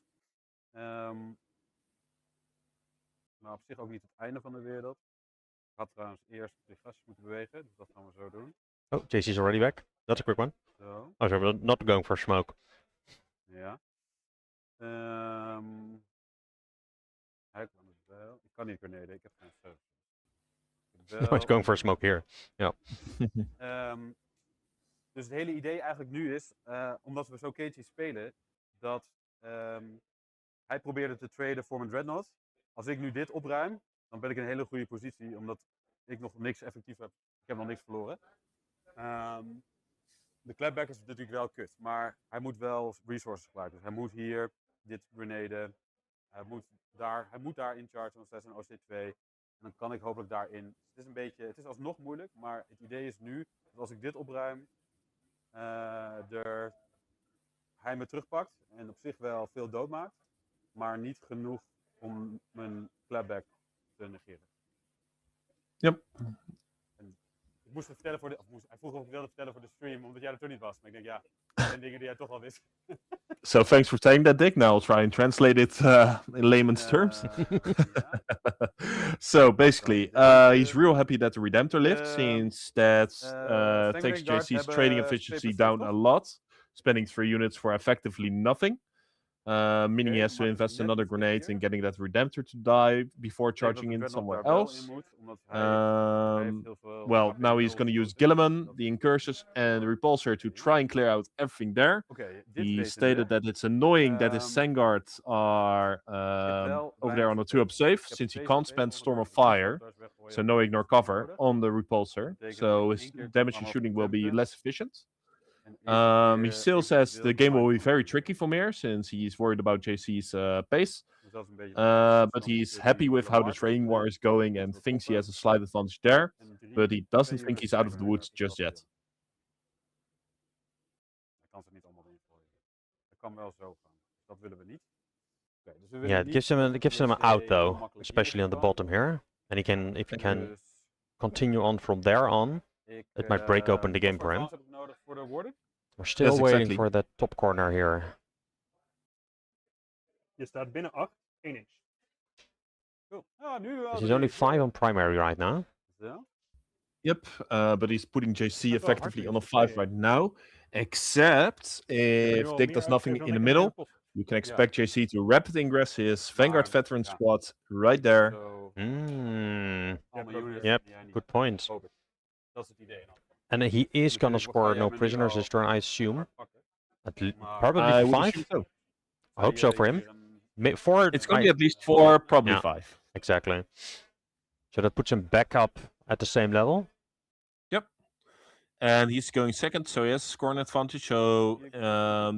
Maar op zich ook niet het einde van de wereld. Ik had trouwens eerst de gastjes moeten bewegen, dus dat gaan we zo doen. Oh, JC's already back. That's a quick one. Zo, Oh, so we're not going for smoke. ja. Hij kan het wel. Ik kan niet grenade, ik heb geen service. No, he's going for a smoke here. Dus het hele idee eigenlijk nu is, omdat we zo Cagey spelen, dat hij probeerde te traden voor mijn Dreadnought. Als ik nu dit opruim, dan ben ik in een hele goede positie, omdat ik nog niks effectief heb. Ik heb nog niks verloren. De clapback is natuurlijk wel kut, maar hij moet wel resources gebruiken. Dus hij moet hier dit grenaden. Hij moet daar in charge, want zij zijn OC2. En dan kan ik hopelijk daarin. Het is alsnog moeilijk, maar het idee is nu dat als ik dit opruim, hij me terugpakt en op zich wel veel doodmaakt, maar niet genoeg om mijn clapback te negeren. Yep. En ik moest het vertellen hij vroeg of ik wilde vertellen voor de stream, omdat jij er toen niet was. Maar ik denk, ja, dat zijn dingen die jij toch al wist. So thanks for saying that, Dick. Now I'll try and translate it in layman's terms. So basically, he's real happy that the Redemptor lived, since that takes JC's trading efficiency down a lot, spending 3 units for effectively nothing. Meaning he has to invest another grenade in getting that Redemptor to die before charging in somewhere else. Well, now he's going to use Gilliman, the Incursus, and the Repulsor to try and clear out everything there. He stated that it's annoying that his Sangard are over there on a 2-up save, since he can't spend Storm of Fire, so no ignore cover, on the Repulsor. So his damage and shooting will be less efficient. He still says the game will be very tricky for Mir since he's worried about JC's pace. But he's happy with how the training war is going and thinks he has a slight advantage there. But he doesn't think he's out of the woods just yet. Hij kan ze niet allemaal ingooien. Dat kan wel zo gaan. Dat willen we niet. Okay, dus we willen Yeah, it niet gives him an JC out heel though, makkelijk especially on the ingebouwd. bottom here. And he can, if he can Dus continue on from there on, ik, it might break open the wat game voor for him. advance heb ik nodig voor de wording? We're still Yes, waiting exactly. for that top corner here. Je staat binnen 8, 1 inch. Cool. Ah, nu wel. He's only 5 on primary right now. Zo. Yep, but he's putting JC wel effectively hard on a is, 5 ja. right now. Except if Dick does nothing in the middle, you can expect JC to rapid ingress his Vanguard veteran ja. squad right there. Zo. Mm, Allemaal units yep, die jij niet good point. Hoop ik. Dat is het idee. Dan. And he is gonna Natuurlijk, wat score ga jij no me nu prisoners al this turn, I assume. hard pakken? Probably I would 5. assume so. I hope so for him. Hier een- 4. It's going to be at least 4, probably Yeah. 5. Exactly. So that puts him back up at the same level. And he's going second, so he has a scoring advantage. So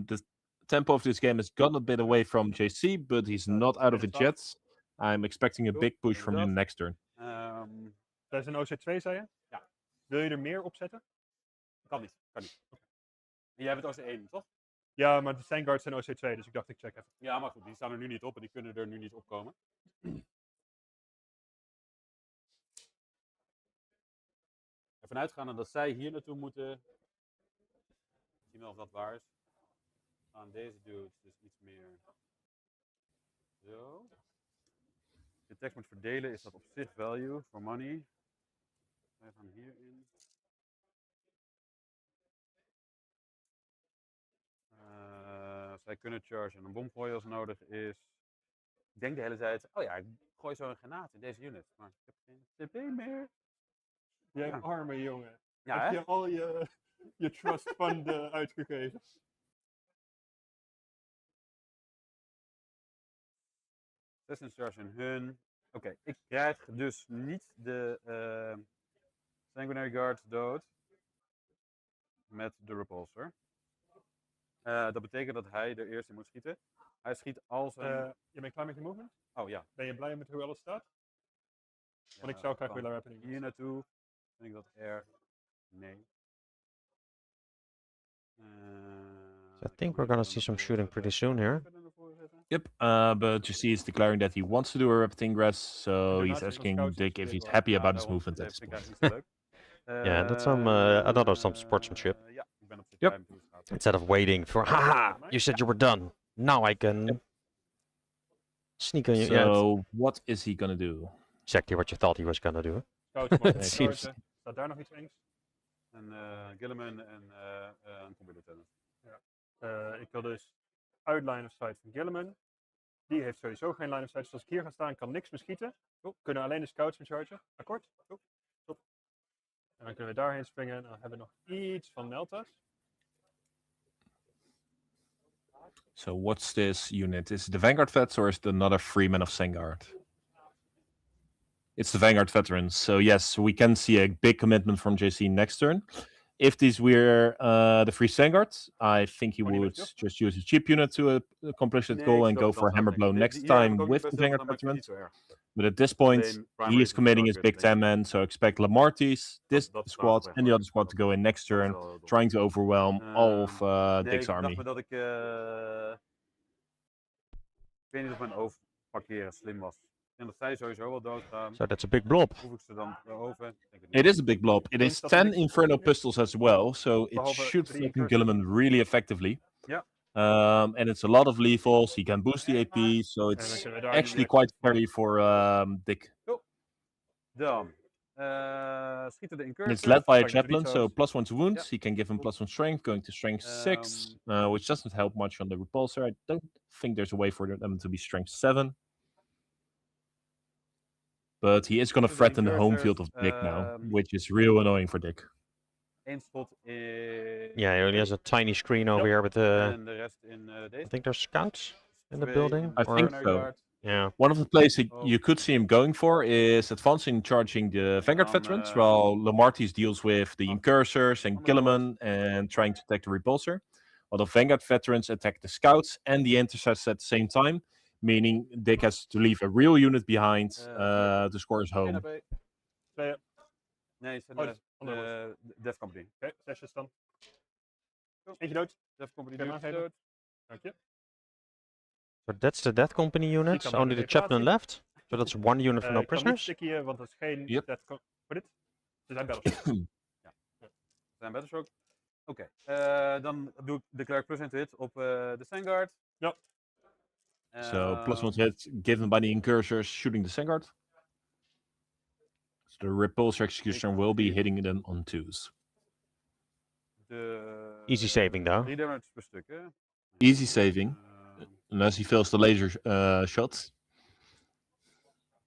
the tempo of this game has gotten a bit away from JC, but he's not out of it yet. I'm expecting a big push from him next turn. Dat is een OC2, zei je? Ja. Wil je er meer op zetten? Kan niet. Kan niet. En jij bent OC1, toch? Ja, maar de Vanguards zijn OC2, dus ik dacht ik check even. Ja, maar goed, die staan er nu niet op en die kunnen er nu niet opkomen. Ervan uitgaande dat zij hier naartoe moeten. Zien we of dat waar is. Gaan deze dudes dus iets meer. Zo. Als je tekst moet verdelen, is dat op zich value for money. Wij gaan hierin. Zij kunnen chargen en een bom gooien als nodig is. Ik denk de hele tijd, oh ja, ik gooi zo een granaat in deze unit. Maar ik heb geen TP meer. Jij Ja. arme jongen. Ja, Heb hè? je al je trust fund uitgegeven? Assassin's Charge hun. Oké, ik krijg dus niet de Sanguinary Guard dood met de repulsor. Dat betekent dat hij er eerst in moet schieten. Hij schiet als een... Je bent klaar met je movement? oh ja. Ben je blij met hoe alles staat? Want ik Ja, zou graag kan willen rapid hier naartoe. Vind ik dat er... Nee. So I think we're gonna see some shooting pretty soon here. Yep, but JC is declaring that he wants to do a rapid ingress, so he's asking Dick if he's happy about his movement at this point. Yeah, that's some another some sportsmanship. Ja, ik ben op z'n Yep. time toegestaan. Instead of waiting for, haha, you said you were done. Now I can sneak on you. Yeah, it's So what is he gonna do? exactly what you thought he was gonna do. Scouts mogen It niet seems- chargen. Staat daar nog iets engs? En Gilliman en een combi lieutenant. Ik wil dus uit line of sight van Gilliman. Die heeft sowieso geen line of sight. Dus als ik hier ga staan, kan niks meer schieten. Kunnen alleen de scouts me chargen. Akkoord? Top. En dan kunnen we daarheen springen. Dan hebben we nog iets van Meltas. So what's this unit? Is it the Vanguard vets or is it another Freeman of Vanguard? It's the Vanguard veterans. So yes, we can see a big commitment from JC next turn. If these were the Free Vanguard, I think he would just use a cheap unit to accomplish that goal and go for a hammer blow next time with the Vanguard veterans. But at this point, he is committing his big 10 men, so expect Lamarty's, this squad, and the other squad to go in next turn, trying to overwhelm all of Dick's army. Ik dacht me dat ik... ik weet niet of mijn overparkeren slim was. Ik denk dat zij sowieso wel doodgaan. So that's a big blob. Hoef ik ze dan over? Denk het niet. It is a big blob. It is 10 Inferno pistols as well, so it Behalve should 3 flatten incursions. Gilliman really effectively. Yeah. And it's a lot of lethals. He can boost the AP, so En dan it's kunnen we daar actually direct- quite scary for Dick. Dan schieten de And incursions. it's led by a Like the chaplain, so Doritos. +1 to wounds. He can give him +1 strength, going to strength 6, which doesn't help much on the repulsor. I don't think there's a way for them to be strength 7. But he is going to The threaten the home incursors, field of Dick now, um, which is real annoying for Dick. Eén spot in... Yeah, he only has a tiny screen over here with En de rest in I deze. think there's scouts in the Twee building. I or- think Corner so. guard. Yeah. One of the plays that Oh. you could see him going for is advancing and charging the Vanguard veterans, while Lamartis deals with the Incursors and on the board. Gilliman and trying to attack the Repulsor. While the Vanguard veterans attack the Scouts and the Interceptors at the same time, meaning Dick has to leave a real unit behind to score his home. Geen AP. Tweeën. Nee, het zijn Oh, andere Dev Company. Oké, 6 dan. Eentje dood. Dev Company Kun je hem dood. aangeven? Dank je. So that's the Death Company units. kan Only the even chaplain laten left. So that's one unit for no Ik kan niet prisoners. stickyen, want dat is geen... Yep. Voor dit? Ze zijn battleshock. Zijn Battleshock. Oké, dan doe ik de Cleric plus 1 hit op de Vanguard. Ja. So +1 hit given by the Incursors shooting the Vanguard. So the Repulsor Executioner will be hitting them on 2s. Easy saving though. 3 damage per stuk, hè? Easy saving, unless he fails the laser shots.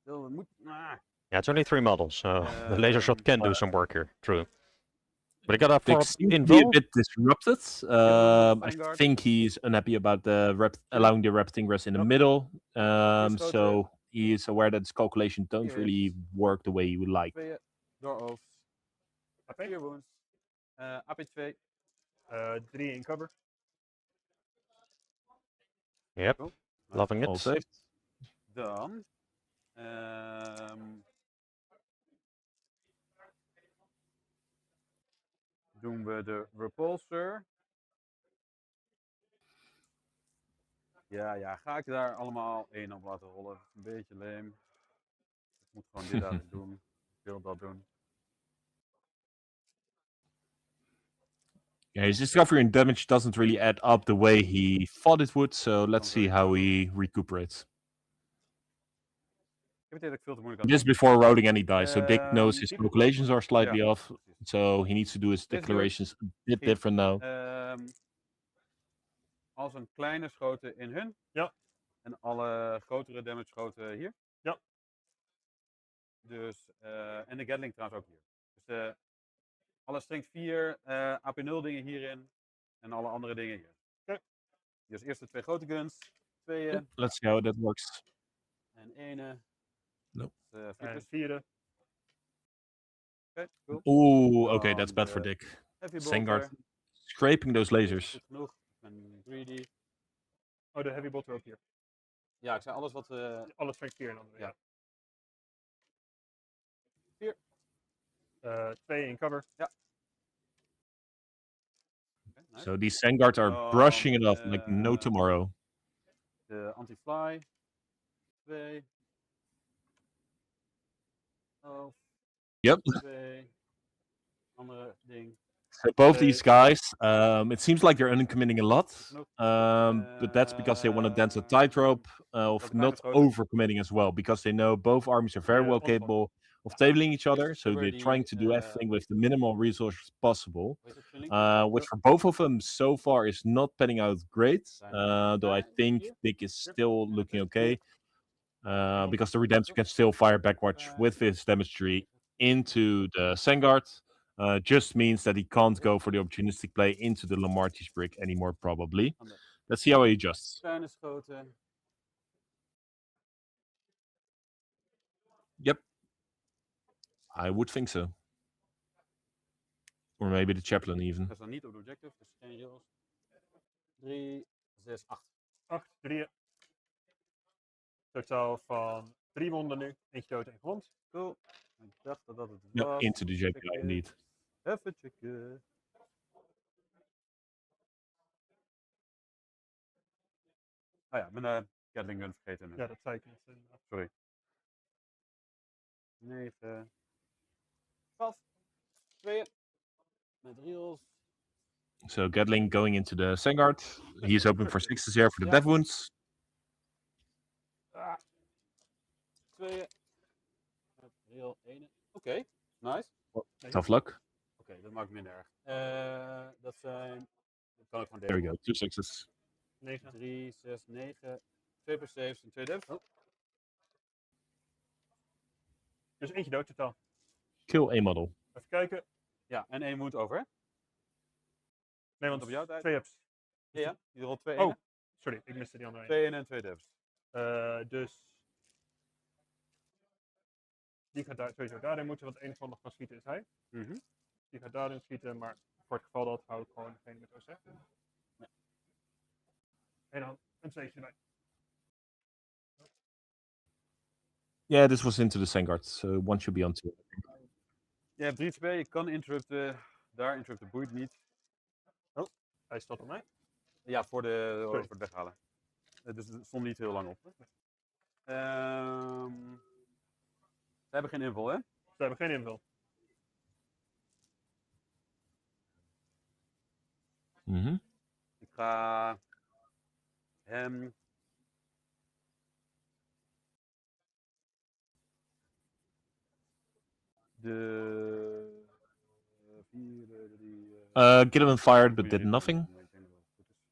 Yeah, it's only 3 models, so the laser shot can do some work here. True. But he got a Dick 4 seems to be a invul. bit disrupted. I Vanguard. think he's unhappy about allowing the Rapid Ingress in the middle. So he is aware that his calculations don't really work the way he would like. 2 door-offs. AP. 4 wounds. AP2. 3 in cover. Yep, Cool. loving All it. saved. Dan doen we de Repulsor. Ja, ga ik daar allemaal 1 op laten rollen? Dat is een beetje leem. Ik moet gewoon dit eigenlijk doen. Ik wil dat doen. Yeah, his discovery and damage doesn't really add up the way he thought it would. So let's see how he recuperates. Ik heb het eigenlijk veel te moeilijk aan This before rolling any dice. So Dick knows his Diep- calculations are slightly Ja, off. precies. So he needs to do his This declarations a bit Giet. different now. Als een kleine schoten in hun. Ja. En alle grotere damage schoten hier. Ja. Dus, en de Gatling trouwens ook hier. Dus alle strength 4, AP0 dingen hierin. En alle andere dingen hier. Oké. Dus eerst de 2 grote guns. 2 Let's see how that works. en 1. Nope. En 4. Oké, cool. Ooh, okay, Dan that's bad de for Dick. Heavy Vanguard bolter. scraping those Goed lasers. genoeg. Ik ben greedy. Oh, de heavy bolter ook hier. Ja, ik zei alles wat... Alles strength 4 en dan weer. Ja. 2 in cover. Ja. Okay, nice. So these Vanguards are Dan, brushing it off like no tomorrow. De anti-fly. 2. Oh. Yep. 2. Andere ding. So both these guys, it seems like they're uncommitting a lot, but that's because they want to dance a tightrope of not overcommitting as well, because they know both armies are very well capable of tabling each other, so they're trying to do everything with the minimal resources possible, which for both of them so far is not panning out great, though I think Dick is still looking okay, because the Redemptor can still fire backwards with his damage tree into the Vanguard. Just means that he can't go for the opportunistic play into the Lamartis brick anymore, probably. Let's see how he adjusts. Kleine schoten. Yep. I would think so. Or maybe the chaplain even. Dat is dan niet op de objective, dus geen rails. 3, 6, 8. 8, 3. Totaal van 3 wonden nu. Eentje dood en gewond. Cool. Ik dacht dat dat het Yep, was. into the JPI indeed. Even checken. Oh ja, mijn Gatling gun vergeten. Ja, dat zei ik net. Sorry. 9. 12. 2. Met reels. So Gatling going into the Vanguard. He is hoping for 6 to 0 for the death wounds. 2. Met reel 1. Oké, nice. Tough luck. Oké, dat maakt minder erg. Dat zijn... Dat kan ik gewoon There we delen. go. 2 sixes. 9. 3, 6, 9. 2 per saves en 2 devs. Oh. Dus eentje dood totaal. Kill a model. Even kijken. Ja, en 1 moet over, hè? Nee, want op jouw tijd? 2 ups. Ja, ja. Die rolt 2 Oh, sorry, ik miste die andere 1. 2 en 2 devs. Dus die gaat daar sowieso daarin moeten, want het enige wat nog kan schieten is hij. Mhm. Die gaat daarin schieten, maar voor het geval dat hou ik gewoon degene met OZ. Ja. En dan een zweetje erbij. Yeah, this was into the Vanguard, so one should be on 2. Je hebt 3-2, je kan interrupten. Daar interrupten boeit niet. Hij staat op mij. Ja, voor Sorry. het weghalen. Dus het stond niet heel lang op. Ze hebben geen invul, hè? Ze hebben geen invul. Ik ga hem. De. Vierde, Gilliman fired, but did nothing.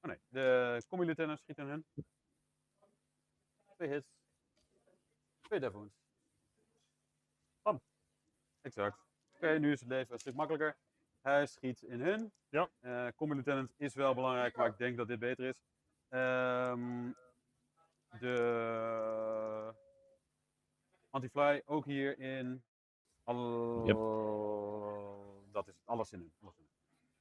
Oh nee, de combi-lieutenant schiet aan hen. 2 hits. 2 death wounds. Bam. Exact. Oké, nu is het leven een stuk makkelijker. Hij schiet in hun. Ja. Combi-lieutenant is wel belangrijk, maar ik denk dat dit beter is. De anti-fly ook hierin. Dat is het. Alles in hun.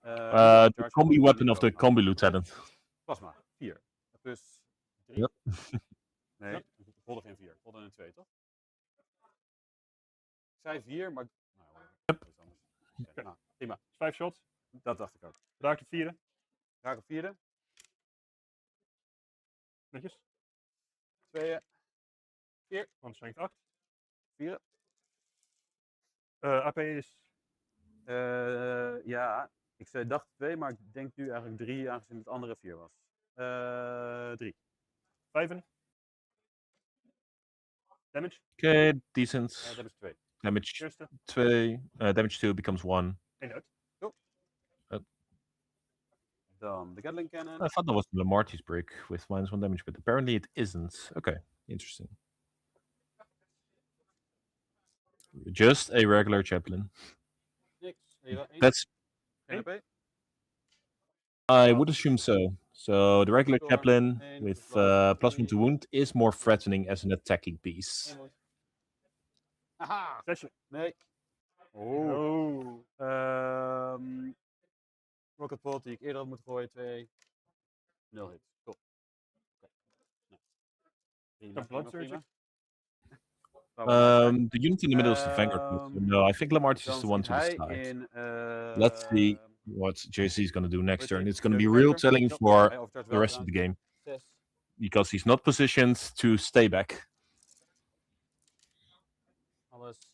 The combi weapon of the combi lieutenant. Plasma, 4. Dus 3. Yep. Nee, ik rolde geen 4. Ik rolde een 2, toch? Ik zei 4, maar... Nou, dat is anders. Okay, nou, prima. 5 shots. Dat dacht ik ook. Raak de vierde. Raak op 4e. Netjes. 2. 4. Want het 8. 4. AP is... Ja, ik dacht 2, maar ik denk nu eigenlijk 3, aangezien het andere 4 was. 3. 5. Damage. Okay, decent. Dat is 2. Damage Eerste. 2. Damage 2 becomes 1. 1 uit. Dan de Gatling Cannon. I thought that was the Lamarty's break with -1 damage, but apparently it isn't. Okay, interesting. Just a regular chaplain. Niks. That's. Geen AP. I would assume so. So the regular Score, chaplain 1 with plus +1 to 2. wound is more threatening as an attacking piece. Haha! Zesje. Nee. Oh. Oh. Rocket Pot die ik eerder had moeten gooien, 2. 0 hits. Top. Okay. Nou. Prima, Een blood prima, surgery? prima. The unit in the middle is the Vanguard. So no, I think Lamarty's is the one to the hij side. in, Let's see what JC is going to do next Weet turn. je, It's going to be Dirty real Fighter? telling Hij for overchargt the wel rest of the game 6. because he's not positioned to stay back. Alles.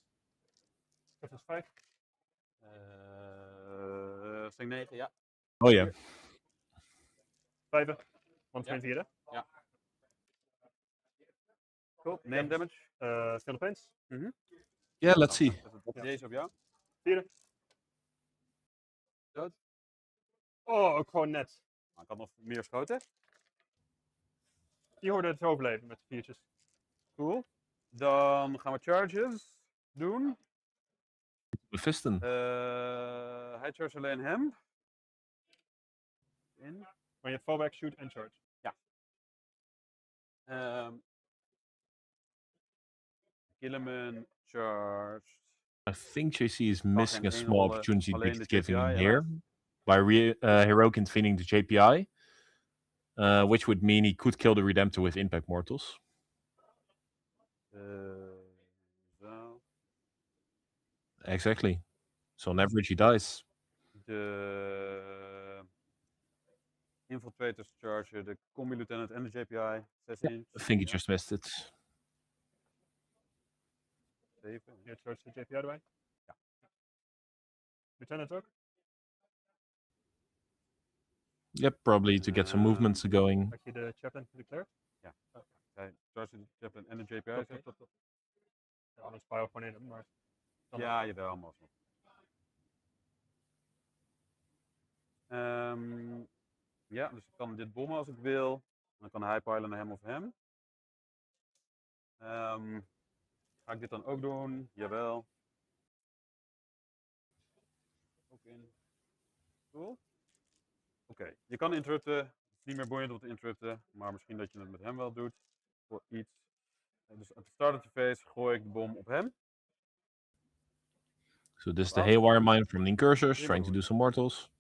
Dat is 5. Sting 9, ja. Oh yeah. 5. Want Ja. geen vierde. Ja. Cool. Name damage. Philippines. Yeah, let's see. Deze op jou. Vierde. Dood. Oh, ook gewoon net. Nou, ik had nog meer schoten. Die hoorde het overleven met de viertjes. Cool. Dan gaan we charges doen. Mephiston. Hij charge alleen hem. In. Maar je hebt fallback, shoot en charge. Gilliman charged. I think JC is missing a geen small rollen, opportunity alleen he's de giving JPI, him helaas. here by heroic intervening the JPI, which would mean he could kill the Redemptor with impact mortals. Zo. Exactly. So on average he dies. De infiltrators charge de combi lieutenant en de JPI. 6 inch. I think he just missed it. 7. Je charge de JPI erbij. Ja. Lieutenant ook. Yep, probably to get some movements going. Had je de chaplain declared? Hij charge de chaplain en de JPI. Top, zeg. top. Ja, anders bouw je gewoon in hem, maar... Ja, jawel, maar alsnog. Ja, dus ik kan dit bommen als ik wil. Dan kan hij pilen naar hem of hem. Ga ik dit dan ook doen? Jawel. Ook in. Cool. Oké, je kan interrupten. Het is niet meer boeiend om te interrupten, maar misschien dat je het met hem wel doet. voor iets. Dus at the start of the phase gooi ik de bom op hem. So this is the Up. Haywire Mine from the Incursors, Three trying to do mortals. some mortals.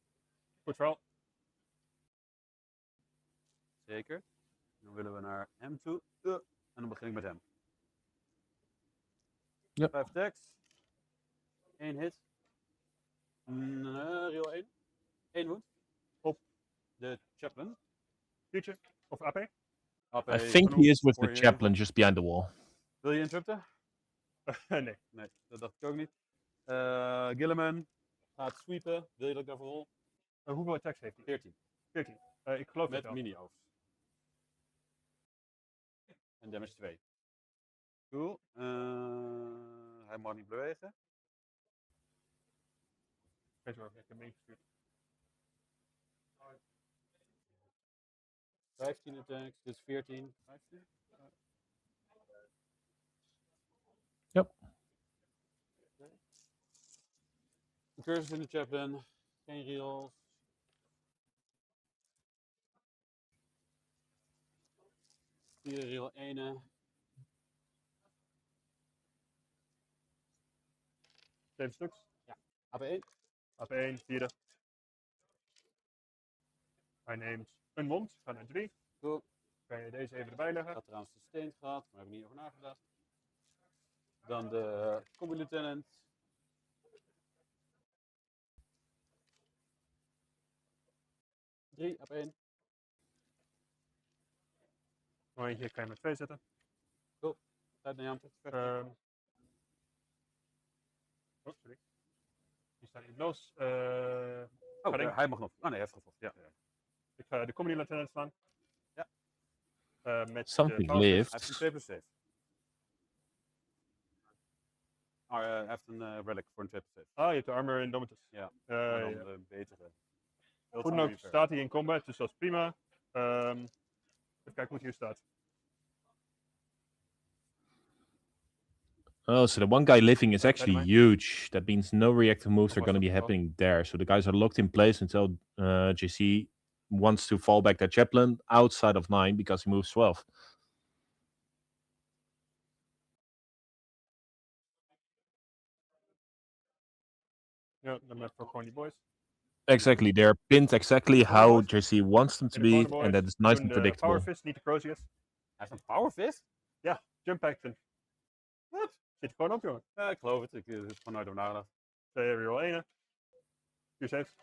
Goed verhaal. Zeker. Dan willen we naar hem toe. En dan begin ik met hem. Yep. 5 attacks. 1 hit. Reel 1. 1 wound. Op de chaplain. Future. Of AP. AP I think genoeg he is with voor the je chaplain just behind the wall. Wil je interrupten? Nee. Nee, dat dacht ik ook niet. Gilliman gaat sweepen. Wil je dat ik daarvoor rol? Hoeveel attacks heeft hij? 14. 14. Ik geloof het Met wel. mini-oogst. En damage 2. Cool. Hij mag niet bewegen. Geen zorgen, ik heb hem ingestuurd. 15 attacks, dit is 14. 15? Yep. Cursus in de chaplain. Geen reels. Hier reel 1. 7 stuks. Ja. AP1. AP1, vierde. Hij neemt een wond. Ga naar 3. Cool. Kan je deze even erbij leggen? Ik had trouwens de steen gehad, maar heb ik niet over nagedacht. Dan de combi lieutenant. Drie AP1. Nog eentje kan je met 2 zetten. Cool. Tijd naar Jan. Oh, sorry. Die staan niet los. Hij mag nog. Oh nee, hij heeft gevolgd. Ja. Ik ga de comedy lieutenant slaan. Ja. Met Something de power fist. lived. Hij heeft een 2 plus 7. Hij heeft een relic voor een 2 plus 7. Ah, je hebt de armor Indomitus. Ja. Maar dan Ja. de betere. Goed dan ook staat hij in combat, dus dat is prima. Even kijken hoe het hier staat. Oh, so the one guy living is actually mine. huge. That means no reactive moves are was going to be het wel. happening there. So the guys are locked in place until JC wants to fall back that chaplain outside of 9 because he moves 12. Ja, dan met voor gewoon die boys. Exactly. They're pinned exactly how JC wants them to En de be, corner and that boys is nice doen and de predictable. power fist, niet de Crozius. Hij heeft een power fist? Ja, jump action. Wat? Zit er gewoon op, jongen. Ja, ik geloof het. Ik heb er gewoon nooit over nagedacht. 2 reroll 1. 4 saves.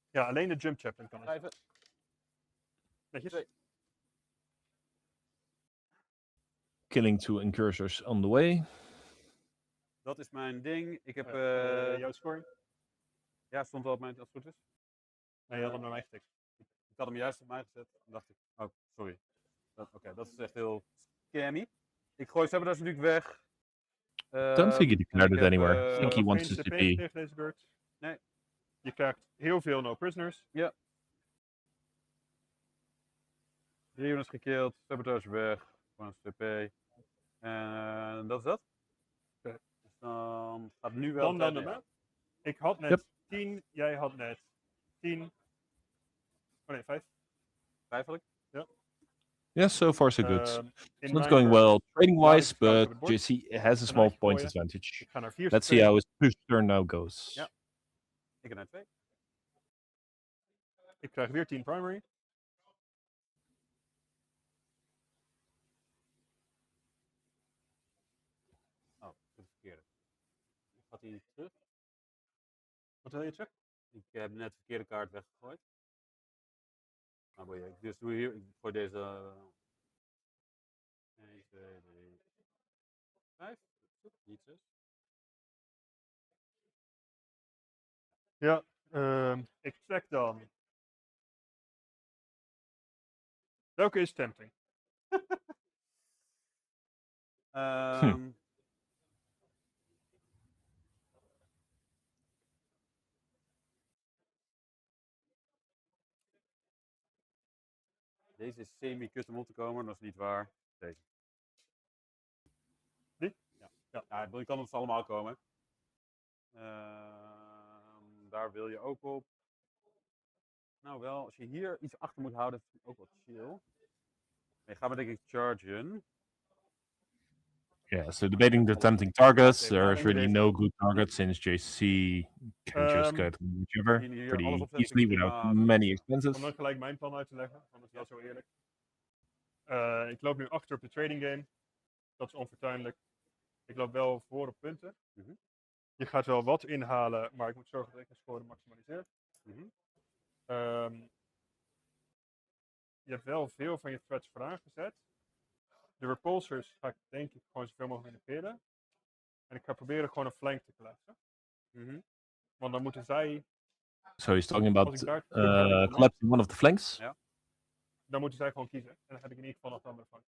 Ja, alleen de jump chaplain kan het. 5. Netjes. 2. Killing 2 incursors on the way. Dat is mijn ding. Ik heb... Jouw scoring? Ja, stond wel op mijn, als het goed is. Nee, je had hem naar mij getikt. Ik had hem juist op mij gezet. Dan dacht ik, oh, sorry. Oké, dat is echt heel scammy. Ik gooi Sabotage natuurlijk weg. Don't think he declared it anywhere. I think he nog wants geen us to CP be. tegen deze beurt. Nee. Je krijgt heel veel no prisoners. 3 units gekild. Sabotage weg. Gewoon een CP. En dat is dat. Oké. Dus dan gaat nu wel Dan tijd de naar map. Ik had net Yep. 10, jij had net 10. Oh nee, 5. 5 had ik. Yeah, so far so good. In It's not mijn going beurt well trading laat ik wise, het koud op but het bord. JC has a En small uitje point gooien. advantage. Ik ga naar 4. Let's see how his push turn now goes. Ja. Ik heb naar 2. Ik krijg weer 10 primary. Oh, dat is het verkeerde. Gaat hij terug? Wat wil je terug? Ik heb net de verkeerde kaart weggegooid. Nou, boeien. Dus doe hier. Ik gooi deze. 1, 2, 3, 5. Niet 6. Ja, ik check dan. Welke is tempting? Deze is semi-custom op te komen, dat is niet waar. Deze. Die? Ja. Ja, je kan op ze allemaal komen. Daar wil je ook op. Nou wel, als je hier iets achter moet houden, is het ook wat chill. Nee, ga maar denk ik chargen. Yeah, so debating the tempting targets, Okay, there's really deze. no good target since JC can just go to whichever Hier alles pretty opzetten, easily vind ik without prima. many Om expenses. dan gelijk mijn plan uit te leggen, want dat is wel zo eerlijk. Ik loop nu achter op de trading game. Dat is onfortuinlijk. Ik loop wel voor op punten. Mhm. Je gaat wel wat inhalen, maar ik moet zorgen dat ik mijn score maximaliseer. Mhm. Je hebt wel veel van je threats vooraan gezet. De repulsors ga ik denk ik gewoon zoveel mogelijk negeren. En ik ga proberen gewoon een flank te collapsen. Mhm. Want dan moeten zij, So he's talking als about ik daar terug ga, collapsing one of the flanks. Ja. dan moeten zij gewoon kiezen. En dan heb ik in ieder geval nog een andere flank.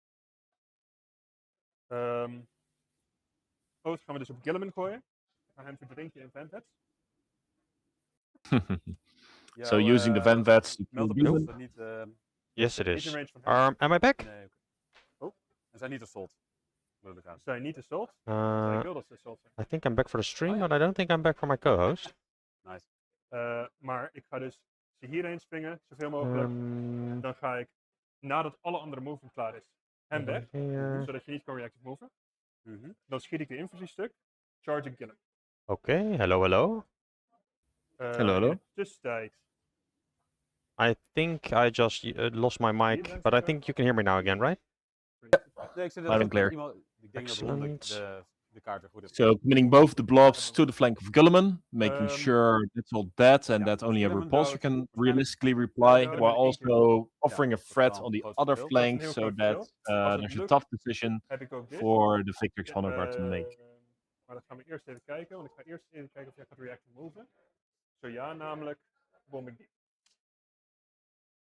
Oath gaan we dus op Gilliman gooien. We gaan hem verdrinken in Ventet. So using the Van Vets to Meld kill op is Gilliman. dat niet... Yes, it Niet is. in range van hem. Am I back? nee, oké. We zijn niet assault. Wil ik aan. Ze zijn niet assault. Ik wil dat ze assault zijn. I think I'm back for the stream, but I don't think I'm back for my co-host. Nice. Maar ik ga dus ze hierheen springen, zoveel mogelijk. Dan ga ik, nadat alle andere movement klaar is, hem weg. Here. Zodat je niet kan reactive moven. Mhm. Dan schiet ik de infantry stuk. Charge ik kill hem. Okay, hello, hello. Hallo. In de tussentijd. I think I just lost my mic, but I think you can hear me now again, right? Nee, ik zit Loud and clear. iemand. Ik denk dat Ron Excellent. de kaart er goed heeft. So committing both the blobs to the flank of Gilliman, making Um, sure that's all dead and yeah, that only a Gilliman repulsor dood, can waarschijnlijk- realistically reply, dood while en één keer also offering a dat is threat wel on een the groot other verschil. flank Dat is een so heel that groot verschil. Als het there's a lukt, tough decision heb ik ook dit. for the Victor's Honor Guard to make. Maar dat gaan we eerst even kijken. Want ik ga eerst even kijken of jij gaat reactive moven. Zo ja, namelijk bom ik die.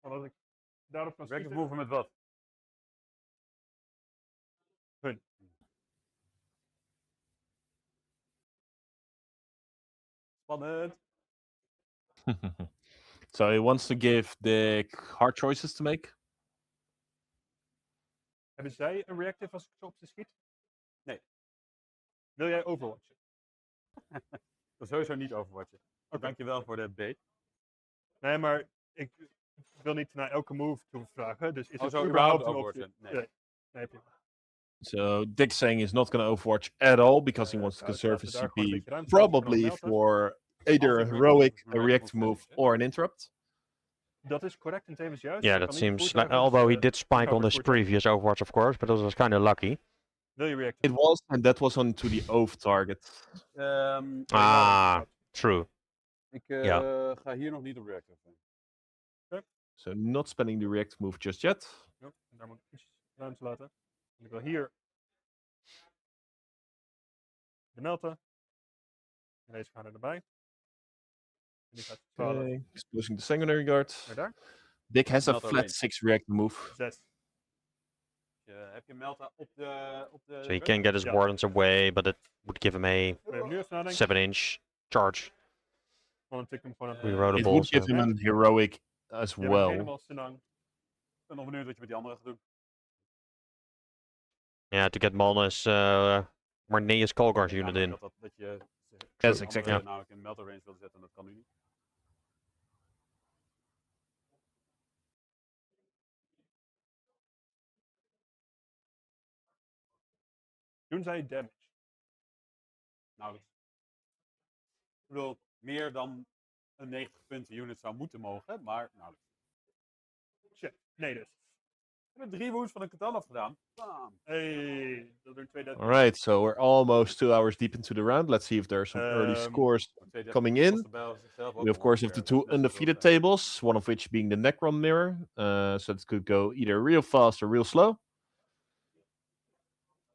Want als ik daarop kan Reactive schieten. move met wat? Hun. Spannend. So he wants to give Dick hard choices to make. Hebben zij een reactive als ik zo op ze schiet? Nee. Wil jij overwatchen? Dat is sowieso niet overwatchen. Dankjewel voor de bait. Nee, maar ik wil niet naar elke move toe vragen. Dus is het zo überhaupt überhaupt een optie? overwatchen? Nee. Nee, prima. So Dick's saying he's not going to Overwatch at all because he wants to Laten conserve we his daar gewoon een CP, beetje ruimte laten voor nog probably melten. for either a Als ik heroic, a reactive reactive move move, finish, or an interrupt. Dat is correct en tevens juist. Yeah, Je that kan niet seems like. voertuigen, Although he dus, did spike on covers his voertuigen. previous Overwatch, of course, but that was kind of lucky. Wil je reactive? It was, and that was onto the Oath target. Ah, true. Ik Ja. ga hier nog niet op reactive. So not spending the reactive move just yet. Ja, en daar moet ik iets ruimte laten. En ik wil hier de melten. En deze gaan erbij. En die gaat 12 Okay. Exposing the secondary guard. naar daar. Dick has a Not a flat range. 6 reactive move. 6. Heb je Melta op de... So he can get his Yeah. wardens away, but it would give him a We hebben nu even nadenken. 7-inch charge. Want ik hem gewoon aan Rerollable. It would so- give him an heroic as Je bent well. helemaal senang. Ik ben nog benieuwd wat je met die andere gaat doen. Yeah, to get Malnus Marneus Colgar's unit in. Dat je... Yes, exactly. Ja. Namelijk in Melta range wilde zetten en dat kan nu niet. Doen zij damage? Nou, ik bedoel, meer dan een 90 punten unit zou moeten mogen, maar nou, Shit. Nee dus. we hebben 3 wounds van een katana afgedaan. Bam. Hey, dat doen 2 dead. Alright, so we're almost 2 hours deep into the round. Let's see if there are some early scores. Coming in, we of course have the 2 undefeated tables, one of which being the Necron mirror. So it could go either real fast or real slow.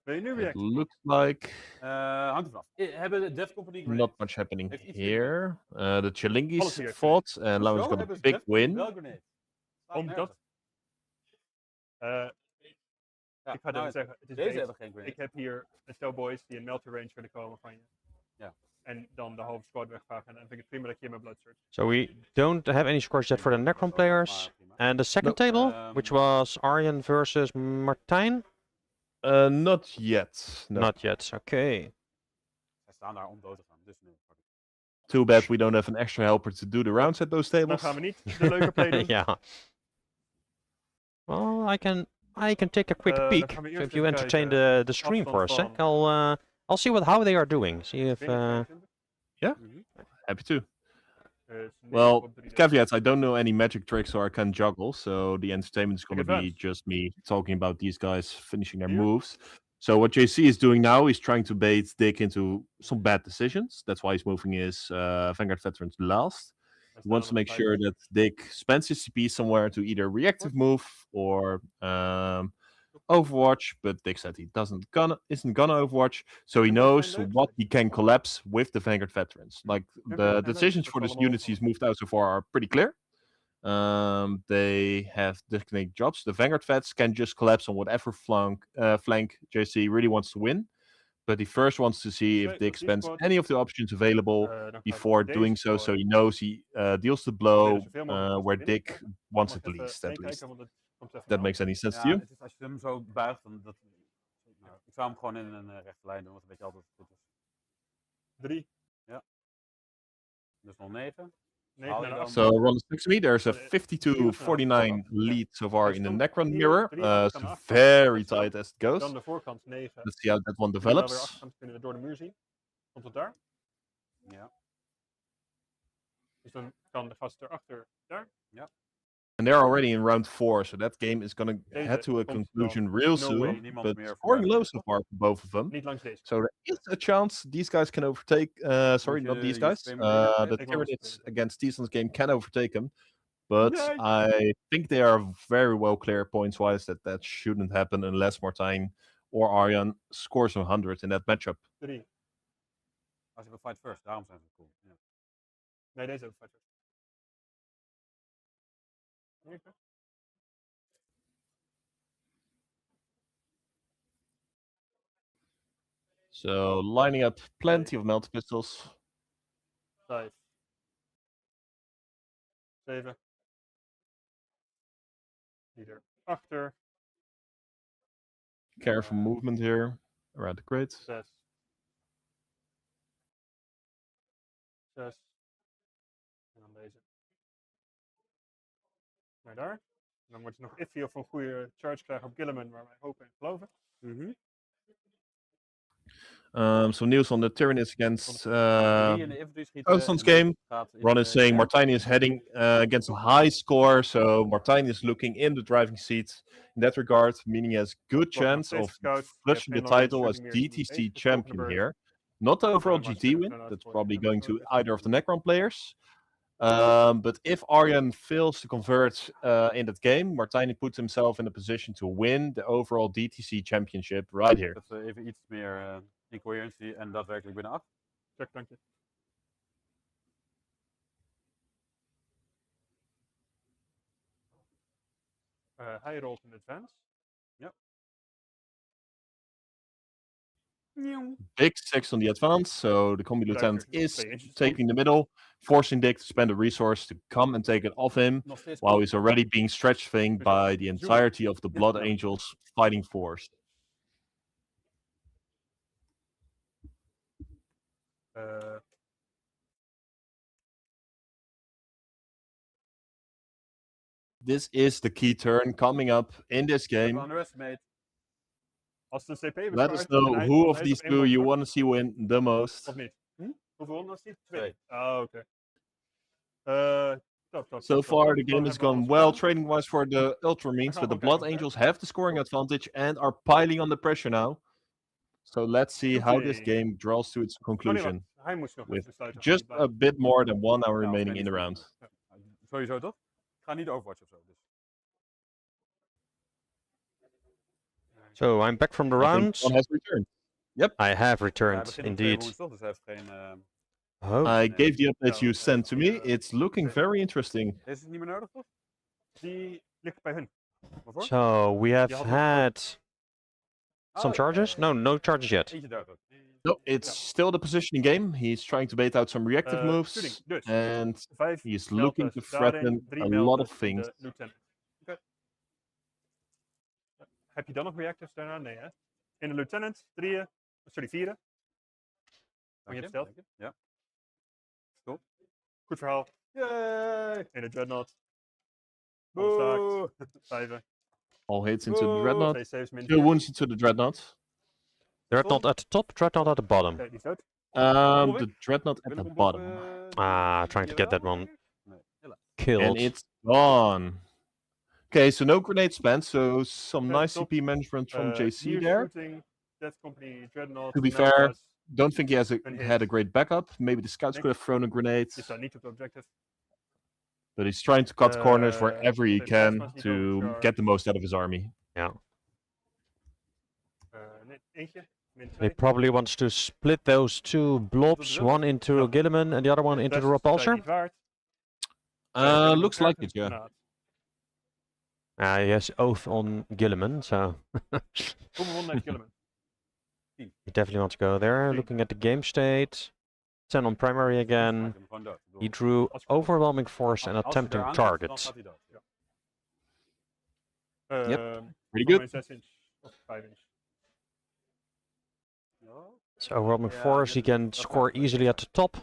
Wil je nu It reactive? looks like Hangt er vanaf. Hebben de Death Company grenades? not much happening Heeft iets here. The Chilingis Alles hier. fought, and Lauwens Hoezo got a hebben ze big Death Company win. wel grenades? Staat Omdat. nergens. Ja, Ik ga nou, dit zeggen. Het is deze deze. hebben geen grenades. Ik heb hier een stel boys die in melter range willen komen van je. Ja. En dan de halve squad wegvagen. En dan vind ik het prima dat je in mijn blood search. So we don't have any scores yet for the Necron players. And the second Nope. table, which was Aryan versus Martijn? Not yet. No. Not yet, okay. Zij staan daar om dood te gaan, dus nee. fuck it. Too bad we don't have an extra helper to do the rounds at those Dan tables. gaan we niet de leuke play doen. Yeah. Well, I can I can take a quick dan peek. gaan we So eerst if you even entertain kijken. the stream for a Afstand sec, van I'll see how they are doing. See if 22. Happy to. Dus 9 Well, op 3. caveats, I don't know any magic tricks or I can juggle, so the entertainment is going to be advance. just me talking about these guys finishing their Here. moves. So what JC is doing now is trying to bait Dick into some bad decisions. That's why he's moving his Vanguard Veterans last. He wants to make sure that Dick spends his CP somewhere to either reactive move or Overwatch, but Dick said he isn't gonna Overwatch, so he En dat knows zijn leuk, what zeg. he can collapse with the Vanguard veterans. Like Ja, the dat zijn decisions leuk, for dat this is allemaal units he's moved out so far are pretty clear. They have designated jobs. The Vanguard vets can just collapse on whatever flank JC really wants to win. But he first wants to see if Oké, Dick dat is spends squad. any of the options available Dan ga ik before deze doing so, so squad he knows he deals the proberen blow zoveel mogelijk vast te where winnen. Dick Kijken. wants Mag it even least, at least. meekijken, want het komt even That na. makes any sense to Ja, you? het is, als je hem zo buigt, dan dat. Nou, ik zou hem gewoon in een rechte lijn doen, want dan weet je altijd wat het goed is. 3, Dus nog 9. 9 Haal naar je de dan? So achter. Ron speaks to me. There's a Sorry, 52-49 lead so far in the komt Necron hier, mirror. 3 kan So naar achter. very Dat is tight as it goes. Dan de voorkant 9. Let's see how that one Die wel weer develops. achterkant kunnen we door de muur zien. Komt het daar? Ja. Dus dan kan de gast erachter daar. And they're already in round 4, so that game is going to Deze head to a komt conclusion dan real no soon. way. Niemand But meer scoring voor low so far for both of them. Niet langs deze. So there is a chance these guys can overtake. Sorry, Moet not je these je guys. streamer weer The Ik wil Tyranids spelen. against Tison's game can overtake them. But Yay. I think they are very well clear points wise that shouldn't happen unless Martijn or Arjan scores 100 in that matchup. 3. Als je wil fight first, daarom zijn ze cool. Ja. Nee, deze ook fighter. Hier, hè? So lining up plenty of melted pistols. 5. 7. Die erachter. Careful movement here around the crate. 6. 6. En dan deze. Naar daar. En dan moet je nog iffy of een goede charge krijgen op Gilliman, waar wij hopen en geloven. So news on the Tyranids against 3 in de infantry schieten. Oostland's en dan game. gaat Ron is saying iedereen- Martijn is heading against a high score, so Martijn is looking in the driving seat in that regard, meaning he has good Wordt nog chance steeds of gescout. Je hebt flushing the geen long-range title as shooting meer. DTC Even de champion volgende here. Not the overall maar GT ze win, inderdaad that's voor probably je. going to Even either of the doen. Necron players. But if Arjan fails to convert in that game, Martijn puts himself in a position to win the overall DTC championship right here. Dat even iets meer incoherentie en daadwerkelijk binnen 8. Check, dank je. Hij rolt in advance. Big 6 on the advance, so the combi Good lieutenant actor. is 2 inches. taking the middle, forcing Dick to spend a resource to come and take it off him, Nog steeds while he's already being stretch thinged by the entirety of the Blood Ja. Angels fighting force. This is the key turn coming up in this game. Underestimate. Als de CP Let bespaart us en know hij- who hij of is these op één two you bomber, want to see win the most. Of niet? Hoeveel ronden was die? 2. 2. Ah, oké. So far, the game has gone well trading wise for the Ultra gaan means, but we the ook Blood kijken, Angels have the scoring advantage and are piling on the pressure now. So let's see how this Oké. game draws to its conclusion. Hij moest nog with even besluiten. of hij Just niet a blijft. bit more than 1 hour Ja, remaining oké, in the niet round. Sowieso toch? Ik ga niet Overwatch of zo. Dus. So I'm back from the I think round. one has returned. I have Ja, hij returned, begint op 2 indeed. wounds toch, dus hij heeft geen... Oh, I gave the update you Ja, sent to me. ja. It's looking very interesting. Deze is niet meer nodig toch? Die ligt bij hun. Waarvoor? so we have had nog had some Oh, charges? ja, ja, ja. No charges yet. Eentje duidelijk. No, it's still the positioning game. He's trying to bait out some reactive moves, shooting, dus. and 5 he's looking to threaten 3 a lot of things. De lieutenant. Oké. Heb je dan nog reactives daarna? Nee, hè? In de lieutenant, 3, sorry, 4. Dank je hebt dank je. Ja. Stop. Goed verhaal. Yay! In de dreadnought. Boe! 5. All hits into the Oeh, Dreadnought. 2 saves, min 2 4. wounds into the Dreadnought. Dreadnought at the top, Dreadnought at the bottom. Oké, die is dood. The Dreadnought at the bottom. Trying to get that one Nee, helaas. killed. And it's gone. Okay, so no grenade spent, so some nice top. CP management from JC Here there. shooting, Death Company, Dreadnought, To be fair, Meltas. don't think he had a hit. great backup. Maybe the scouts Nick. could have thrown a grenade. This I need to objective. But he's trying to cut corners Uh, wherever he so can plasma's niet to overcharged. get the most out of his army. Yeah. Nee, eentje, min 2. He probably wants to split those two blobs, one into Ja. Gilliman and the other one into the repulsor. Niet waard. Looks like it, yeah. He has oath on Gilliman, so Hoeveel wonden heeft Gilliman? he definitely wants to go there. Looking at the game state, 10 on primary again. He drew overwhelming force and a tempting target. Yep, pretty good. 6 inch of 5 inch. So overwhelming Yeah, force, he net can dat score gaat easily at the top.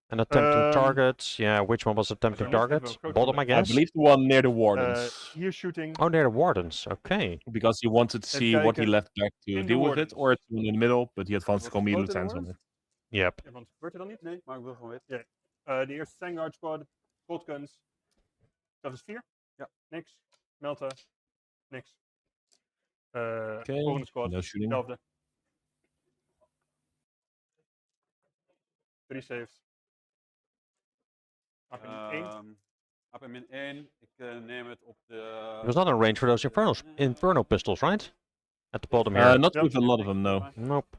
And a tempting target. Yeah, which one was the tempting not even target? a Bottom, I I guess. believe the one near the wardens. Here shooting. Oh, near the wardens. Okay. Because he wanted to see what he kijken. left back to In the deal with it, wardens. or it's in the middle, but he advanced Wat to community groter hands on wordt? it. Yep. Ja, want gebeurt er dan niet? Nee, maar ik wil gewoon weten. De eerste Vanguard Squad, Shotguns. Dat is 4. Ja. Niks. Melta. Niks. Okay, Volgende squad. no shooting. Hetzelfde. 3 saves. AP 1. AP min 1. Ik neem het op de... He was not in range for those inferno pistols, right? At the bottom here. Not Yep. with a lot of them, no. Nope.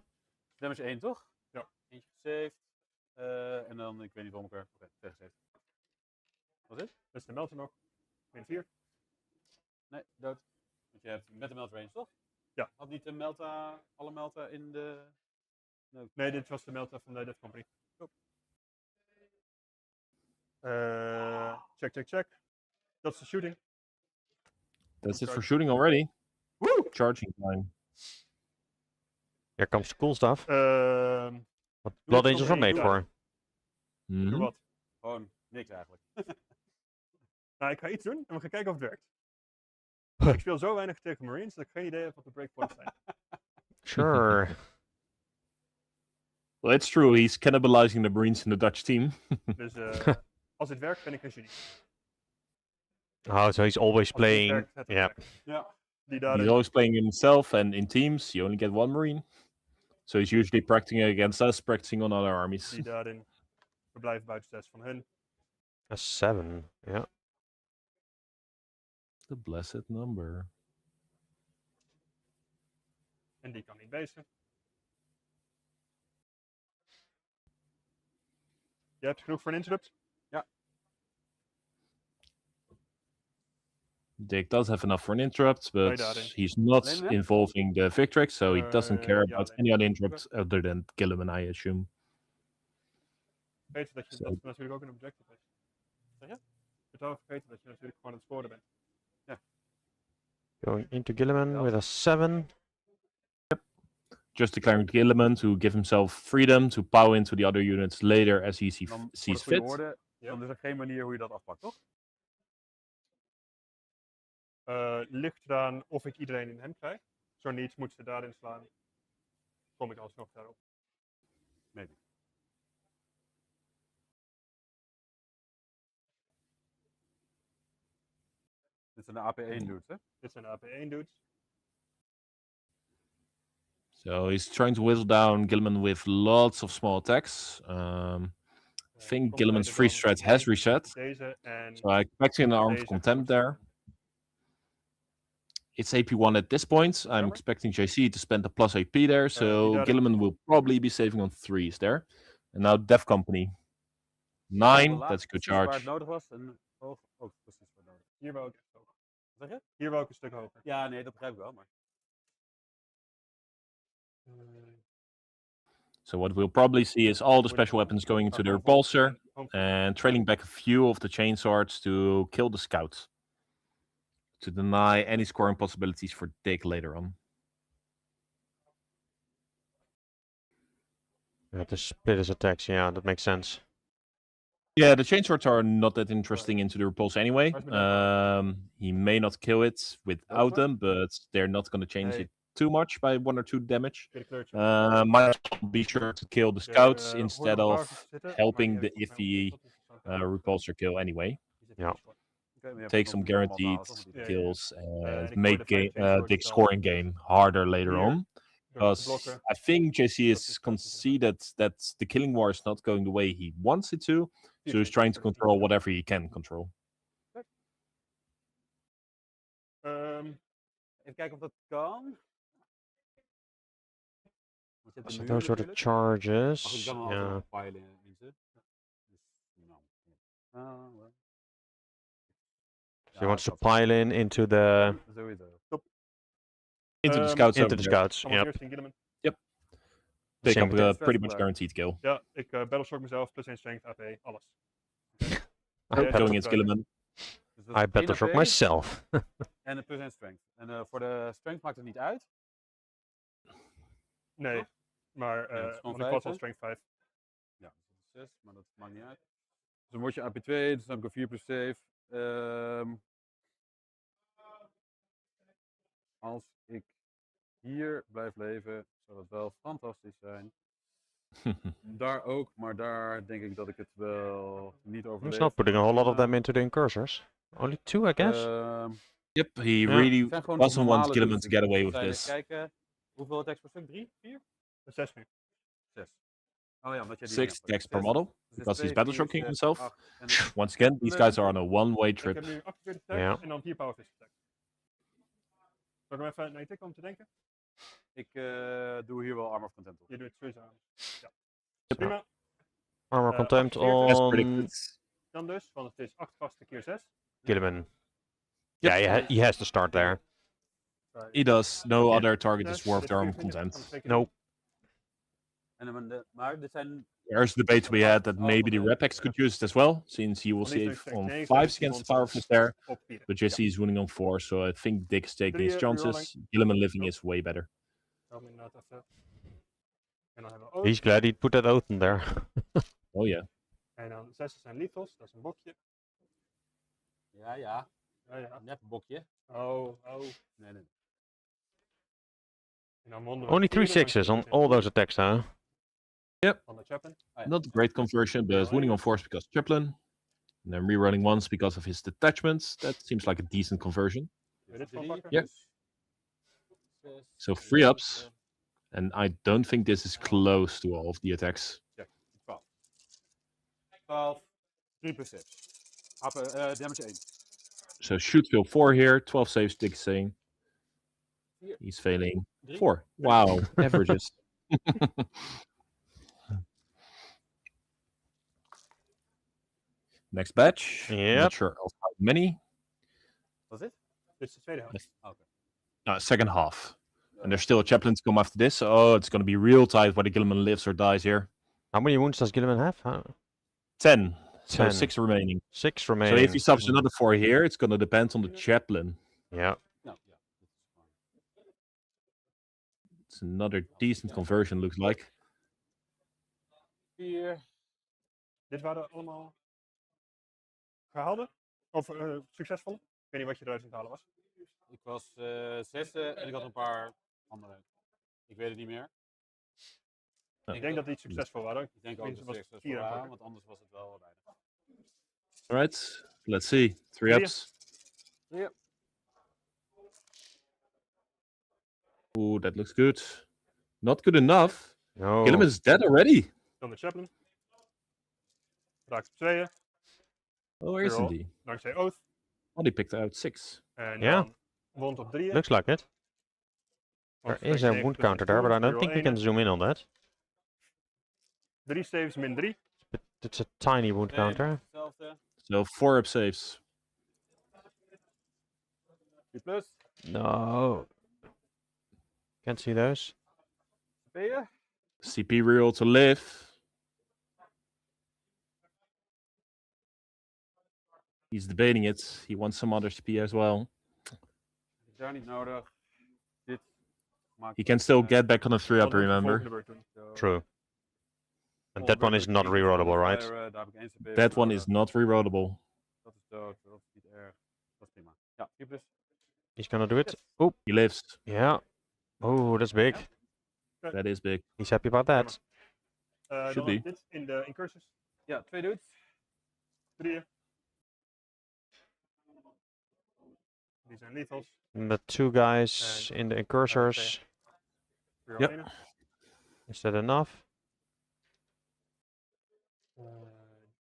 Damage 1, toch? Ja. Eentje gesaved. En dan, ik weet niet waarom ik er... Oké, 2 gesaved. Wat is het? Dus de Melta nog. Min 4. Nee, dood. Want je hebt met de melt range, toch? Ja. Had niet de Melta, alle Melta in de... Nee, dit was de Melta van de Death Company. Check. Dat is de shooting. That's it for shooting already. Woo! Charging time. Here comes the cool stuff. What doe Blood het Angels nog are één made keer. for. Mhm. Doe wat? Gewoon niks eigenlijk. Nou, ik ga iets doen en we gaan kijken of het werkt. Ik speel zo weinig tegen Marines dat ik geen idee heb wat de breakpoints zijn. Sure. Well, it's true. He's cannibalizing the Marines in the Dutch team. Dus als dit werkt, ben ik een genie. Oh, so he's always Als het niet playing. werkt, het Yeah. werkt. Ja. Die He's daarin. always playing himself, and in teams, you only get one Marine. So he's usually practicing against us, practicing on other armies. Die daarin. We blijven buiten 6 van hun. A 7. Yeah. The blessed number. En die kan niet beesten. Je hebt genoeg voor een interrupt? Dick does have enough for an interrupt, but daarin. he's not Alleen hem? involving the Victrix, so he doesn't care ja, about alleen. any other interrupts other than Gilliman, I assume. Vergeet dat je Zo. dat natuurlijk ook een objective is. Zeg je? Vertel vergeten dat je natuurlijk gewoon aan het scoren bent. Going into Gilliman with a 7. Just declaring Gilliman to give himself freedom to power into the other units later as he Dan voor de sees goede fit. orde, Ja. dan is er geen manier hoe je dat afpakt, toch? Ligt eraan of ik iedereen in hem krijg. Zo niet, moet ze daarin slaan. Kom ik alsnog daarop. Maybe. Dit zijn de AP1 dudes, hè? Dit zijn de AP1 dudes. So he's trying to whittle down Gilliman with lots of small attacks. I think Gilliman's free strat has reset. Deze en So I expect an arm of deze contempt gaan we there. It's AP1 at this point. I'm Jammer. expecting JC to spend a plus AP there, so die Gilliman will probably be saving on 3s there. And now Death Company. 9, that's a good Precies Waar het charge. nodig was. En hoog, ook precies waar nodig. Hier wou ik echt hoger. Wat zeg je? Hier wou ik een stuk hoger. Ja, nee, dat begrijp ik wel, maar... So what we'll probably see is all the special weapons going into the repulsor and trailing back a few of the chainswords to kill the scouts. To deny any scoring possibilities for Dick later on. Yeah, to split his attacks. Yeah, that makes sense. Yeah, the chainswords are not that interesting into the repulse anyway. Where's my He may not kill it without Over? them, but they're not going to change Nee. it too much by 1 or 2 damage. Tweede kleurtje. Might as well be sure to kill the scouts hoor je instead nog of buiten zitten, maar helping die the heeft volgens mij iffy op dit tot repulsor kill anyway. Die zit in Ja. Discord. Oké, maar je hebt Take nog some niet allemaal guaranteed gehaald, toch? Die- kills en and ik make gooide 5 the chainswords scoring game harder later Hier. on. door te Because blokken. I think JC is is dat conceded that the killing war is not going the way he wants it to. So he's trying to control whatever he can control. Even kijken of dat kan. Want je hebt de So muur those were the natuurlijk. Maar goed, charges. ik kan er altijd Yeah. nog een pijlen in zitten. Dus, nou. Wel. So he wants to pile in into the Sowieso. Into the scouts into over the there. scouts. Allemaal Yep. eerst in Gilliman. Pick Same up with a the- pretty much Stress guaranteed kill. Ja, ik battleshock mezelf, plus 1 strength, AP, alles. I Ja, bet- Going against Gilliman. Dus dat is I bet 1 the shock AP myself. En een plus strength. En voor de strength maakt het niet uit. Nee, maar Ja, het is gewoon want ik 5, was al hè? strength 5. Ja, dat is 6, maar dat maakt niet uit. Dus dan word je AP2, dus dan heb ik een 4 plus save. Als ik hier blijf leven, zou dat wel fantastisch zijn. Daar ook, maar daar denk ik dat ik het wel niet He's overleef. not putting a whole lot of them Ja. into the incursors. Only 2, I guess. Yep, he Ja. really Het zijn gewoon doesn't want normale Gilliman to dudes. get away Dus with even this. kijken, hoeveel attacks per stuk? 3? 4? 6 nu. 6. Oh ja, omdat jij die 6 hebt. attacks per Zes. model. Dus het is Because he's 2, battleshocking 4, 6, himself. 8 en Once again, these guys are on a one-way Ik heb trip. nu 48 attacks Ja. en dan 4 power fist attacks. Zal ik hem even naar je tikken om te denken? ik doe hier wel Armor of Contempt op. Je doet het sowieso aan. Ja. Prima. Armor contempt 48. As on predicted. Dan dus, want het is 8 gasten keer 6. Gilliman. Yeah, he has to start there. He does. No Yeah. other target is worth their armor contempt. Nope. Maar dit zijn... There's a debate we had that maybe the Repex could use it as well, since he will save on 5s against the power fist there. Op 4. But JC is winning on 4, so I think Dick is taking his Drie, chances. Gilliman living is way better. Dan inderdaad even. En dan hebben we ook. He's glad he put that oath in there. Oh yeah. En dan 6 zijn lethals, dat is een bokje. Ja, Ja. net een bokje. Oh. Nee. En dan monden we Only 3 vierde, dan 6s on krijg je all een those attacks, huh? van de chaplain. Not a great conversion, but winning on 4s because Chaplain. And then rerunning 1s because of his detachments. That seems like a decent conversion. Wil je dit gewoon pakken? Yeah. So 3 ups. And I don't think this is close to all of the attacks. 12. 3 plus 6. Damage 1. So shoot fail 4 here, 12 saves, Dick is saying. He's failing 4. Wow, averages. Next batch. Yep. Not sure of how many. Wat is dit? Dit is de tweede helft. Second half. And there's still a chaplain to come after this. Oh, it's going to be real tight whether Gilliman lives or dies here. How many wounds does Gilliman have? 10. So 10. 6 remaining. 6 remaining. So if he stops another 4 here, it's going to depend on the chaplain. Yeah. Nou, ja. It's another decent conversion, looks like. 4. Dit waren allemaal gehaalde? Of succesvolle? Ik weet niet wat je eruit aan het halen was. Ik was 6e en ik had een paar andere. Ik weet het niet meer. Ik denk dat die succesvol waren. Ik denk ook Tenminste, dat was het vier waren, pakken. want anders was het wel weinig. Alright, let's see. 3 ups. Yep. Ooh, that looks good. Not good enough. No. Gilliman is dead already. Dan de chaplain. Raakt op 2. Oh, isn't Girl. he? Dankzij oath. Oh, he picked out 6. En Ja. dan wond op 3. Looks like it. There is a wound counter there, but I don't think we can zoom in on that. 3 saves min 3. But it's a tiny wound counter. Hetzelfde. So 4 up saves. 3 plus. No. Can't see those. Ben je? CP reroll to live. He's debating it. He wants some other CP as well. Daar niet nodig. Dit maakt He can still get back on a 3 up, remember? True. And that one is not rerollable, right? Daar heb ik 1 CP. That one is not rerollable. Dat is dood, dat is niet erg. Dat is prima. Ja, 4 plus. He's gonna do it. Yes. Oh, He lives. yeah. Oh, that's big. That is big. He's happy about that. Should Dan be. dit in de incursus. Ja, 2 dudes. 3. Die zijn lethals. The 2 guys in the incursors. Reroll Yep. 1. Is that enough?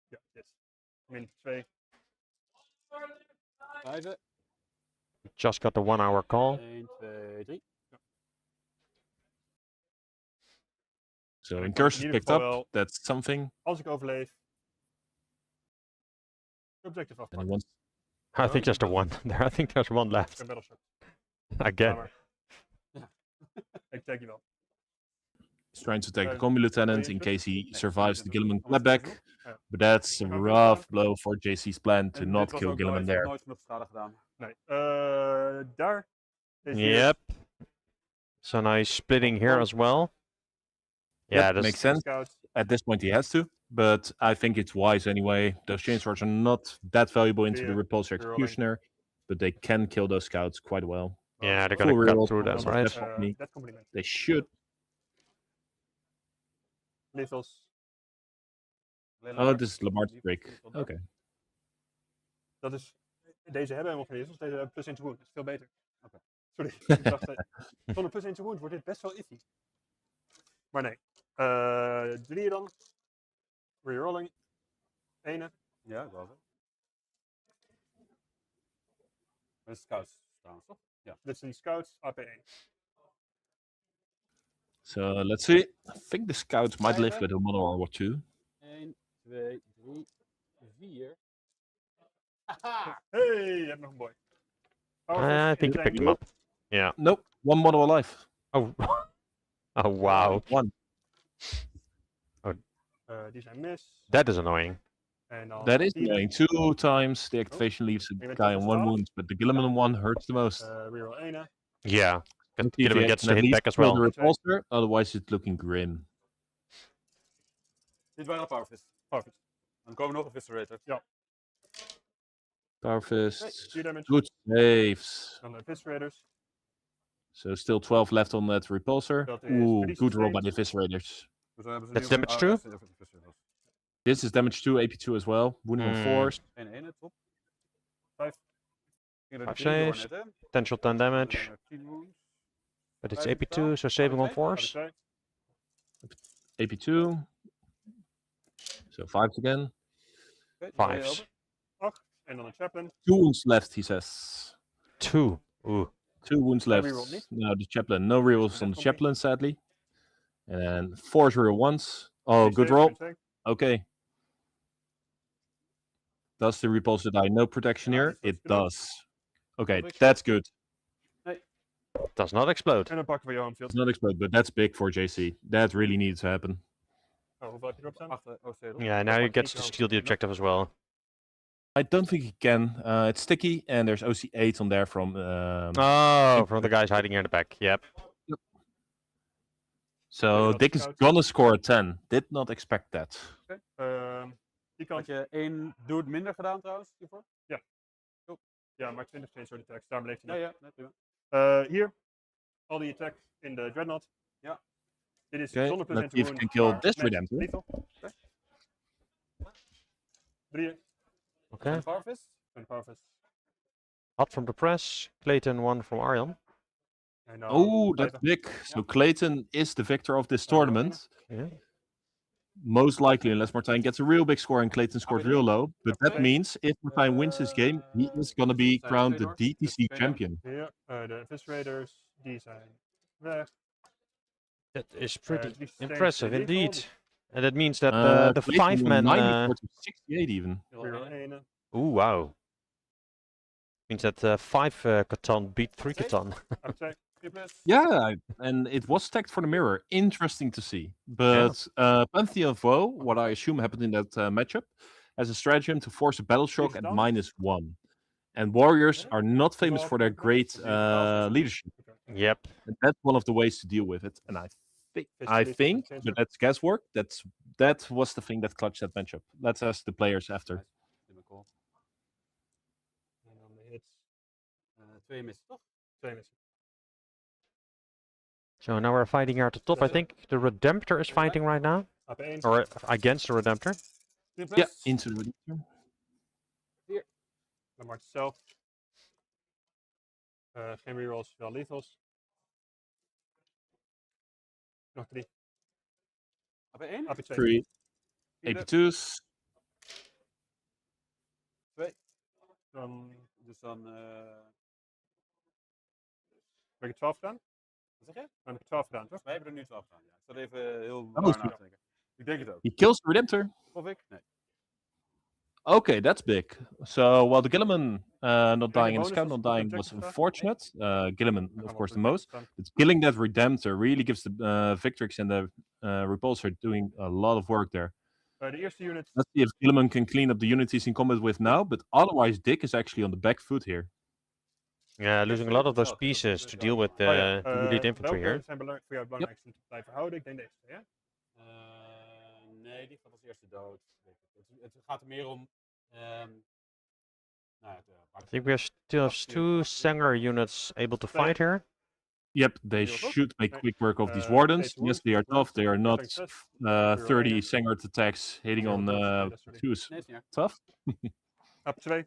Ja, dit. Min 2. 5. Just got the 1 hour call. 1, 2, 3. So in incursus ieder picked geval up. wel- That's something. Als ik overleef. Objective And he afpakken. wants. I think just the 1. There, I think there's 1 left. Een battleship. Again. Maar. Ik tag je wel. He's trying to take the combi lieutenant in case he survives the Gilliman Anders clapback. Ja. But that's a Kan ik rough ook blow for JC's plan to En not dit was kill ook Gilliman nooit, there. nooit genoeg schade gedaan. Nee. Daar. Deze hier. Yep. So now he's splitting here as well. Yep, Yeah, that's makes sense. Scouts. At this point, he has to, but I think it's wise anyway. Those chainswords are not that valuable into the Yeah, repulsor rerolling. executioner, but they can kill those scouts quite well. yeah, they're Full gonna reroll cut through them, from right? definitely. Dat compliment. They should. Lethals. Oh, this is Lamar's break. Okay. Dat is. Deze hebben helemaal geen lethals. Deze hebben plus 1 to wound. Dat is veel beter. Oké. Sorry. Ik dacht, zonder plus 1 to wound wordt dit best wel iffy. Maar nee. 3 dan. Rerolling. 1. Ja, dat was het. Met scouts trouwens, toch? Ja. Dit zijn scouts. AP1. So let's see. I think the scouts might live Vijf, with a 1 or 2. 1, 2, 3, 4. Hey, je hebt nog een boy. I think you picked him up. Yeah. Nope, 1 model alive. Oh. Oh wow. 1. Die zijn mis. That is annoying. En dan That is vierde. annoying. 2 times the activation leaves a Je bent guy on 1 12. wound, but the Gilliman one hurts the most. Reroll 1. Yeah. Let's see if Gilliman he gets can the at hit least back as kill well. the repulsor, otherwise it's looking grim. Dit waren powerfists. Perfect. Dan komen we nog een Viscerator. Power Nee, fist. 4 damage. Good saves. Dan de Eviscerators. So still 12 left on that repulsor. Dat is Ooh, 3 good roll by sustained. the eviscerators. Dus dan hebben ze That's nu damage ook- too? ja, Viscerators. This is damage 2, AP2 as well. Wounding on Hmm. 4s. 1-1, top. 5. Ging er de 5 3 door saves. net, hè? Potential 10 damage. 10 wounds. But it's 5 in totaal. AP2, so saving on AP2. force. AP2. So 5s again. Oké, Fives. En dan een chaplain. 2 wounds left, he says. 2. Ooh. 2 wounds No left. reroll niet? No, the chaplain. No rerolls on the Definitely. chaplain, sadly. And 4 reroll ones. Oh, good roll. Okay. Does the repulsor die no protection Ja, here? dus dat is It genoeg. does. Okay, Perfect. that's good. Does not explode. En dan pakken we Johan Field. It's not explode, but that's big for JC. That really needs to happen. Oh, hoeveel heb je erop staan? 8 OC. Yeah, now he gets to steal the objective as well. I don't think he can. It's sticky, and there's OC8 on there from. Oh, from the guys hiding here in the back. Yep. So dat Dick is scouts. gonna score a 10. Did not expect that. Die kant. Had je 1 dude minder gedaan trouwens hiervoor? Ja, maar 20 change door de text. Daarom leeft hij Ja, niet. ja, nee, prima. Hier. Al die attack in de Dreadnought. Ja. Dit is Okay, zonder let's % see if we can kill this redemptor. Lethal. 3. Okay. En Powerfist? En Powerfist. Hot from the press. Clayton, 1 from Arjan. En dan Oh, that's 5. big. So Clayton is the victor of this tournament. Yeah. Most likely, unless Martijn gets a real big score and Clayton scores real low. But that Okay. means if Martijn wins this game, he is gonna be crowned the DTC Trainer. champion. Hier. De Eviscerators. Die zijn weg. That is pretty die stays impressive lethal, indeed. dus And that means that the Clayton 5-man... 94 to 68 even. Reroll 1. Ooh, wow. Means that 5 Catan beat 3 Catan. Attack. 3 plus. Yeah, and it was stacked for the mirror. Interesting to see. But Pantheon of Woe, what I assume happened in that matchup, has a stratagem to force a battle shock at down. -1. And warriors Yeah. are not famous Well, for their great leadership. Yep. And that's one of the ways to deal with it. And I think, Fist but that's guesswork. That's that was the thing that clutched that matchup. Let's ask the players after. Nice. Typical. En dan de hits. 2 missen, toch? 2 missen. So now we're fighting here at the top. I think the Redemptor is fighting right now. AP1. Or against the Redemptor. Yeah, into the Redemptor. Dan Marten zelf. Geen rerolls, wel lethals. Nog 3. AP1? AP2. 3 Vierde. AP2's. 2. Dan Dus dan... heb ik 12 gedaan. Wat zeg je? Dan heb ik 12 gedaan, toch? Wij hebben er nu 12 gedaan. Ja. Ik zat even heel Oh, raar zo. na te denken. Ik denk het ook. He kills the Redemptor. Of ik? Nee. Okay, that's big. So while the Gilliman not dying and the bonus Scout was not good dying was objective stuff. unfortunate, Gilliman, Dan of gaan we course, the op de most. staan. But killing that Redemptor really gives the Victrix and the Repulsor doing a lot of work there. De eerste unit. Let's see if Gilliman can clean up the units he's in combat with now, but otherwise Dick is actually on the back foot here. Yeah, losing a lot of those pieces to deal with the elite infantry here. Welke zijn voor jou het belangrijkste om te blijven houden? Ik denk deze, ja? Nee, die gaat als eerste dood. Het gaat er meer om... I think we still have 2 Sanger units able to fight here. Yep, they should make quick work of these Wardens. Yes, they are tough. They are not 30 Sengert attacks hitting on 2 is Nee, is niet erg. tough. AP2.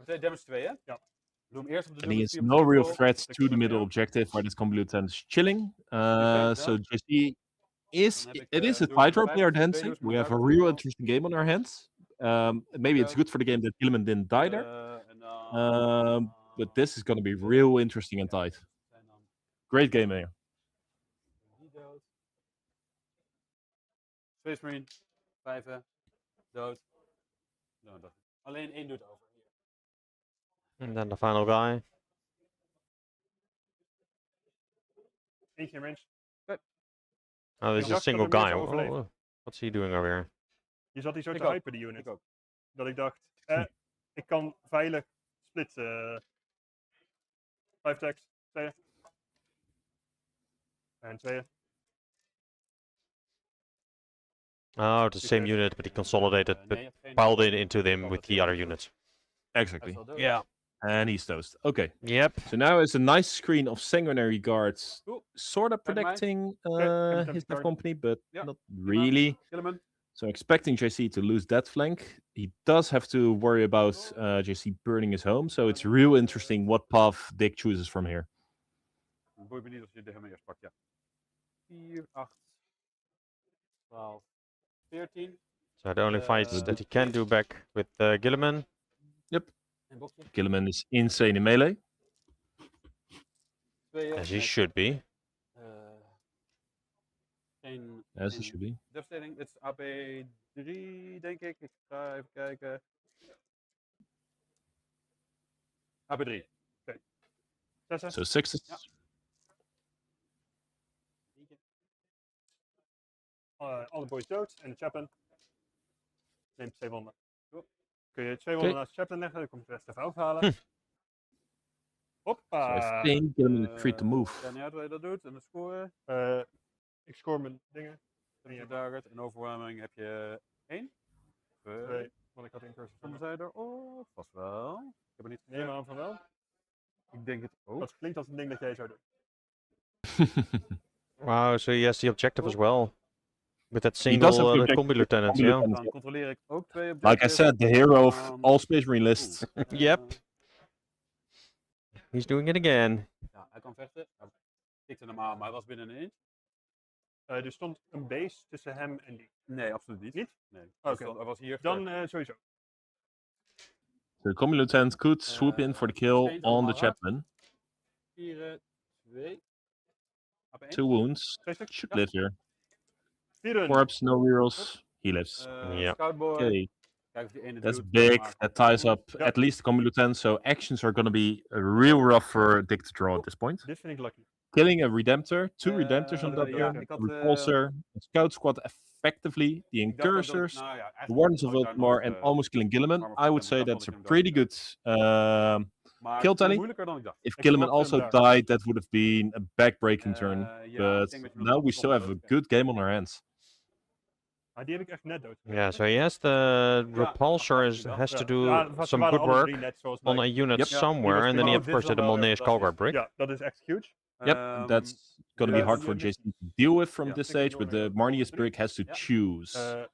AP2 damage 2, hè? Ja. Doe hem eerst op de And he has double no real roll. threats to the middle objective where this combi lieutenant is chilling. So JC is Dan heb ik, it is a doe ik tightrope vijf, near twee dancing. doos We met have a duizend real euro. interesting game on our hands. Maybe it's good for the game that Gilliman didn't die there. En dan... But this is going to be real interesting and tight. En dan Great game here. die dood. Space Marine. 5 dood. No, dat. Alleen 1 doet over. Hier. And then the final guy. Eentje in range. Oh, this is a dacht single dat er guy. mensen overleven. What's he doing over here? Je zat hier zo Ik te ook. hypen, die unit. Ik ook. Dat ik dacht, ik kan veilig splitsen. 5 attacks, 2. En 2. Oh, it's the same unit, but he consolidated, but Nee, je hebt geen- piled it into them with the other units. Hij Exactly. is wel dood. Yeah. And he's toast. Okay. Yep. So now it's a nice screen of sanguinary guards, Cool. sort of Kijk maar. protecting hem his guard. company, but Ja, not prima. really. Gilliman. So expecting JC to lose that flank. He does have to worry about JC burning his home. So it's real interesting what path Dick chooses from here. Boeit me niet als je de hem eerst pakt, ja. 4, 8, 12, 14. So the only fights that he can do back with Gilliman. En bokje. Gilliman is insane in melee. 2. As he should be. Geen As he should be. devastating. Dit is AP3, denk ik. Ik ga even kijken. AP3. So sixes. Ja. Alle boys dood en de chaplain. Neemt 2 wonden. Goed. Kun je 2 wonden Oké. naast de chaplain leggen, dan komt de rest even afhalen. Hm. So Hoppa! I think Gilliman is free to move. Ja, niet uit hoe je dat doet. En de score. Ik score mijn dingen. Je target. En overwhelming heb je 1. 2, want ik had een cursus. Van zij er. Oh, vast wel. Ik heb er niet Neem aan van wel. Ik denk het ook. Dat klinkt als een ding dat jij zou doen. Wow, so he has the objective as well. With that does single have the objective combi lieutenant, combi yeah. lieutenant. Dan controleer ik ook 2 Like I said, the hero of all Space Marine lists. Yep. He's doing it again. Ja, hij kan vechten. Hij tikte hem aan, maar hij was binnen een inch. Er stond een base tussen hem en die. Nee, absoluut niet. Niet? Nee. Oké. Hij was hier. Dan sowieso. So the combi lieutenant could swoop in for the kill on the chaplain. 4, 2. 2 wounds. 2 stuk. Should live here. 4 Corpse, no rerolls. He lives. Ja. Scoutboy. Okay. Kijk of die ene That's doet, big. maar- That ties up Ja. at least the combi lieutenant. So actions are going to be real rough for Dick to draw at this point. Dit vind ik lucky. Killing a Redemptor. 2 Redemptors on that ja, turn. ik had, Repulsor. A scout squad effectively. The ik dacht dat dat- incursors. nou ja, The eigenlijk Wardens of had ik daar Ultramar nooit, and almost killing Gilliman. armor I would protect, say maar that's dat a vond ik hem pretty good Maar Kill het is tally? moeilijker dan ik dacht. If Ik Gilliman verwachtte hem also daar. died, that would have been a backbreaking turn. Ja, ik But denk dat je nog now we wat still have a dood krijgt. good game on our hands. Maar die heb ik echt net dood. Yeah, so he has the repulsor has to do Ja, some good work net zoals on a mij. unit Yep. somewhere, and then you have, of course, the Molneus Calgar brick. Ja, dat is echt huge. Yep, that's going to be de hard for units- JC to deal with from Ja, this ik denk stage, but wel the weer Marnius drie. brick has to Ja. choose.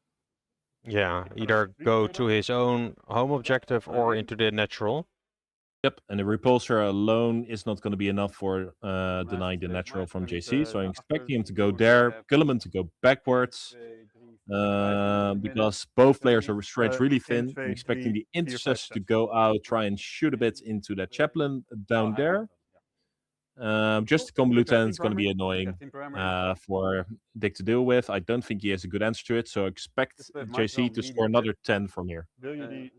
Yeah, either go to his own home objective or into the natural. Yep, and the repulsor alone is not going to be enough for denying the steeds natural maar from ik denk JC. niet, So I'm daarachter expecting him to zien go hoe there, hij heeft Gilliman to go backwards, 2, 3, 4, 5 because both players are stretched really 1, thin. 2, I'm expecting 3, the 4, 5, intercessor to 6. go out, try and shoot a bit into that chaplain down there. Just the combat lieutenant is going to be annoying for Dick to deal with. I don't think he has a good answer to it, so expect JC to score another 10 from here. Wil je die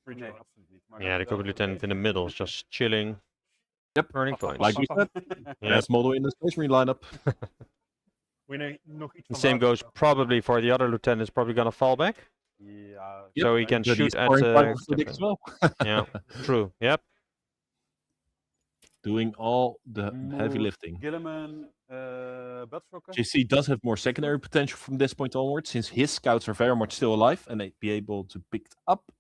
Nee, recharge? absoluut niet. Maar Yeah, the Cobra Lieutenant in the middle is just chilling. Yep. Earning points. Like we said, Yeah. best model in the Space Marine lineup. Wil je nog iets The van same water? goes probably for the other lieutenant, is probably gonna fall back. Ja, So he can But he's shoot at scoring points for Dick as well. Yeah, true. Yep. Doing all the heavy lifting. Gilliman, Batsrokken. JC does have more secondary potential from this point onwards, since his scouts are very much still alive and they'd be able to pick it up.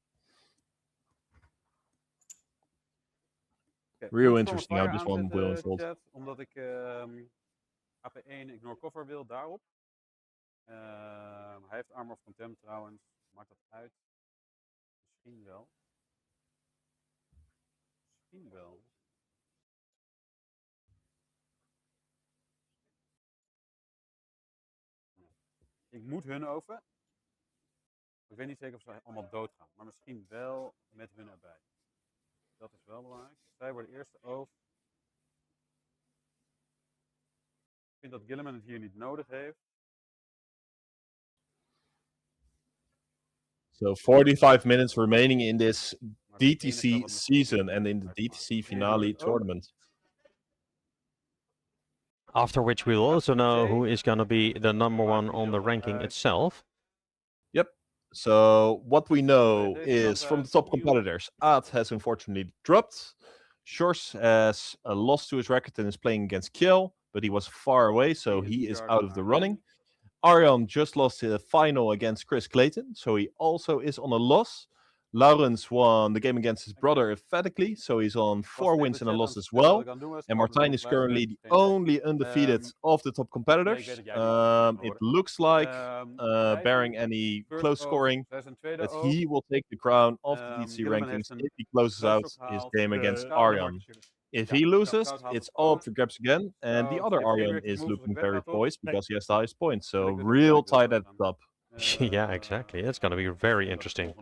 Real interesting how this one will unfold. Chat, omdat ik AP1 ignore cover wil daarop. Hij heeft Armor of Contempt trouwens. Maakt dat uit? Misschien wel. Misschien wel. Ik moet hun over. Ik weet niet zeker of ze allemaal doodgaan, maar misschien wel met hun erbij. Dat is wel belangrijk. Zij worden eerste over. Ik vind dat Gilliman het hier niet nodig heeft. So 45 minutes remaining in this Maar het enige DTC wat me season and in the uitmaakt. DTC finale Oh. tournament. After which we'll also know who is gonna be the number one on the ranking itself. Yep. So what we know is from the top competitors, Aad has unfortunately dropped. Shors has lost to his record and is playing against Kiel, but he was far away, so he is out of the running. Arjan just lost the final against Chris Clayton, so he also is on a loss. Laurens won the game against his brother emphatically, so he's on 4 wins and a loss as well. And Martijn is currently the only undefeated of the top competitors. It looks like, barring any close scoring, that he will take the crown of the DTC rankings if he closes out his game against Arjan. If he loses, it's all up for grabs again, and the other Arjan is looking very poised because he has the highest points, so real tight at the top. Yeah, exactly. It's gonna be very interesting.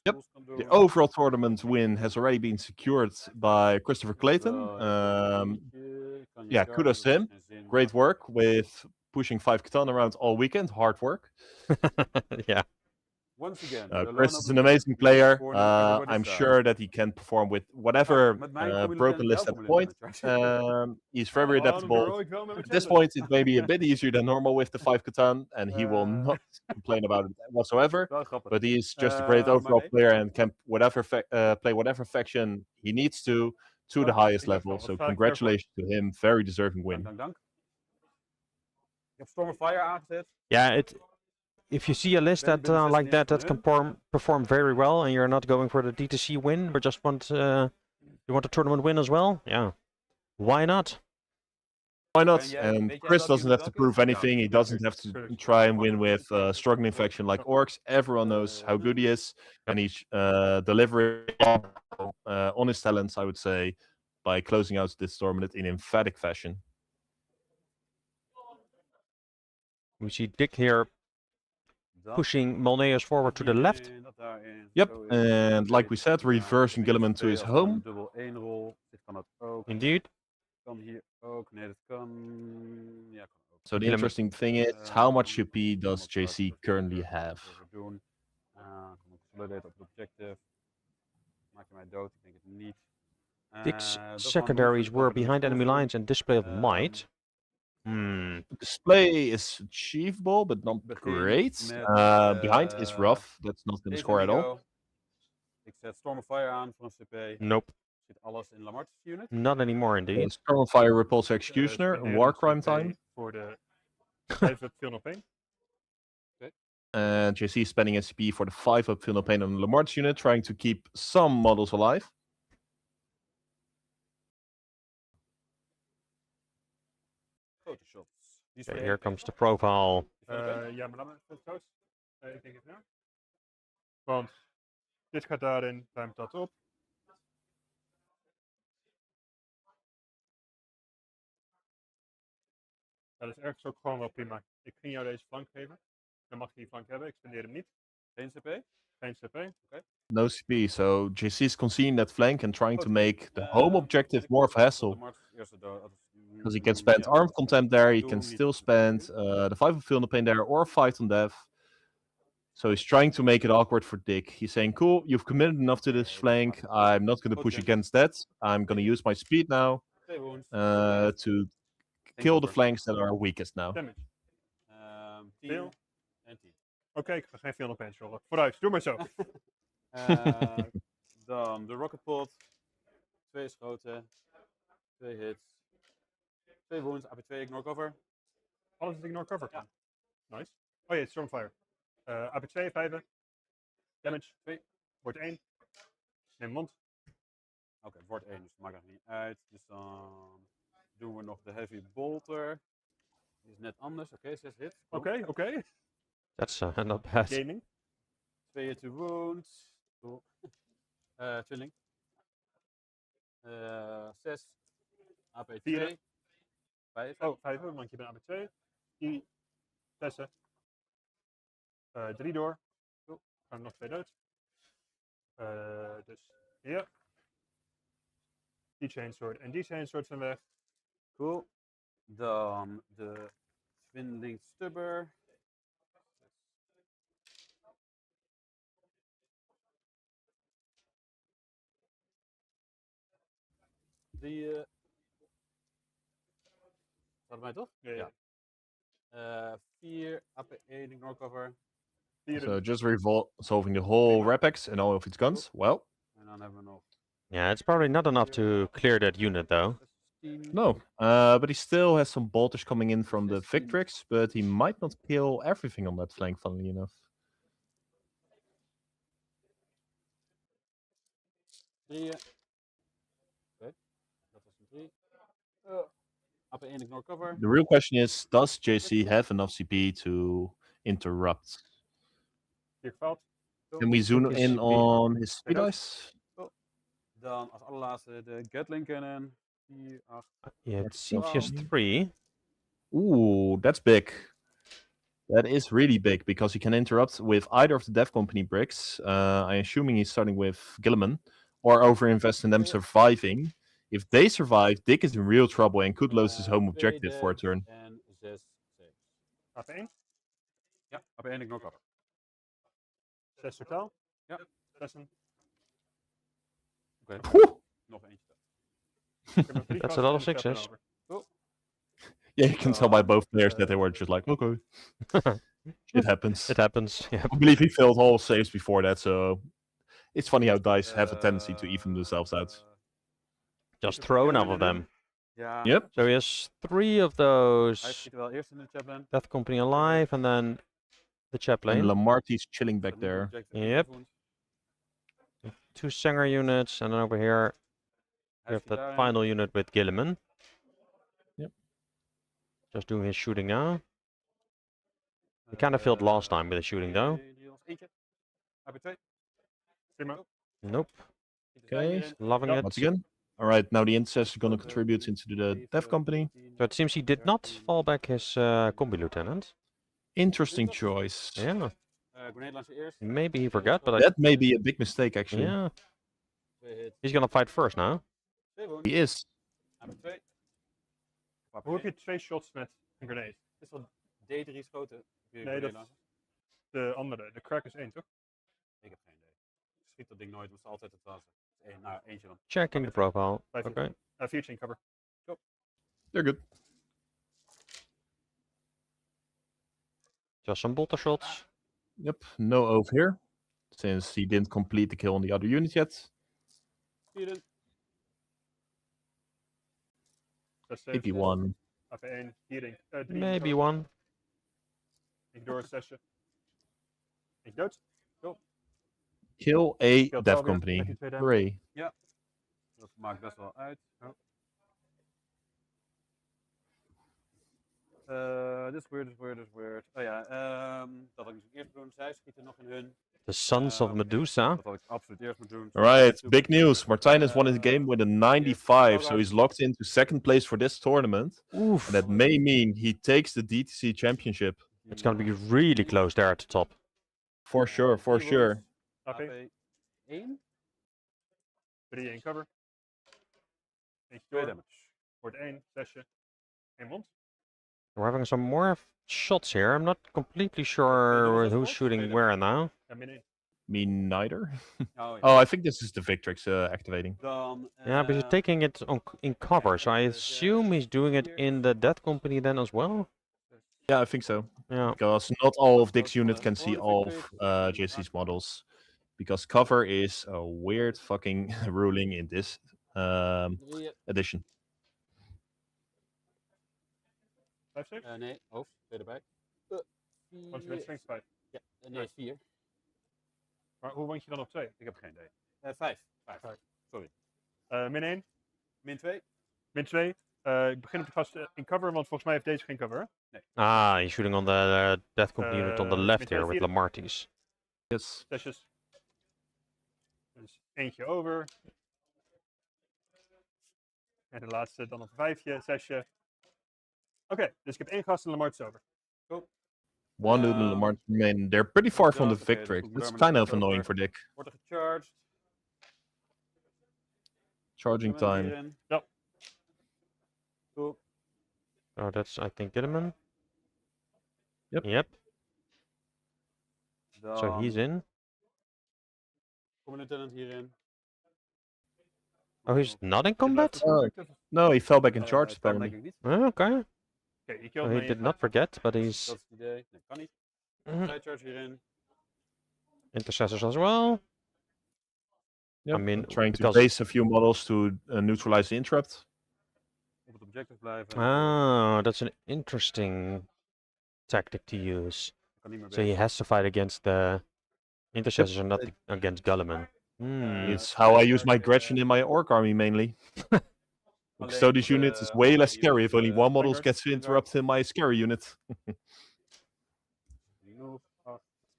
Yep. The overall tournament win has already been secured by Christopher Clayton. Yeah, kudos to him. Great work with pushing 5 Catan around all weekend. Hard work. Yeah. Once again, Chris is an amazing player. I'm sure that he can perform with whatever broken list at the point. He's very adaptable. At this point, it may be a bit easier than normal with the 5 Catan, and he will not complain about it whatsoever. But he's just a great overall player and can play whatever faction he needs to the highest level. So congratulations to him. Very deserving win. Dank. Ik heb Storm of Fire aangezet. Yeah, if you see a list that like that can perform very well, and you're not going for the DTC win, but just want you want a tournament win as well, yeah, why not? Why not? And Chris doesn't have to prove anything. He doesn't have to try and win with a struggling faction like Orcs. Everyone knows how good he is, and he's delivering on his talents, I would say, by closing out this tournament in emphatic fashion. We see Dick here pushing Molneus forward to the left. Yep, and like we said, reversing Gilliman to his home. Indeed. So the interesting thing is, how much UP does JC currently have? Dick's secondaries were behind enemy lines and display of might. Display is achievable, but not great. Behind is rough. That's not going to score at all. Ik zet Storm of Fire aan voor een CP. Nope. Zit alles in Lamart's unit? Not anymore, indeed. Storm of Fire, Repulse Executioner, spenderen War een Crime 2 Time. voor de 5 up veel op 1. And JC is spending SCP for the 5 up Feel No Pain on Lamart's unit, trying to keep some models alive. Grote shots. Die is Okay, voor here één. comes the profile. Ja, maar laat me even trouwens. Ik denk het na. Want dit gaat daarin, ruimt dat op. Dat is ergens ook gewoon wel prima. Ik ging jou deze flank geven. Dan mag je die flank hebben. Ik spendeer hem niet. Geen CP? Geen CP. No CP, so JC is conceding that flank and trying to Okay. make the home objective more of a hassle. Lamart's eerste dood. Because he can spend Armed Contempt there, he Doe can hem niet. still spend the 5 of Feel No Pain there, or fight on death. So he's trying to make it awkward for Dick. He's saying, cool, you've committed enough to this flank. I'm not going to push against that. I'm going to use my speed now 2 wounds. to kill the flanks that are weakest now. Damage. 10 Veel. en 10. Oké, ik ga geen veel op eens rollen. Vooruit, doe maar zo. Dan de rocket pod. 2 schoten. 2 hits. 2 wounds. AP2 ignore cover. Alles is ignore cover kan. Nice. Oh ja, Stormfire. AP2, 5. Damage, 2. Wordt 1. Neem mond. Oké, wordt 1, dus dat maakt nog niet uit. Dus dan doen we nog de heavy bolter. Die is net anders. Oké, 6 hits. Cool. Oké. That's not bad. Gaming. 2 hit to wounds. Cool. Trilling. 6. AP2. Vieren. 5. Oh, 5, want je bent AP2. Die 6. 3 door. Oh, gaan er nog 2 dood. Dus hier. Die chainsword en die chainsword zijn weg. Cool. Dan de Swindling Stubber. Die hadden mij toch? Ja. 4 AP1 ignore cover. So just resolving the whole Rapex and all of its guns. Well, En dan hebben we nog Yeah, it's probably not enough to clear that unit, though. 16. no. But he still has some bolters coming in from the 16. Victrix, but he might not kill everything on that flank, funnily enough. 3. Oké, dat was een 3. AP1 ignore cover. The real question is, does JC have enough CP to interrupt? Hier gefaald. Can we zoom his in CP. on his speed Hello? dice? Dan als allerlaatste de Gatling Cannon. 4, 8. Yeah, it That's seems he has fine. 3. Ooh, that's big. That is really big because he can interrupt with either of the Death Company bricks. I'm assuming he's starting with Gilliman, or overinvest in them surviving. If they survive, Dick is in real trouble and could lose his home objective for a turn. En 6 saves. AP1. Ja, AP1 ignore cover. 6 totaal. Ja. 6. Oké, Whew. nog eentje. That's a lot of sixes. Yeah, you can tell by both players that they were just like, okay, it happens. It happens. Yeah. I believe he failed all saves before that, so it's funny how dice have a tendency to even themselves out. Just throw enough of them. Ja, Yep. So he has 3 of hij those schiet wel eerst in de chaplain. Death Company alive, and then the And chaplain. Lamarty's chilling back there. Yep. 2 Sanger units, and then over here we have that final unit with Gilliman. Yep. Just doing his shooting now. He kind of failed last time with the shooting, though. Eentje. AP2. Prima. Nope. Okay. Loving Ja. it. Once again. All right, now the intercessor is going to contribute into the Death Company. So it seems he did not fall back his combi lieutenant. Interesting choice. Yeah. Grenade launcher eerst. Maybe he forgot, but That may be a big mistake, actually. yeah. 2 hits. He's gonna fight first now. 2 wounds. He is. AP2. Hoe heb je 2 shots met een grenade? Het is wel D3 schoten. op je Nee, grenade dat is launcher. de andere. De crack is 1, toch? Ik heb geen idee. Ik schiet dat ding nooit, want het is altijd het was. Nou, eentje dan. Checking the profile. 5. Okay. 4 chain cover. They're good. Just some bolter shots. Yep, no over here. Since he didn't complete the kill on the other unit yet. Vieren. 6, Maybe 7. one. AP 1, hierin 3. Maybe one. Eentje door, 6. Eentje dood. Kill a Kill dev 12 weer, company. met die 2 damage. Hooray. Dat maakt best wel uit. Dit is weird, dit is weird, dit is weird. Oh ja, dat had ik dus eerst doen. Zij schieten nog in hun. The Sons of Medusa. Dat had ik absoluut eerst moeten doen. Alright, big news. Martinez won his game with a 95, so he's locked into second place for this tournament. Oof. And that may mean he takes the DTC championship. It's going to be really close there at the top. For sure, for sure. AP, 1. 3, 1 cover. Eentje 2 door. damage. Wordt 1, 6. 1 wond. We're having some more shots here. I'm not completely sure who's shooting where now. Ja, min 1. Me neither. Oh, ja. Oh, I think this is the Victrix activating. Dan, Yeah, but he's taking it in cover, so I assume he's doing it in the Death Company then as well. Yeah, I think so. Yeah. Because not all of Dick's units can see all of JC's models. Because cover is a weird fucking ruling in this edition. 5 saves. nee, hoofd, 2 erbij. Want je bent strength 5. Ja, nee, 4. Maar hoe word je dan op 2? Ik heb geen idee. 5. Sorry. Min 1. Min 2. Min 2. Ik begin op de gast in cover, want volgens mij heeft deze geen cover. Hè? Ah, he's shooting on the Death Company unit on the left met here with vier. Lamarties. Yes. 6. Dus eentje over. En de laatste dan op een 5, 6. Oké, dus ik heb 1 gast en Lamart's over. One Luton and Lamar remain. They're pretty far from the Victrix. It's kind of annoying for Dick. Wordt er gecharged. Charging time. Hierin. Ja. Cool. Oh, that's, I think, Gilliman. Yep. Dan So he's in. Common Lieutenant hierin. Oh, he's not in combat? Oh, no, he fell back in charge Kan apparently. denk ik niet. Oh, okay. Oké, je Oh, killt he me. did not forget, but he's Dat is het idee. Nee, kan niet. Mhm. Sidecharge hierin. intercessors as well. Yep. I mean, Trying to because- base a few models to neutralize the interrupt. Op het objective blijven. Oh, that's an interesting tactic to use. Kan niet meer So he bezig. has to fight against the intercessors and not against Gulliman. It's how I use my Gretchen in my orc army mainly. Custodian's unit is way less scary if only one model gets interrupted in my scary unit.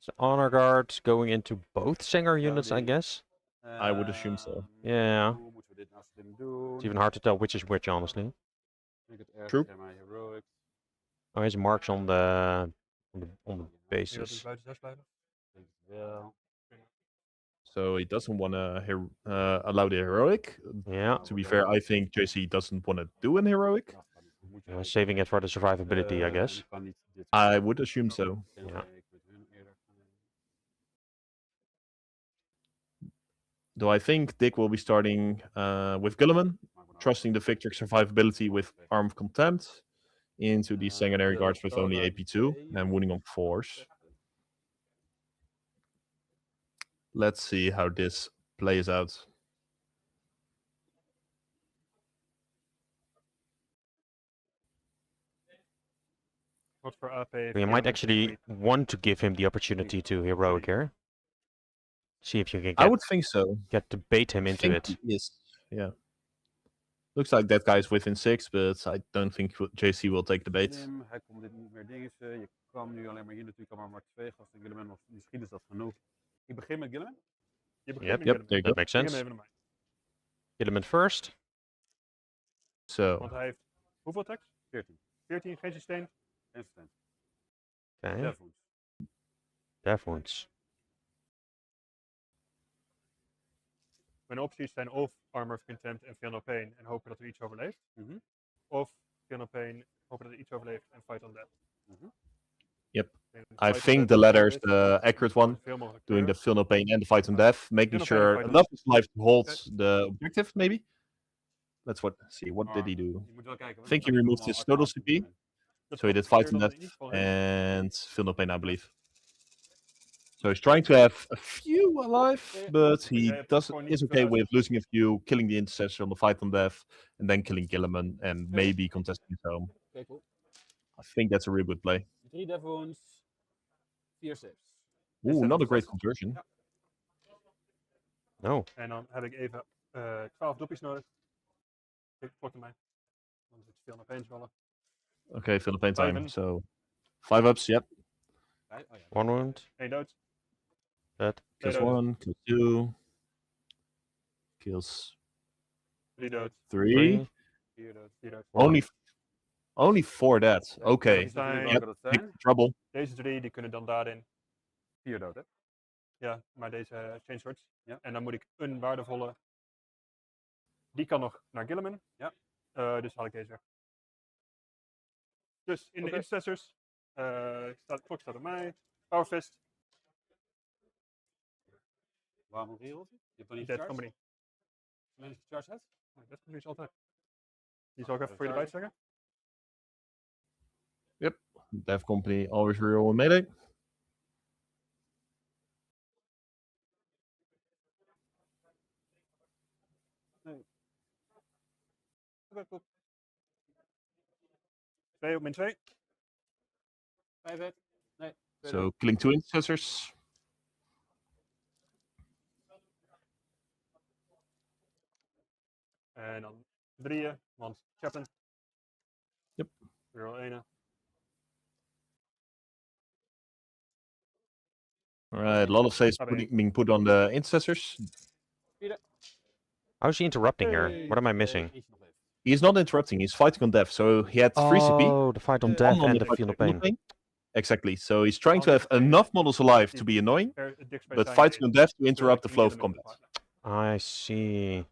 So honor guard going into both Singer units, I die- guess. I would assume so. Yeah. Hoe moeten we dit nou slim doen? It's even hard to tell which is which, honestly. Vind ik het erg True. bij mijn heroic. Oh, his marks on the Je bases. wilt dus buiten 6 blijven? Denk het wel. So he doesn't want to allow the heroic. Yeah. To be fair, I think JC doesn't want to do an heroic. Ja, kan niet. Hoe moet je Saving it for the survivability, I guess. je kan niet dit I would assume so. tenzij Ja. ik met hun eerder ga nemen. Though I think Dick will be starting with Gulliman, Maak me nou trusting the Victrix survivability with Arm of Contempt into the Sanguinary Guards with only AP2 and wounding on 4s. Let's see how this plays out. Wat voor AP? You might actually want to give him the opportunity to heroic here. See if you can I would think so. get to bait him into Think it. he is. Yeah. Looks like that guy is within 6, but I don't think JC will take the bait. Slim, hij komt dit niet meer dingen. Je kan nu alleen maar hier natuurlijk kan maar 2 gasten Gilliman, of misschien is dat genoeg. Ik begin met Gilliman. Je begint Yep, met Yep, Gilliman. there you That go. makes Begin sense. even naar mij. Gilliman first. So, Want hij heeft hoeveel attacks? 14. 14, geen systeem. En stand. Okay. Devils. Death wounds. Mijn opties zijn of Armor of Contempt en Feel No Pain en hopen dat er iets overleeft. Mhm. Of Feel No Pain, hopen dat er iets overleeft en Fight on Death. Mhm. Yep. En I Fight on think Death the is latter is is the accurate one. zoveel mogelijk Doing the kleur. Feel No Pain and the Fight on Death, making Feel No Pain and sure Fight on enough is life to hold the objective, maybe? Let's see, what did he do? Je moet wel kijken. I think he removed his total CP. Dat So he did klopt, Fight on kleur dan in Death ieder geval heel and Feel No Pain, I believe. So he's trying to have a few alive, Yeah. but he Yeah, is okay with losing a few, killing the intercessor on the fight on death, and then killing Gilliman, and maybe contesting his home. Okay, cool. I think that's a real good play. 3 death wounds, 4 saves. Ooh, not a great succes. conversion. Ja. No. En dan heb ik even 12 doppies nodig. Ik klok mij. Dan zit veel naar pain vallen. Okay, Philippine time. Vijven. So 5 ups, yep. Oh, ja. 1 wound. 1 dood. Dead. Kills dood. 1, kills 2, kills 3 dood. 3. 4 dood. 4 dood. Only 4 dead. Ja, Okay. dat is natuurlijk Yep. welke dat Big zijn. trouble. Deze 3 die kunnen dan daarin. 4 dood, hè? Ja, maar deze change swords. Ja. En dan moet ik een waardevolle. Die kan nog naar Gilliman. Ja. Dus haal ik deze weg. Dus in de Oké. intercessors. Klok staat op mij. Power fist. Waarom nog rerolt? Je hebt dan niet Dead charge? company. Manage to charge het? Nee, dat is altijd. Die zal ik even voor je erbij zeggen. Death Company always reroll in melee. Oké, cool. 2 op min 2. 5 hit. Nee. 2 So dood. killing 2 intercessors. En dan 3, want Chaplain. Yep. Reroll 1. Alright, a lot of saves being put on the intercessors. How is he interrupting here? What am I missing? Eentje nog even. He's not interrupting, he's fighting on death. So he had 3 CP. Oh, the fight on death on and the the field of pain. Exactly. So he's trying to have enough models alive to be annoying, but fighting on death to interrupt the flow of combat. I see.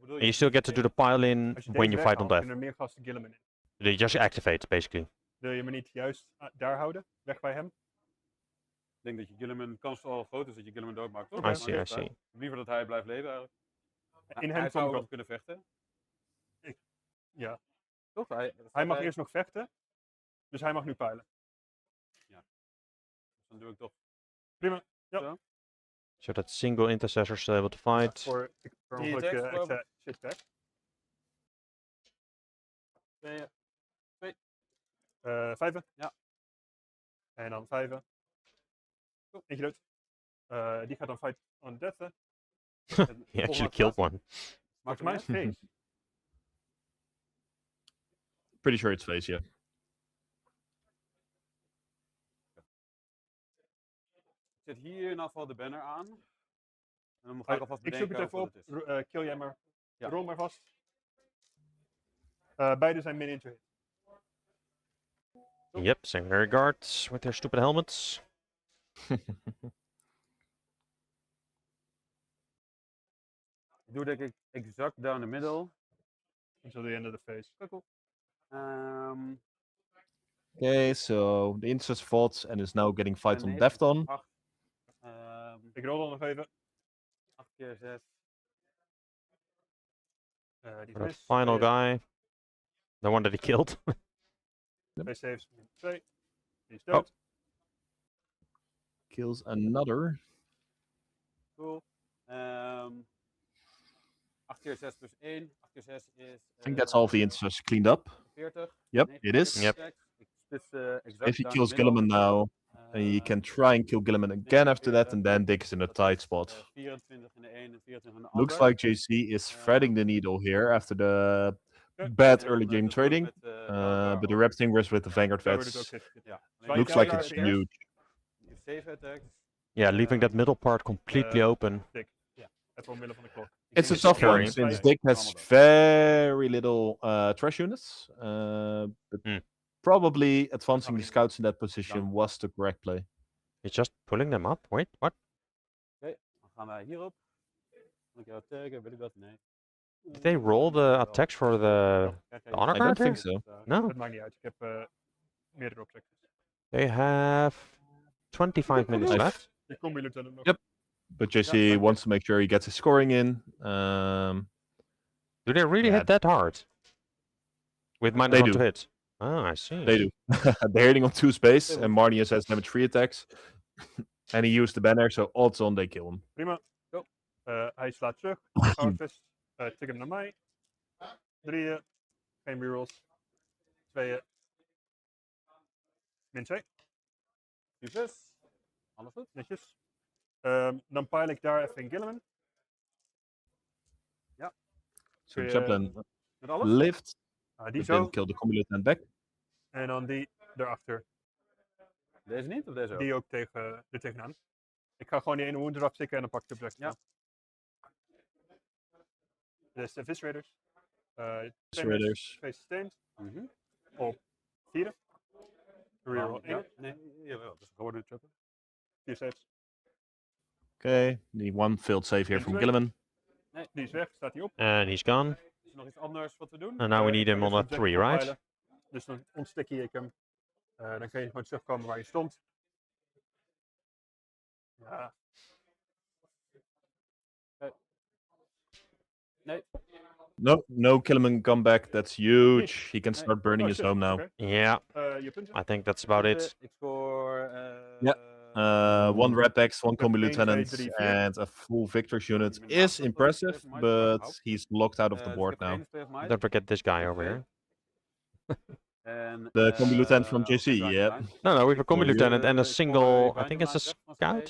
Bedoel And you still get to do the pile-in Als je when deze you fight on weghaalt, death. kunnen er meer gasten Gilliman in. They just activate, basically. Wil je me niet juist daar houden? Weg bij hem? Ik denk dat je Gilliman kans al groot is dat je Gilliman doodmaakt. toch? I Maar see, hij I is daar. see. Liever dat hij blijft leven eigenlijk. In Hij hem zou kom ook ik nog kunnen vechten. Ja. Toch? Hij mag eerst nog vechten. Dus hij mag nu pijlen. Dan doe ik toch. Prima. Ja. So that single intercessor still able to fight. Voor Die ongeluk attacks, geloof ik. shit back. 5. Ja. En dan 5. Eentje dood. Die gaat dan fight on death. He actually killed one. Maakt mij face. Pretty sure it's face, yeah. Ik zet hier in ieder geval de banner aan. En dan ga ik alvast Ik zoek bedenken het even over op. wat het is. Kill jij maar. Ja. Rol maar vast. Beide zijn min into hit. Yep, secondary guards with their stupid helmets. Ik doe denk ik exact down the middle. Until the end of the phase. Oké, cool. Okay, so the intercessor fought and is now getting fight on 9, death on. 8. Ik rol dan nog even. 8 keer 6. Die For is the mis. final guy. The one that he killed. 2 saves. 2. Die is dood. Kills another. Cool. 8 keer 6 plus 1. 8 keer 6 is. I think that's all of the intercessors cleaned up. 40. Yep, 9 it is. Yep. Ik spits exact If he down kills the middle. Gilliman now, and you can try and kill Gilliman again after that, and then Dick is in a tight spot. 24 in de een en 24 in de Looks ander. like JC is threading the needle here after the bad En early dan, game dat doen we trading, met, but the Rapting was with the Vanguard Daar wordt het vets. ook hit. Ja. Looks Zwaai like jou it's daar eerst. huge. Je hebt 7 attacks. Yeah, leaving that middle part completely open. Even omwille van de klok. It's a Ik tough denk one dat scary. since wij Dick has allemaal very little trash units, but Hmm. probably advancing the scouts in that position was the correct play. He's just pulling them up. Wait, what? Oké, dan gaan wij hierop. Kan ik jou taggen? Wil ik dat? Nee. Did they roll the attacks for the honor I guard don't think here? so. No. Het maakt niet uit. Ik heb meerdere objectives. They have 25 minutes Nice. left. Die combi lieutenant nog. Yep. But JC Yeah, wants to make sure he gets his scoring in. Do they really Yeah. hit that hard? With minus They 1 to do. hit? Ah, I see. They do. They're hitting on 2 space, and Marnius has damage 3 attacks. And he used the banner, so odds on they kill him. Prima. Go. Hij slaat terug. Goudvis. Tik hem naar mij. 3. Geen rerolls. 2. Min 2. Succes. Alles goed? Netjes. Dan pile ik daar even in Gilliman. So Kun je- Chaplain Met alles? lived, Die but zo. didn't kill the combi lieutenant back. En dan die erachter. Deze niet of deze ook? Die ook er tegenaan. Ik ga gewoon die ene wound eraf stikken en dan pak ik de project. Ja. Dus de Vis Raiders. Raiders. 2 sustained. Mhm. Op 4. Reroll 1. Ja, nee, jawel. Dus gewoon een chopper. 4 saves. Okay, the one failed save here from Gilliman. Die is weg, staat hij op. And he's gone. Is er nog iets anders wat we doen? And now we Ik need ga him on eerst a een 3, objective right? oppilen. Dus dan ontstikkie ik hem. Dan kun je gewoon terugkomen waar je stond. Ja. Nee. No Gilliman comeback. That's huge. He can Nee. start burning Oh, his shit, home now. oké. Yeah, Je punten? I think that's about it. Ik scoor... One Rapex, one combi 1, 2, lieutenant, 3, 4. and a full victor's unit Even is naast dat impressive, is maar überhaupt. but he's locked out of the dus ik board heb er now. 1 of 2 of mij. Don't forget this guy over Oké. here. En, The combi lieutenant from op JC, mijn yeah. lijn. No, we have a combi you. lieutenant and a Ik single, gooi I think it's a Wijnland weg van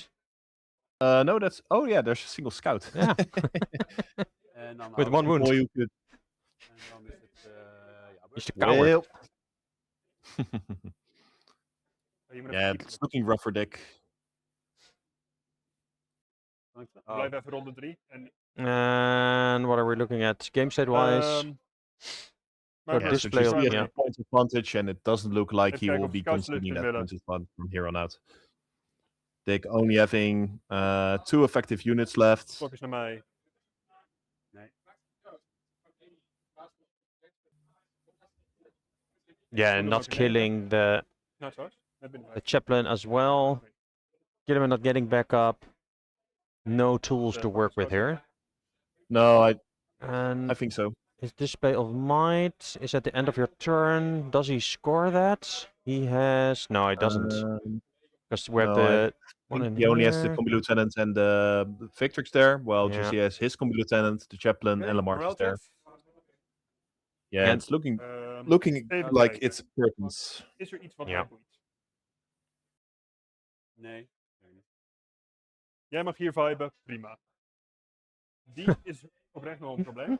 scout. No, that's yeah. There's a single scout. Yeah, En dan with hou one ik- wound. Boy, you could. En dan is het... ja, He's the bus. coward. Well. Je moet even Yeah, kiezen. it's looking rough for Dick. Oh, Blijf even ronde 3. En, And what are we looking at? Game state wise? maar Voor Yeah, so display JC op- has ja. a point advantage, and it doesn't look like Let's he check will of be scouts conceding lifting that willen. point advantage from here on out. Dick only having 2 effective units left. stokjes naar mij. Yeah, and not killing the Nou, zo. Net binnen the chaplain as well. Gilliman not getting back up. No tools to work with here. No, I And think so. his display of might is at the end of your turn. Does he score that? He has no, he doesn't. Because we have no, I the one in He only has the here. combi lieutenant and the Victrix there, while Yeah. JC has his combi lieutenant, the chaplain, and Lamarck is there. Yeah, And- it's looking even like kijken. it's curtains. Is er iets wat Ja. mij boeit? Nee. Jij mag hier viben, prima. Die is oprecht nog een probleem.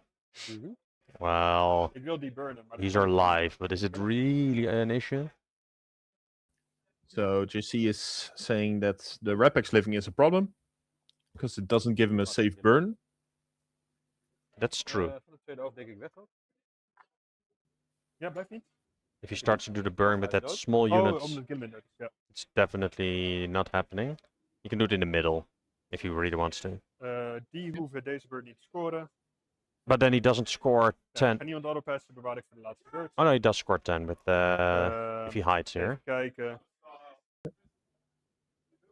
Mhm. Well, Ik wil die burnen, maar... these are live, but is it really an issue? So JC is saying that the Rapex living is a problem because it doesn't give him a safe burn. That's true. Van de tweede oog denk ik weg ook. Ja, blijft niet. If he starts to do the burn with that dood? small Oh, unit, omdat Gilman dood is, ja. it's definitely not happening. You can do it in the middle if he really wants to. Die hoeven deze beurt niet te scoren. But then he doesn't score Ja, 10. ga niemand autopassen, bewaar ik voor de laatste beurt. Oh no, he does score 10 with if he hides here. Even kijken.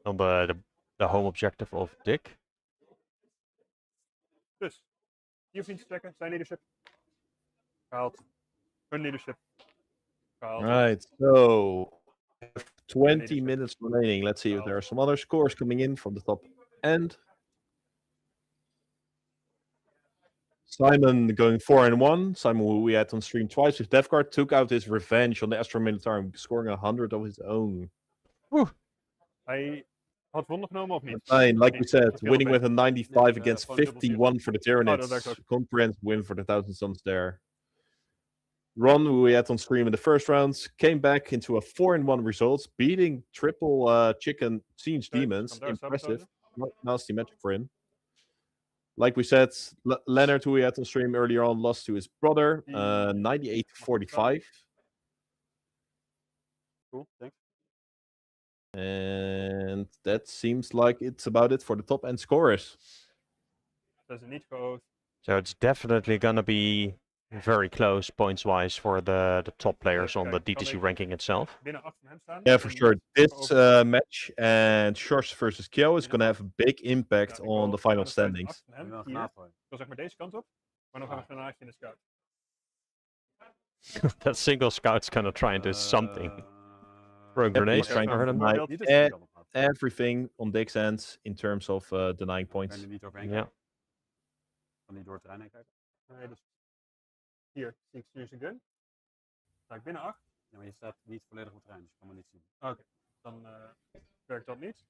On the home objective of Dick. Dus, die hoeft niet te trekken. Zijn leadership. Gehaald. Hun leadership. Gehaald. Right, so 20 minutes remaining. Let's see if there are some other scores coming in from the top end. Simon going 4-1. Simon, who we had on stream twice with Death Guard, took out his revenge on the Astro Militarum, scoring 100 of his own. Hij had wonnen genomen of niet? Nine, like we Niet. said, Dat is winning heel with a 95 against gewoon dubbel 51 for the dat werkt Tyranids. ook. Comprehensive win for the Thousand Suns there. Ron, who we had on stream in the first rounds, came back into a 4-1 results, beating triple chicken Siege Okay, Demons. I'm there, Impressive. Nasty matchup for him. Like we said, Leonard, who we had on stream earlier on, lost to his brother, 98-45. Cool, thanks. And that seems like it's about it for the top end scorers. Dat is niet gehoord. So it's definitely gonna be very close points wise for the top players on the Kijk, kan DTC ik ranking itself. binnen achter hem staan. Yeah, for En sure. This over- match and Shors versus Kyo is going to have a big impact Ja, ik on wil the final aan de zijde standings. achter hem, Ik wil een hier. granaat gooien. Dan zeg maar deze kant op. Maar dan gaan we granaatje in de scout. That single scout's gonna try and do something. Throw a Yep, grenade. he's trying I heard him. to Niet Niet te te Eh, snel op. everything on Dick's end in terms of denying Kan je points. er niet overheen Ja. kijken? Kan niet door het terrein heen kijken? Nee, dus hier zie ik stuur zijn gun. Sta ik binnen 8. Ja, maar je staat niet volledig op het terrein, dus je kan me niet zien. Oké, dan werkt dat niet.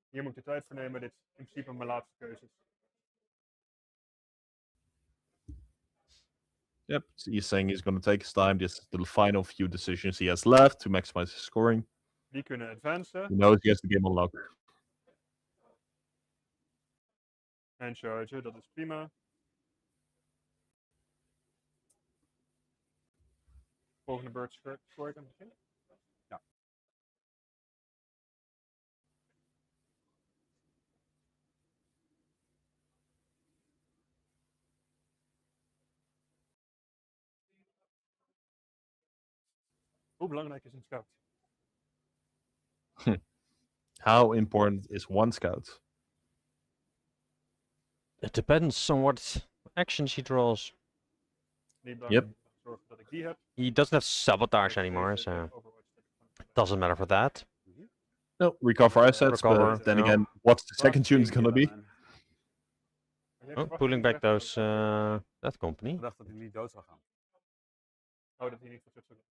Hier moet ik de tijd voor nemen. Dit is in principe mijn laatste keuze. Yep, so he's saying he's going to take his time. This is the final few decisions he has left to maximize his scoring. Die kunnen advancen. He knows he has the game on lock. En charge, dat is prima. Volgende beurt score ik aan het begin. Ja. Hoe belangrijk is een scout? How important is one scout? It depends on what actions he draws. Niet belangrijk. Yep. Zorgen dat ik die heb. He doesn't have sabotage anymore, Deze so Overwatch. doesn't matter for that. No, recover assets, Recover, but then yeah. again, what's the second unit going to be? Oh, pulling back those that company. Ik dacht dat hij niet dood zou gaan. Oh, dat hij niet voor terug zou doen.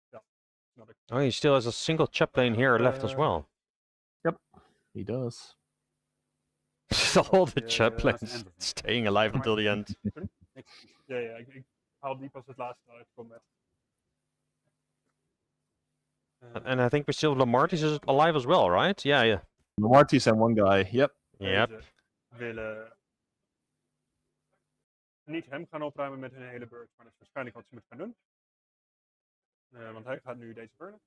Ja, snap ik. Oh, he still has a single chaplain here left as well. He does. All the Yeah, chaplains that's the end of it. staying alive until the end. Ja, ik haal die pas het laatste uit combat. And I think we still have Lamartis is alive as well, right? Yeah. Marty's and one guy. Yep. Yep. Deze willen niet hem gaan opruimen met hun hele beurt, maar dat is waarschijnlijk wat ze moeten gaan doen. Want hij gaat nu deze burnen.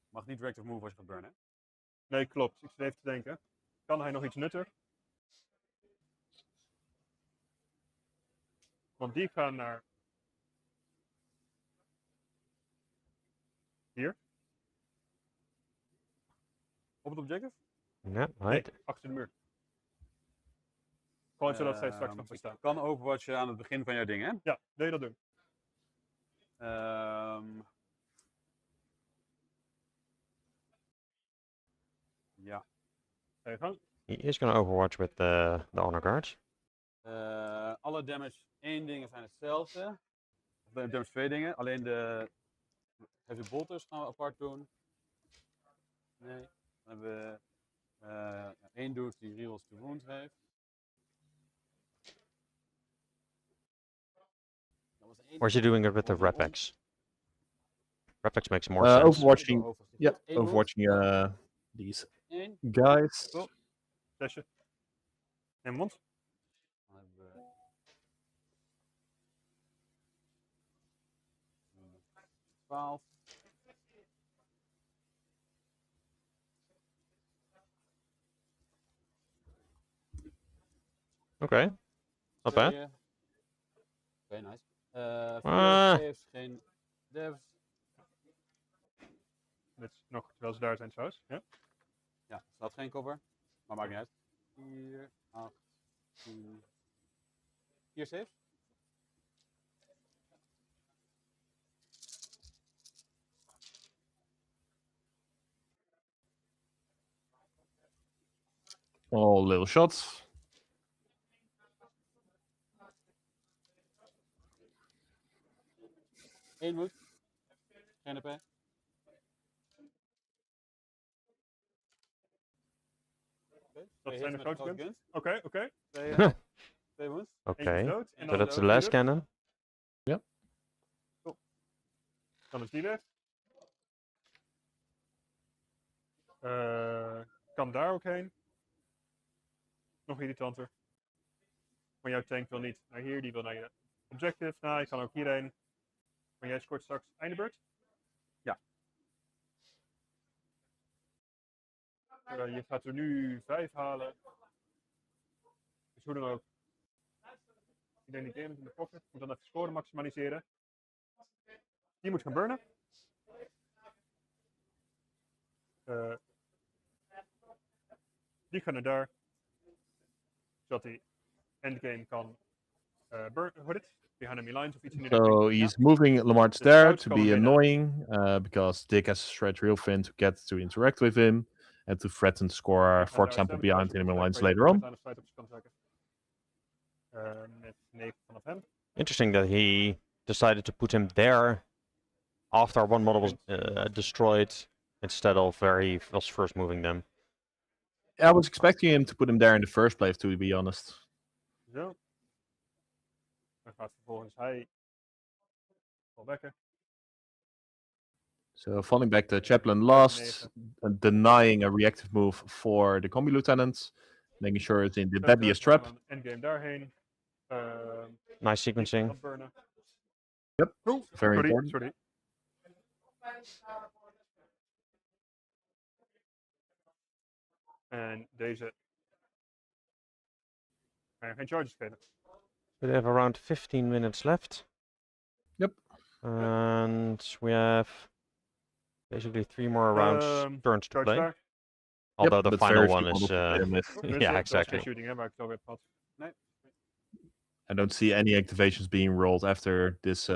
Mag niet reactive move als je gaat burnen. Nee, klopt. Ik zit even te denken. Kan hij nog iets nuttig? Want die gaan naar hier. Op het objective? Yeah, Nee, right. achter de muur. Gewoon zodat zij straks nog Ik bestaan. kan overwatchen aan het begin van jouw ding, hè? Ja, wil je dat doen? Ja. Ga je gang. He is going to overwatch with the honor guards. Alle damage 1 dingen zijn hetzelfde. Of damage 2 dingen. Alleen de heavy bolters gaan we apart doen. Nee. Dan hebben we 1 dude die reels to wound heeft. Or is he doing it with the Repex? Repex makes more sense. Overwatching. Yeah, overwatching these Eén. guys. Cool. Flesje. En mond. Dan hebben we 12. Okay. Not bad. Oké, nice. Ah. Heeft geen devs. Dit is nog terwijl ze daar zijn trouwens. Ja. Ja, staat geen cover. Maar maakt niet uit. 4, 8, 10. 4 saves. All little shots. Eén moet. Geen EP. Dat zijn de grote guns. Oké. Twee wounds. Okay. Eentje dood. En So dan that's the dood. last cannon. Dan is die weg. Kan daar ook heen. Nog irritanter. Maar jouw tank wil niet naar hier, die wil naar je objective. Nou, je kan ook hierheen. Maar jij scoort straks einde beurt? Ja. Je gaat er nu 5 halen. Dus hoe dan ook. Ik denk die game is in de pocket. Moet dan even scoren maximaliseren. Die moet gaan burnen. Die gaan naar daar. Zodat hij endgame kan Hood it behind enemy lines of each enemy. So he's moving Lamar's The there scouts to going be in now. annoying because Dick has stretched real thin to get to interact with him and to threaten to score, for example, behind enemy lines later on. Met 9 vanaf hem. Interesting that he decided to put him there after one model was destroyed instead of where he was first moving them. I was expecting him to put him there in the first place, to be honest. Zo. Dan gaat vervolgens hij al wekken. So falling back to Chaplain last, denying a reactive move for the combi lieutenant, making sure it's in the deadliest trap. Endgame daarheen. Nice sequencing. Burnen. Yep, Oh, very sorry, important. sorry. En deze. Gaan geen charges geven. We have around 15 minutes left. Yep. And we have basically 3 more rounds turns to Charge play. daar. Although the but final very few one is models to play them with. Tenminste, yeah, dat was geen exactly. shooting, hè, waar ik het alweer heb gehad. I don't see any activations being rolled after this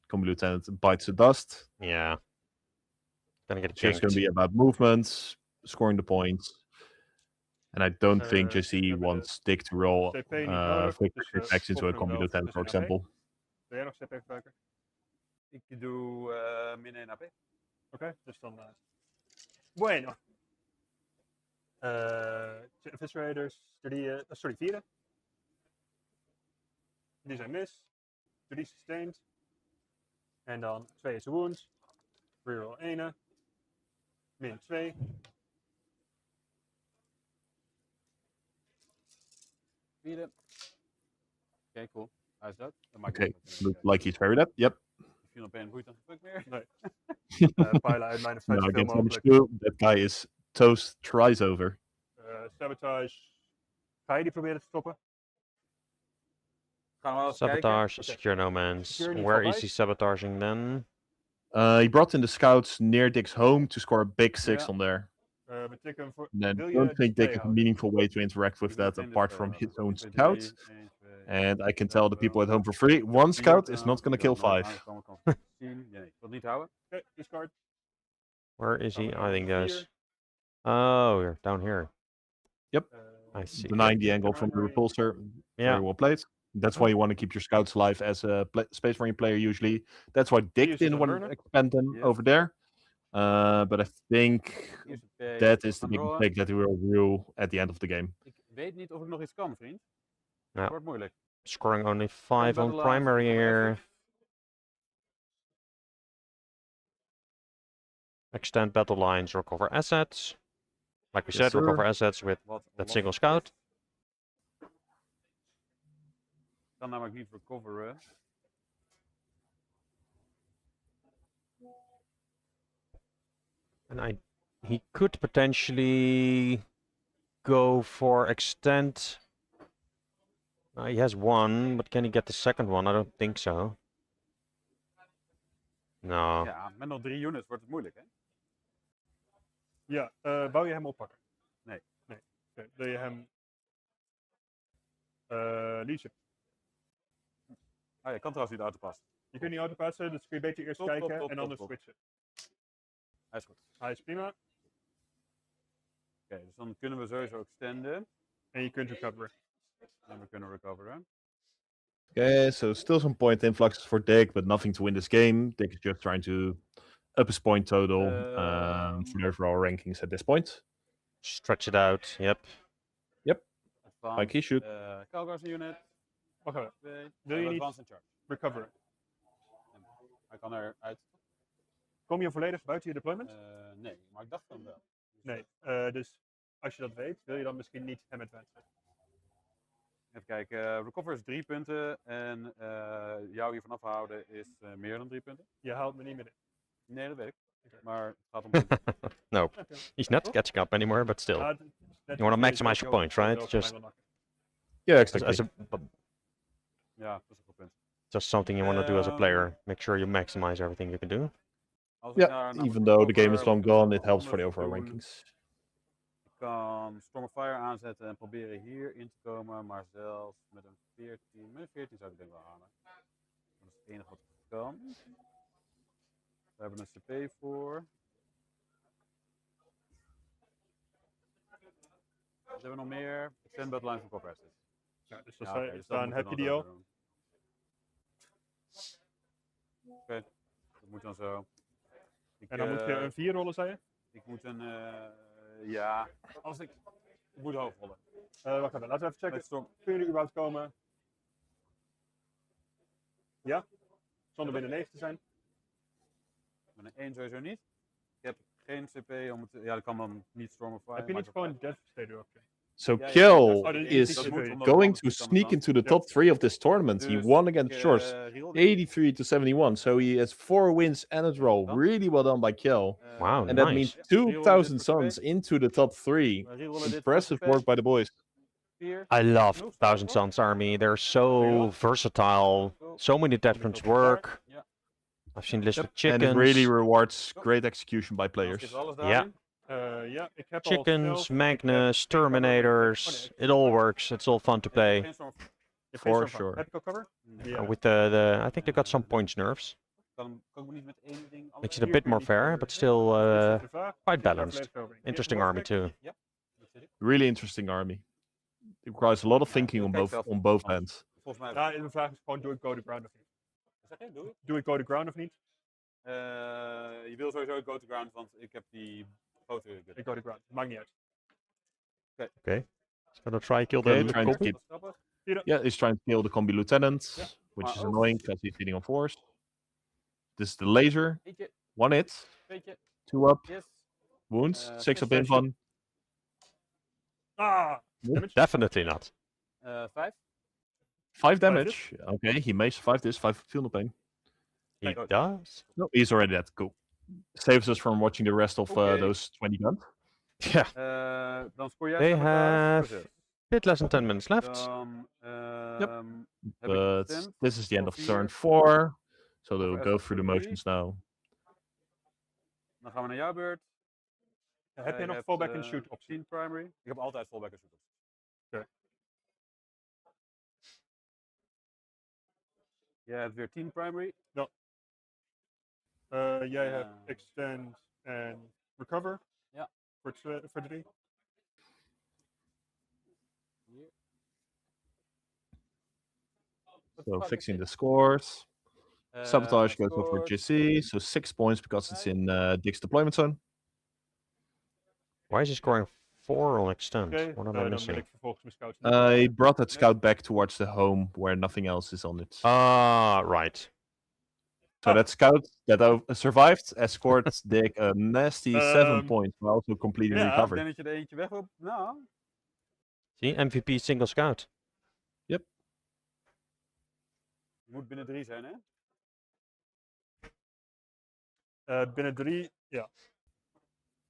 combi lieutenant bites the dust. Yeah. Gonna get It's just going to be janked. about movements, scoring the points. And I don't think we JC hebben wants Dick to roll CP niet nodig, Victor dus, backs into a volgen hem combi wel lieutenant, for tussen AP. example. Wil jij nog CP gebruiken? Ik doe min 1 AP. Oké, dus dan. Bueno. Fist Raiders, 4. Die zijn mis. 3 sustained. En dan 2 is a wound. Reroll 1. Min 2. Vierde. Oké, cool. Hij is dood. Dat maakt Okay, niet uit natuurlijk. look like he's very dead. Yep. Viel op een boeit dan geen fuck meer. Nee. Pijlen uit mijn of No, zoveel against damage mogelijk. 2, that guy is toast tries over. Sabotage. Ga je die proberen te stoppen? Gaan we wel eens kijken. Sabotage, secure no man's. Secure niet Where voorbij. is he sabotaging then? He brought in the scouts near Dick's home to score a big 6 Yeah. on there. We tikken hem voor. And I Wil je don't think Dick display has a houden? meaningful way to interact with Ik doe that meteen apart display from his houden. own 1, 2, scouts. 1, 2, And I can dat tell the people at wel. home for free, one scout is not going to kill 5. Nee, ik wil het niet houden. Oké, discard. Where is he? Dan I think gaan we goes. 4. Oh, you're down here. I see. Denying the angle from the repulsor. Yeah. Very well played. That's why you want to keep your scouts alive as a Space Marine player usually. That's why Dick is didn't a want to burner. expand them Yes. over there. But I think Eerste P. that is the Gaan big rollen. mistake that he will rule at the end of the game. Ik weet niet of ik nog iets kan, vriend. Ja. Het wordt moeilijk. Scoring only 5 on battle primary lines, here. Extend battle lines, recover assets. Like we Yes, said, sir. recover assets with Wat that lastig single is. scout. Ik kan namelijk niet recoveren. And he could potentially go for extend. He has one, but can he get the second one? I don't think so. No. Ja, met nog 3 units wordt het moeilijk, hè? Ja, wou je hem oppakken? Nee. Nee. Oké, wil je hem. Leasen? Ah, je kan trouwens niet autopassen. Je kunt niet autopassen, dus kun je beter eerst Top, kijken top, top, en top, anders top. switchen. Hij is goed. Hij is prima. Oké, dus dan kunnen we sowieso extenden. En je kunt recoveren. En we kunnen recoveren. Okay, so still some point influxes for Dick, but nothing to win this game. Dick is just trying to up his point total for the overall rankings at this point. Stretch it out. Yep. Advance, Like he should. Calgar's unit. Wacht even. 2. Wil je niet Advance en charge. recoveren? Hij kan eruit. Kom je volledig buiten je deployment? Nee, maar ik dacht van wel. Nee. Dus als je dat weet, wil je dan misschien niet hem advancen. Even kijken. Recover is 3 punten. En jou hiervan afhouden is meer dan 3 punten. Je haalt me niet meer in. Nee, dat weet ik. Oké. Maar het gaat om punten. Nope. Oké. He's not catching up anymore, but still. Ja, het is net You wanna als maximize your points, right? over mij Just- wil nakken. Yeah, As exactly. Ja, dat is een goed punt. Just something you want to do as a player. Make sure you maximize everything you can do. Als ik Yeah, naar even though the game is long recover, gone, it helps for the anders overall doen. rankings. Ik kan Storm of Fire aanzetten en proberen hier in te komen, maar zelfs met een 14 zou ik denk wel halen. Dat is het enige wat kan. We hebben een CP voor. Wat hebben we nog meer? Extend Bloodline van Copper. Ja, dus dat Ja, zijn, oké, dus dan moeten heb we je dan die zo al. doen. Oké, dat moet dan zo. En dan moet je een 4 rollen, zei je? Ik moet een, ja, als ik moet hoog rollen. Wacht even, laten we even checken. Met Storm. Kun je er überhaupt komen? Ja? Zonder binnen 9 te zijn? Met een 1 sowieso niet. Ik heb geen CP om het, ja, dat kan dan niet Storm of Fire. Heb je niet maar gewoon Devastator optie? So Ja, Kill Oh, dat is dat moet, omdat going anders to niet kan sneak dan. into the Ja. top 3 of this tournament. He Dus won against Shores, reroll 83-71. So he has 4 wins and a draw. Dan? Really well done by Kill. Wow, And that nice. means Ja, reroll 2,000 dit voor suns into the top 3. Rerollen dit Impressive voor work by the boys. 4. I love Genoeg, Thousand toch? Suns Army. They're so versatile. So many detachments work. Ja. I've seen lists with And chickens. it really rewards great execution by Dan players. zit alles Ja. daarin. ja, ik heb Chickens, al zelf, Magnus, ik heb geen cover. Terminators. It all works. It's all fun to Ik heb play. geen Storm of- Je hebt For geen storm. sure. Heb ik al cover? Nee. Ja. With I think they got some points nerfs. Kan ik niet met één ding alles Makes it a doen? bit more fair, but still Dus de vraag, quite is daar balanced. volledig over in. Interesting Ja, army too. Ja, dat zit ik. Really interesting army. It requires a lot of Ja, thinking heel on kijk both zelf. ends. Volgens mij. Ja, de vraag is gewoon, doe ik go to ground of niet? Zeg je, doe ik? Doe ik go to ground of niet? Je wil sowieso go to ground, want ik heb die grote gut. Ik go to ground, maakt niet uit. It's gonna try kill Okay, the trying to copy. keep. Dat is grappig. Yeah, he's trying to kill the combi lieutenant, Yeah. which is Maar ook- annoying because he's hitting on 4s. This is the laser. Eentje, 1 hit, tweetje, 2 up, yes. wounds, 6 up fist in Ah! Definitely not. 5. 5 damage. Okay, he may survive this. 5 feel no pain. He Kijk, does. No, he's already dead. Cool. Saves us from watching the rest of Okay. those 20 guns. Yeah. Dan scoor jij They sabotage, have bit less than 10 minutes left. Dan Yep. heb ik But gestemd. this is the end of voor turn 4. 4. So they'll Over go SF through the voor motions now. Dan gaan we naar jouw beurt. Heb je Je nog hebt, fallback and shoot optie? 10 primary. Ik heb altijd fallback and shoot optie. Oké. Jij hebt weer 10 primary. Jij hebt Ja. extend en recover. Ja. Voor 3. Hier. So fixing the scores. Sabotage goes over scored. GC. So 6 points because it's in Dick's deployment zone. Why is he scoring 4 on extent? Oké, What am I dan wil missing? ik vervolgens mijn scouts. He brought that scout back towards the home where nothing else is on it. Ah, right. So that scout that survived has scored Dick a nasty 7 points, but also completely ja, Ik recovered. denk dat je er eentje weg wil. Nou, See, MVP single scout. moet binnen 3 zijn, hè? Binnen 3, ja.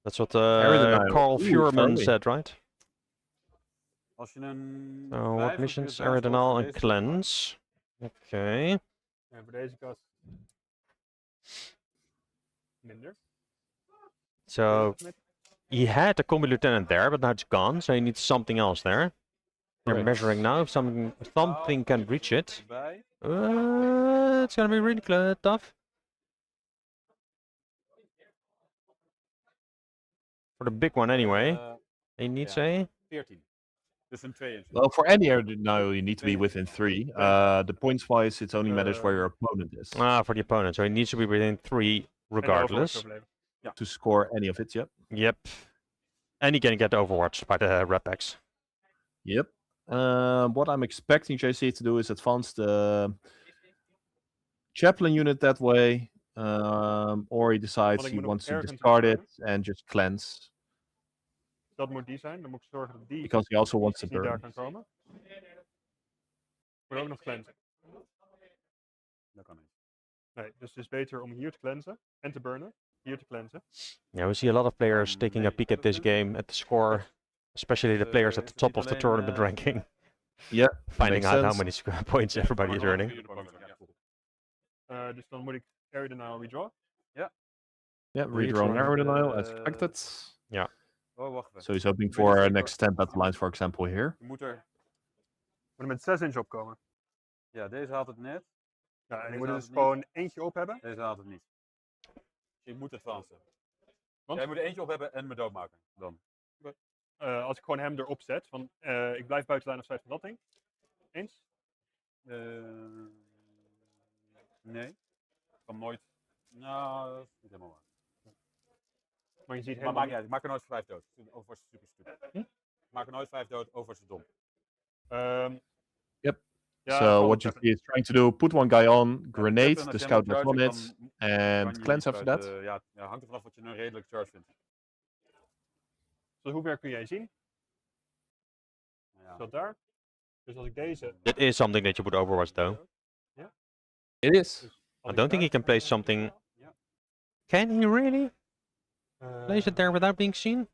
That's what Aerodynamic. Carl Ooh, Fuhrman sorry. said, right? Als je een. So 5 what dan kun missions? je het Aerodynal voor and deze cleanse. Okay. En voor deze kast minder. So he had a combi lieutenant there, but now it's gone. So he needs something else there. They're Right. measuring now if something can reach it. Bij. It's gonna be really tough. For the big one anyway. He needs a 14. Dus een 2 in. Well, for any aerodynamic, you need to be within 3. The points wise, it only matters where your opponent is for the opponent. So he needs to be within 3 regardless. to score any of it. Yep. Yep. And he can get overwatched by the Repex. Yep. What I'm expecting JC to do is advance the chaplain unit that way, or he decides Want ik he me nog wants to ergens discard aan it and just cleanse, Dat moet die zijn. Dan moet ik zorgen dat die because he also wants to niet daar burn. kan komen. Moet ook nog cleansen. Dat kan niet. Nee, dus het is beter om hier te cleansen en te burnen. Hier te cleansen. Yeah, we see a lot of players taking a peek at this game, at the score, especially the players at the top of the tournament ranking, Yeah. finding makes out how sense. many points everybody is earning. Dus dan moet ik aerodynamic redraw. Yeah, Redraw redrawing aerodynamic as uh, expected. Yeah. Oh, wacht even. So he's hoping Ik weet niet for an zeker. extend battle lines, for example, here. Je moet er... Moet er met 6 inch opkomen. Ja, deze haalt het net. Ja, en je Deze moet er haalt dus het niet. gewoon eentje op hebben. Deze haalt het niet. Je moet advancen. Want? Jij moet er eentje op hebben en me doodmaken. Dan. Als ik gewoon hem erop zet, van ik blijf buiten lijn of zij van dat ding. Eens? Nee. Kan nooit. Nou, dat is niet helemaal waar. Maar je ziet Maar helemaal maakt niet uit. Ik maak er nooit 5 dood. Over was super stupid. Hm? Ik maak er nooit 5 dood. Over is het dom. Yep. Ja, So gewoon what you chaplain. see is trying to do, put one guy on, grenade, Chaplain, the als jij scout moet gets on chargen, it, kan and je cleanse niet after uit, that. ja, hangt er vanaf wat je een redelijk charge vindt. Dus hoe ver kun jij zien? Ja. Is dat daar? Dus als ik deze... It is something that you would overwatch, though. It is. Dus I don't think he can place something. Ja. Can he really place it there without being seen?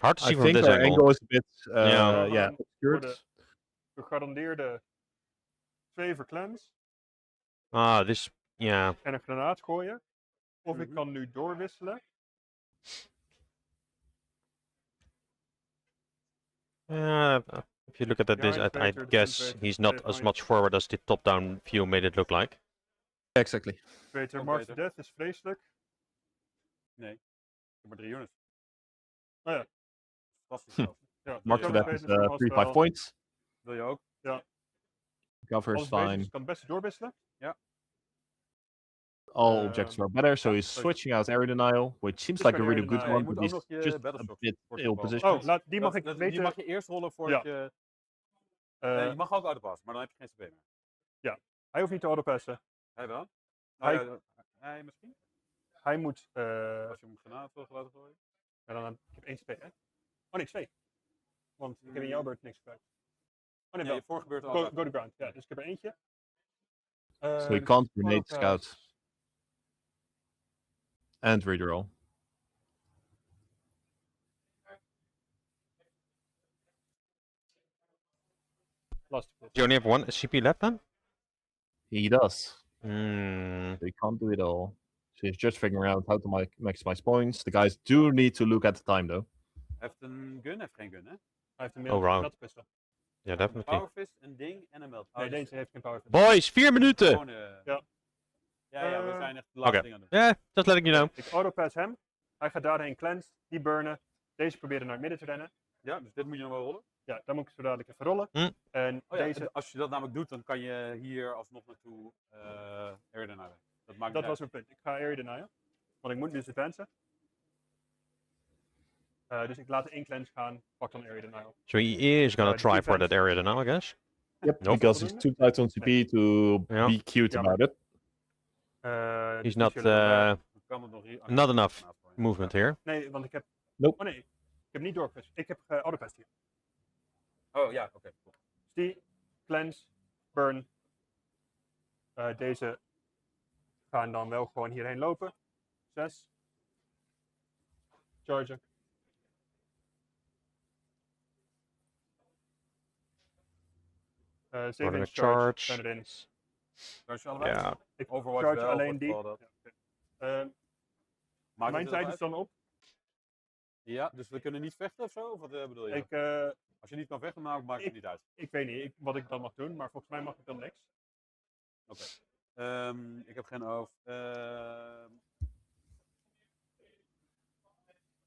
Hard to I see from think this our angle. angle is a bit, Yeah. obscured. Gegarandeerde 2 verklams Ah, this. Yeah. en een granaat gooien. Of ik kan nu doorwisselen. If you look at this, Behind I Peter, guess defend he's Peter, not stay as behind. much forward as the top-down view made it look like. Exactly. Peter, Kom, March to Peter. Death is vreselijk. Nee. Ik heb maar 3 units. Oh ja. Fantastisch Hm. zelfs. Ja, Mark zo for that Peter is nog als 3-5 wel- points. Wil je ook? Cover is Als beter, dus fine. ik kan best doorwisselen. All objectives are better, so he's so- switching out area denial, which seems Is like a area really good denial. one, Je moet but ook he's nog je just a battleshock bit voor ill te positioned. Oh, die mag ik Die weten. mag je eerst rollen voordat je... eh, je mag ook autopassen, maar dan heb je geen CP meer. hij hoeft niet te autopassen. Hij wel? Hij- Hij misschien? Hij moet... Als je hem granaat wil laten gooien. ja, dan ik heb 1 SP, hè? Oh nee, 2. Want ik heb in jouw beurt niks gebruikt. Oh nee, Nee, wel. voor gebeurt Go to ground. Ja, dus ik heb er eentje. So he dus can't grenade autopass. scout and redraw. Lastig. You only have one CP left then? He does. Hmm. So he can't do it all. So he's just figuring out how to maximize points. The guys do need to look at the time, though. Hij heeft een gun, hij heeft geen gun, hè? Hij heeft een Oh, wow. meltpistol. Yeah, Een definitely. powerfist, een ding en een melt. Nee, deze heeft geen power. Boys, 4 minuten! Gewoon, Ja. Ja, we Eh, zijn echt de laatste Oké. dingen aan het doen. Yeah, just letting you know. Ik autopass hem. Hij gaat daarheen cleanse, die burnen. Deze proberen naar het midden te rennen. Ja, dus dit moet je nog wel rollen. Ja, dan moet ik zo dadelijk even rollen. Hm. En Oh ja, deze, en als je dat namelijk doet, dan kan je hier alsnog naartoe eerder naar. Dat maakt dat niet was mijn punt. Ik ga area denial. Want ik moet dus advancen. Dus ik laat de 1 cleanse gaan, pak dan area denial. So he is gonna try for defense. that area then now, I guess. Yep, Nope. because he's too tight on CP to Yeah. be cute Yeah, about it. He's dus not jullie dan, Dan kan het nog hier. not enough movement here. nee, want ik heb... Nope. Oh nee, ik heb niet doorgepast. Ik heb autopast hier. Oh ja, oké. Cool. Dus die, cleanse, burn. Deze gaan dan wel gewoon hierheen lopen. 6. Charger. Running 7 a inch charge. charge. Turn it in. Kan je allebei? Ja. Ik Overwatch charge wel, alleen voor die. het geval dat- Ja, oké. Maakt Mijn het tijd uit? is dan op. Ja, dus we kunnen niet vechten of zo? Of wat bedoel je? Ik, Als je niet kan vechten, maakt het niet uit. ik weet niet wat ik dan mag doen, maar volgens mij mag ik dan niks. Oké. Ik heb geen hoofd.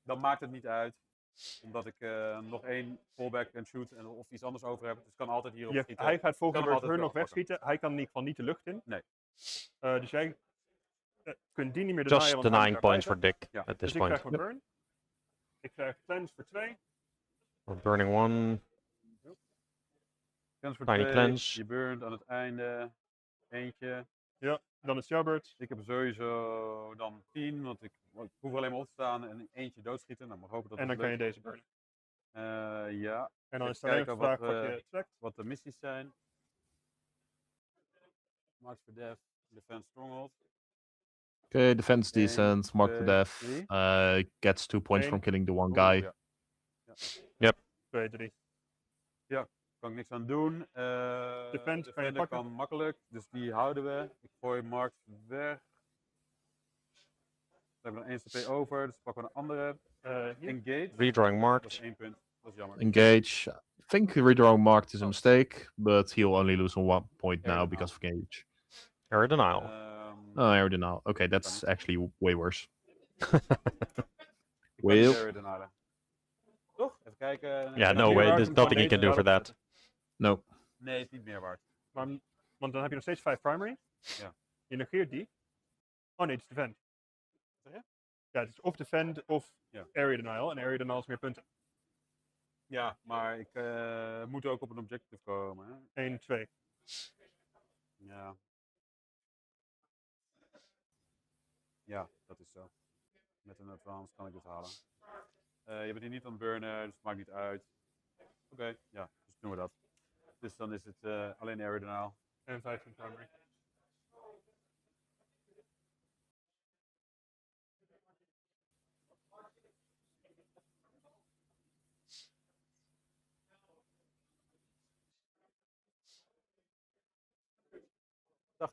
Dan maakt het niet uit. Omdat ik nog 1 fallback en shoot en of iets anders over heb. Dus ik kan altijd hierop schieten. Hij gaat volgende Kan hem beurt hun altijd nog wel wegschieten. Hij kan in ieder geval niet de lucht in. Nee. Dus jij kunt die niet meer Just denyen, want hij denying moet daar points for blijven. Dick Ja. at this Dus ik point. krijg mijn burn. Ik krijg cleanse voor 2. We're burning one. Cleanse voor Tiny 2, cleanse. je burnt aan het einde. Eentje. Dan is jouw beurt. Ik heb sowieso dan 10, want ik hoef alleen maar op te staan en eentje doodschieten. Nou, maar hopen dat En dan dat kan je lukt. deze burnen. Ja, En dan Even is het alleen kijken de vraag wat, wat je trekt. wat de missies zijn. March for Death, Defense Stronghold. Okay, defense Eén, decent, mark to twee, death. Gets 2 points Eén. from killing the one Oeh, guy. ja. 2, 3. Kan ik niks aan doen. Defender kan je Defender pakken. kan makkelijk, dus die houden we. Ik gooi Mark weg. We hebben dan 1 CP over, dus pakken we een andere. Hier. Engage. Redrawing Dat marked. is 1 punt. Dat is jammer. Engage. I think redrawing marked is a mistake, but he'll only lose on 1 point now Area because of engage. Area denial. Oh, area denial. Okay, that's actually way worse. Ik kan Will. niet area denialen. Toch? Even kijken. Yeah, no hier way. waar There's ik nothing hem you can do for gewoon that. No. Nee, het is niet meer waard. Maar, want dan heb je nog steeds 5 primary. Ja. Je negeert die. Oh nee, het is defend. Zeg je? Ja, het is of defend of Ja. area denial. En area denial is meer punten. Ja, maar ik moet ook op een objective komen. Hè? 1, 2. Ja. Ja, dat is zo. Met een advance kan ik dit halen. Je bent hier niet aan het burnen, dus het maakt niet uit. Oké, ja, dus doen we dat. Dus dan is het alleen area denial. En 15 primary.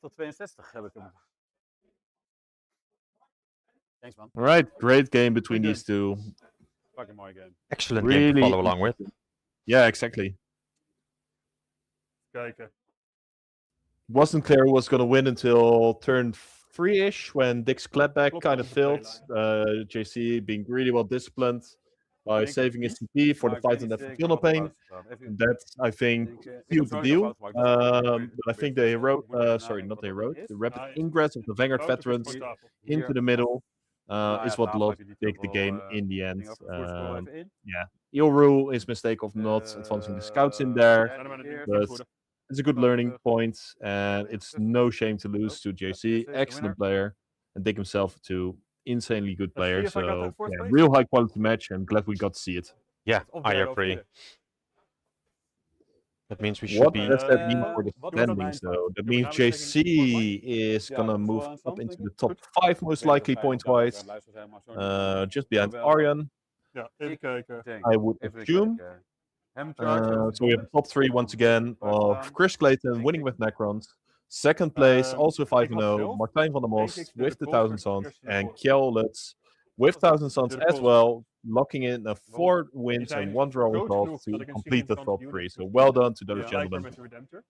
Tot 62 heb ik hem. Thanks man. All right, great game between Good these two. Fucking mooie game. Excellent game to Really follow along with. Yeah, exactly. Kijken. Wasn't clear who was going to win until turn 3-ish when Dick's clapback Klopt, kind of op de failed. JC being really well disciplined by Denk saving het his CP for Maar the ik fight weet on niet that zeker Fional wat er pain. fout staat. Even- That, I think, Ik heb sealed the sowieso deal. fout gemaakt, dat is wel But I weer think te they zeggen. wrote, Ik moet even sorry, nadenken not they wat dat wrote, is. the rapid Ah, ingress of the Vanguard fout of is veterans voor tafel. into Hier. the middle Nou is ja, what tafel lost heb je niet Dick the heel game veel, in the dingen end. over. Voer scroll even in. He'll rule his mistake of not advancing the scouts in there. Zijn er maar een But voeren. it's a good learning point, and it's no shame to lose to JC. Excellent player, and Dick himself too. Insanely good player. Let's see if I got So that fourth yeah, place. real high quality match, and glad we got to see it. Yeah, Of I derde of agree. vierde. That means we should What be. does that mean for the Wat is dat standings, mijn though? That Doe ik means nou JC beslissing is Ja, gonna dat is move wel up interessant, into denk the ik. top 5 most likely point-wise. Just behind Aryan, Ja, even kijken. I would assume. So we have a top 3 once again of Chris Clayton winning with Necrons. Second place, also Ik 5-0, had zelf, Martijn van der denk Most ik, with de the Pulse 1000 werd Suns, eerst in de and Pulse. Kjell Lutz with Was dat 1000 Suns de as Pulse? well, locking in a 4 wins zijn and 1 draw groot result genoeg to dat ik een complete the significant top unit 3. So moet well doen. done to those Ja, blijkbaar gentlemen. met de Redemptor.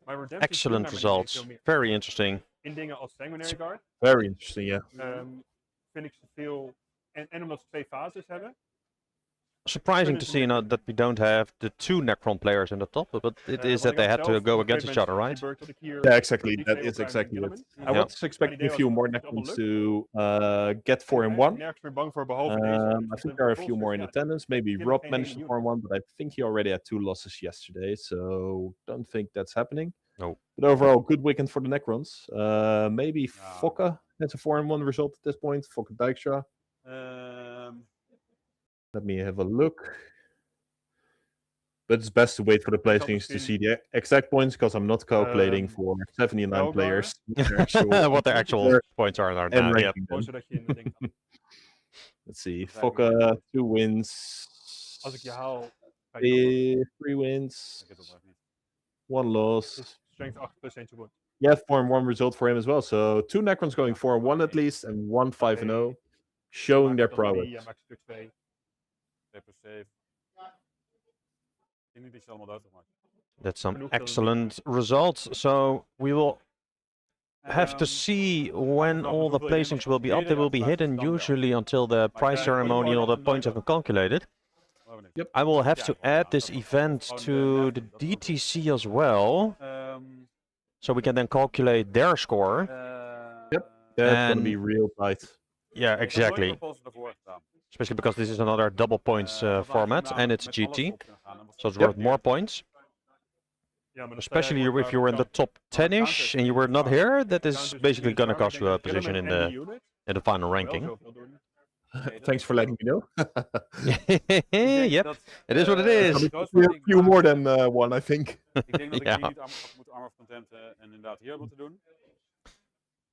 Maar Redemptor Excellent doet naar mijn idee results. veel meer. Very interesting. In dingen als Sanguinary Guard Very interesting, yeah. vind ik ze veel... En omdat ze 2 fases hebben. Surprising to see that we don't have the 2 Necron players in the top, but it is that they had to go against each other, right? Yeah, exactly. That is exactly it. I Yeah. was expecting a few more Necrons to get 4-1. Nergens meer bang voor behalve deze. I think there are a few more in attendance. Maybe Rob managed to form one, but I think he already had 2 losses yesterday, so don't think that's happening. No. But overall, good weekend for the Necrons. Maybe Fokke has a 4-1 result at this point. Fokke Dijkstra. Let me have a look. But it's best to wait for the placings to see the exact points, because I'm not calculating for 79 Belgar. players. What their actual points are and now. Yeah. ranking them. Zodat je in de ding kan. Let's see. Fokke, 2 wins. Als ik je haal... ga je 3 wins. 1 loss. dus strength 8 plus 1 wound. Yeah, 4-1 result for him as well. So 2 Necrons going 4-1 at least, and 1 5-0, showing their prowess. Ja, maakt stuk 2. 2 plus 7. Ik denk niet dat je allemaal dood gemaakt. That's some excellent results. So we will have to see when all the placings will be up. They will be hidden usually until the prize ceremony, all the points have been calculated. Yep. I will have to add this event to the DTC as well, so we can then calculate their score. Yep. That's gonna And- be real tight. Yeah, exactly. Especially because this is another double points format and it's GT, so it's worth more points. Ja, maar Especially if you were in the top 10-ish and you were not here, that is basically gonna cost you a position in the final ranking. Thanks for letting me know. Yep, it is what it is. A few more than 1, I think. Ik denk dat ik Ja. hier niet had moeten Armor of Contempt en inderdaad hier had moeten doen.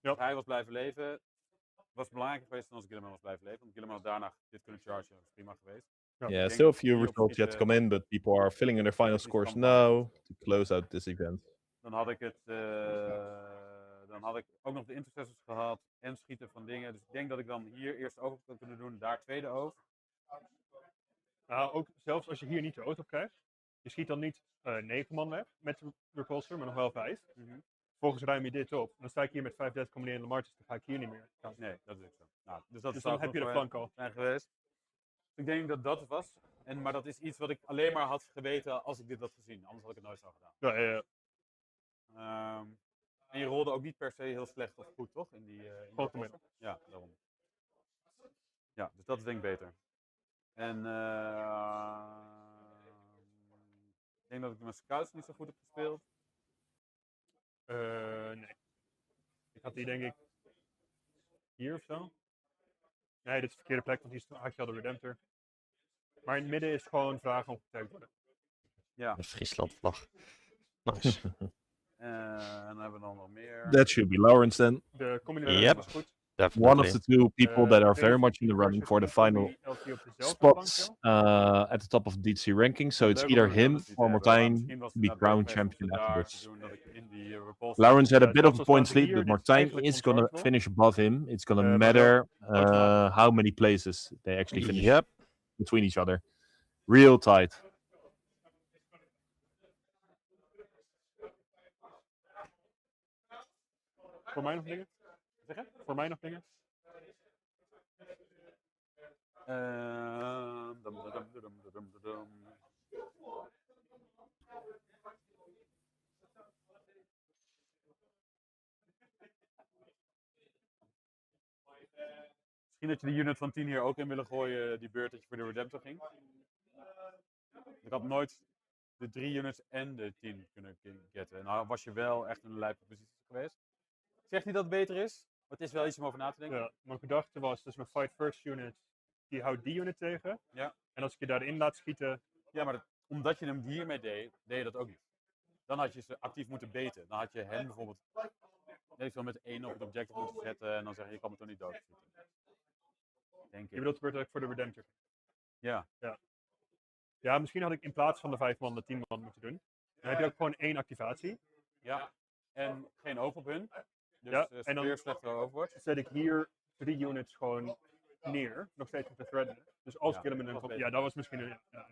Als hij was blijven leven, was belangrijker geweest dan als Gilliman was blijven leven. Want Gilliman had daarna dit kunnen chargen, dat is prima geweest. Yeah, still a few results yet to come in, but people are filling in their final scores now to close out this event. Dan had ik het, dan had ik ook nog de intercessors gehad en schieten van dingen. Dus ik denk dat ik dan hier eerst oog had kunnen doen, daar tweede oog. Nou, ook zelfs als je hier niet de auto krijgt, je schiet dan niet 9 man weg met de repulsor, maar nog wel 5. Vervolgens ruim je dit op. Dan sta ik hier met 35 man in de march, dus dan ga ik hier niet meer. Nee, dat is ook zo. Nou, dus dat Dus is dan heb je de flank al. geweest. Ik denk dat dat het was. Maar dat is iets wat ik alleen maar had geweten als ik dit had gezien. Anders had ik het nooit zo gedaan. En je rolde ook niet per se heel slecht of goed, toch? In die Algemeen. Ja, daarom. Ja, dus dat is denk ik beter. En ik denk dat ik mijn scouts niet zo goed heb gespeeld. Nee. Ik had die denk ik hier of zo. Nee, dit is de verkeerde plek, want hier had je al de Redemptor. Maar in het midden is het gewoon vragen om getagd worden. Ja. De Friesland vlag. Nice. En dan hebben we dan nog meer. That should be Lawrence then. De combinatie Yep. was goed. Definitely. One of the two people that are very much in the running for the final spots at the top of the DC ranking. So it's either him or Martijn to be crowned champion after this. Lawrence had a bit of a points lead, but Martijn is going to finish above him. It's going to matter how many places they actually finish between each other. Real tight. Voor mij nog dingen? Zeg je? Voor mij nog dingen? Misschien dat je de unit van 10 hier ook in willen gooien, die beurt dat je voor de Redemptor ging. Ik had nooit de 3 units en de 10 kunnen getten. Nou was je wel echt in een lijpe positie geweest. Ik zeg niet dat het beter is, maar het is wel iets om over na te denken. Ja, mijn gedachte was, dus mijn Fight First unit, die houdt die unit tegen. Ja. En als ik je daarin laat schieten... Ja, maar omdat je hem hiermee deed, deed je dat ook niet. Dan had je ze actief moeten beten. Dan had je hen bijvoorbeeld met 1 op het objective moeten zetten en dan zeg je kan me toch niet doodschieten. Denk ik. Je bedoelt het voor de Redemptor? Ja. Ja, misschien had ik in plaats van de 5 man de 10 man moeten doen. Dan heb je ook gewoon 1 activatie. Ja, en geen oog op hun. Dus ja, en dan weer slechter overwoord. Zet ik hier 3 units gewoon neer. Nog steeds met de threaden. Dus als ik hem in ja, dat was misschien een... Ja.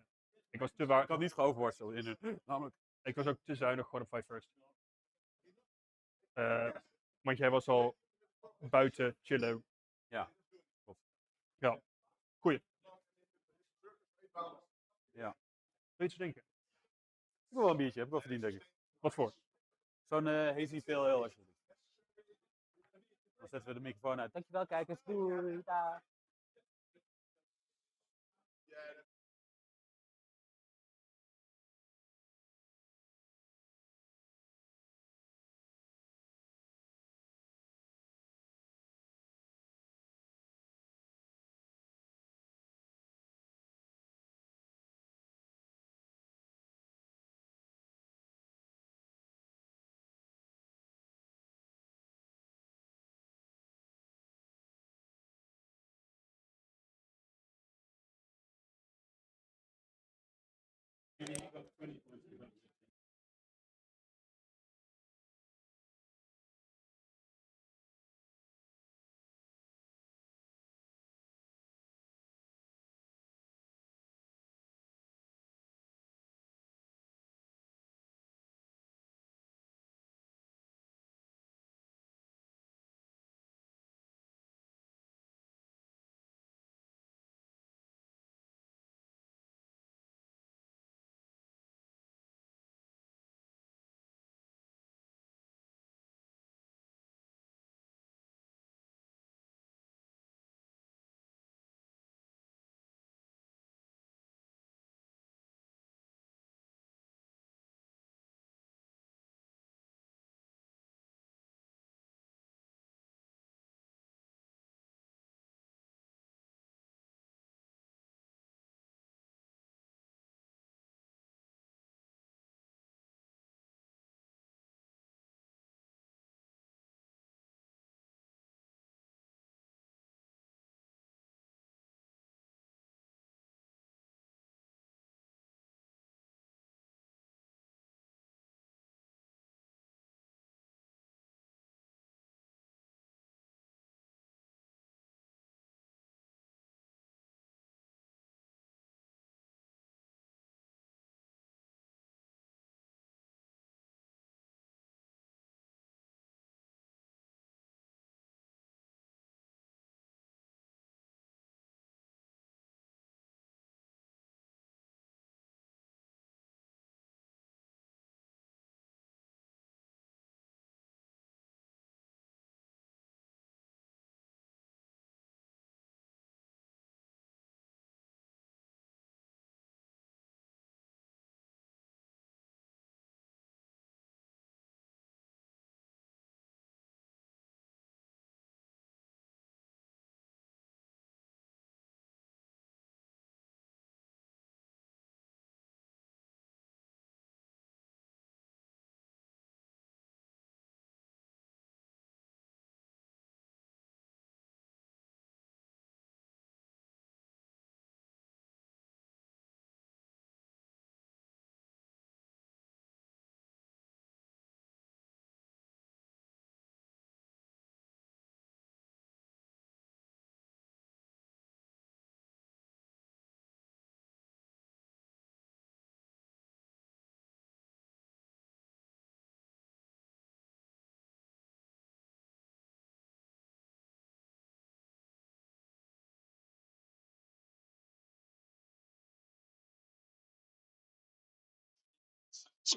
Ik was te waar. Ik had niet geoverwoord zo in het. Namelijk. Ik was ook te zuinig gewoon op Fight First. Want jij was al buiten chillen. Ja, klopt. Ja, goeie. Ja. Wil je iets drinken? Ik wil wel een biertje, heb ik wel verdiend denk ik. Wat voor? Zo'n hazy pale ale alsjeblieft. Dan zetten we de microfoon uit. Dankjewel kijkers. Doei. Dag.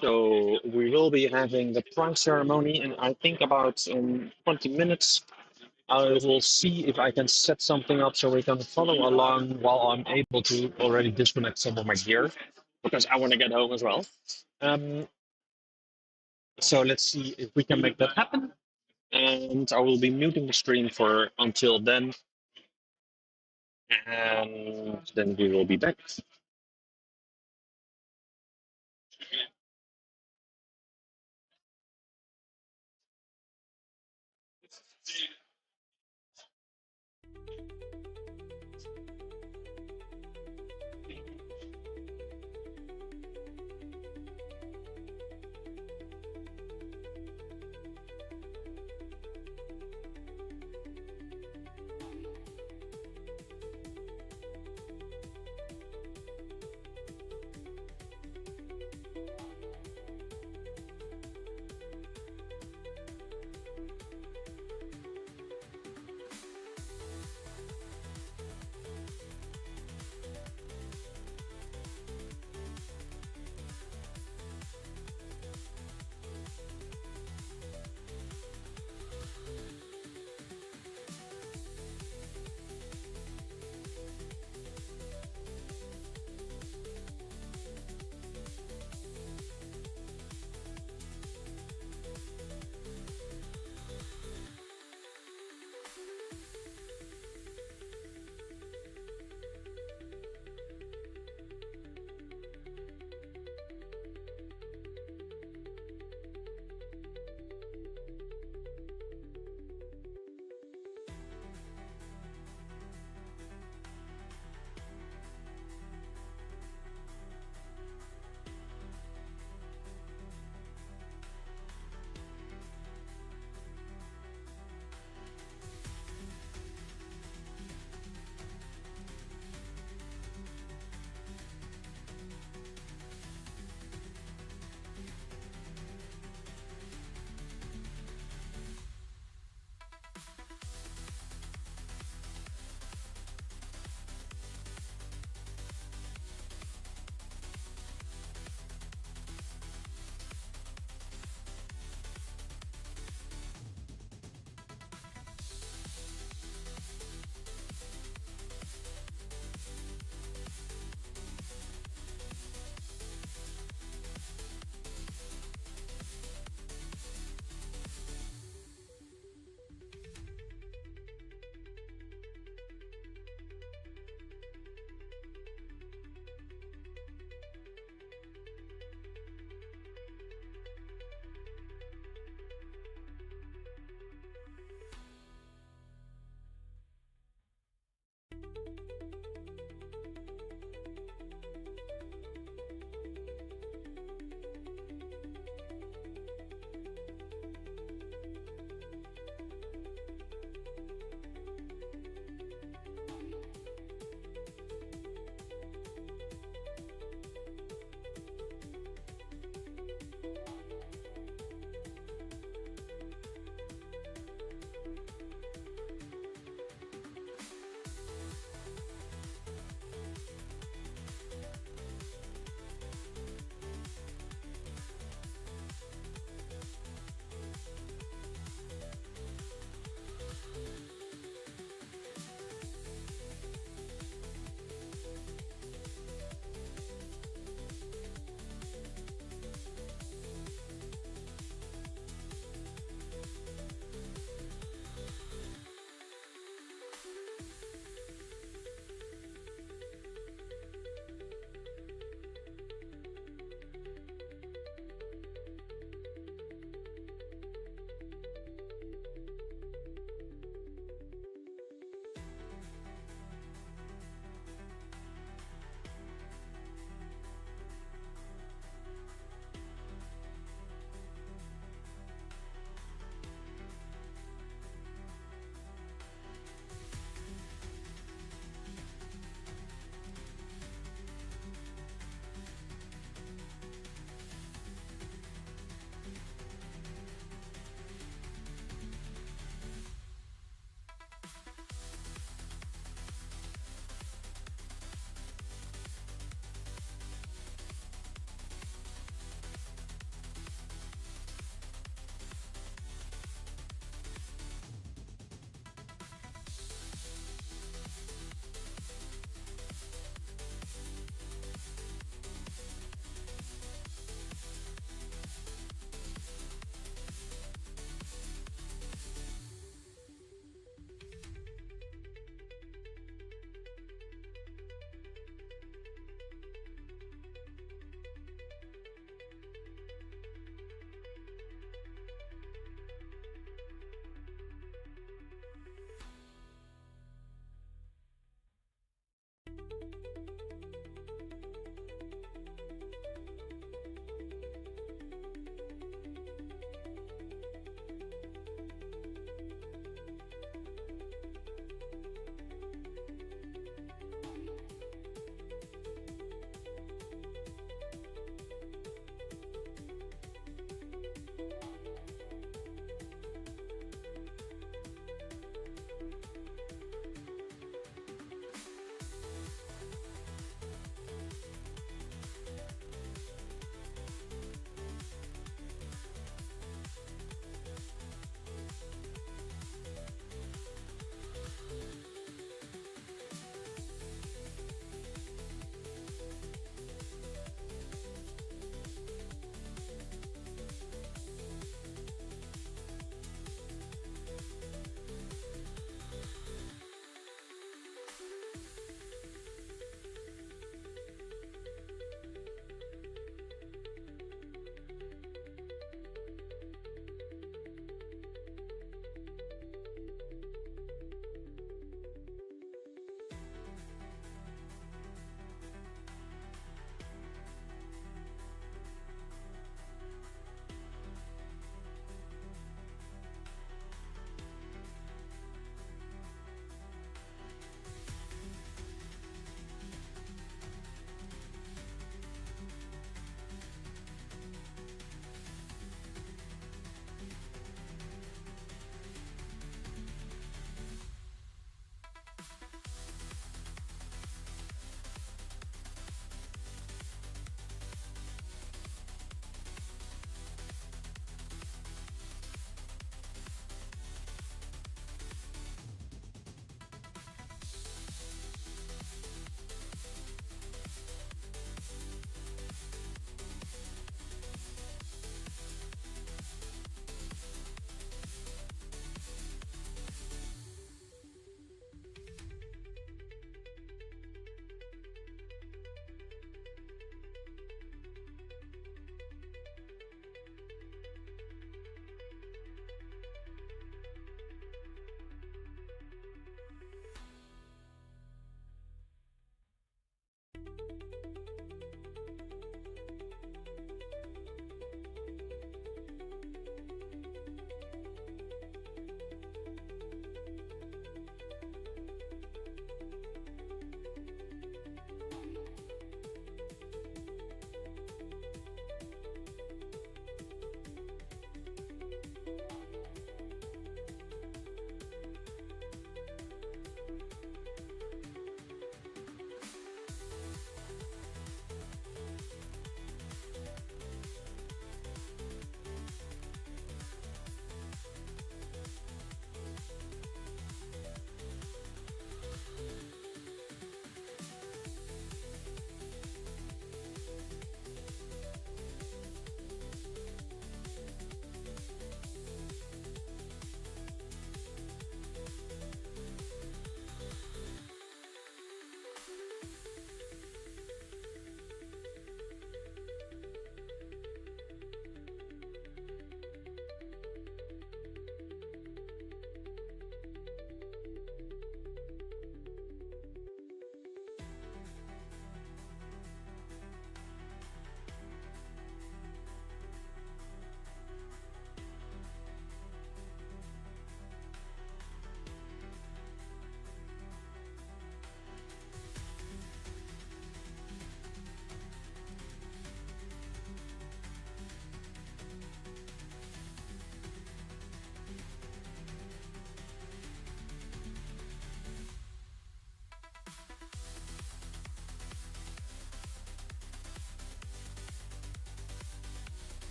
So we will be having the prize ceremony, and I think about in 20 minutes I will see if I can set something up so we can follow along while I'm able to already disconnect some of my gear because I want to get home as well. Um, so let's see if we can make that happen. And I will be muting the stream for until then, and then we will be back.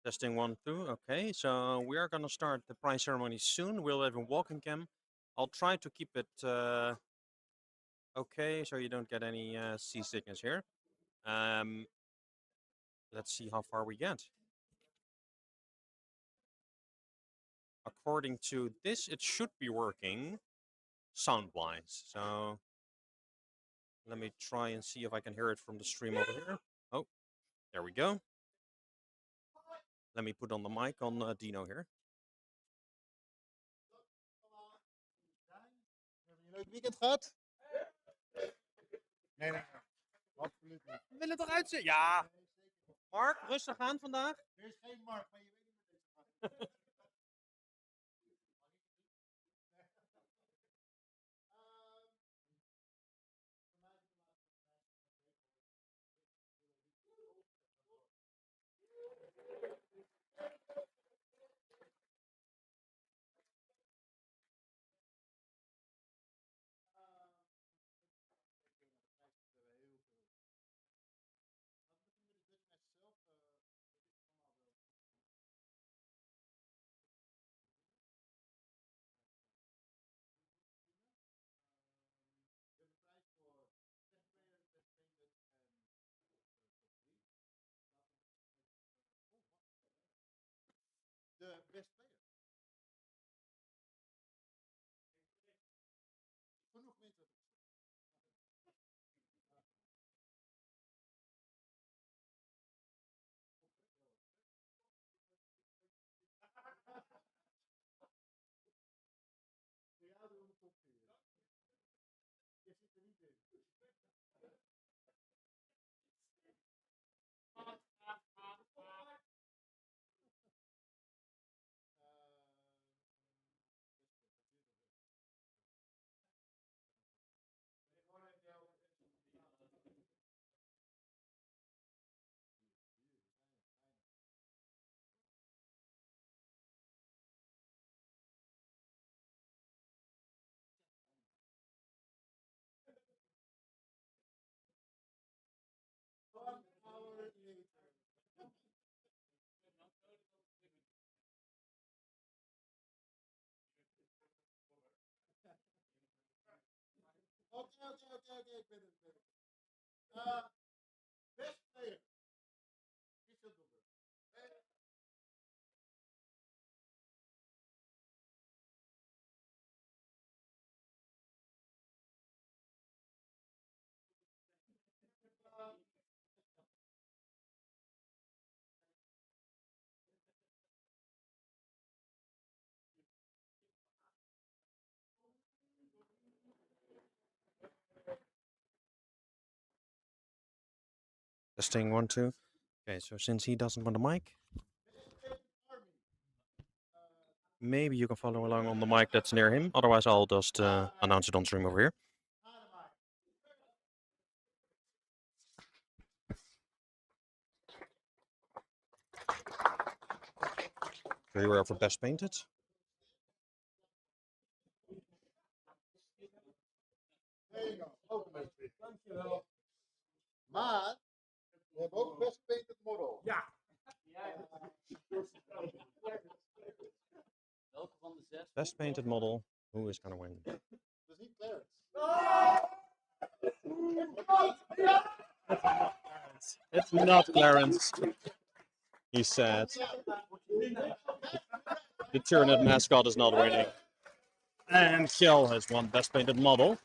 Testing 1, 2. Okay, so we are gonna start the prize ceremony soon. We'll have a walking cam. I'll try to keep it okay, so you don't get any seasickness here. Let's see how far we get. According to this, it should be working sound-wise. So let me try and see if I can hear it from the stream over here. Oh, there we go. Let me put on the mic on Dino here. Hebben jullie een leuk weekend gehad? Nee, nee, absoluut niet. We willen toch uitzien? Ja. Mark, rustig aan vandaag. Er is geen markt, maar je weet niet met deze gast. De best player. Genoeg mensen. Ja, doen we top 4. Je zit er niet in. Okay, ik ben het. Best player. Is dat doen? Testing 1, 2. Okay, so since he doesn't want the mic, maybe you can follow along on the mic that's near him. Otherwise, I'll just announce it on stream over here. Beware for best painted. There you go. Dankjewel. Maar we hebben ook best painted model. Ja. Welke van de 6? Best painted model. Who is gonna win? Dat is niet Clarence. It's not Clarence. He said. The Tyranid mascot is not winning. And Kjell has won best painted model.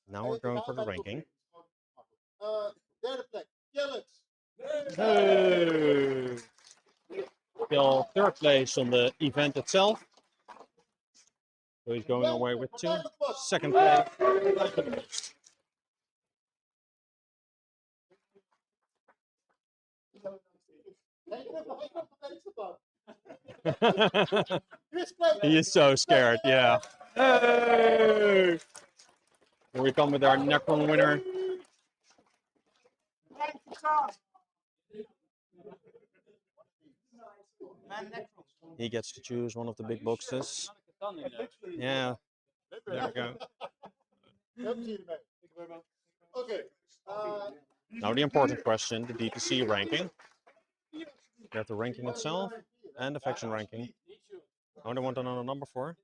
Now we're going for the ranking. Derde plek, Kjellix. Hey! Still third place on the event itself. So he's going away with 2. Second place. He is so scared, yeah. Hey! Here we come with our Necron winner. He gets to choose one of the big boxes. Yeah, there we go. Okay. Now the important question, the DTC ranking. You have the ranking itself and the faction ranking. Oh, they want to know the number 4.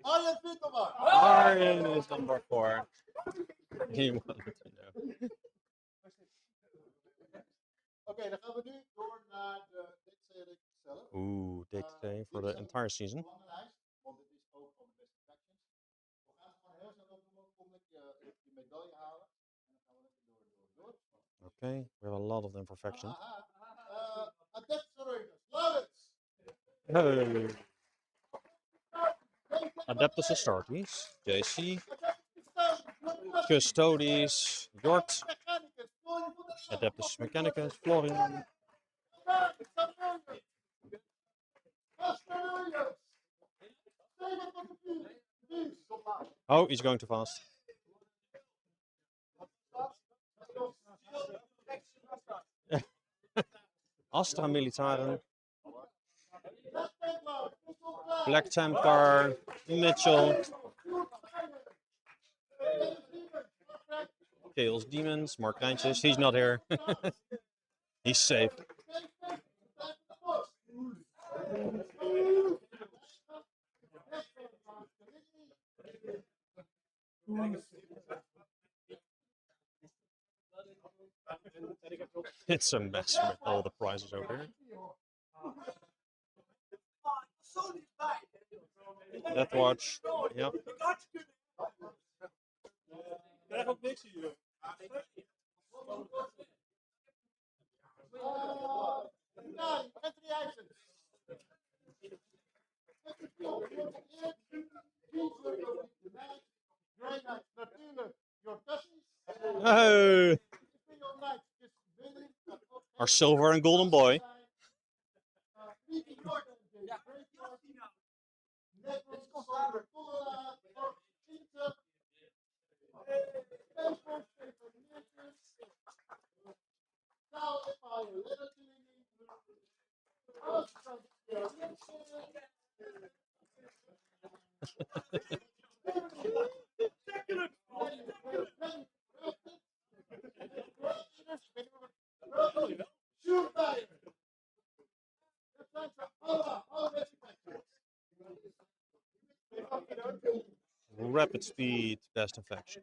Arjen Vinterman. Arjen is number 4. He wanted to know. Oké, dan gaan we nu door naar de DTC zelf. Oeh, DTC voor de entire season. Want dit is ook van de beste factions. We gaan gewoon heel snel opnoemen. Kom ik je medaille halen. En dan gaan we lekker door. Okay, we have a lot of them for factions. Adept Surrogators. Laurens. Hey. Adeptus Astartes, JC, Custodes, Jort, Adeptus Mechanicus, Florian. Oh, he's going too fast. Astra Militaren, Black Templar, Mitchell, Chaos Demons, Mark Rijntjes. He's not here. He's safe. It's a mess with all the prizes over here. Death Watch. Yep. Oh. Our silver and golden boy. Rapid speed, best infection.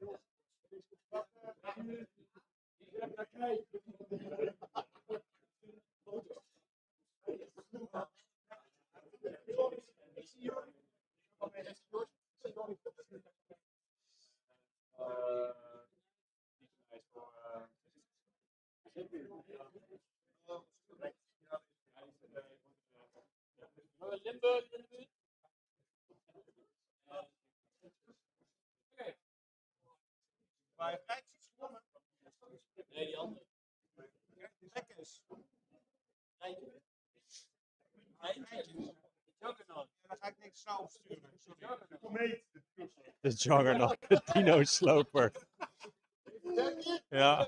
The Juggernaut, the Dino Sloper. Ja.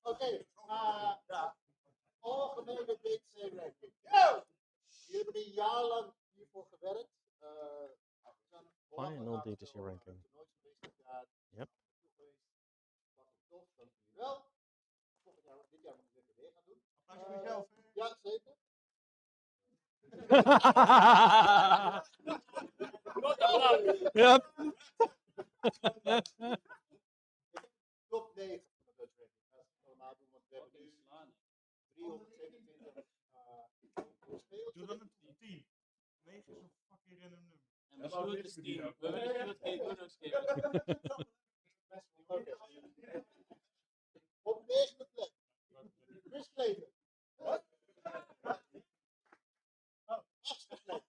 Oké, algemene DTC ranking. Jullie hebben een jaar lang hiervoor gewerkt. Final DTC ranking. Yep. Dank jullie wel. Dit jaar moet ik lekker weer gaan doen. Ja, zeker. Yep. Top 9 van de Dutch ranking. Dat is allemaal doen, want we hebben nu 327 spelers. Doe dan een 10. 9 is een fucking random nummer. En we doen het 10. We hebben het geen doen ook skip. Op de 9e plek. Chris Klever. 8e plek.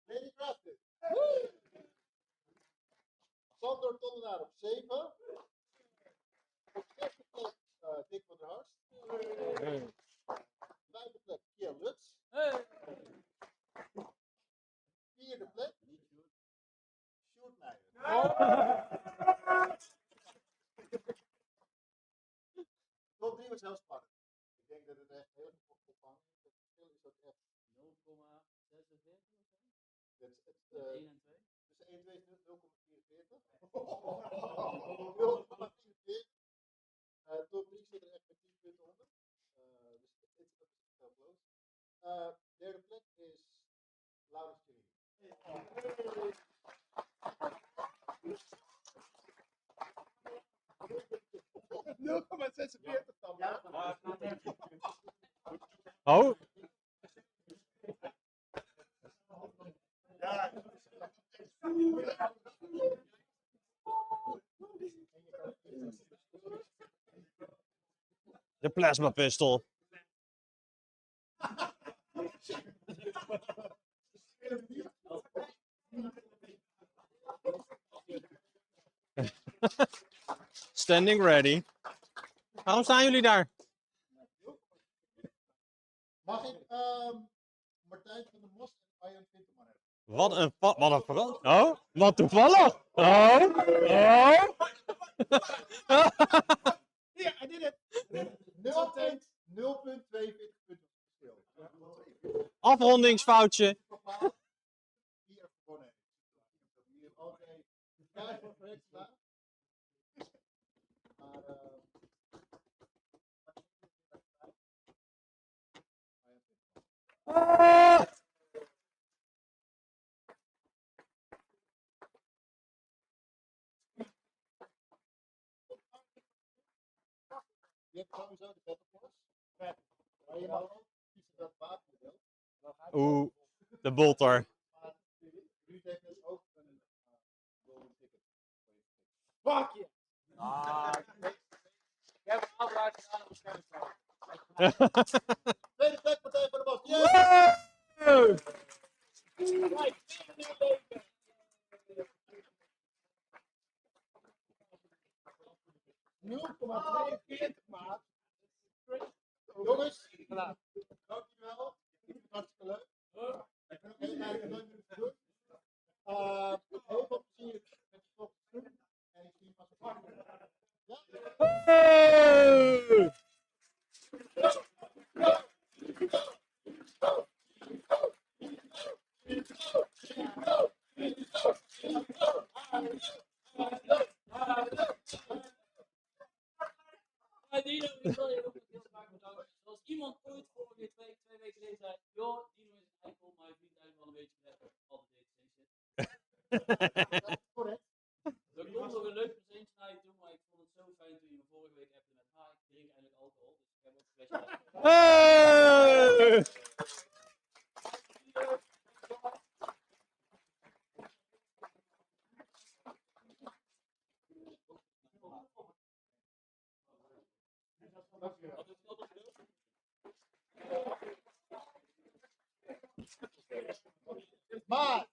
Lady Crafted. Sander Tollenaar op 7. Op 6e plek Dick van der Harst. 5e plek Kiel Lutz. 4e plek Sjoerd Meijer. Top 3 was heel spannend. Ik denk dat het echt heel veel opvangt. Het verschil is dat echt 0,46 het, het, 1 en 2. tussen 1 en 2 is 0,44. 0,44. Top 3 zit er echt met 10 punten onder. Dus het is heel close. Derde plek is Laurens Thierry. 0,46 dan. Oh, de plasma pistol. Standing ready. Waarom staan jullie daar? Mag ik Martijn van der Mos en Arjan Vinterman hebben? Wat een verrassing. Oh, wat toevallig. Oh, oh. Ja, I did it. 0,42 punten verschil. Afrondingsfoutje. Hier gewonnen. Hier altijd krijg voor correct gedaan. Maar je hebt sowieso de Battle Force. Maar je mag ook kiezen welk wapen je wilt. Oeh, de bolter. Maar Ruud heeft dus ook een golden ticket. Fuck je! Ik heb een afbraak gedaan op scherm. Tweede plek, Martijn van der Bos. Yeah! maat. Jongens, dankjewel. Hartstikke leuk. Ik ben ook heel erg leuk om te doen. Heel veel plezier met de volgende groep. En ik zie je pas op. Hey! Maar Dino, ik wil je ook heel graag bedanken. Zoals iemand ooit vorige week, 2 weken geleden zei, joh, Dino is een eikel, maar hij vindt eigenlijk wel een beetje prettig. Altijd deze shit. Correct. Er komt nog een leuk presentje naar je toe, maar ik vond het zo fijn toen je me vorige week appte met, ik drink eigenlijk alcohol, dus ik heb ook een flesje. Hey! Maar,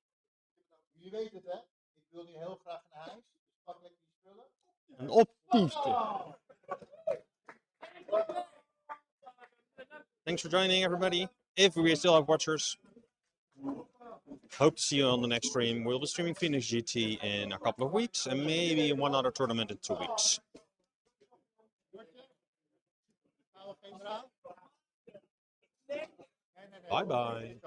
jullie weten het hè, ik wil nu heel graag naar huis. Dus pak lekker die spullen. Een optiefje. Thanks for joining, everybody. If we still have watchers, hope to see you on the next stream. We'll be streaming Phoenix GT in a couple of weeks and maybe one other tournament in 2 weeks. Bye bye.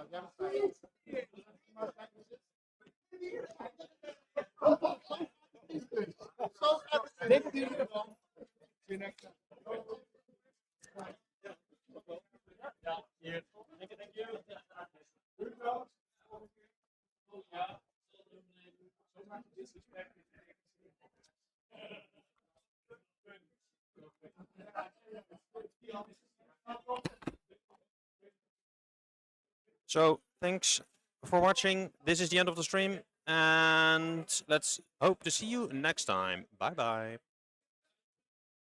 So, thanks for watching. This is the end of the stream, and let's hope to see you next time. Bye bye.